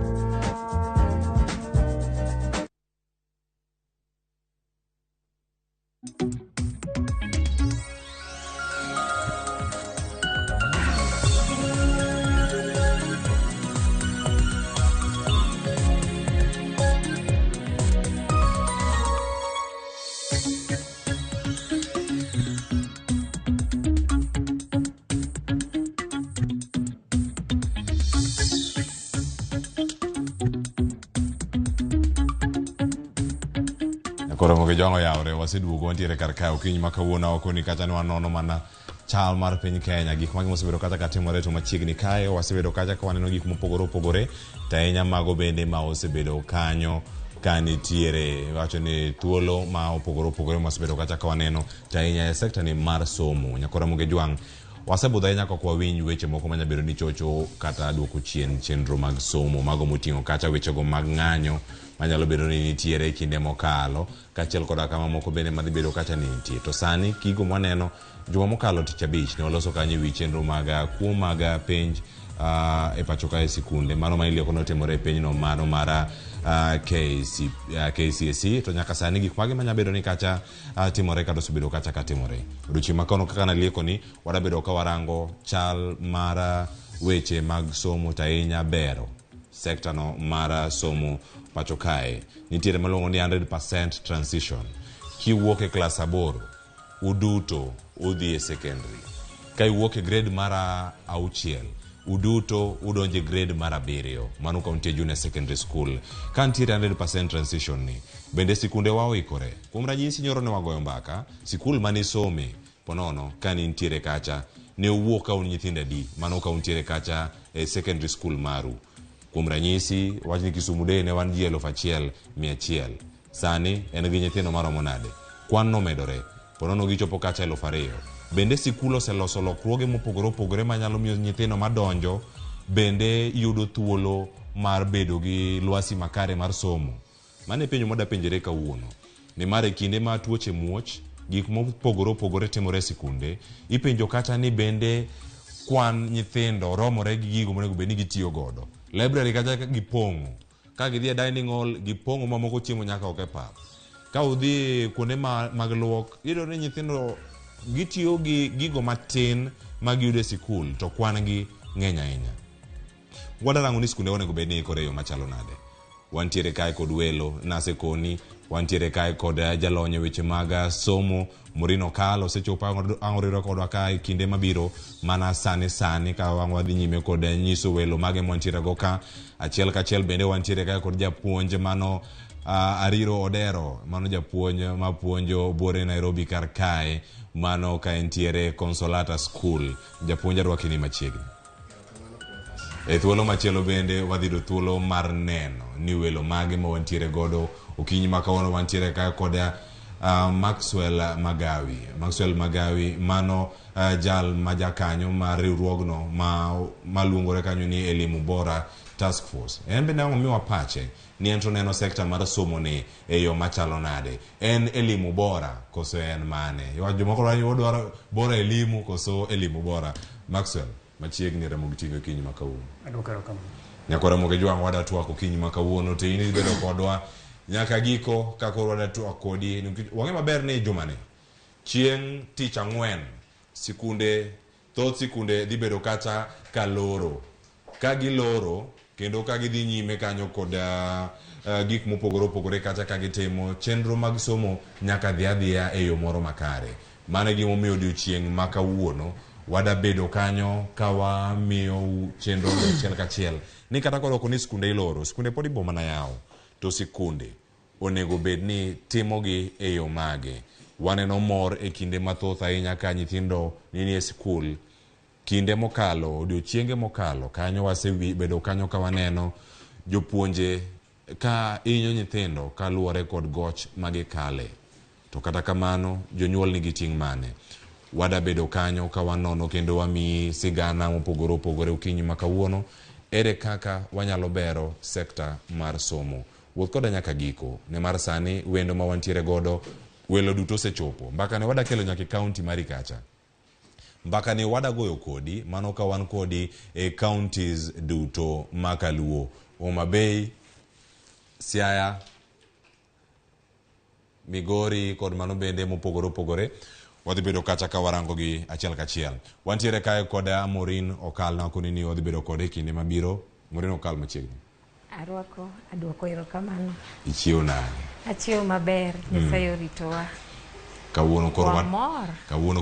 Koro mo jongo yaure waseduogo wantiere kar kae okinyi ma kawuono oko ni kata wanono mana chal mar piny Kenya, gik magi mosebedo kata katimore to machiegni kae, wasebedo kacha ka waneno gik mopogore opogore, to ahinya mago bende ma osebedo kanyo kanitiere wacho ni thuolo ma opogore masebedo kacha ka waneno tainya e sekta ni mar somo. Nyakora Muge Jwang wasebudho ahinya ka kwawinj weche moko manya bedo ni chocho kata duoko chien chenro mag somo mago moting'o kacha wechego mag ng'anyo manyalo bedo ni nitiere kinde mokalo kachiel koda kama moko bende madhi bedo kacha ni nitie. To sani kigo mwaneno juma mokalo tich abich ne waloso kanyo wi chenro mag kuo mag penj e pacho ka e sikunde mano ma ilio kono timore penj no mano mara KCSE to nyaka sani gik mage manya bedo ni kacha timore kata osebedo kacha ka timore. Odiochieng' makono kaka nalieko ni wada bedo ka warango chal mara weche mag somo tainya bero sekta no mara somo pacho kae nitiere malongo ni 100% transition. Kiwuok e klas 8 uduto udhi e secondary, ka iwuok e grade mara 6 uduto udonje grade mara 7 mano kaunti junior secondary school. Ka nitiere 100% transition ni bende sikunde wao ikore. Kuom ranyisi nyoro ne wagoyo mbaka sikul mani some ponono ka nitiere kacha ne uwuok ka un nyithindo adi mano kaunti kacha e secondary school maru. Kuom ranyisi wachni Kisumu Day ne wan ji 1,100 sani en gi nyithindo maromo nade. Kwan no medore ponono gichopo kacha 2,000. Bende sikul oseloso lokruoge mopogore manyalo miyo nyithindo madonjo bende yudo thuolo mar bedo gi lwasi makare mar somo. Mane penjo moda penjere kawuono ni mare kinde ma tuoche muoch gik mopogore timore sikunde ipenjo kata ni bende kwan nyithindo romore gi gigo monego bed ni gitiyo godo. Library kacha gipong'o, ka gidhi e dining hall gipong'o mamoko chiemo nyaka ok e pap. Ka udhi kuonde mag luok iyudo ni nyithindo gitiyo gi gigo matin magiyudo e sikul to kwan gi ng'eny ahinya. Wadarango ni sikunde onego bed ni ikore yo machalo nade. Wantiere kae kod welo nasekoni, wantiere kae kod jalony weche mag somo Murino Kalo sechopo ang'oriro kodwa kae kinde mabiro mana sani ka wadhi nyime kod nyiso welo mage mwantiere go ka achiel kachiel. Bende wantiere kae kod japuonj mano Ariro Odero mano japuonj mapuonjo Bore Nairobi kar kae mano ka entiere Consolata School japuonj arwakini machiegni. E thuolo machielo bende wadhido thuolo mar neno ni welo mage ma wantiere godo okinyi makawuono. Wantiere kae kod Maxwell Magawi mano jal majakanyo mar riwruogno maluongore kanyo ni Elimu Bora Task Force. En bende omiwa pache ni ento neno sekta mar somo ni e yo machalo nade. En Elimu Bora koso en mane? Jomoko dwaro bora elimu koso Elimu Bora. Maxwell machiegni Ramogi tingo kinyi makawuono. Adwokero kamano. Nyakora Muge Jwang wada twako kinyi makawuono to ini bedo kodwa nyaka giko kako wada twako kodi. Wang'e maber ni jumane chieng' tich ang'wen thoth sikunde dhi bedo kacha kaloro. Ka giloro kendo ka gidhi nyime kanyo kod gik mopogore kacha ka gitimo chenro mag somo nyaka dhi adhiya e yo moro makare. Mane gimomiyo odiochieng' makawuono wada bedo kanyo ka wamiyo chenro achiel kachiel ni kata kodoko ni sikunde iloro, sikunde pod ibo mana yawo to sikunde onego bed ni timogi e yo mage. Waneno mor e kinde mathoth ahinya ka nyithindo nini e sikul. Kinde mokalo, odiochienge mokalo kanyo wasebedo kanyo ka waneno jopuonje ka inyo nyithindo ka luwore kod goch magikale. To kata kamano jonyuol nigi ting' mane. Wada bedo kanyo ka wanono kendo wami sigana mopogore okinyi makawuono ere kaka wanyalo bero sekta mar somo. Wuoth koda nyaka giko ne mar sani wendo ma wantiere godo welo duto sechopo. Mbaka ne wada kelo nyaka kaunti mari kacha. Mbaka ne wada goyo kodi mano ka wan kodi e counties duto makaluo. Homa Bay, Siaya, Migori kod mano bende mopogore wadhi bedo kacha ka warango gi achiel kachiel. Wantiere kae kod Maureen Okal na koni ni wadhi bedo kode kinde mabiro. Maureen Okal machiegni. Adwoko erokamano. Ichiew nade? Achiew maber, Nyasaye oritowa. Kawuono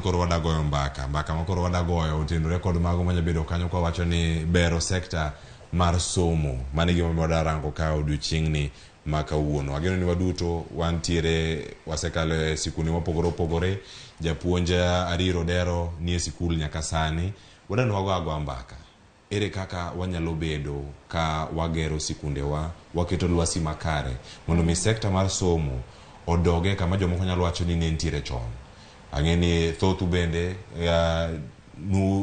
koro wada goyo mbaka ma koro wada goyo otendore kod mago manya bedo kanyo kwa wacho ni bero sekta mar somo. Mane gima wada rango ka odiochieng' ni makawuono. Ageno ni waduto wantiere wasekalo sikunde mopogore. Japuonja Ariro Odero ni e sikul nyaka sani. Wada nwago mbaka. ere kaka wanyalo bedo ka wagero sikundewa, waketo lwasi makare mondo mi sekta mar somo odoge kama jomoko nyalo wacho ni ne ntiere chon. Ang'eni thoth bende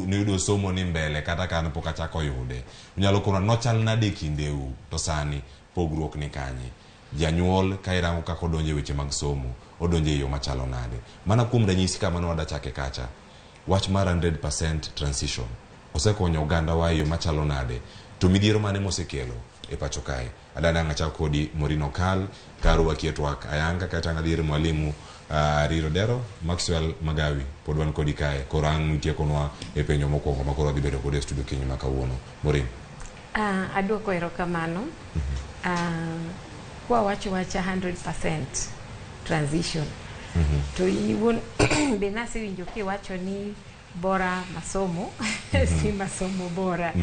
nuyudo somo ni mbele kata kan pok achako yude. Unyalo kono nochal nade kindeu to sani pogruok ni kanye. Janyuol ka irango kako donje weche mag somo, odonje yo machalo nade. Mana kuom ranyisi kama nwada chake kacha. Wach mar 100% transition. Osekonyo oganda wa yo machalo nade. To midhiero mane mosekelo e pacho kae. Adana ng'achako kodi Morino Kal, Karu Wakietwak Ayanga kata ng'adhiri mwalimu Riro Dero, Maxwell Magawi, podwan kodi kae, korang nitie konwa e penjo mokwongo makoro dhi bedo kodi e studio kinyi makawuono. Morin. Aduoko erokamano. Kwa wacha 100% transition. To iwuon be nasewinjo kiwacho ni bora masomo, si masomo bora.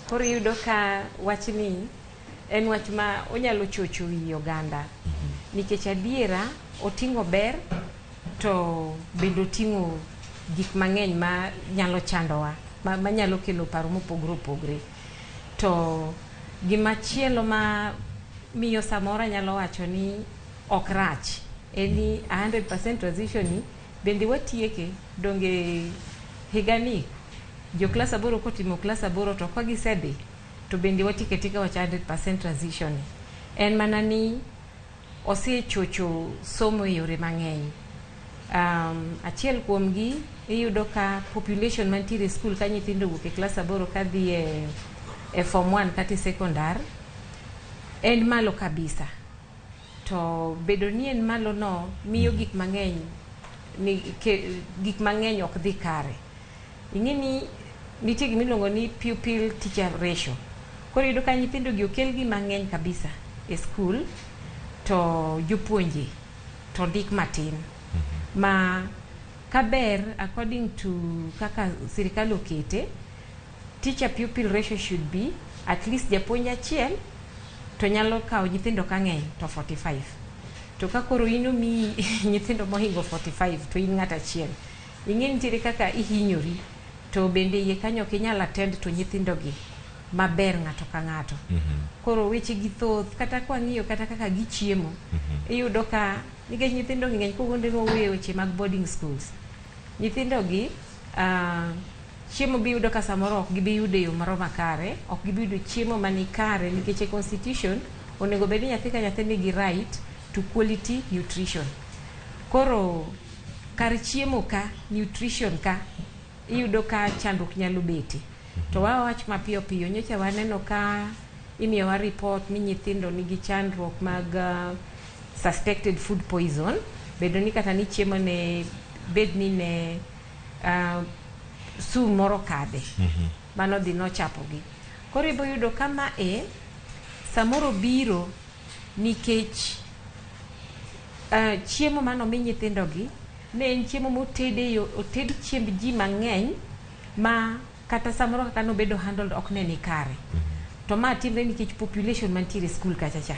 Koro yudo ka wachni en wach ma onyalo chocho wi oganda. Nikech adiera oting'o ber to bende oting'o gik mang'eny ma nyalo chandowa, ma nyalo kelo paro mopogore opogore. To gimachielo ma miyo samora nyalo wacho ni ok rach eni 100% transition ni bende watieke donge higani jo klas 8 kotimo klas 8 to kwa gisedhi to bende watieke tika wacha 100% transition. En mana ni osechocho somo yore mang'eny. Achiel kuomgi iyudo ka population mantiere school ka nyithindo wuok e klas 8 kadhi e form 1 kata secondary en malo kabisa. To bedo ni en malo no miyo gik mang'eny ok dhi kare. Ing'eni nitie gimiluongo ni pupil teacher ratio. Koro iyudo ka nyithindo gi okel gi mang'eny kabisa e school to jopuonje to ndik matin. Ma kaber according to kaka sirikal okete, teacher pupil ratio should be at least japuonj achiel to nyalo kawo nyithindo kang'eny to 45. To ka koro inomi nyithindo mohingo 45 to in ng'at achiel, ing'e nitiere kaka ihinyori to bende iye kanyo ok inyal attend to nyithindo gi maber ng'ato ka ng'ato. Koro weche gi thoth kata kwa ng'iyo kata kaka gichiemo iyudo ka nikech nyithindo ng'eny kuonde mowuoye weche mag boarding schools, nyithindo gi chiemo bi yudo ka samoro ok gibi yudo yo moro makare, ok gibi yudo chiemo mani kare nikech e constitution onego bed ni nyathi ka nyathi nigi right to quality nutrition. Koro kar chiemo ka nutrition ka iyudo ka chandruok nyalo beti. To wawach mapiyo piyo nyocha waneno ka imiyowa report ni nyithindo nigi chandruok mag suspected food poison, bedo ni kata ni chiemo ne bed ni ne sum moro kade mano dhi nochapogi. Koro ibo yudo kama samoro biro nikech chiemo mano mi nyithindo gi ne en chiemo oted chiemb ji mang'eny ma kata samoro kaka nobedo handled ok ne ni kare. To ma timre nikech population mantiere school kachacha.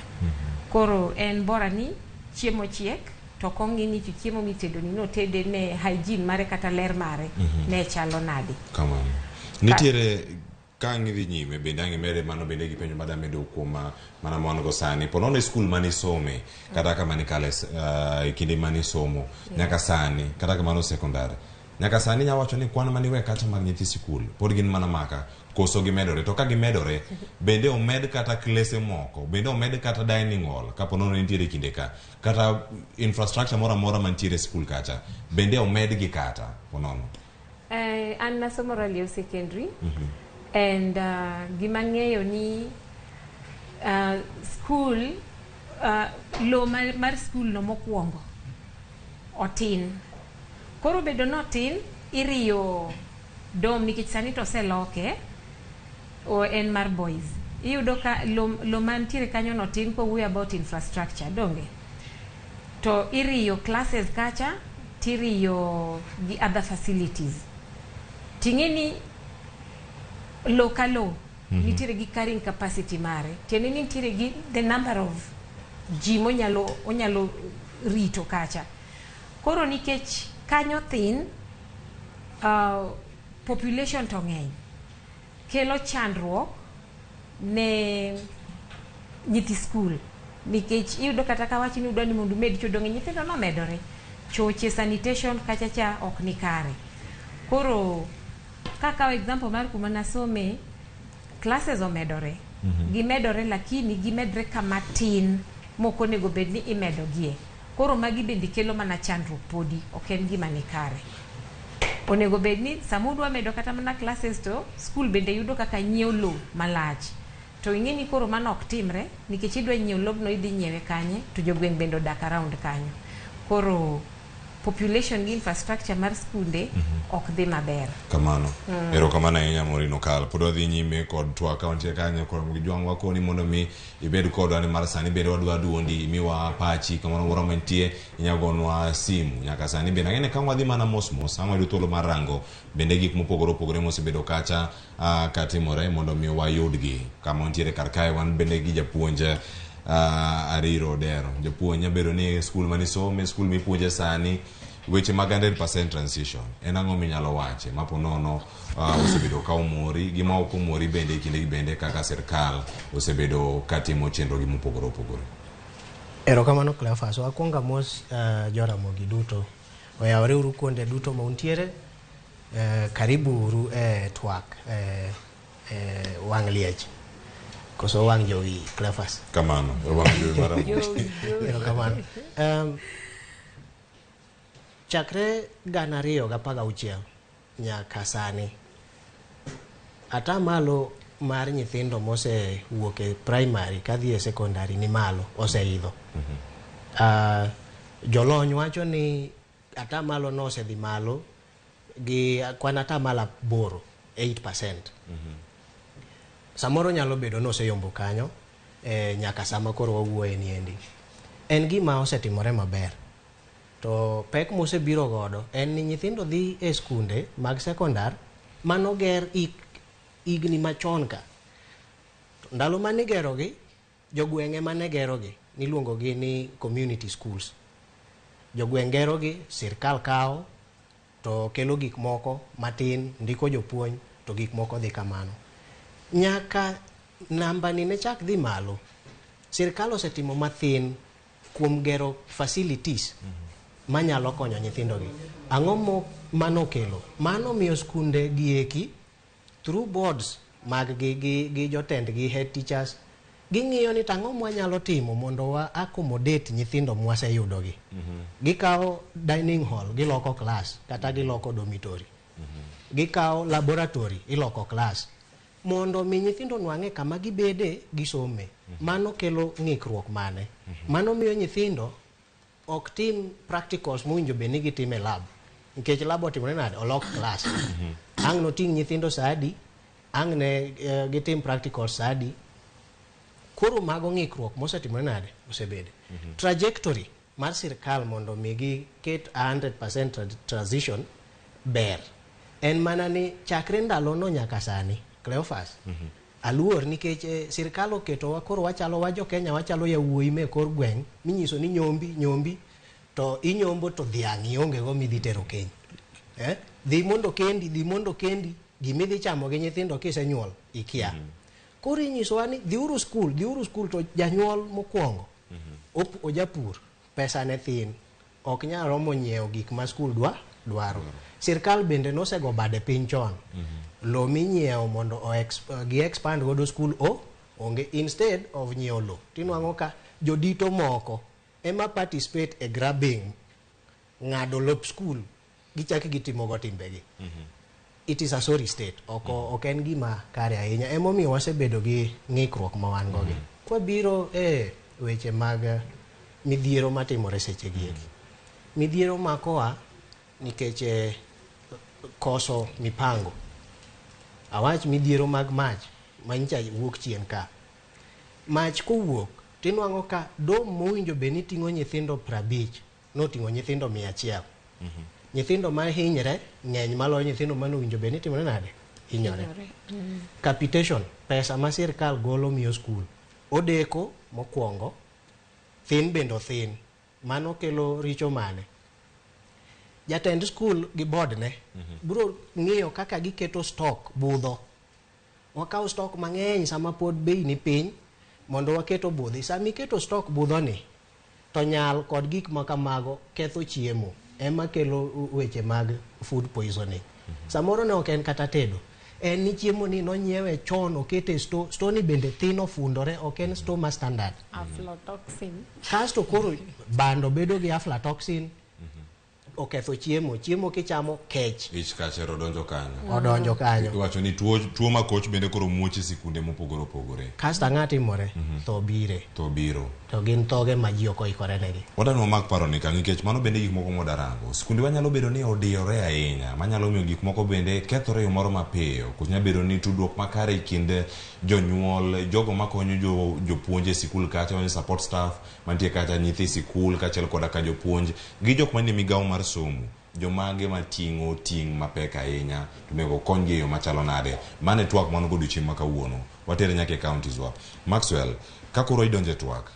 Koro en bora ni chiemo chiek to kong'i ni chiemo mitedo ni notede ne hygiene mare kata ler mare ne chalo nadi. Kamano. Nitiere kangi dhi nyime bende ange mere mano bende gi penjo madamedo kuoma mana mwana go sani ponono e school mani some kata kama ni kale kinde mani somo nyaka sani kata kama no secondary nyaka sani nyawacho ni kwan mani we kacha mag nyithi sikul pod gin mana maka koso gimedore to ka gimedore bende omed kata klese moko bende omed kata dining hall kapo nono nitiere kinde ka kata infrastructure mora mantiere school kacha bende omed gi kata ponono. An nasomo Raleigh Secondary and gimang'eyo ni school lo mar school no mokwongo otin. Koro bedo notin iriyo dom nikech sani to seloke o en mar boys. Iyudo ka lo mantiere kanyo notin ko we about infrastructure donge. To iriyo classes kacha tiriyo gi other facilities. Tingeni local nitiere gi carrying capacity mare. Tiene ni nitiere gi the number of ji onyalo rito kacha. Koro nikech kanyo thin population to ng'eny kelo chandruok ne nyithi skul nikech iyudo kata ka wachi ni udwani mondo med chodonge nyithindo no medore choche sanitation kachacha ok ni kare koro kaka example mar kuma nasome classes omedore gimedore lakini gimedre kama tin moko nego bed ni imedo gie koro magi bende kelo mana chandruok podi ok en gima ni kare onego bed ni samudwa medo kata mana classes to school bende yudo kaka nyiew lo malach to ingeni koro mano ok timre nikech idwa nyiew lobno idhi nyiewe kanye to jogweng bende odak around kanyo koro population gi infrastructure mar skunde ok dhi maber kamano ero kamano ahinya Morino Kal pod wadhi nyime kod twak kaunti kanyo kod gijwang'wa koni mondo mi ibed kodwa ni mar sani bende wadwa duondi miwa pachi kamano moro mantie inyagonwa simu nyaka sani bende ngene ka wadhi mana mos ama thuolo mar rango bende gik mopogore opogore mosebedo kacha katimore mondo mi wayudgi kama ntiere kar kae wan bende gi japuonj Ariro Dero japuonj bedo ni skul manisome skul mipuonje sani weche mag 100% transition en ang'o minyalo wache mapo nono osebedo ka umori gima ok umori bende kinde bende kaka serikal osebedo katimo chenro gi mopogore opogore. Erokamano Cleophas akwonga mos Ramogi duto oyawre uru kuonde duto mauntiere karibu uru twak wang' liech koso wang' jowi Cleophas kamano wang' jowi maramogi erokamano chakre 2016 nyaka sani atamalo mar nyithindo mose wuok e primary kadhi e secondary ni malo oseidho jolony wacho ni atamalo no osedhi malo gi kwan atamalo 8% samoro nyalo bedo no oseyombo kanyo nyaka sama koro wawuoye ni endi en gima osetimore maber to pek mosebiro godo en ni nyithindo dhi e skunde mag sekondar manoger igni machon ka ndalo manigerogi jogwenge manegerogi niluongogi ni community schools jogweng gerogi sirkal kao to kelo gik moko matin ndiko jopuonj to gik moko dhi kamano nyaka namba ni ne chak dhi malo sirkal osetimo mathin kuom gero facilities manyalo konyo nyithindo gi ang'o mano kelo mano miyo skunde gieki through boards mag gi jotend gi head teachers ging'iyo ni tang'o mwanyalo timo mondo wa accommodate nyithindo mwaseyudo gi gikao dining hall giloko class kata giloko dormitory gikao laboratory iloko class mondo mi nyithindo nwang'e kama gibede gisome mano kelo ng'ikruok mane mano miyo nyithindo ok tim practicals mwinjo beni gitime lab nikech lab otimore nade olok class ang' noting' nyithindo sadi ang' ne gitim practicals sadi koro mago ng'ikruok mosetimore nade osebede trajectory mar sirkal mondo mi giket 100% transition ber en mana ni chakre ndalo no nyaka sani Cleophas aluor nikech sirkal oketowa koro wachalo wa Jo-Kenya wachalo yawuoyi me kor gweng' minyiso ni nyombi to inyombo to dhiang' ionge go midhi tero keny dhi mondo kendi gimidhi chamo gi nyithindo kisenyuol ikia koro inyisowa ni dhiuru skul to janyuol mokwongo ojapur pesa ne thin ok nyal romo nyiewo gik ma skul dwaro sirkal bende nosego bade piny chon lo minyiewo mondo gi expand godo skul onge instead of nyiewo lo tinwang'o ka jodito moko ema participate e grabbing ng'ado lop skul gichaki gitimo go timbegi it is a sorry state ok en gima kare ahinya emomiyo wasebedo gi ng'ikruok ma wan gogi kwa biro weche mag midhiero matimore seche gieki midhiero makoa nikech koso mipango awach midhiero mag mach manyicha wuok chien ka mach kowuok tinwang'o ka dom mowinjo be ni ting'o nyithindo 50 noting'o nyithindo 100 nyithindo ma hinyre ng'eny maloyo nyithindo manowinjo be ni timore nade hinyore capitation pesa ma sirkal golo miyo skul odeko mokwongo thin bendo thin mano kelo richo mane jatend skul gi board ne bro ng'iyo kaka giketo stock budho wakaw stock mang'eny sama pod bei ni piny mondo waketo budhi. Sami keto stock budhoni to nyal kod gik makamago ketho chiemo ema kelo weche mag food poisoning. Samoro ne ok en kata tedo, en ni chiemo ni nonyiewe chon okete sto ni bende thin ofundore, ok en sto ma standard. Aflatoxin. Kasto koro bando bedo gi aflatoxin, oketho chiemo kichamo kech. Ich kachero donjo kanyo. Odonjo kanyo. Iwacho ni tuo makoch bende koro muoch sikunde mopogore opogore. Kasta ng'atimore, tho biro. To gin thoge ma ji ok oikore negi. Wadano mak paro ni kanyo nikech mano bende gik moko modarango. Sikunde wanyalo bedo ni odiyore ahinya, manyalo miyo gik moko bende kethore yo moro mapiyo. Kunya bedo ni tudruok makare e kind jonyuol, jogo makonyo jopuonje sikul kacha, onye support staff, mantie kacha nyithi sikul kachiel koda ka jopuonj, gi jok manie migawo mar somo. Jomage mating'o ting' mapek ahinya to nego konygi e yo machalo nade. Mane twak mano godiochieng' ma kawuono. Watere nyaka e counties wa. Maxwell, kakoro idonje twak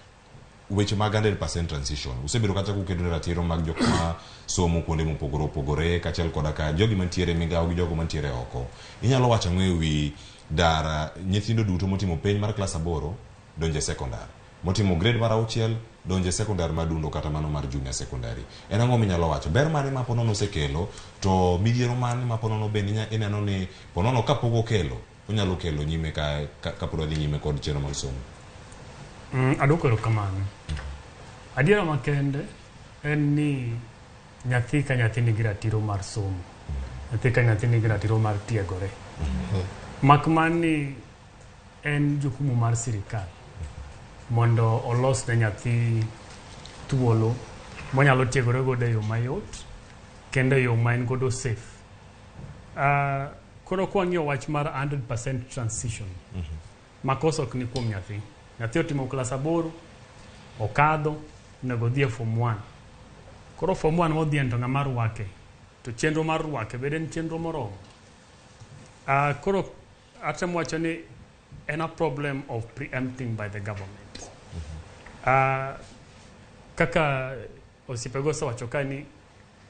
weche mag 100% transition. Usebedo kata kukedo ratiro mag jok ma somo kuonde mopogore opogore kachiel koda ka jogi mantiere migawo gi jogo mantiere oko. Inyalo wacho ang'o ewi dara nyithindo duto motimo penj mar klas 8 donje secondary, motimo grade mar 6 donje secondary madundo kata mano mar junior secondary. En ang'o minyalo wacho ber mane ma ponono osekelo, to midhiero mane ma ponono bende ineno ni ponono kapok okelo onyalo kelo nyime ka pod odhi nyime kod chenro mag somo? Adwoko erokamano. Adiera makende en ni nyathi ka nyathi nigi ratiro mar somo, nyathi ka nyathi nigi ratiro mar tiegore. Mak mani en jukumu mar sirikal mondo olos ne nyathi thuolo monyalo tiegore godo e yo mayot kendo e yo ma en godo safe. Koro kwang'iyo wach mar 100% transition, makosa ok ni kuom nyathi. Nyathi otimo klas 8, okadho, nego dhi e form 1. Koro form 1 modhien to ng'ama rwake, to chenro mar rwake bende en chenro moromo. Koro atemo wacho ni en a problem of preempting by the government. Kaka osiepego osewacho ka ni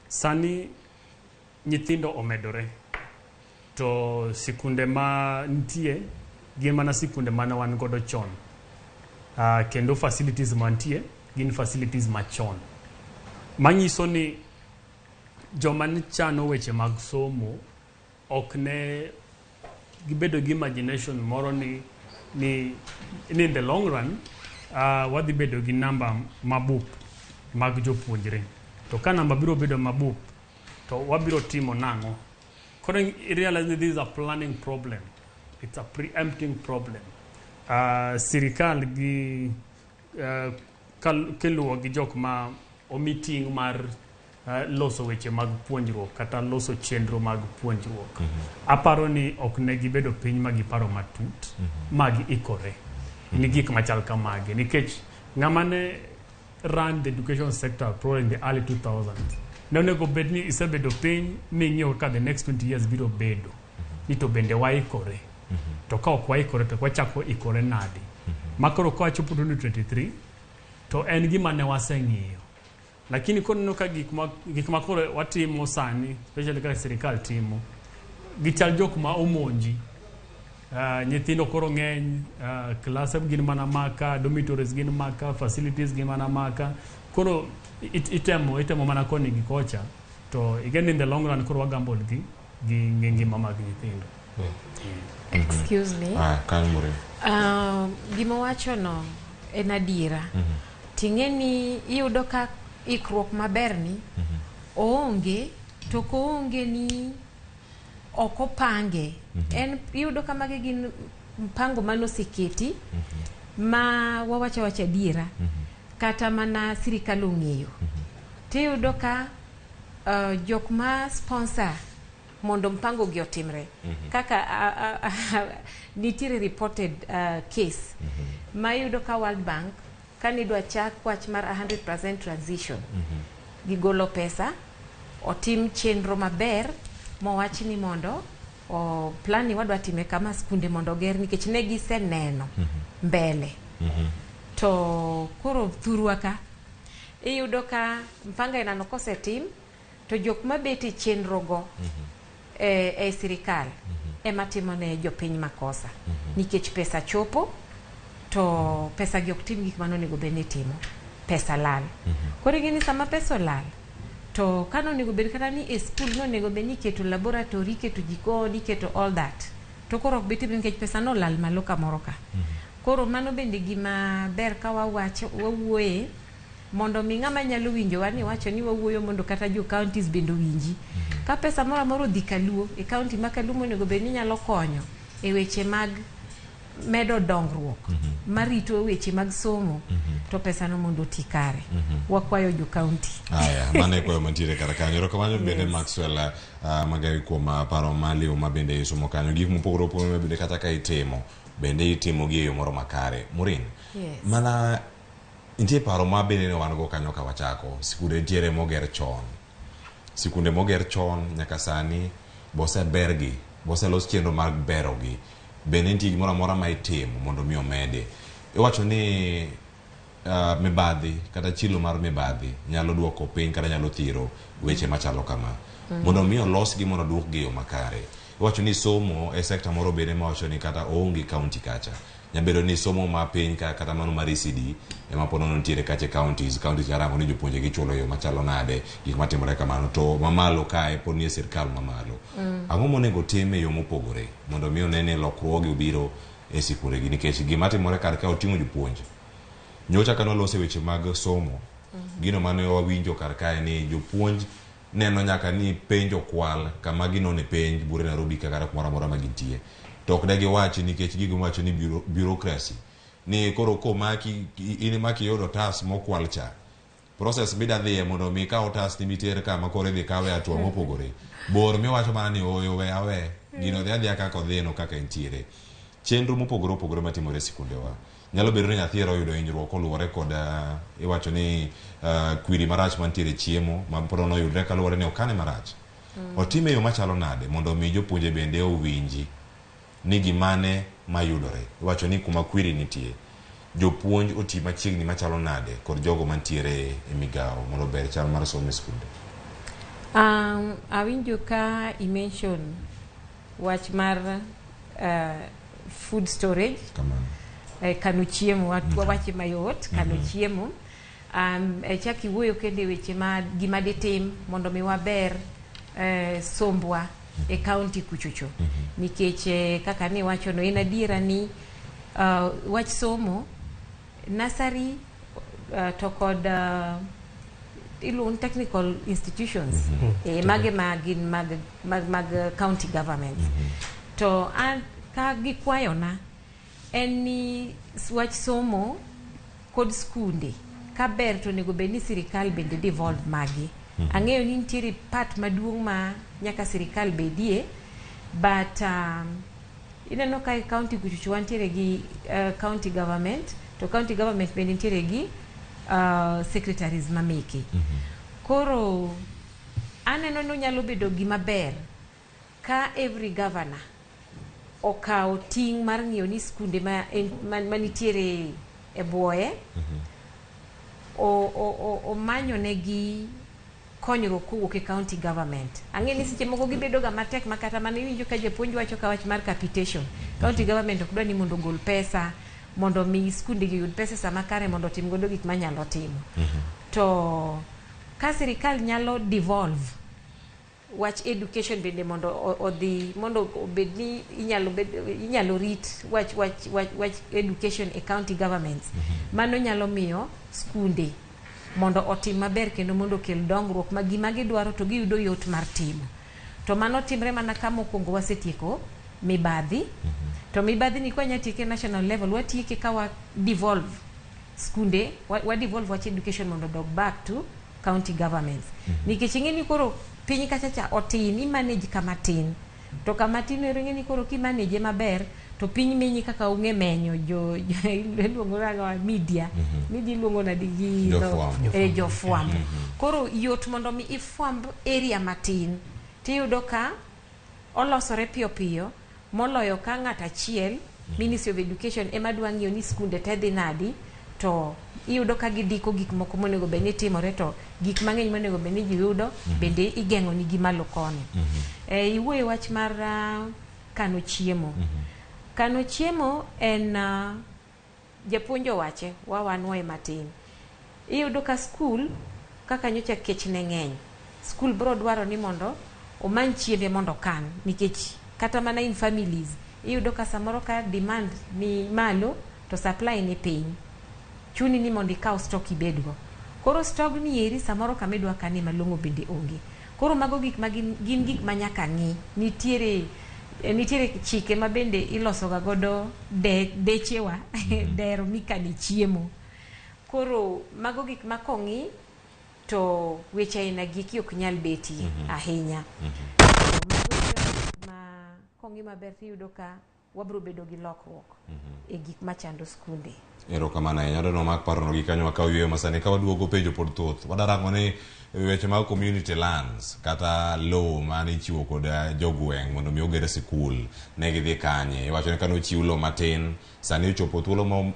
sani nyithindo omedore, to sikunde ma nitie gin mana sikunde mane wan godo chon. Kendo facilities mantie gin facilities machon, manyiso ni joma ne chano weche mag somo ok ne gibedo gi imagination moro ni in the long run wadhi bedo gi namba mabup mag jopuonjre, to ka namba biro bedo mabup to wabiro timo nang'o. Koro I realize that this is a planning problem, it's a preempting problem. Sirikal gi keluwo gi jok ma omiting mar loso weche mag puonjruok kata loso chenro mag puonjruok. Aparo ni ok ne gibedo piny ma giparo matut, ma giikore ni gik machal kamagi, nikech ng'ama ne run the education sector probably in the early 2000s ne onego bed ni isebedo piny ming'iyo ka the next 20 years biro bedo ni to bende waikore. To ka ok waikore to wachako ikore nadi. Makoro kwa chopo 2023 to en gima ne waseng'iyo, lakini koro neno ka gik ma koro watimo sani, especially ka sirikal timo, gichal jok ma omonji. Nyithindo koro ng'eny, klase gin mana maka, dormitories gin maka, facilities gin mana maka. Koro itemo mana koni gi kocha, to again in the long run koro wagambol gi ngima mag nyithindo. Excuse me. Kanmure. Gima wacho no en adiera. Ting'eni iyudo ka ikruok maber ni oonge, to koonge ni okopange. En iyudo ka magi gin mpango manoseketi ma wawacha adiera kata mana sirikal ong'eyo. Tiyudo ka jok ma sponsor mondo mpango gi otimre. Kaka nitiere reported case ma yudo ka World Bank kanidwa chak wach mar 100% transition, gigolo pesa, otim chenro maber, mowach ni mondo plani wadwa time kama skunde mondo ger, nikech ne giseneno mbele. To koro thurwa ka iyudo ka mpanga inano kosetim, to jok mabeti chenro go e sirikal ema timo ne jopiny makosa nikech pesa chopo to pesa gi ok tim gik mano nego bed ni timo, pesa lal. Koro gini sama pesa lal to kano nego bed kata ni e school no nego bed ni keto laboratory, keto jikoni, keto all that, to koro ok biti nikech pesa no lal malo kamoro ka. Koro mano bende gima ber ka wawuoye mondo mi ng'ama nyalo winjo wani wacho ni wawuoyo mondo kata jo counties bende winji. Ka pesa moro amoro dhi Kaluo, e county ma Kaluo nego bed ni nyalo konyo e weche mag medo dongruok marito weche mag somo, to pesa no mondo ti kare. Wakwayo jo county. Aya, mane kwa mantiere kara kanyo. Rokamanyo bende Maxwell Magawi kuom paro mali o mabende isomo kanyo. Gik mopogore opogore bende kata ka itimo, bende itimo gi yo moro makare. Murin, mana intie paro mabende ne wan go kanyo ka wachako. Sikunde ntiere moger chon. Sikunde moger chon nyaka sani bose bergi, bose los chenro mag berogi. Bende ntie gimoro amora ma itimo mondo mi omede. Iwacho ni mibadhi kata chilo mar mibadhi nyalo duoko piny kata nyalo thiro weche machalo kama. Mondo mi olos gi mondo duok gi yo makare. Iwacho ni somo e sekta moro bende ma wacho ni kata onge county kacha. Nyabedo ni somo ma piny kata mano mar ECD ema pono ntiere kache counties karango ni jopuonje gi chulo yo machalo nade gik matimore kamano, to mamalo kae pod nie sirkal mamalo. Ang'o monego time yo mopogore mondo mi onene lokruoge obiro e sikunde gi, nikech gima timore kar ka oting'o jopuonje. Nyocha kano lose weche mag somo, gino mane wawinjo kar kae ni jopuonj neno nyaka ni penjo kwal kama gino ne penj bure Nairobi kaka kumora mora magintie. To ok dagi wachi nikech gigo wacho ni bureaucracy ni koro ko maki ini maki yodo tas mokwal cha process bida dhiye mondo mi ka otas ni mitere kama kore dhi kawe atwa mopogore bor mi wacho mana ni oyo we awe gino dhi adhiya kaka odhino kaka entiere. Chenro mopogore opogore matimore sikundewa nyalo bedo ni nyathi oyudo hinyruok oluwore kod iwacho ni kwiri marach mantiere chiemo ma poro noyudre kaluwore ni okane marach. Otime yo machalo nade mondo mi jopuonje bende owinji ni gimane mayudore. Iwacho ni kuma kwiri nitie jopuonj oti machiegni machalo nade kod jogo mantiere e migao mondo ber chal mar somo e skunde. Awinjo ka i-mention wach mar food storage, kano chiemo, wache mayot, kano chiemo. Chaki wuoyo kende weche ma gima detim mondo mi waber sombwa e county kuchucho. Nikech kaka ni wacho no, ina dira ni wach somo nursery to kod ilun technical institutions mage mag county government. To ka gikwayona en ni wach somo kod skunde ka ber to nego bed ni sirikal bende devolve magi. Ang'eyo ni nitiere part maduong' ma nyaka sirikal bedie, but ineno ka county kuchuchu wantiere gi county government, to county government bende nitiere gi secretaries mameki. Koro aneno no nyalo bedo gima ber ka every governor okawo ting' mar ng'iyo ni skunde manitiere e buoye o manyo negi konyruok kowuok e county government. Ang'e ni seche moko gibedo ga matek makata mane winjo ka japuonj wacho ka wach mar capitation. County government ok dwa ni mondo gol pesa mondo mi skunde gi yud pesa sama kare mondo tim godo gik manyalo timo. To ka sirikal nyalo devolve wach education bende mondo odhi mondo bedni inyalo rit wach education e county governments. Mano nyalo miyo skunde mondo otim maber kendo mondo kel dongruok ma gima gidwaro to giyudo yot mar timo. To mano timre mana ka mokwongo wasetieko mibadhi. To mibadhi ni kwa nyatieke national level watieke ka wa devolve skunde, wa devolve wach education mondo dog back to county governments. Nikech ing'eni koro piny kachacha otin, i manage kama tin. To kama tin ing'e ni koro ki manage maber to piny menyi kaka ung'e menyo iluongo na media. Media iluongo na digi jofwambo. Koro yot mondo mi ifwamb area matin tiyudo ka olosore piyo piyo moloyo ka ng'at achiel Ministry of Education ema dwa ng'iyo ni skunde te dhi nadi, to iyudo ka gidiko gik moko monego bed ni timore to gik mang'eny monego bed ni ji yudo bende igeng'o ni gimalo koni. Iwuoyo wach mar kano chiemo. Kano chiemo en japuonjo wache wawanwe matin. Iyudo ka school kaka nyocha kech ne ng'eny. School bro dwaro ni mondo omany chiembe mondo kan nikech kata mana in families iyudo ka samoro ka demand ni malo to supply ni piny. Chuni ni mondo ikaw stock ibedgo. Koro stock ni eri samoro kama idwa kani malongo bende onge. Koro mago gik gin gik manyaka ng'i. Nitiere chike ma bende iloso ga godo dechewa dero mikani chiemo. Koro mago gik makong'i to weche aina giki ok nyal beti ahinya. Ma kong'i maber tiyudo ka wabro bedo gi lokruok e gik machando skunde. Erokamano ahinya no mak parono gi kanyo wakaw yweyo masani ka waduogo penjo pod thoth wadarango ni weche mag community lands kata law mane ichiwo kod jogweng' mondo mi ogere sikul ne gidhi kanye iwacho ni kano chiw law matin sani ochopo thuolo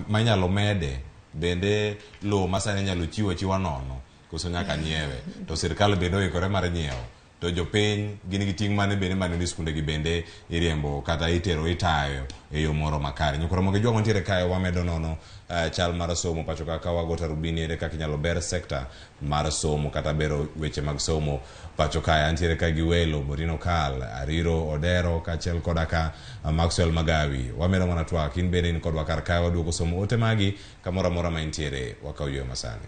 manyalo mede bende law masani nyalo chiwo achiwa nono koso nyaka nyiewe to sirkal bende oikore mar nyiewo to jopiny gin gi ting' mane bende mane ni skunde gi bende iriembo kata itayo e yo moro makare. Nyukora Ramogi jogo ntiere kae wamedo nono chal mar somo pacho kaka wagota Ruupiny ere kaka inyalo ber sekta mar somo kata bero weche mag somo pacho kae antiere ka gi welo Morino Kal, Ariro Odero kaachiel koda ka Maxwell Magawi. Wamedo mana twak in bende in kodwa kar kae waduogo somo ote magi kamoro amora ma intiere wakaw yweyo masani.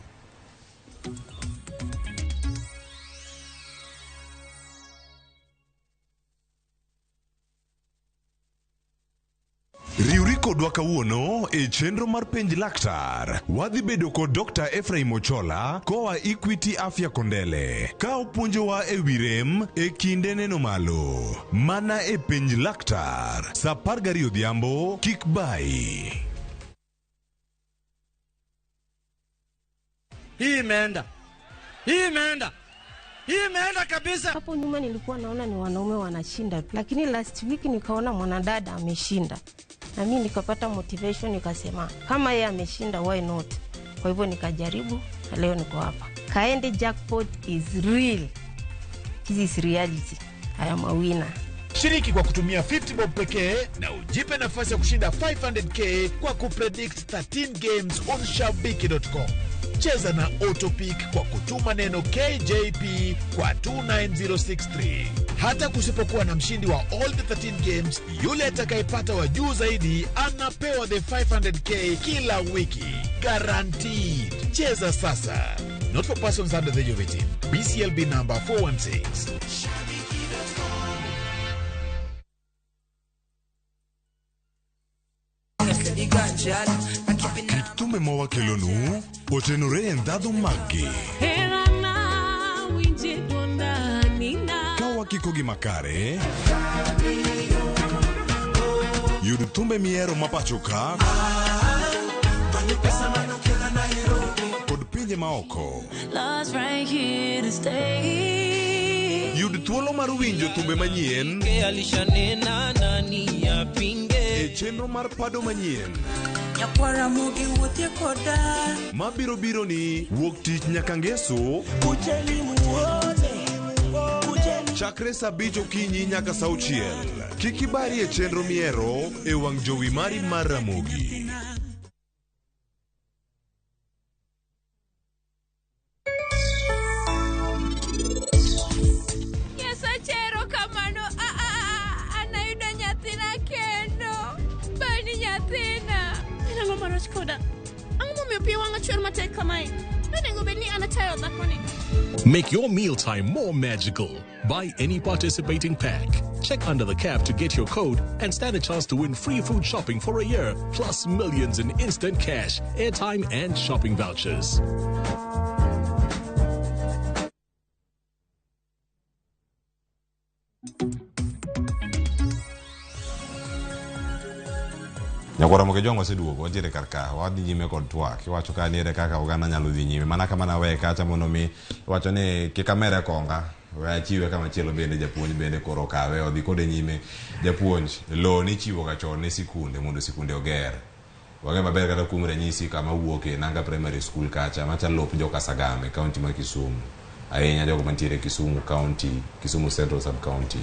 Riuri kodwa kawuono e chenro mar penj laktar. Wadhi bedo kod Dr. Ephraim Ochola koa Equity Afya Kondele ka opuonjowa e wi rem e kinde neno malo. Mana e penj laktar saa 12 odhiambo kik bai. Hii imeenda kabisa. Hapo nyuma nilikuwa naona ni wanaume wanashinda, lakini last week nikaona mwanadada ameshinda. Na mimi nikapata motivation nikasema kama yeye ameshinda why not? Kwa hivyo nikajaribu na leo niko hapa. Kaende jackpot is real. This is reality. I am a winner. Shiriki kwa kutumia 50 bob pekee na ujipe nafasi ya kushinda 500k kwa kupredict 13 games on shabiki.com. Cheza na Autopic kwa kutuma neno KJP kwa 29063. Hata kusipokuwa na mshindi wa all the 13 games, yule atakayepata wa juu zaidi anapewa the 500k kila wiki. Guaranteed. Cheza sasa. Not for persons under the age of 18. BCLB number 416. Kitume mowa kelonu otenore en dhadho magi. Kawa kiko gi makare yud thumbe miero mapachoka kod pinje maoko. Yud thuolo mar winjo thumbe manyien e chenro mar pado manyien Ramogi wuothe koda mabiro ni wuok tich nyaka ngeso chakre saa 5 okinyi nyaka saa 6. Kik ibari e chenro miero e wang' jowi mari mar Ramogi. Yes, achero kamano. Anayudo nyathina kendo. Bani nyathina. Nango marach koda. Ango momiyo pie wanga chwer matek kamae. Nengo bedni anatayo dhakoni. Make your mealtime more magical. Buy any participating pack. Check under the cap to get your code and stand a chance to win free food shopping for a year, plus millions in instant cash, airtime, and shopping vouchers. Nyakora Ramogi jongo seduogo wajire karka wadhi nyime kod twak iwacho ka nire kaka oganda nyalo dhi nyime mana kama na we kacha mondo mi iwacho ni kikamere konga we achiwe kama chielo bende japuonj bende koro kawe odhi kode nyime japuonj lo ni chiwo ga chon ne sikunde mondo sikunde oger wage maber kata kuom ranyisi kama wuoke nanga primary school kacha macha lop joka Sagame county ma Kisumu ahinya jogo mantiere Kisumu county Kisumu Central sub county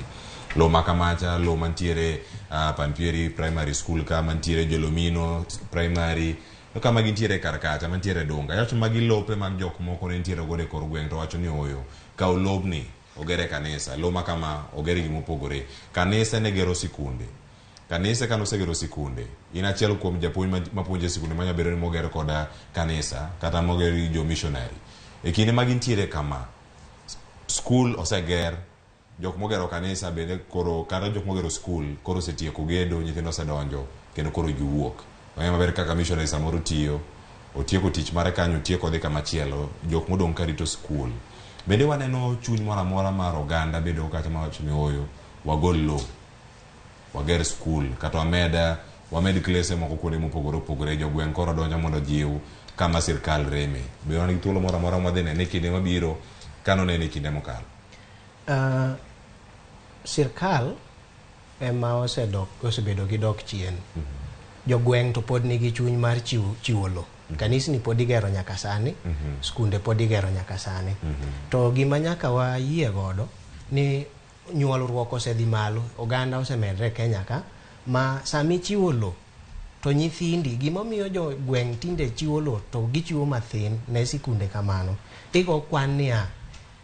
lo makamacha lo mantiere Pampieri Primary School ka mantiere Jolomino Primary kama gintiere karkacha mantiere donga yacho magi lope mag jok moko ne ntiere gode kor gweng to wacho ni oyo ka lobni ogere kanisa lo makama ogere gimo pogore kanisa ne gero sikunde kanisa kano segero sikunde ina achiel kuom japuonj mapuonje sikunde manya bero ni mogero koda kanisa kata mogero jo missionary e kinde magintiere kama school oseger jok mogero kanisa bende koro kata jok mogero school koro setieko gedo nyithindo osedonjo kendo koro giwuok oya maber kaka missionary samoro tiyo otieko tich mare kanyo tieko dhi kama chielo jok modong karito school bende waneno chuny mora mora mar oganda bedo kata mawacho ni oyo wagol lo wager school kata wamed klese moko kuonde mopogore opogore jogweng koro donjo mondo jiw kama sirkal reme be wan gi thuolo mora mora madhine ne kinde mabiro kano ne kinde mokalo sirkal ema osebedo gi dok chien jogweng to pod nigi chuny mar chiwo lo kanisni pod igero nyaka sani skunde pod igero nyaka sani to gima nyaka wayie godo ni nyuolruok osedhi malo oganda osemedre Kenya ka ma sami chiwo lo to nyithindi gima miyo jogweng tinde chiwo lo to gichiwo mathin ne sikunde kamano igo kwan niya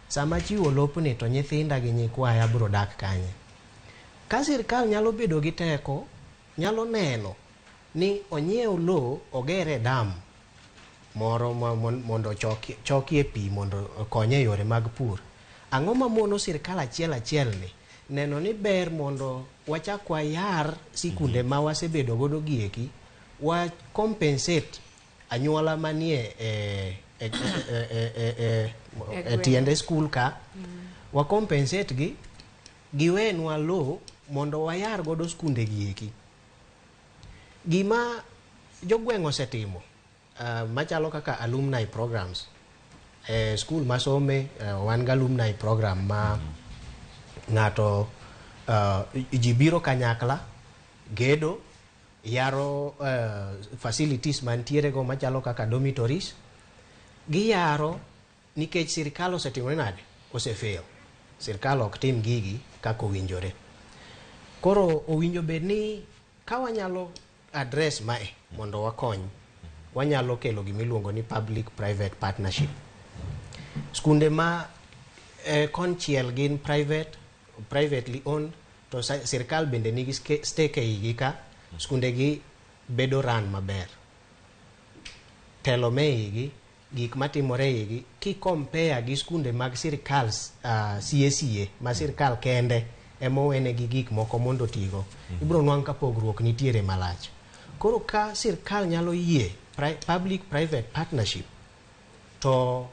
sama chiwo lopni to nyithinda gi nyikwaya bro dak kanye ka sirkal nyalo bedo gi teko nyalo neno ni onyiew lo ogere dam moro mondo chokie pi mondo okonye yore mag pur ang'o mamono sirkal achiel ni neno ni ber mondo wachak wayar sikunde ma wasebedo godo gieki wa compensate anyuola manie tiende school ka wa compensate gi giwenwa lo mondo wayar godo skunde gieki gima jogweng osetimo machalo kaka alumni programs school masome wan ga alumni program ma ngato jibiro kanyakla gedo yaro facilities mantiere go machalo kaka dormitories giyaro nikech sirkal osetimo nade osefail sirkal ok tim gigi kako winjore koro owinjo bed ni ka wanyalo address mae mondo wakony wanyalo kelo gimiluongo ni public private partnership skunde ma konchiel gin privately owned to sirkal bende nigi stake eigi ka skunde gi bedo ran maber telo meigi gik matimore eigi ki compare gi skunde mag sirkal CSE ma sirkal kende emowene gi gik moko mondo tigo ibro nwang' ka pogruok nitiere malach koro ka sirkal nyalo yie public private partnership to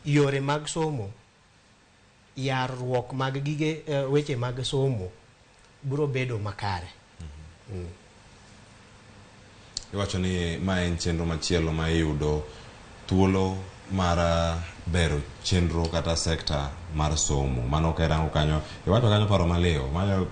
yore mag somo yarruok mag gige weche mag somo biro bedo makare iwacho ni ma en chenro machielo ma iyudo thuolo mar bero chenro kata sekta mar somo mano kerango kanyo iwacho kanyo paro maleo manyo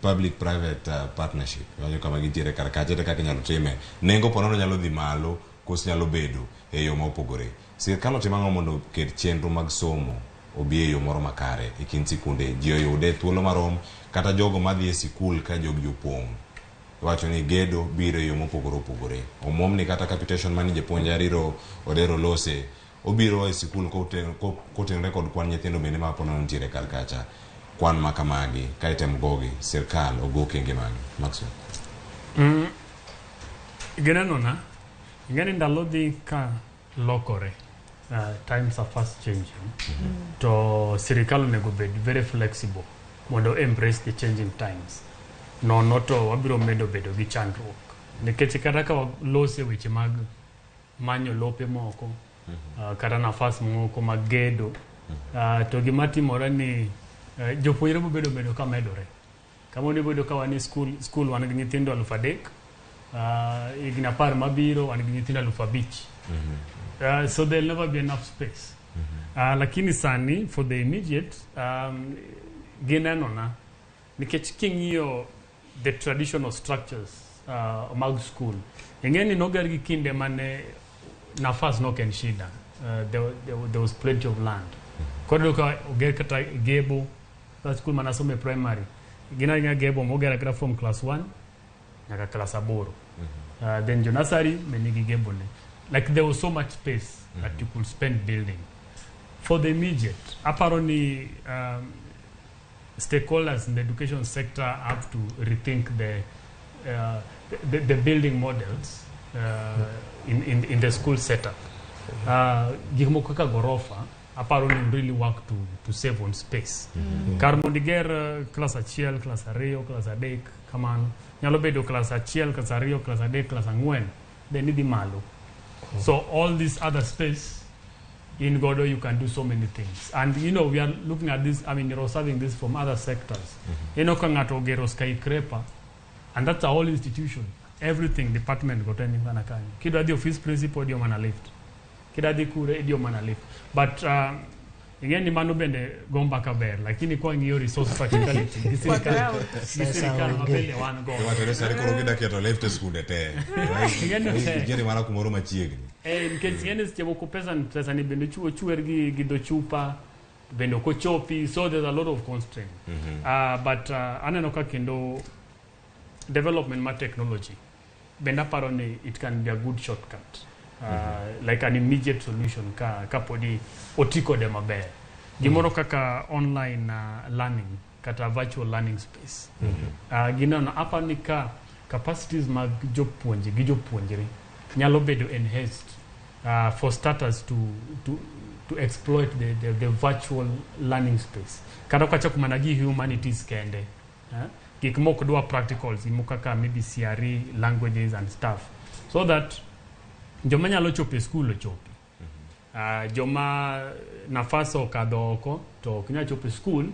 public private partnership wanyo kama gintiere karkache kaka nyalo time nengo ponono nyalo dhi malo kos nyalo bedo e yo mopogore sirkal otimo ang'o mondo ket chenro mag somo obi e yo moro makare e kind sikunde ji oyude thuolo marom kata jogo madhi e sikul ka jogi opong' wacho ni gedo biro e yo mopogore opogore omwom ni kata capitation mani japuonj ariro odero lose obiro e sikul kotenore kod kwan nyithindo bende ma ponono nitiere karkacha kwan makamagi ka item gogi sirkal ogo kenge magi Maxwell gineno na ing'eni ndalo dhi ka lokore times are fast changing to sirkal onego bed very flexible mondo embrace the changing times nono to wabiro medo bedo gi chandruok nikech kata ka lose weche mag manyo lope moko kata nafas moko mag gedo to gima timore ni jopuonjre bedo ka medore kama onego bedo ka wan e school wan gi nyithindo 3,000 igni 10 mabiro wan gi nyithindo 5,000 so there'll never be enough space lakini sani for the immediate gineno na nikech king'iyo the traditional structures mag school ing'eni noger gi kinde mane nafas no ken shida there was plenty of land koro ka oger kata gebo skul manasome primary gina gebo mogera kra from class 1 nyaka class 8 then jo nursery menigi gebo ne like there was so much space that you could spend building for the immediate aparoni stakeholders in the education sector have to rethink the building models in the school setup. Gihmo kaka gorofa apparently really work to save on space. Karmondiger class achiel, class ario, class adek, come on. Nyalo bedo class achiel, class ario, class adek, class angwen. They need the malo. So all this other space in Godo you can do so many things. And you know we are looking at this, I mean you're observing this from other sectors. You know kangato gero skyscraper, and that's a whole institution. Everything department got any manakani. Kido adi office principal dio mana lift. Kido adi kure dio mana lift. But again ni manu bende gomba kaber. Lakini kwa ngiyo resource practicality. Gisirikana mabele wan go. Kwa teresa riko rogi da kiato left school dete. Gini mana kumoro machiegi. Nkezi ngene sichebo kupesa ntresa ni bende chuo gido chupa. Bende kochopi. So there's a lot of constraint. But anenoka kendo development ma technology. Benda parone it can be a good shortcut. Like an immediate solution ka podi otiko de maber. Gimoro kaka online learning kata virtual learning space. Gina na apa nika capacities mag jopuonje gijopuonjere nyalo bedo enhanced for starters to exploit the virtual learning space. Kata kacha kumanagi humanities kende. Gik moko dwa practicals imukaka maybe CRE languages and stuff, so that joma nyalo chope school chope joma nafaso kadoko to kinya chope school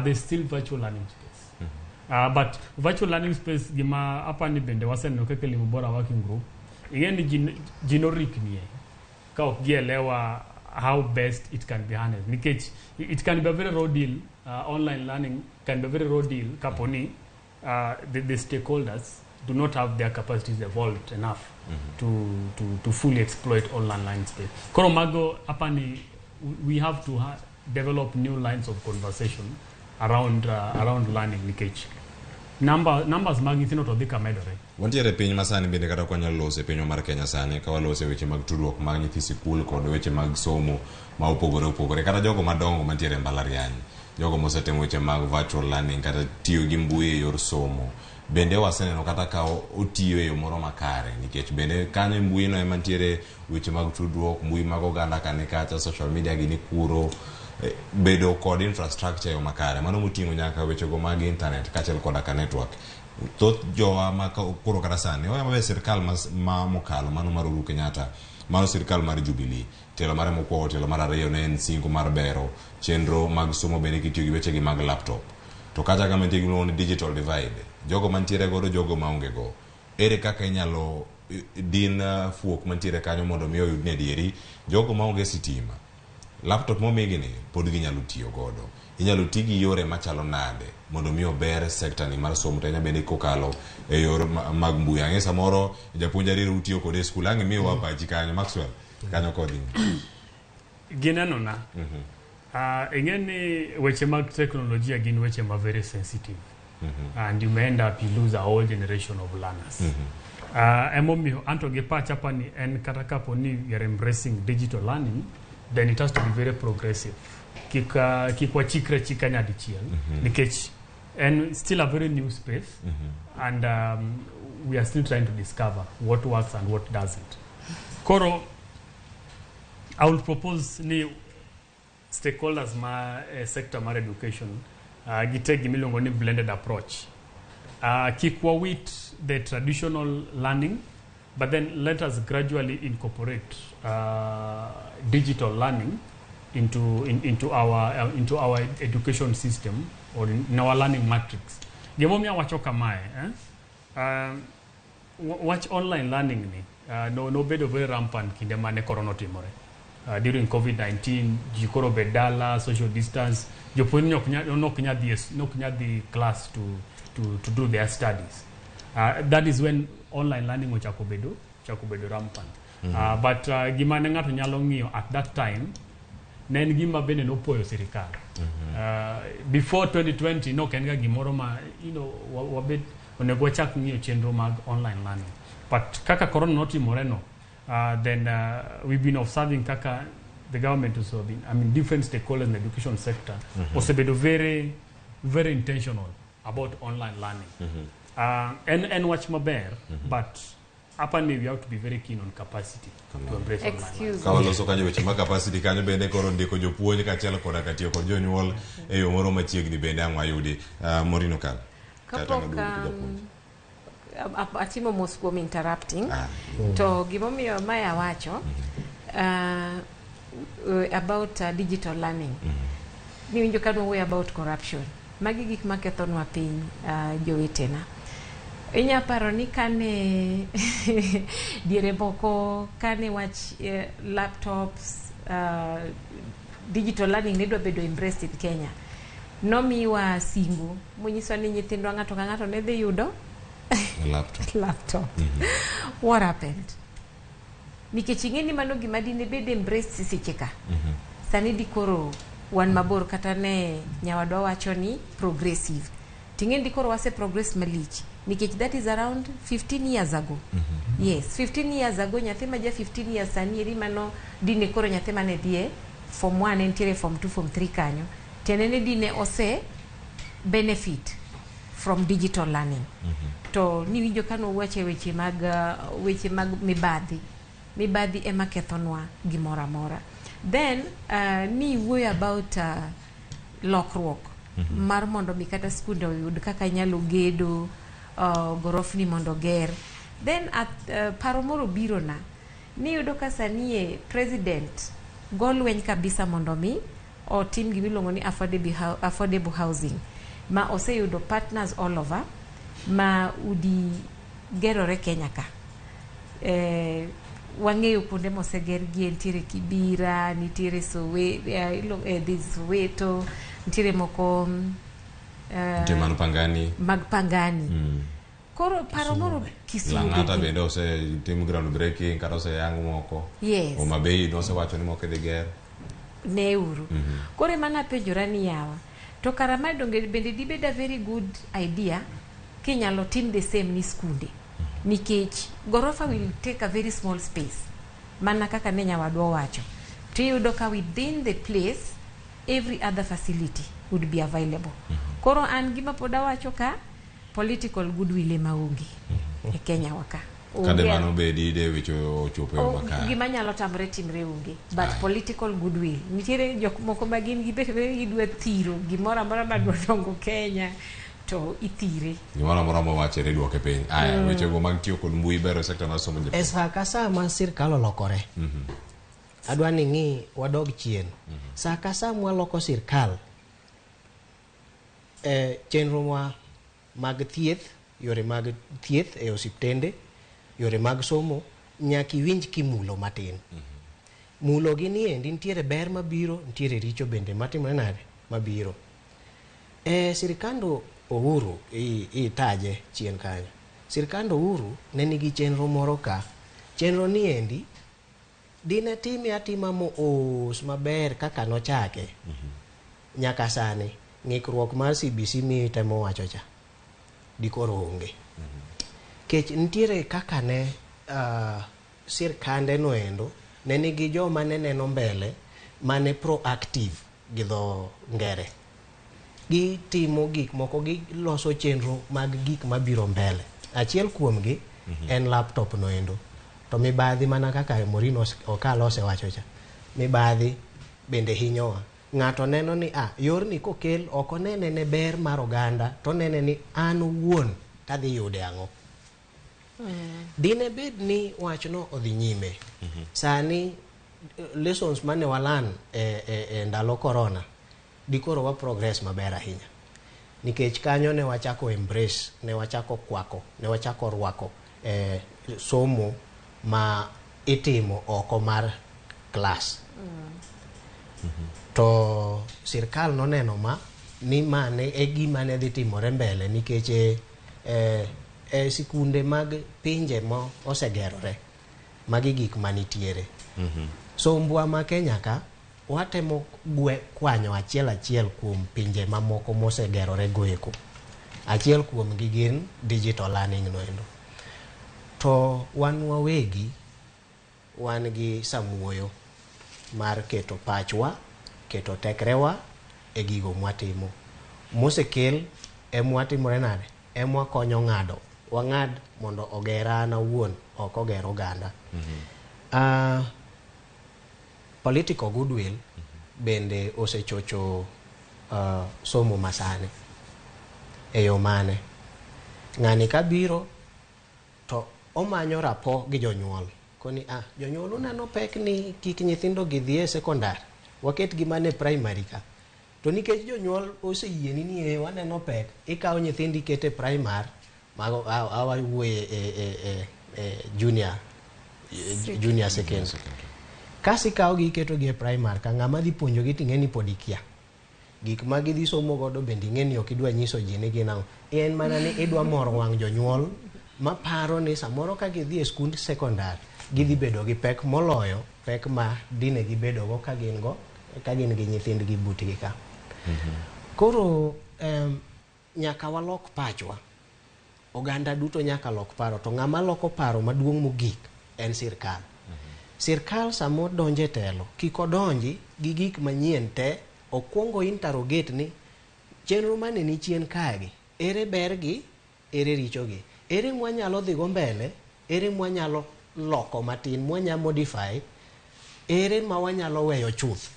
there's still virtual learning space. But virtual learning space gima hapa ni bende waseno keke limubora working group ingeni generic nie ka okielewa how best it can be handled. Nikech it can be a very raw deal. Online learning can be a very raw deal. Kaponi, the stakeholders do not have their capacities evolved enough to fully exploit online learning space. Koromago, apani, we have to develop new lines of conversation around learning. Nikech numbers magithino to dhika medore. Wantiere piny masani bende kata kwanya lose piny mar Kenya sani ka walose weche mag tudruok mag nyithi sikul kod weche mag somo ma opogore kata jogo madongo mantiere mbalariany, jogo mosetemo weche mag virtual learning kata tiyo gi mbui e yor somo bende waseneno kata ka otiyo e yo moro makare, nikech bende kanyo mbui no emantiere weche mag tudruok, mbui mag oganda kane kacha social media gini kuro bedo kod infrastructure yo makare mano mutingo nyaka weche go mag internet kachel koda ka network. Thoth jowa ma kuro kata sani oya mabe sirkal ma mokalo mano mar Uhuru Kenyatta, mano sirkal mar Jubilee, telo mare mokwongo, telo mar ariyo ne en singo mar bero chenro mag somo bende kitiyo gi weche gi mag laptop. To kata kama nitie gimoro ni digital divide, jogo mantiere godo jogo maonge go, ere kaka inyalo din fuok mantiere kanyo mondo mi oyud ne dieri jogo maonge sitima. Laptop momigi ni pod ginyalo tiyo godo, inyalo tigi yore machalo nade mondo mi ober sector ni mar somo tenya bende kokalo e yor mag mbui. Ang'e samoro japuonjari rutiyo kode skul ang'e mi wapachi kanyo Maxwell kanyo kodhi gineno na ingeni weche mag teknolojia gin weche ma very sensitive and you may end up you lose a whole generation of learners. Emomiyo anto gi pacha pani en kata kapo ni you're embracing digital learning, then it has to be very progressive. Kikwa chikre chikanya dichiel nikech and still a very new space and we are still trying to discover what works and what doesn't. Koro I will propose ni stakeholders ma sector mar education gitegi milongo ni blended approach. Kikwa with the traditional learning, but then let us gradually incorporate digital learning into our education system or in our learning matrix. Gemomia wachoka mae watch online learning ni no bedo very rampant kinde mane corona timore. During COVID-19 jikoro bedala social distance jopuonj nok nya the class to do their studies. That is when online learning ochako bedo rampant. But gimane ngato nyalo ngiyo at that time ne en gima bende nopuoyo sirikal. Before 2020 no ken ga gimoro ma wabet onego wachak ng'iyo chenro mag online learning, but kaka corona notimore no, then we've been observing kaka the government also been, different stakeholders in the education sector osebedo very very intentional about online learning. And watch maber, but apparently we have to be very keen on capacity to embrace online. Kawaloso kanyo weche ma capacity kanyo bende koro ndiko jopuonj kachiel koda katiyo kod jonyuol e yo moro machiegni bende ang'wa yudi. Morino kal. Kapok atimo mos kuom interrupting, to gimomiyo Maya wacho about digital learning. Ni winjo ka way about corruption. Magi gik makethonwa piny jowetena. Inya paro ni kane diere moko kane wach laptops, digital learning ne dwa bedo embraced in Kenya. Nomiwa singo munyiso ni nyithindwa ng'ato ka ng'ato ne dhi yudo laptop. What happened? Nikech ing'eni mano gima dine bede embraced seche ka. Sani di koro wan mabor kata ne nyawadwa wacho ni progressive. Ting'eni koro wase progress malich. Nikech that is around 15 years ago. Yes, 15 years ago nyathi ma ja 15 years sani eri mano dine koro nyathi mane dhie form 1 entiere form 2 form 3 kanyo. Tenene dine ose benefit from digital learning. To ni winjo kano weche mag mibadhi ema kethonwa gimora mora. Then ni wuoy about lokruok mar mondo mi kata skunde oyud kaka nyalo gedo, gorofni mondo ger. Then paro moro biro na ni yudo ka sanie president golweny kabisa mondo mi o team gimiluongo ni affordable housing, ma oseyudo partners all over, ma udi gerore Kenya ka. Wang'eyo kuonde moseger gi nitiere Kibira, nitiere Soweto, nitiere moko mag Pangani. Koro paro moro Kisumu. Lang'ata bende ose tim ground breaking kata ose yang moko. Yes. Omabei no se wacho ni moko de ger. Neuru. Kore mana penjora ni yawa. To karama donge bende dibeda very good idea kinyalo tim the same ni skunde. Nikech gorofa will take a very small space. Mana kaka ne nyawadwa wacho. Tiyudo ka within the place every other facility would be available. Koro an gima poda wacho ka political goodwill ema onge e Kenya waka. Kade mano bedi de wicho chopo maka. Gima nyalo tamre timre onge, but political goodwill. Nitiere jok moko magin gidwa thiro gimora mora madwa dongo Kenya to ithire. Gimora mora ma wachere duoke piny. Aya weche go mag tiyo kod mbui bero sekta mar somo nyithindo. Esa kasa ma sirkal olokore. Adwa ni ng'i wadog chien. Sa kasa mwaloko sirkal chenro mag thieth, yore mag thieth e osiptende, yore mag somo, nyaki winj kimulo matin. Mulo gi ni endi nitiere ber mabiro, nitiere richo bende matimore nade mabiro. Sirikando Uhuru itaje chien kanyo. Sirikando Uhuru ne nigi chenro moro ka. Chenro ni endi dine time atima mos maber kaka nochake. Nyaka sani ng'ikruok mar CBC mi temo wacho cha dikoro onge. Kech nitiere kaka ne sirkande noendo ne nigi joma ne neno mbele mane proactive gi dho ngere. Gi timo gik moko, gi loso chenro mag gik mabiro mbele. Achiel kuomgi en laptop noendo. To mibadhi mana kaka Morino okalo osewacho cha. Mibadhi bende hinyowa. Ng'ato neno ni yorni kokel oko nene ne ber mar oganda, to nene ni an wuon tadhi yude ang'o. Dine bed ni wachno odhi nyime. Sani lessons mane walan e ndalo corona dikoro wa progress maber ahinya. Nikech kanyo ne wachako embrace, ne wachako kwako, ne wachako rwako somo ma itimo oko mar class. To sirkal noneno ni mane e gima ne dhi timore mbele, nikech sikunde mag pinje mo osegerore magi gik manitiere. Sombwa ma Kenya ka watemo kwanyo achiel kuom pinje mamoko mosegerore goeko. Achiel kuom gi gin digital learning noendo. To wan wawegi wan gi samuoyo mar keto pachwa, keto tekrewa e gigo mwatimo. Mosekel emwatimore nade? Emwakonyo ng'ado. Wang'ad mondo ogera an awuon, ok oger oganda. Political goodwill bende osechocho somo masane. E yo mane? Ng'ani kabiro to omanyo rapo gi jonyuol. Koni jonyuol uneno pek ni kik nyithindo gidhie sekondar. Waket gi mane primary ka. To nikech jonyuol oseyieni ni waneno pek, ikawo nyithindi kete primary, mago awuoye junior secondary. Kasi ikawo gi keto gi e primary ka ng'ama dhi puonjo gi ting'eni pod ikia. Gik ma gidhi somo godo bende ing'eni ok idwa nyiso ji ni gin ang'o. En mana ni idwa moro wang' jonyuol maparo ni samoro ka gidhi e skund sekondar gidhi bedo gi pek moloyo pek ma dine gibedo go ka gin gi nyithindgi butgi ka. Koro nyaka walok pachwa. Oganda duto nyaka lok paro. To ng'ama loko paro maduong' mogik en sirkal. Sirkal samo donje telo. Kiko donji gi gik manyien te. Okwongo interrogate ni chenro mane ni chien kagi. Ere bergi, ere richogi. Ere mwanyalo dhigo mbele, ere mwanyalo loko matin, mwanya modify, ere ma wanyalo weyo chuth.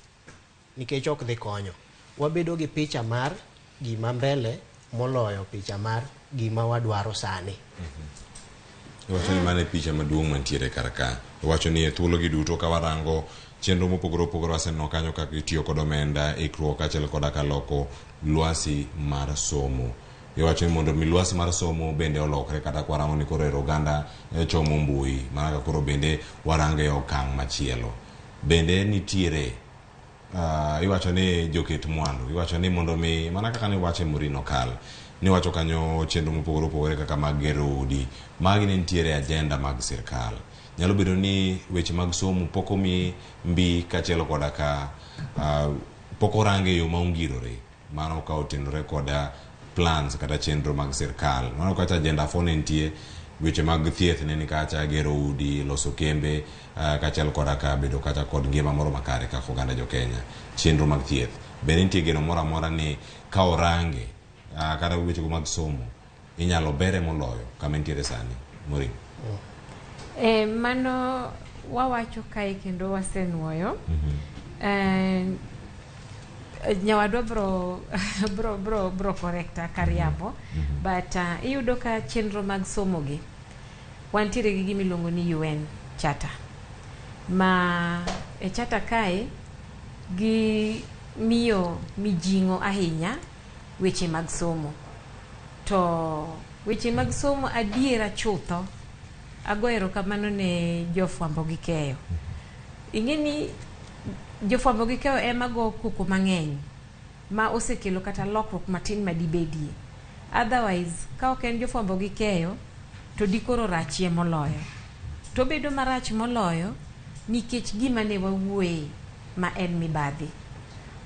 Nikech ok dhi konyo. Wabedo gi picha mar gima mbele moloyo picha mar gima wadwaro sani. Wacho ni mane picha maduong' mantiere karaka. Wacho ni e thuolo gi duto ka warango chenro mopogore opogore waseneno kanyo kaka itiyo kod omenda ikruok kaachiel koda ka loko lwasi mar somo. Iwacho ni mondo mi lwasi mar somo bende olokre kata kwarango ni koro oganda chomo mbui mana koro bende warange okang' machielo. Bende nitiere iwacho ni joket mwandu. Iwacho ni mondo mi mana kaka ne wache Murino kal ni wacho kanyo chenro mopogore opogore kaka mag gero udi magi ne nitiere agenda mag sirkal. Nyalo bedo ni weche mag somo poko mi mbi kaachiel koda ka poko range yo maongirore mano ka otenore koda plans kata chenro mag sirkal. Mano kacha agenda fone nitie weche mag thieth ne ni kacha gero udi, loso kembe kaachiel koda ka bedo kacha kod ngima moro makare kaka oganda jo Kenya. Chenro mag thieth bende nitie geno moro amora ni ka orange kata weche mag somo inyalo bere moloyo kama nitiere sani. Murino. Mano wawacho kae kendo wasenuoyo. Nyawadwa bro correcta kariambo. But iyudo ka chenro mag somo gi wantiere gi gimiluongo ni UN Charter. Ma e charter kae gi miyo mijingo ahinya weche mag somo. To weche mag somo adiera chutho. Agoero kamano ne jofwambo gi keyo. Ing'eni jofwambo gi keyo ema go kuku mang'eny ma osekelo kata lokruok matin madibedie. Otherwise ka ok en jofwambo gi keyo to dikoro rachie moloyo. To bedo marach moloyo nikech gima ne wawuoye ma en mibadhi.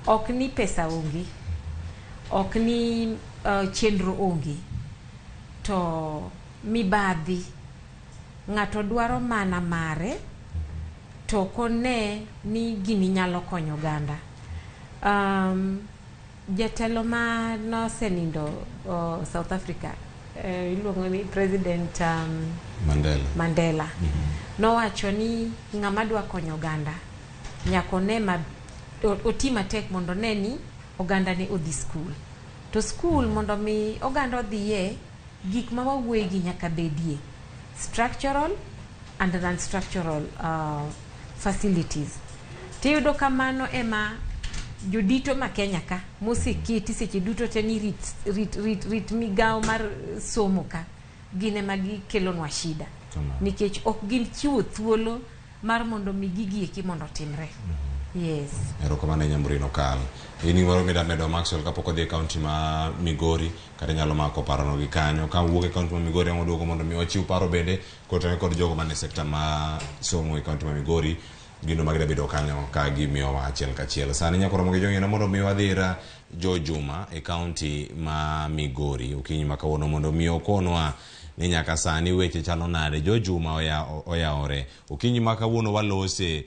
Ok ni pesa onge, ok ni chenro onge, to mibadhi ng'ato dwaro mana mare to kone ni gini nyalo konyo oganda. Jatelo ma nosenindo South Africa iluongo ni President Mandela. Nowacho ni ng'ama dwa konyo oganda nyako ne oti matek mondo ne ni oganda ne odhi skul. To skul mondo mi oganda odhiye gik ma wawuoye gi nyaka bedie. Structural and non-structural facilities. Tiyudo kamano ema jodito ma Kenya ka moseketi seche duto te ni rit migao mar somo ka gine magi kelonwa shida. Nikech ok gin chiwo thuolo mar mondo mi gigi eki mondo timre. Yes. Erokamano Murino kal. Ini moro medo Maxwell kapoko dhi kaunti ma Migori kata nyalo mako parono gi kanyo ka wuok e kaunti ma Migori amo duogo mondo mi ochiw paro bende kotene kod jogo mane sekta ma somo e kaunti ma Migori gino magida bedo kanyo ka gimiyowa achiel kachiel. Sani nyakoro mogi jong'ina mondo miyo adhira Jo Juma e kaunti ma Migori okinyi ma kawuono mondo miyo konwa ni nyaka sani weche chalo nade. Jo Juma oyaore okinyi ma kawuono walose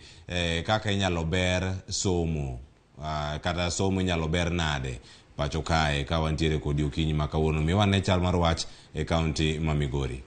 kaka inyalo ber somo kata somo inyalo ber nade pacho kae ka wantiere kodi okinyi ma kawuono. Miwa ne chal mar wach e kaunti ma Migori.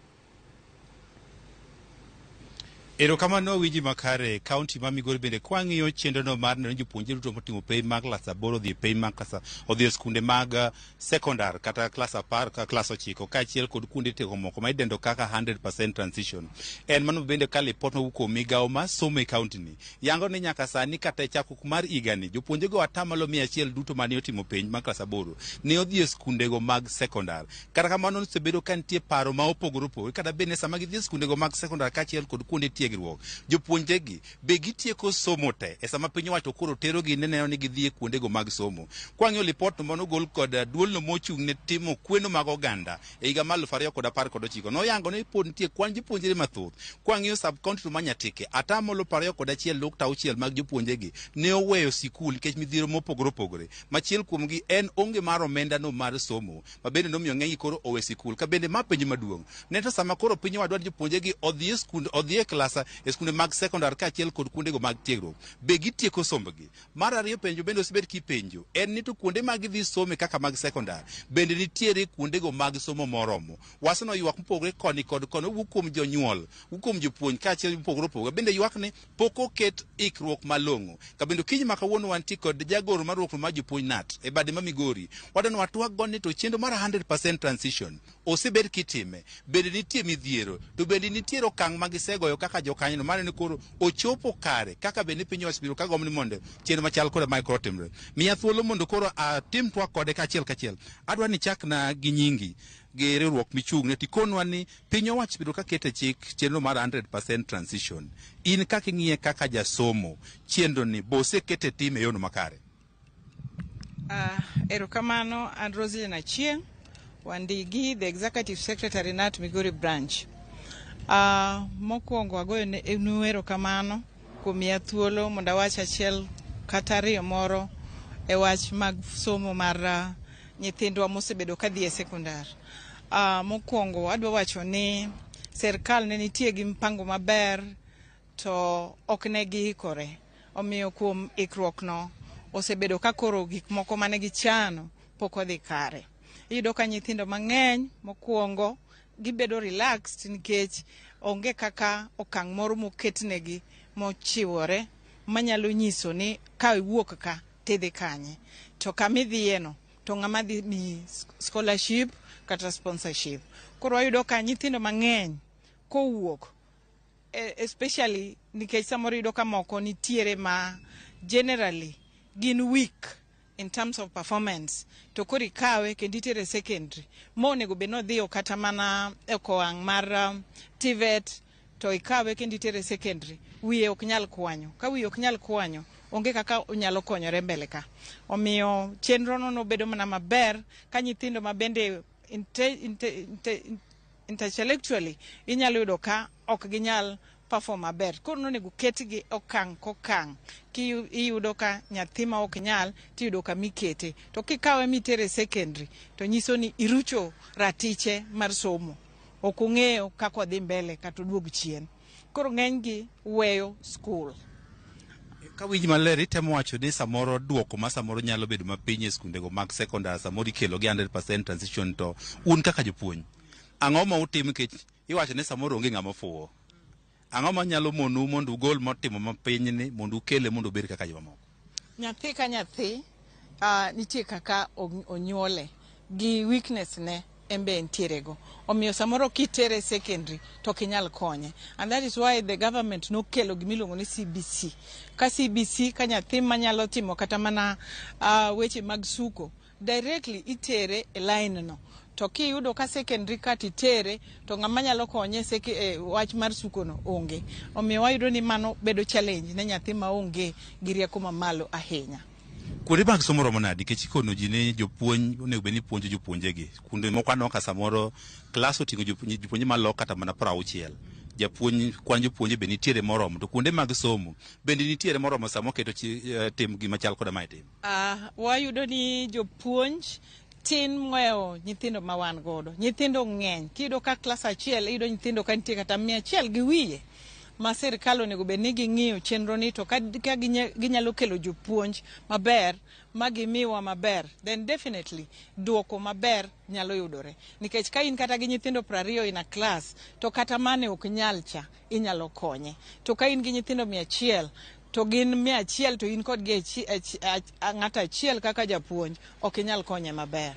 Erokamano wiji makare kaunti ma Migori bende kwang'iyo chenro no mar neno jopuonjre duto motimo penj mag klas 8 odhi penj mag klas odhi skunde mag sekondar kata klas 10 ka klas 9 kaachiel kod kuonde tiego moko ma idendo kaka 100% transition. En mano bende ka lipot mawuok kuom migawo ma somo e kaunti ni yango ni nyaka sani kata chakruok mar igani jopuonjre go atamalo 100 duto mane otimo penj mag klas 8 ne odhi e skunde go mag sekondar. Kata kamano osebedo ka nitie paro ma opogore opogore kata bende sama gidhi e skunde go mag sekondar kaachiel kod kuonde tiegruok jopuonjegi be gitieko somo te e sama piny owacho koro terogi neno ni gidhi e kuonde go mag somo. Kwang'iyo lipot no manogol kod duolno mochung' ne timo kweno mag oganda e higa mar 2019 noyango ni pod nitie kwan jopuonjre mathoth. Kwang'iyo sub county ma Nyatike atamalo 21.6 mag jopuonjegi ne oweyo sikul nikech midhiero mopogore opogore. Machiel kuomgi en onge mar omenda no mar somo ma bende nomiyo ng'eny koro owe sikul ka bende ma penj maduong'. Ne to sama koro piny owadwa jopuonjegi odhi e skund odhi e klasa e skunde mag sekondar kaachiel kod kuondego mag tiegruok be gitieko sombgi. Mar ariyo penjo bende osebed kipenjo en ni to kuonde mag dhi some kaka mag sekondar bende nitiere kuondego mag somo moromo. Waseno ywak mopogore koni kod kono wuok kuom jonyuol wuok kuom jopuonj kaachiel mopogore opogore bende ywak ni pok oket ikruok malong'o. Ka bende kiny ma kawuono wanti kod jagoro mar ruokno mar jopuonj NAT e bade ma Migori wadano watwak go ni to chenro mar 100% transition osebed kitime bende nitie midhiero to bende nitiere okang' ma gisegoyo kaka jokanyo mane ni koro ochopo kare kaka bende piny osebiro ka gomni mondo chenro machal kod micro timre. Miya thuolo mondo koro atim twak kode kaachiel kachiel. Adwa ni chakna gi nyingi gi riwruok michung' ne tikonwa ni piny owacho biro ka kete chik chenro mar 100% transition. In kaka ing'iye kaka jasomo chenro ni bose kete tim e yono makare. Erokamano an Roslyn Achieng' Wandigi, the executive secretary NAT Migori branch. Mokwongo agoyo ne erokamano kuom miya thuolo mondo awach achiel kata ariyo moro e wach mag somo mar nyithindwa mosebedo ka dhi e sekondar. Mokwongo adwa wacho ni serikal ne nitie gi mpango maber to ok ne giikore. Omiyo kuom ikruok no osebedo ka koro gik moko mane gichano pok odhi kare. Iyudo ka nyithindo mang'eny mokwongo gibedo relaxed nikech onge kaka okang' moro moketnegi mochiwore manyalo nyiso ni ka iwuok ka tidhi kanye to kamidhiye no to ng'ama dhi mi scholarship kata sponsorship. Koro ayudo ka nyithindo mang'eny kowuok especially nikech samoro iyudo ka moko nitiere ma generally gin weak in terms of performance to kori kawe kendo itere secondary monego be nodhiyo kata mana e kowang' mar TVET to ikawe kendo itere secondary wiye ok nyal kwanyo. Ka wiye ok nyal kwanyo onge kaka onyalo konyore mbele ka. Omiyo chenro no nobedo mana maber ka nyithindo ma bende intellectually inyalo yudo ka ok ginyal perform maber. Koro nonego ketgi okang' kokang' kiyudo ka nyathi ma ok nyal tiyudo ka mikete to kikawe mitere secondary to nyiso ni irucho ratiche mar somo ok ong'eyo kaka odhi mbele kata oduog chien. Koro ng'eny gi weyo school. Ka winji maler itemo wacho ni samoro duoko ma samoro nyalo bedo mapiny e skundego mag sekondar samoro ikelo gi 100% transition to un kaka jopuonj ang'o ma utim nikech iwacho ni samoro onge ng'ama fuwo. Ang'o ma nyalo monu mondo ugol motimo mapiny ni mondo ukele mondo obed kaka jomamoko? Nyathi ka nyathi nitie kaka onyuole gi weakness ne embe entiere go. Omiyo samoro kitere secondary to kinyal konye. And that is why the government nokelo gimiluongo ni CBC. Ka CBC ka nyathi manyalo timo kata mana weche mag suko directly itere e line no. To kiyudo ka secondary ka titere to ng'ama nyalo konye wach mar suko no onge. Omiyo wayudo ni mano bedo challenge ne nyathi ma onge gi rieko mamalo ahinya. Kuonde mag somo romo nadi nikech ikono ji ni jopuonj onego bed ni puonjo jopuonjegi. Kuonde moko aneno ka samoro klas oting'o jopuonje malok kata mana 60. japuonj kwan jopuonje be nitiere moromo to kuonde mag somo bende nitiere moromo samo keto tim gima chal koda mae tim. Wayudo ni jopuonj tin ng'weyo nyithindo ma wan godo. Nyithindo ng'eny. Kido ka klas achiel iyudo nyithindo ka nitie kata 100 gi wiye. Ma sirkal onego bed ni ging'iyo chenro ni to ka ginyalo kelo jopuonj maber ma gimiwa maber, then definitely duoko maber nyalo yudore. Nikech ka in kata gi nyithindo 20 in a class to kata mane ok nyal cha inyalo konye. To ka in gi nyithindo 100 to gin 100 to in kod ng'ato achiel kaka japuonj ok inyal konye maber.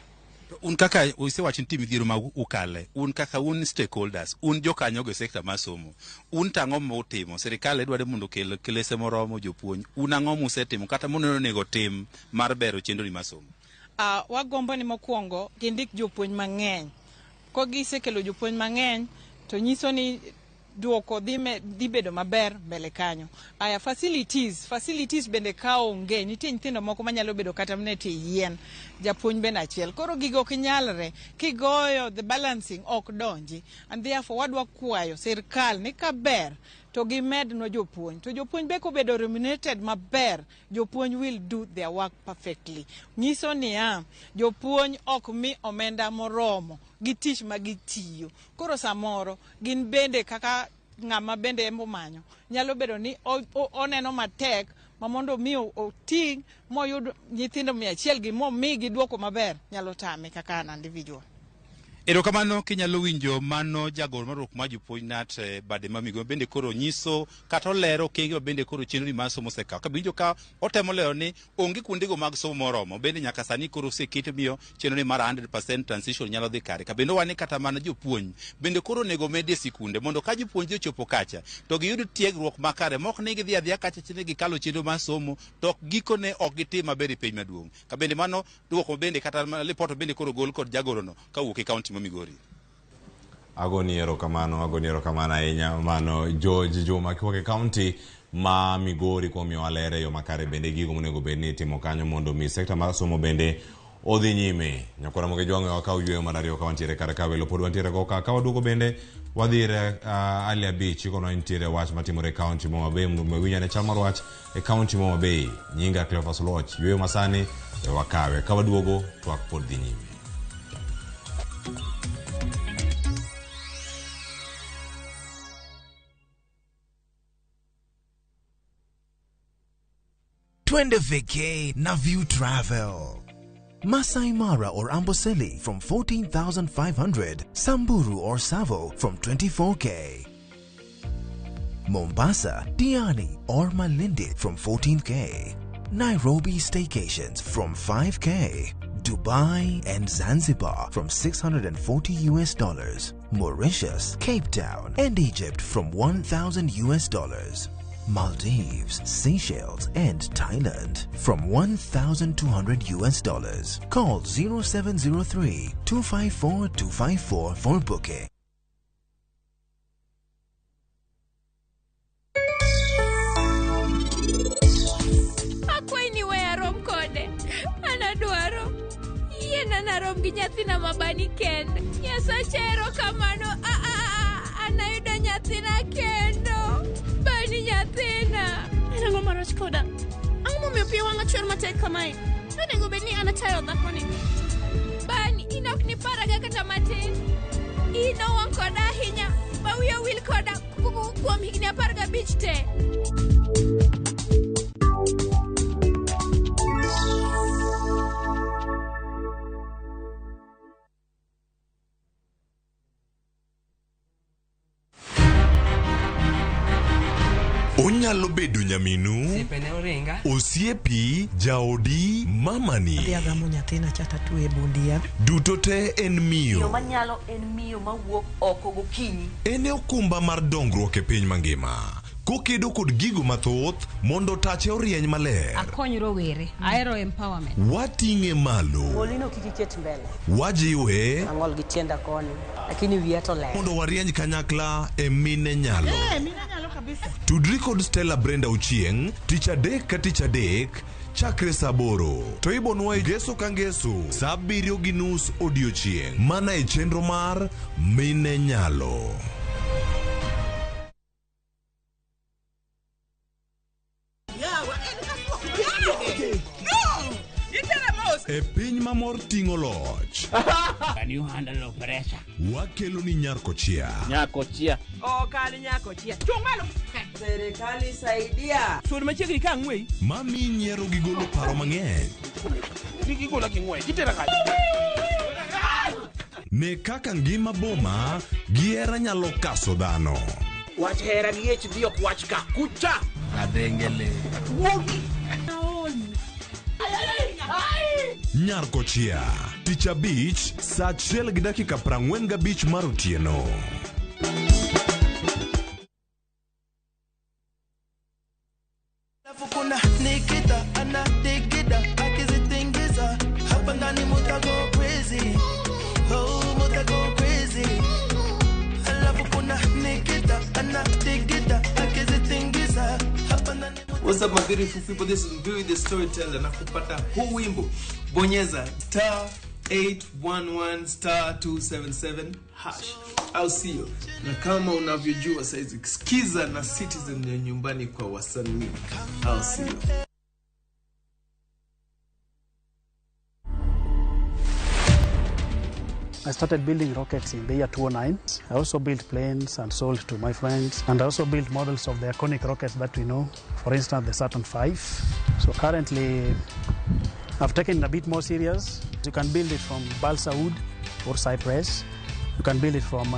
Un kaka usewacho ni midhiero ma ukale, un kaka un stakeholders, un jokanyo go sekta mar somo, un tang'o mutimo, sirikal dwaro mondo kel klese moromo jopuonj, un ang'o musetimo kata mono nego tim mar bero chenro ni mar somo? Wagombo ni mokwongo gindik jopuonj mang'eny. Ko gisekelo jopuonj mang'eny to nyiso ni duoko dhi bedo maber mbele kanyo. Facilities bende ka onge, nitie nyithindo moko manyalo bedo kata mneti yien, japuonj bende achiel. Koro gigo ok nyalre, kigoyo the balancing ok donji. And therefore wadwa kwayo sirkal ni kaber to gimed no jopuonj. To jopuonj be kobedo remunerated maber, jopuonj will do their work perfectly. Nyiso ni jopuonj ok mi omenda moromo gi tich ma gitiyo. Koro samoro gin bende kaka ng'ama bende embo manyo nyalo bedo ni oneno matek ma mondo mi oting moyud nyithindo 100 gi momi gi duoko maber nyalo tame kaka an individual. Erokamano kinyalo winjo mano jagoro marok ma jopuonj nat bade ma migomo bende koro nyiso kata olero kenge bende koro chenro ni mar somo seka ka winjo ka otemo lero ni onge kuonde go mag somo moromo bende nyaka sani koro sekete miyo chenro ni mar 100% transition nyalo dhi kare ka bende wane kata mana jopuonj bende koro nego mede sikunde mondo ka jopuonj ochopo kacha to giyud tiegruok makare mok ni gidhi adhiya kacha chine gikalo chenro mar somo to gikone ok gitim maber e piny maduong' ka bende mano duoko bende kata report bende koro gol kod jagoro no ka wuok e kaunti Migori. Agoni erokamano ahinya mano George Juma kiwuok e kaunti ma Migori kuom miyo alere yo makare bende gigo monego bed ni timo kanyo mondo mi sekta mar somo bende odhi nyime. Nyakora moge jwang'e wakaw yweyo mar ariyo ka wantiere kar ka welo pod wantiere go ka waduogo bende wadhire Alia Beach kono nitiere wach matimore e kaunti Homa Bay mondo winyane chal mar wach e kaunti Homa Bay. Nyinga Cleophas Loch yweyo masani wakawe ka waduogo twak pod dhi nyime. Twende vacay na View Travel. Masai Mara or Amboseli from 14,500. Samburu or Savo from 24K. Mombasa, Diani or Malindi from 14K. Nairobi staycations from 5K. Dubai and Zanzibar from $640. Mauritius, Cape Town and Egypt from $1,000. Maldives, Seychelles and Thailand from $1,200. Call 0703-254-254 for booking. Akwai ni weya rom kode. Anadwaro. Yena na rom gi nyathina mabani kendo. Nyasachero kamano. Anayudo nyathina kendo. Bani nyathina. Nango marach koda. Ang'o momiyo pia wang'a chwer matek kamae? Onego bed ni anatayo dhakoni. Bani inok ni paraga kata matin. Ino wang' koda ahinya. Ma wiya wil koda kuom higni 15 te. Onyalo bedo nyaminu, osiepi, jaodi, mamani. Adiagamo nyathina chata tuwe bundia. Duto te en miyo. Yo manyalo en miyo mawuok oko gokinyi. En okumba mar dongruok e piny mangima. Kokedo kod gigo mathoth mondo tache orieny maler. Akony rowere. Aero empowerment. Wating'e malo. Molino kikiket mbele. Wajiwe. Ang'ol gi tienda koni. Lakini wiya to ler. Mondo warieny kanyakla e mine nyalo. Mine nyalo kabisa. Tudri kod Stella Brenda Uchieng, tich adek ka tich adek, chakre saa 8. To ibonwa ngeso ka ngeso, saa 7:30 odiochieng'. Mana e chenro mar Mine Nyalo. e piny mamor ting'o loch. Can you handle pressure? Wakelo ni Nyarkochia. Nyarkochia. Kali Nyarkochia. Chung malo. Serikali saidia. Suri machiegni ka ng'wei. Mami nyiero gi golo paro mang'eny. Gigola gi ng'wei. Gitera kaji. Ne kaka ngima boma gi hera nyalo kaso dhano. Wach hera liech dhiok wach ka. Kucha. Adhengele. Wuogi. Nyarkochia, tich abich, saa 1:45 mar otieno. Kuna Nikita ana Digida akizitingiza hapa ndani muta go crazy. Oh muta go crazy. Alafu kuna Nikita ana Digida akizitingiza hapa ndani. What's up my beautiful people, this is Mbiwi the Storyteller na kupata huu wimbo bonyeza *811*277#. I'll see you. Na kama unavyojua saizi sikiza na Citizen ya nyumbani kwa wasanii. I'll see you. I started building rockets in the year 2009. I also built planes and sold to my friends. And I also built models of the iconic rockets that we know. For instance, the Saturn V. So currently, I've taken it a bit more serious. You can build it from balsa wood or cypress. You can build it from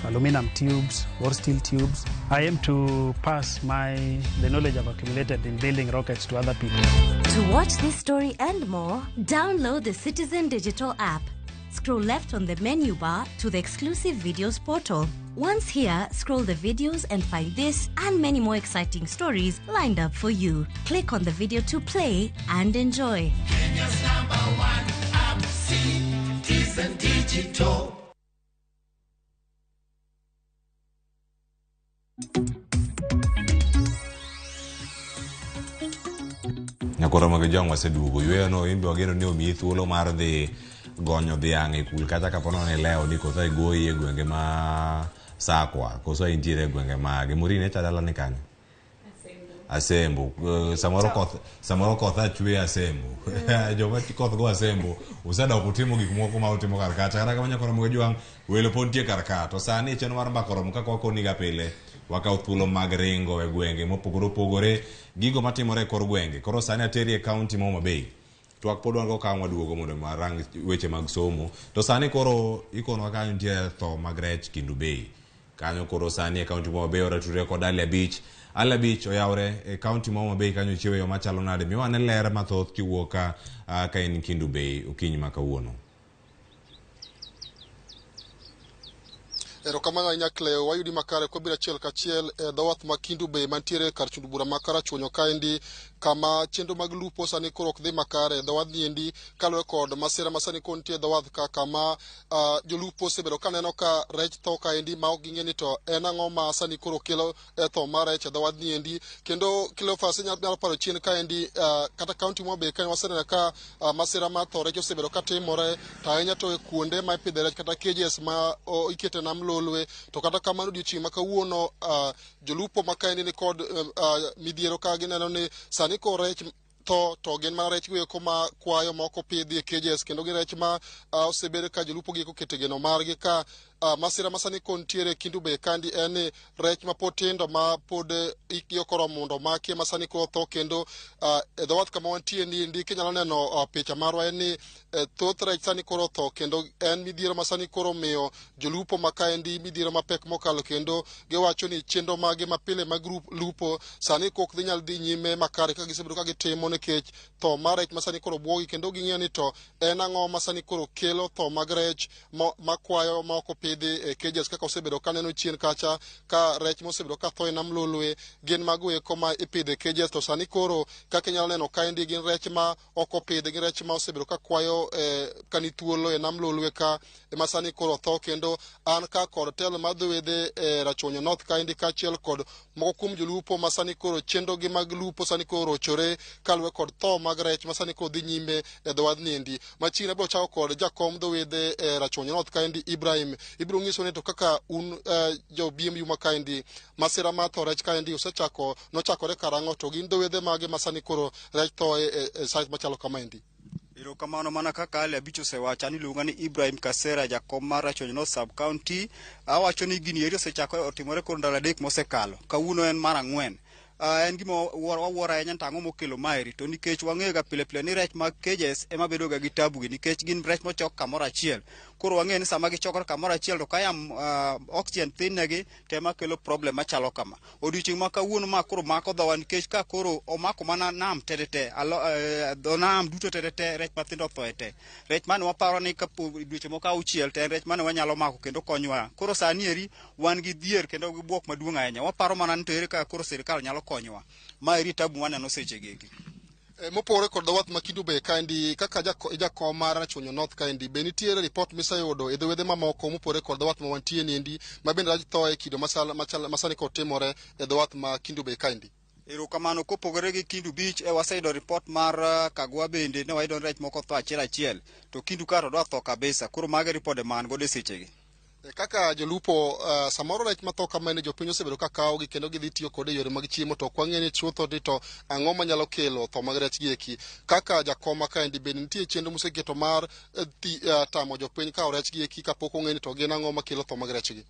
aluminum tubes or steel tubes. I aim to pass the knowledge I've accumulated in building rockets to other people. To watch this story and more, download the Citizen Digital app. Scroll left on the menu bar to the exclusive videos portal. Once here, scroll the videos and find this and many more exciting stories lined up for you. Click on the video to play and enjoy. Kenya's #1 app, Citizen Digital. Nyakoro mag jong waseduogo yweyo no imbe wageno ni omiyi thuolo mar dhi gonyo dhiang' e kul kata kapono ni leo ni kosa igoyi e gwenge ma Sakwa kosa intiere e gwenge mage Murini e chadala ni kanyo Asembo samoro koth achwe Asembo joma koth go Asembo usedok utimo gik moko ma utimo kar kacha kata kama nyakoro mag jwang' welo pod tie kar ka to sani cheno mar mbakoro kaka wakoni ga pile wakaw thuolo mag ringo e gwenge mopogore opogore gigo matimore e kor gwenge koro sani ateri e county ma Homa Bay twak pod wan go ka waduogo mondo marang weche mag somo to sani koro ikonwa kanyo nitie tho mag rech Kindu Bay kanyo koro sani e county ma Homa Bay oratudore kod Alia Beach oyawre e county ma Homa Bay kanyo chiewo yo machalo nade miwane ler mathoth kiwuok ka in Kindu Bay okinyi ma kawuono. Erokamano ahinya Cleo, wayudi makare kobiro achiel kachiel e dhowath ma Kindu Bay mantiere kar chund bura ma Karachuonyo kaendi kama chenro mag lupo sani koro ok dhi makare dhowadh niendi kaluwore kod masira ma sani koro nitie dhowadh ka kama jolupo osebedo kaneno ka rech tho kaendi ma ok ging'e ni to en ang'o ma sani koro kelo tho mar rech e dhowadh niendi kendo Cleophas nyalo paro chien kaendi kata kaunti ma Homa Bay kae waseneno ka masira mar tho rech osebedo katimore to ahinya to e kuonde ma ipidhe rech kata cages ma ikete nam lolwe to kata kamano odiochieng' ma kawuono jolupo ma kaendi ni kod midhiero ka gineno ni sani ko rech to gin mana rech gieko ma kwayo ma ok opidhi e cages kendo gin rech ma osebedo ka jolupo gieko kete geno margi ka masira masani kontiere Kindu Bay kandi en ni rech ma pod tindo ma pod ikgi okoro mondo make masani ko tho kendo e dhowath kama wantie ni ndiki nyalo neno picha marwa en ni thoth rech sani koro tho kendo en midhiero masani koro miyo jolupo ma kaendi midhiero mapek mokalo kendo giwacho ni chenro mage mapile mag lupo sani kok dhi nyal dhi nyime makare ka gisebedo ka gitimo nikech tho mar rech masani koro buogi kendo ging'eyo ni to en ang'o masani koro kelo tho mag rech makwayo ma ok opidhi e cages kaka osebedo kaneno chien kacha ka rech mosebedo ka tho e nam lolwe gin mago eko ma ipidhe cages to sani koro kaka inyalo neno kaendi gin rech ma ok opidhi gin rech ma osebedo ka kwayo kani thuolo e nam lolwe ka ema sani koro tho kendo an ka kod telo mar dhowedhe e Rachuonyo North kaendi kaachiel kod moko kuom jolupo ma sani koro chenro gi mag lupo sani koro rochore kaluwe kod tho mag rech ma sani koro dhi nyime e dhowadh niendi machiegni abiro chako kod jakom dhowedhe e Rachuonyo North kaendi Ibrahim ibiro nyiso ni to kaka un jo BMU ma kaendi masira mar tho rech kaendi nochakore karang'o to gin dhowedhe mage ma sani koro rech tho e site machalo kama endi. Erokamano mana kaka ale abicho sewacha ni luonga ni Ibrahim Kasera jakom mar Rachuonyo North Sub County. Awacho ni gini eri osechako otimore kuom ndalo 3 mosekalo. Kawuono en mar 4. En gima wawuoro ahinya tang'o mokelo maeri to nikech wang'eyo ga pile pile ni rech mag cages ema bedo ga gi tabu gi nikech gin rech mochok kamoro achiel. Koro wang'eyo ni sama gichokore kamoro achiel to kayam oxygen thin negi tema kelo problem machalo kama. Odiochieng' ma kawuono ma koro mako dhowa nikech ka koro omako mana nam tete dho nam duto tete rech mathindo tho ete. Rech mane waparo ni kapo dweche moko auchiel to en rech mane wanyalo mako kendo konyowa. Koro sani eri wan gi dhier kendo gi buok maduong' ahinya. Waparo mana ni to ere ka koro sirikal nyalo konyowa. Ma eri tabu waneno seche gigi. Mopogore kod dhowath ma Kindu Bay kaendi kaka jakom mar Rachuonyo North kaendi be nitiere ripot miseyudo e dhowedhe mamoko mopogore kod dhowath ma wantie niendi ma bende rach tho e kido masani kotimore e dhowath ma Kindu Bay kaendi. Erokamano kopogore gi Kindu Beach waseyudo ripot mar Kagwa bende ne wayudo rech moko tho achiel to Kindu ka to dwa tho kabisa. Koro mage ripode man godo sechegi. Kaka jolupo samoro rech matho kamane jopiny osebedo ka kawogi kendo gidhi tiyo kode yore mag chiemo to kwang'e ni chutho to ang'o manyalo kelo tho mag rech gi eki. Kaka jakoma kaendi bende nitie chenro moseketo mar tamo jopiny kawo rech gi eki kapok ong'e ni to gin ang'o makelo tho mag rech gi.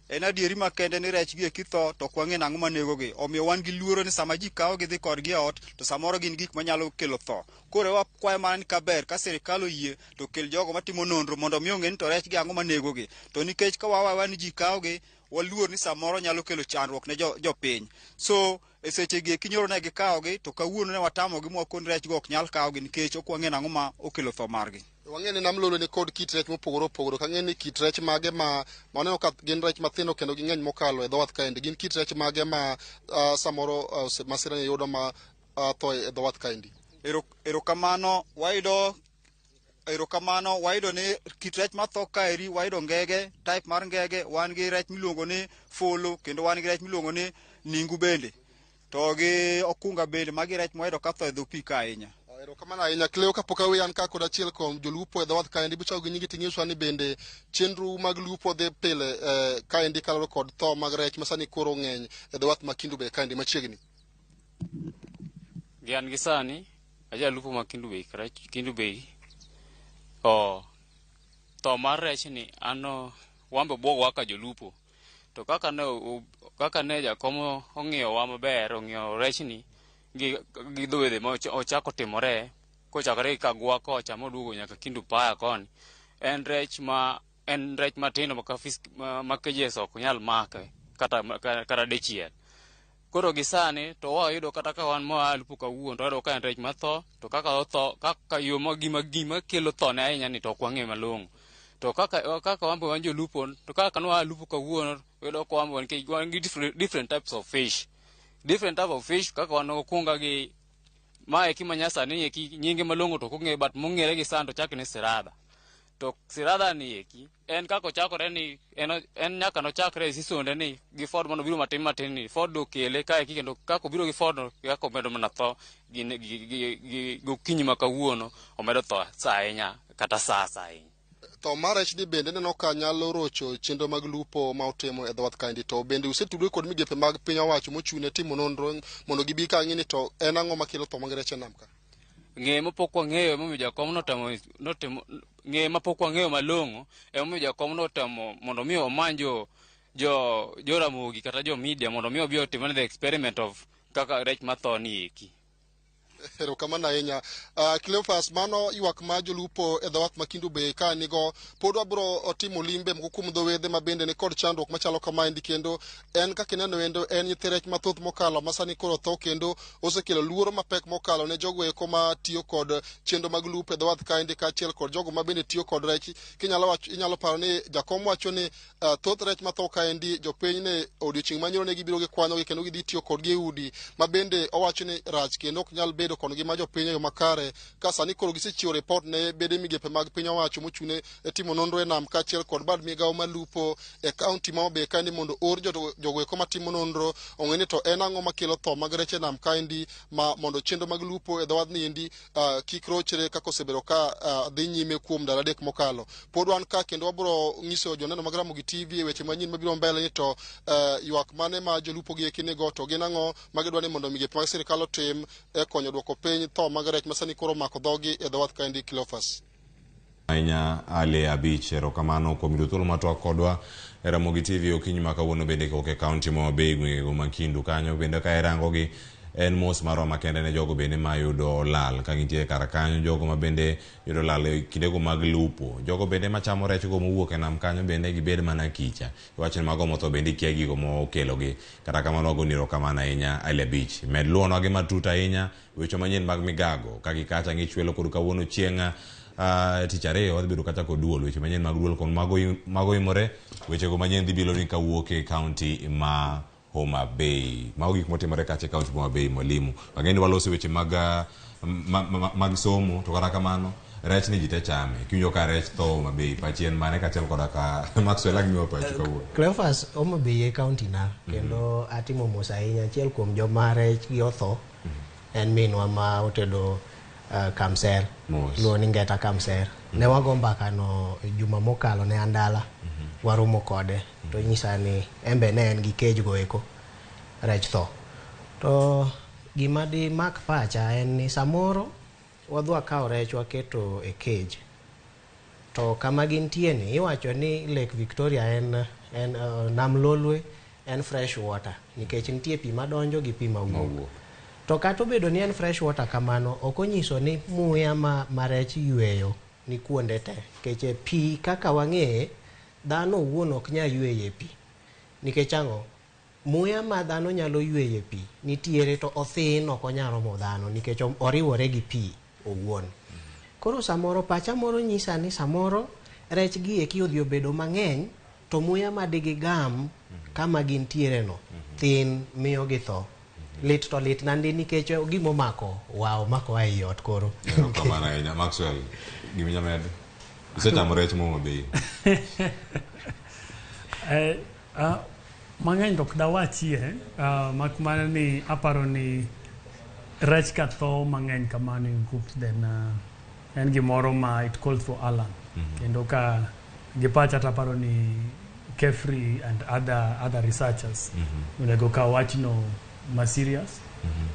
En adieri makende ni rech gi eki tho to kwang'e nang'o manego gi. Omiyo wan gi luoro ni sama ji kawo gidhi kodgi e ot to samoro gin gik manyalo kelo tho. Koro wakwayo mana ni kaber ka sirikal oyie to kel jogo matimo nonro mondo mi ong'e ni to rech gi ang'o manego gi. To nikech ka wawawa ni ji kawo gi waluor ni samoro nyalo kelo chandruok ne jopiny. So e seche gi eki nyoro ne gikawo gi to kawuono ne watamo gi mwakon rech go ok nyal kawo gi nikech ok wang'e nang'o ma okelo tho margi. Wang'e ni nam lolo ni kod kit rech mopogore opogore. Kang'e ni kit rech mage ma waneno ka gin rech mathindo kendo ging'eny mokalo e dhowath kaendi. Gin kit rech mage ma samoro masira ni yudo ma tho e dhowath kaendi. Erokamano wayudo ni kit rech matho kaeri wayudo ngege, type mar ngege, wan gi rech miluongo ni folo kendo wan gi rech miluongo ni ningu bende. To gi okunga bende magi rech mwayudo ka tho e dho pi ka ahinya. Erokamano ahinya Cleo kapok awe an ka kod achiel kuom jolupo e dhowath kaendi bichawo gi nyingi ting'iswa ni bende chenro mag lupo dhi pile kaendi kalore kod tho mag rech masani koro ng'eny e dhowath ma Kindu Bay kaendi machiegni. Gian gi sani ajalupo ma Kindu Bay tho mar rech ni ano wambe bwogo waka jolupo to kaka ne jakom ong'iyo wa maber ong'iyo rech ni gi dhowedhe ma ochako timore kochakore gi Kagwa kocha moduogo nyaka Kindu Paya koni en rech matindo ma cages ok nyal make kata dichiel. Koro gi sani to wayudo kata ka wan ma lupo kawuono to wayudo ka en rech matho to kaka yo gima kelo tho ne ahinya ni to ok wang'e malong'o. To kaka wambe wan jolupo to kaka nwa lupo kawuono wayudo ka wan gi different types of fish. Different type of fish kaka wan okunga gi mae kimanyasa ni eki nyinge malong'o to kong'e but mong'ere gi sando chake ni sirada. To sirada ni eki en kako chakore ni en nyaka no chakre e sisonde ni gi Ford mondo biro matin ni Ford do kele kae kendo kako biro gi Ford kako medo mana tho gi gokinyi makawuono omedo tho sa ahinya kata sa ahinya. Tho mar rech ni bende neno ka nyalo rocho chenro mag lupo ma otimo e dhowath kaendi to bende usetudore kod migepe mag piny owacho mochune timo nonro mondo gibi ka ng'e ni to en ang'o makelo tho mag rech e nam ka. Ng'e mapok wang'eyo emomiyo jakom notimo ng'e mapok wang'eyo malong'o emomiyo jakom notemo mondo mi omany jo Ramogi kata jo media mondo mi obi otim the experiment of kaka rech matho ni eki. Erokamano ahinya. Cleophas, mano ywak ma jolupo e dhowath ma Kindu Bay ka nigo pod wabiro timo limbe moko kuom dhowedhe ma bende ni kod chandruok machalo kamaendi kendo en kaka ineno endo en nyithi rech mathoth mokalo masani koro tho kendo osekelo luoro mapek mokalo ne jogo eko ma tiyo kod chenro mag lupo e dhowath kaendi kaachiel kod jogo ma bende tiyo kod rech. Inyalo paro ni jakom wacho ni thoth rech matho kaendi jopiny ne odiochieng' manyoro ne gibiro gi kwanyogi kendo gidhi tiyo kodgi e udi ma bende owacho ni rach kendo ok nyal bedo kono gima jopiny yo makare ka sani koro gisechiwo report ne bede migepe mag piny owacho mochune e timo nonro e nam kaachiel kod bad migawo malupo e kaunti ma Homabay kaendi mondo or jogo eko matimo nonro ong'e ni to en ang'o makelo tho mag rech e nam kaendi ma mondo chenro mag lupo e dhowadhni endi kik rochre kaka osebedo ka dhi nyime kuom ndalo 3 mokalo. Pod wan ka kendo wabiro nyiso joneno mag Ramogi TV e weche manyien mabiro mbele ni to ywak mane ma jolupo gi eki nigo to gin ang'o magidwa ni mondo migepe mag sirikal otim e konyo duoko piny tho mag rech masani koro mako dhogi e dho wath kaendi Cleophas. Ahinya ale abich erokamano kuom yudo thuolo matwak kodwa e Ramogi TV okinyi ma kawuono bende koke kaunti ma Homabay gwengego Makindu kanyo bende ka irangogi en mos marwa makende ne jogo bende mayudo lal ka gintie kar kanyo jogo ma bende yudo lal e kindego mag lupo jogo bende machamo rech go mowuok e nam kanyo bende gibed mana kicha iwacho ni mago motho bende kia gigo mokelogi kata kamano wagoni erokamano ahinya ale abich med luonwa gi matut ahinya weche manyien mag migago ka gikacha ng'ichwelo kod kawuono chieng' tich ariyo wadhi bedo kata kod duol weche manyien mag duol kod mago imore wechego manyien dhi bilo ni kawuok e kaunti ma Homabay mago gik motimore kacha e kaunti ma Homabay mwalimu wageni waloso weche mag somo to kata kamano rech ni jite chame kiwinjo ka rech tho Homabay pachien mane kachiel koda ka Maxwell agmiwa pachi kawuono Cleophas Homabay e kaunti na kendo atimo mos ahinya achiel kuom joma rech gi otho en minwa ma otedo Kamser luoni Ngeta Kamser ne wago mbaka no juma mokalo ne andala waromo kode to nyisa ni embe ne en gi cage go eko rech tho to gima di mak pacha en ni samoro wadwa kao rech waketo e cage to kama gintie ni iwacho ni Lake Victoria en nam Lolwe en fresh water nikech nitie pi madonjo gi pi mawuok to kata obedo ni en fresh water kamano okonyiso ni muya ma rech yweyo ni kuonde te keche pi kaka wang'e dhano wuon ok nya yweye pi nikech ang'o muya ma dhano nyalo yweye pi nitiere to othin ok onyalo mo dhano nikech oriwore gi pi owuon koro samoro pacha moro nyisa ni samoro rech gi eki odhi obedo mang'eny to muya ma digi gam kama gintiere no thin miyo gi tho lit to lit nandi nikech gimo mako mako ai ot koro kamano ahinya Maxwell giminya med isechamo rech mo Homabay mang'eny dok dawachie mak mana ni aparo ni rech ka tho mang'eny kamano in groups then en gimoro ma it calls for alarm kendo ka gipacha taparo ni Kefri and other researchers onego ka wachno ma serious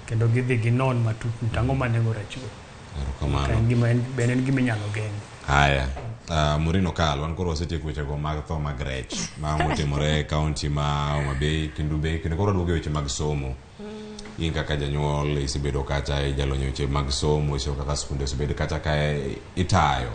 kendo gidhi ginon matut tango manego rech go erokamano en gima inyalo geng' haya Murino Kal wan koro wasetieko wechego mag tho mag rech ma motimore e kaunti ma Homabay kendo koro waduogo e weche mag somo in kaka janyuol isebedo kacha e jalonyo weche mag somo isebedo kaka skunde osebedo kacha ka itayo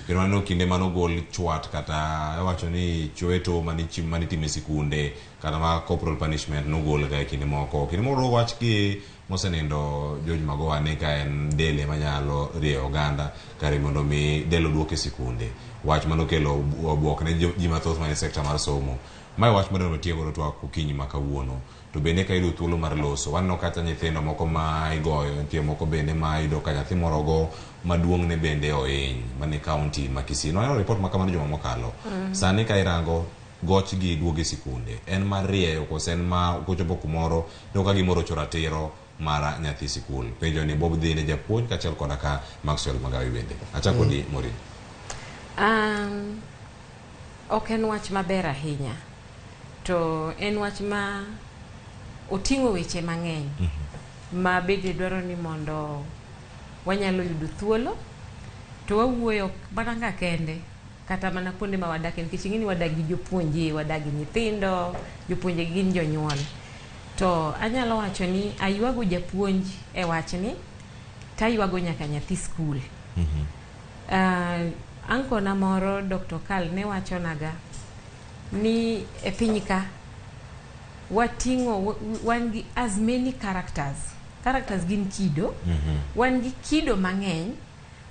kendo aneno kinde manogol chwat kata iwacho ni chweto manitime sikunde kata ma corporal punishment nogol ka e kinde moko wach gi mosenindo George Magoha ne ka en dele manyalo rieyo oganda kare mondo mi delo duoke sikunde wach manokelo buok ne ji mathoth mane sekta mar somo mai wach madano tiego do twak okinyi ma kawuono to bende ka ido thuolo mar loso wanno kata nyithindo moko ma igoyo nitie moko bende ma ido ka nyathi moro go maduong' ne bende oiny mane kaunti ma Kisii no report ma kamano juma mokalo sani ka irango goch gi duoge sikunde en mar rieyo kose en ma kochopo kumoro no ka gimoro choratiro mara nyathi sikul penjo ni Bob Dhine japuonj kachiel koda ka Maxwell Magawi bende achako di Morin ok en wach maber ahinya to en wach ma oting'o weche mang'eny ma bende dwaro ni mondo wanyalo yudo thuolo to wawuoyo mana ka kende kata mana kuonde ma wadakie nikech ing'eni wadagi jopuonje wadagi nyithindo jopuonje gin jonyuol to anyalo wacho ni aywago japuonj e wachni taywago nyaka nyathi skul ankona moro Dr. Kal ne wacho naga ni e piny ka wating'o wan gi as many characters gin kido wan gi kido mang'eny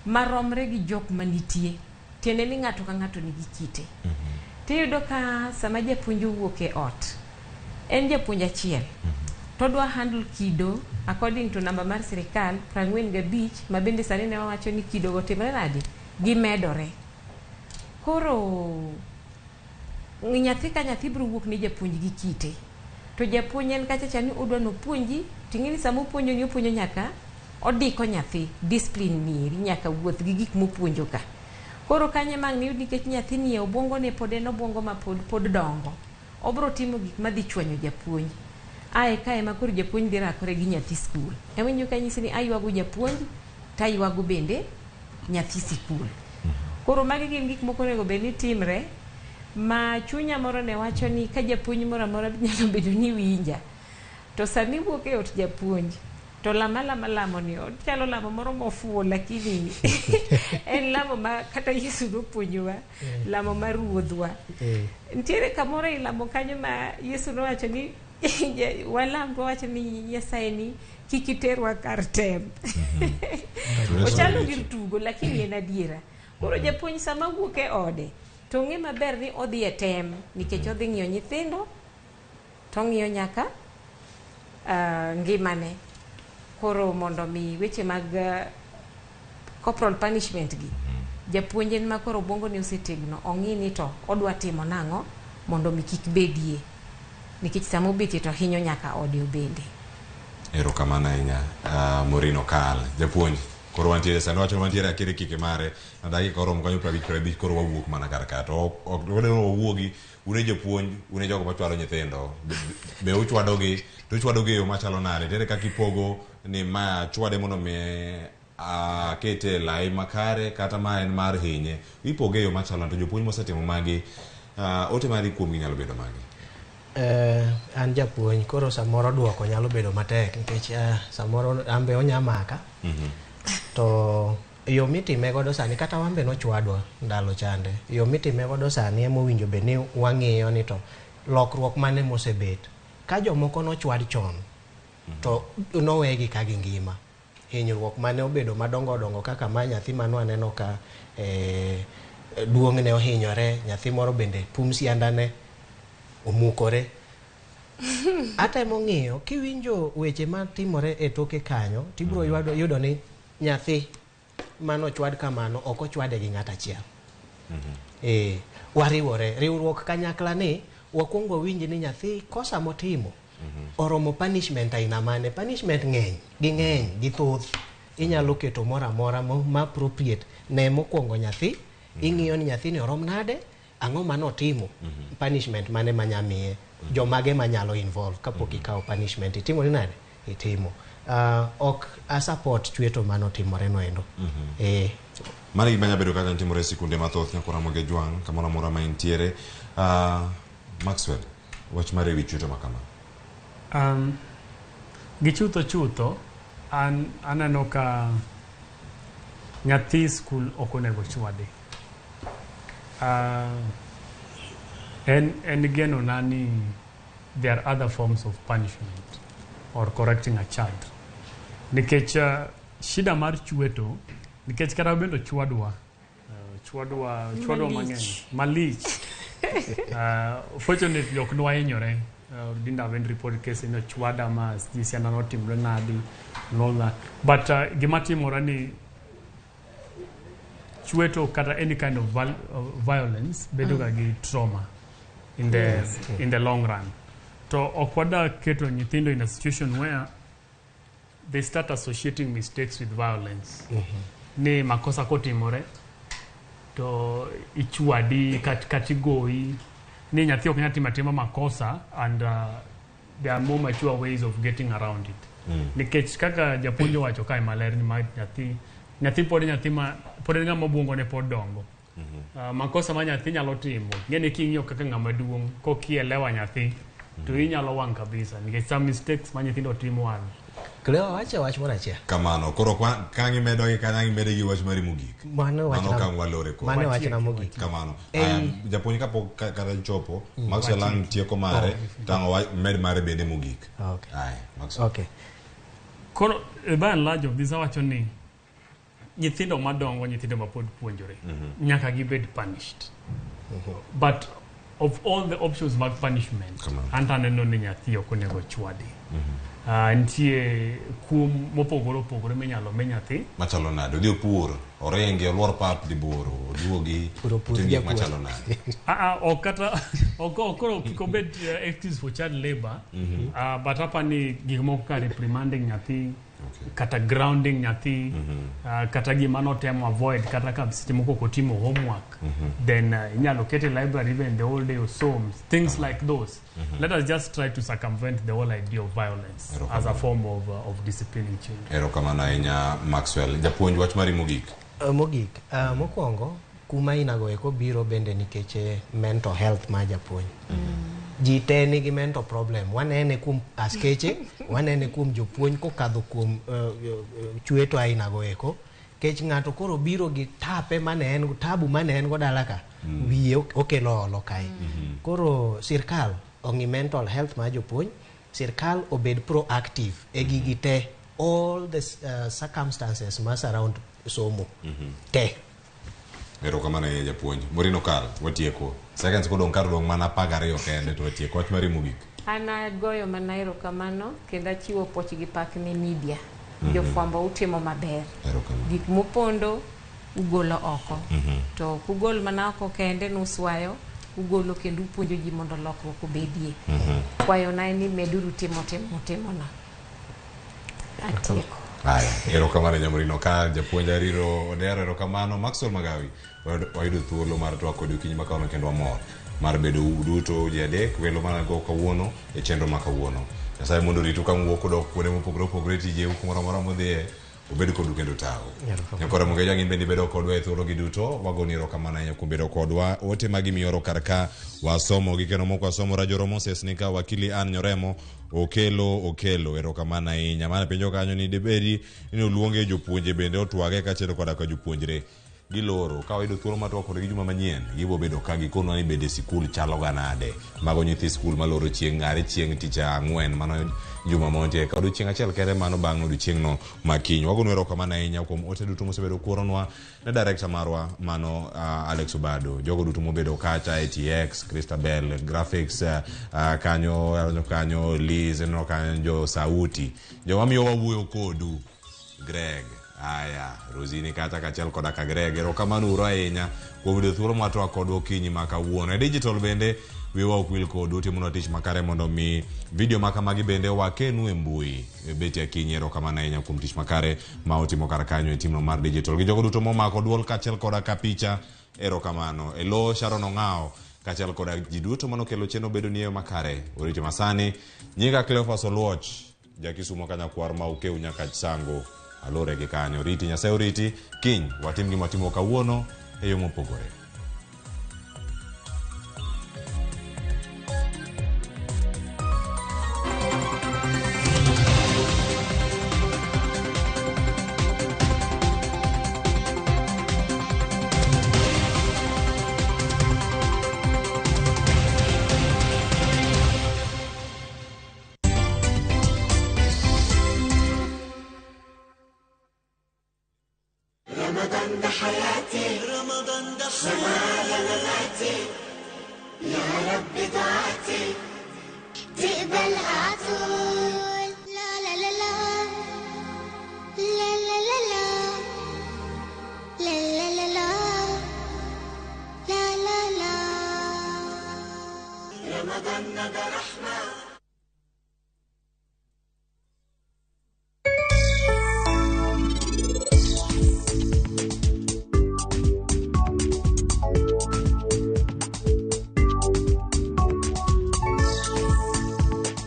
maromre gi jok manitie tiende ni ng'ato ka ng'ato nigi kite tiyudo ka sama japuonj wuok e ot en japuonj achiel to dwa handle kido according to namba mar sirikal 45 ma bende sani ne wacho ni kido go timre nadi gimedore koro nyathi ka nyathi biro wuok ni japuonj gi kite to japuonj en kacha ni odwa no puonji ting'eni sama opuonjo ni opuonjo nyaka odiko nyathi discipline ni nyaka wuoth gi gik mopuonjo ka koro kanye mang ni nikech nyathi ni obwongo ne pod en obwongo ma pod dongo obro timo gik madhi chwanyo japuonj ae kae ma koro japuonj dhi rakore gi nyathi skul. Ewinjo ka nyisi ni aywago japuonj taywago bende nyathi sikul. Koro magi gin gik moko onego bed ni timre, ma chunya moro ne wacho ni ka japuonj moro amora nyalo bedo ni winja, to sami wuok e ot japuonj to lamo ni chalo lamo moro mofuo, lakini en lamo ma kata Yesu nopuonjowa, lamo mar ruodhwa. Ntiere kamoro e lamo kanyo ma Yesu nowacho ni walam to wacho ni Nyasaye ni kik iterwa kar tem. Ochalo gir tugo lakini en adiera. Koro japuonj sama wuok e ode to ng'e maber ni odhi e tem, nikech odhi ng'iyo nyithindo to ng'iyo nyaka ngimane. Koro mondo mi weche mag corporal punishment gi japuonj en ma koro obwongo ni osetegno, ong'i ni to odwa timo nang'o mondo mi kik bedie, nikech sama obetie to hinyo nyaka ode bende. Erokamano ahinya. Morino Kal, japuonj, koro wantiere sani wacho wantiere akere kike mare na dakika oromo kanyo 50 koro wawuok mana kar ka to ok wawuogi une japuonj, une jogo machwado nyithindo, be uchwadogi to uchwadogi yo machalo nade, tere kaka ipogo ni ma chwade mondo mi kete lai makare kata ma en mar hinye, ipoge yo machalo to jopuonj mosetimo magi ote mari kuom nyalo bedo magi. An japuonj koro samoro duoko nyalo bedo matek nikech samoro ambe onyamaka. To yo mitime godo sani kata wambe nochwadwa ndalo chande, yo mitime godo sani emo winjo be ni wang'iyo ni to lokruok mane mosebet ka jomoko nochwad chon to nowegi ka gi ngima, hinyruok mane obedo madongo kaka ma nyathi mano aneno ka duong' ne ohinyore, nyathi moro bende pumsiandane omukore. Atemo ng'iyo kiwinjo weche matimore e toke kanyo tibro yudo ni nyathi mano chwad kamano ok ochwade gi ng'ata achiel. Wariwore riwruok kanyakla ni wakwongo winji ni nyathi kosa motimo oromo punishment aina mane. Punishment ng'eny gi thoth, inyalo keto moro amora ma appropriate ne mokwongo nyathi, ing'iyo ni nyathi ni orom nade, ang'o manotimo, punishment mane manyamiye, jomage manyalo involve kapok ikawo punishment, itimo ni nade itimo. Ok a support chweto manotimore no endo. Mari gima nyabedo kaka timore sikunde mathoth nyako Ramogi Jwang' kamoro amora ma intiere. Maxwell, wach mare wi chweto makama. Gichutho aneno ka nyathi skul ok onego chwadi. En geno nani there are other forms of punishment or correcting a child. Nikech shida mar chweto, nikech kata bendo chwadwa mang'eny malich. Fortunately ok nwahinyore. Didn't have any report case in a chwada mas this and not timbre nadi and all that. But gimatimore ni chweto kata any kind of violence bedo gi trauma in the long run. To okwada keto nyithindo in a situation where they start associating mistakes with violence. Ni makosa kotimore to ichwadi katigoi ni nyathi ok nyalo timo makosa, and there are more mature ways of getting around it. Nikech kaka japuonjo wacho kae maler ni nyathi pod ng'ama obwongo ne pod dongo. Makosa ma nyathi nyalo timo ng'eni king'iyo kaka ng'ama duong' kokielewa nyathi to inyalo wang' kabisa, nikech some mistakes ma nyithindo timo wan. Klewa wacha wach moro achiel. Kamano, koro kangi medo gi kangi medo gi wach mari mogik. Mano kan walore ko. Mano wach na mogik. Kamano. Japuonj kapok kata chopo, Maxwell lang tieko mare, tango med mare bende mogik. Okay. Ai, Maxwell. Okay. Koro by and large of this awacho ni nyithindo madongo, nyithindo mapod puonjore nyaka gibed punished. But of all the options mag punishment, antaneno ni nyathi ok onego chwadi. Nitie kum mopogore opogore minyalo mi nyathi. Machalo nade, odhi opur, orenge, oluor pap di boro, oduogi, oting'ik machalo nade. Okoro kikobet excuse for child labor, but hapa ni gik moko ka reprimanding nyathi, kata grounding nyathi, kata gima notemo avoid, kata ka seche moko kotimo homework, then inyalo kete library even the whole day or so, things like those. Let us just try to circumvent the whole idea of violence as a form of disciplining children. Erokamano ahinya Maxwell. Japuonj wach mari mogik. Mokwongo kuma inago eko biro bende nikech mental health ma japuonj. Ji te nigi mental problem. Wanene kum askeche, wanene kum jopuonj kokadho kum chweto ainago eko. Kech ng'ato koro biro gi tape mane tabu mane en go dala ka. Wiye okelo olo kae. Koro sirkal ongi mental health ma jopuonj, sirkal obed proactive e gigi te, all the circumstances ma surround somo te. Erokamano ahinya japuonj. Morino Kal, watieko. Seconds kodong kar dong mana 12 kende to watieko. Wach mari mogik. Ana goyo mana erokamano kendo achiwo poch gi pak ne media. Jofwambo utimo maber. Gik mopondo ugolo oko. To kugol mana oko kende nuswayo, ugolo kendo upuonjo ji mondo lokruok obedie. Kwayo na ni meduru timo na. Atieko. Haya, erokamano Nyamorino Kal, japuonj Ariro Odero, erokamano Maxwell Magawi. Wayudo thuolo mar twak kod okinyi makawuono kendo wamor mar bedo duto ji adek welo mana go kawuono e chenro ma kawuono. Nyasaye mondo ritu ka wuok kodok kuonde mopogore opogore tije kumoro amora modhiye obed kodu kendo tawo. Nyakora Mongeja gin bende bedo kodwa e thuolo gi duto, wagoni erokamano ahinya kuom bedo kodwa. Ote magi mioro karka wasomo gi kendo moko wasomo Rajoro Moses nika wakili Ann Nyoremo okelo erokamano ahinya. Mana penjo kanyo ni debedi ni oluonge jopuonje bende otwage kaachiel koda ka jopuonjre. Giloro ka wayudo thuolo matwa kod gi juma manyien gibo bedo ka gikonwa ni bede sikul chalo ga nade. Mago nyithi sikul maloro chieng' are chieng' tich ang'wen mano juma montie ka odiochieng' achiel kende mano bang' odiochieng' no makiny. Wagonwa erokamano ahinya kuom ote duto mosebedo kuoronwa ne director marwa mano Alex Obado, jogo duto mobedo kacha ATX, Christabel, graphics kanyo Liz no kanyo sauti joma miyo wawuoyo kodu Greg Aya, Rosini kata kachel koda ka Greg, erokamano uro ahinya kuom bedo thuolo matwa kodwa okinyi ma kawuono. E digital bende wiwa ok wil kodu, timono tich makare mondo mi video makamagi bende wakenu e mbui. Beti akinyi, erokamano ahinya kuom tich makare ma otimo kar kanyo e timno mar digital. Gi jogo duto momako duol kachel koda ka picha, erokamano. Elo Sharon Ong'ao kachel koda ji duto manokelo chenro bedo ni makare. Orito masani, nyinga Cleophas Oluoch, jakisumo kanyakwar ma ukeu nyaka sango. Alore gi kanyo, riti Nyasaye oriti, kiny watim gima watimo kawuono e yo mopogore. رمضان ده حياتي رمضان ده حياتي يا رب دعاتي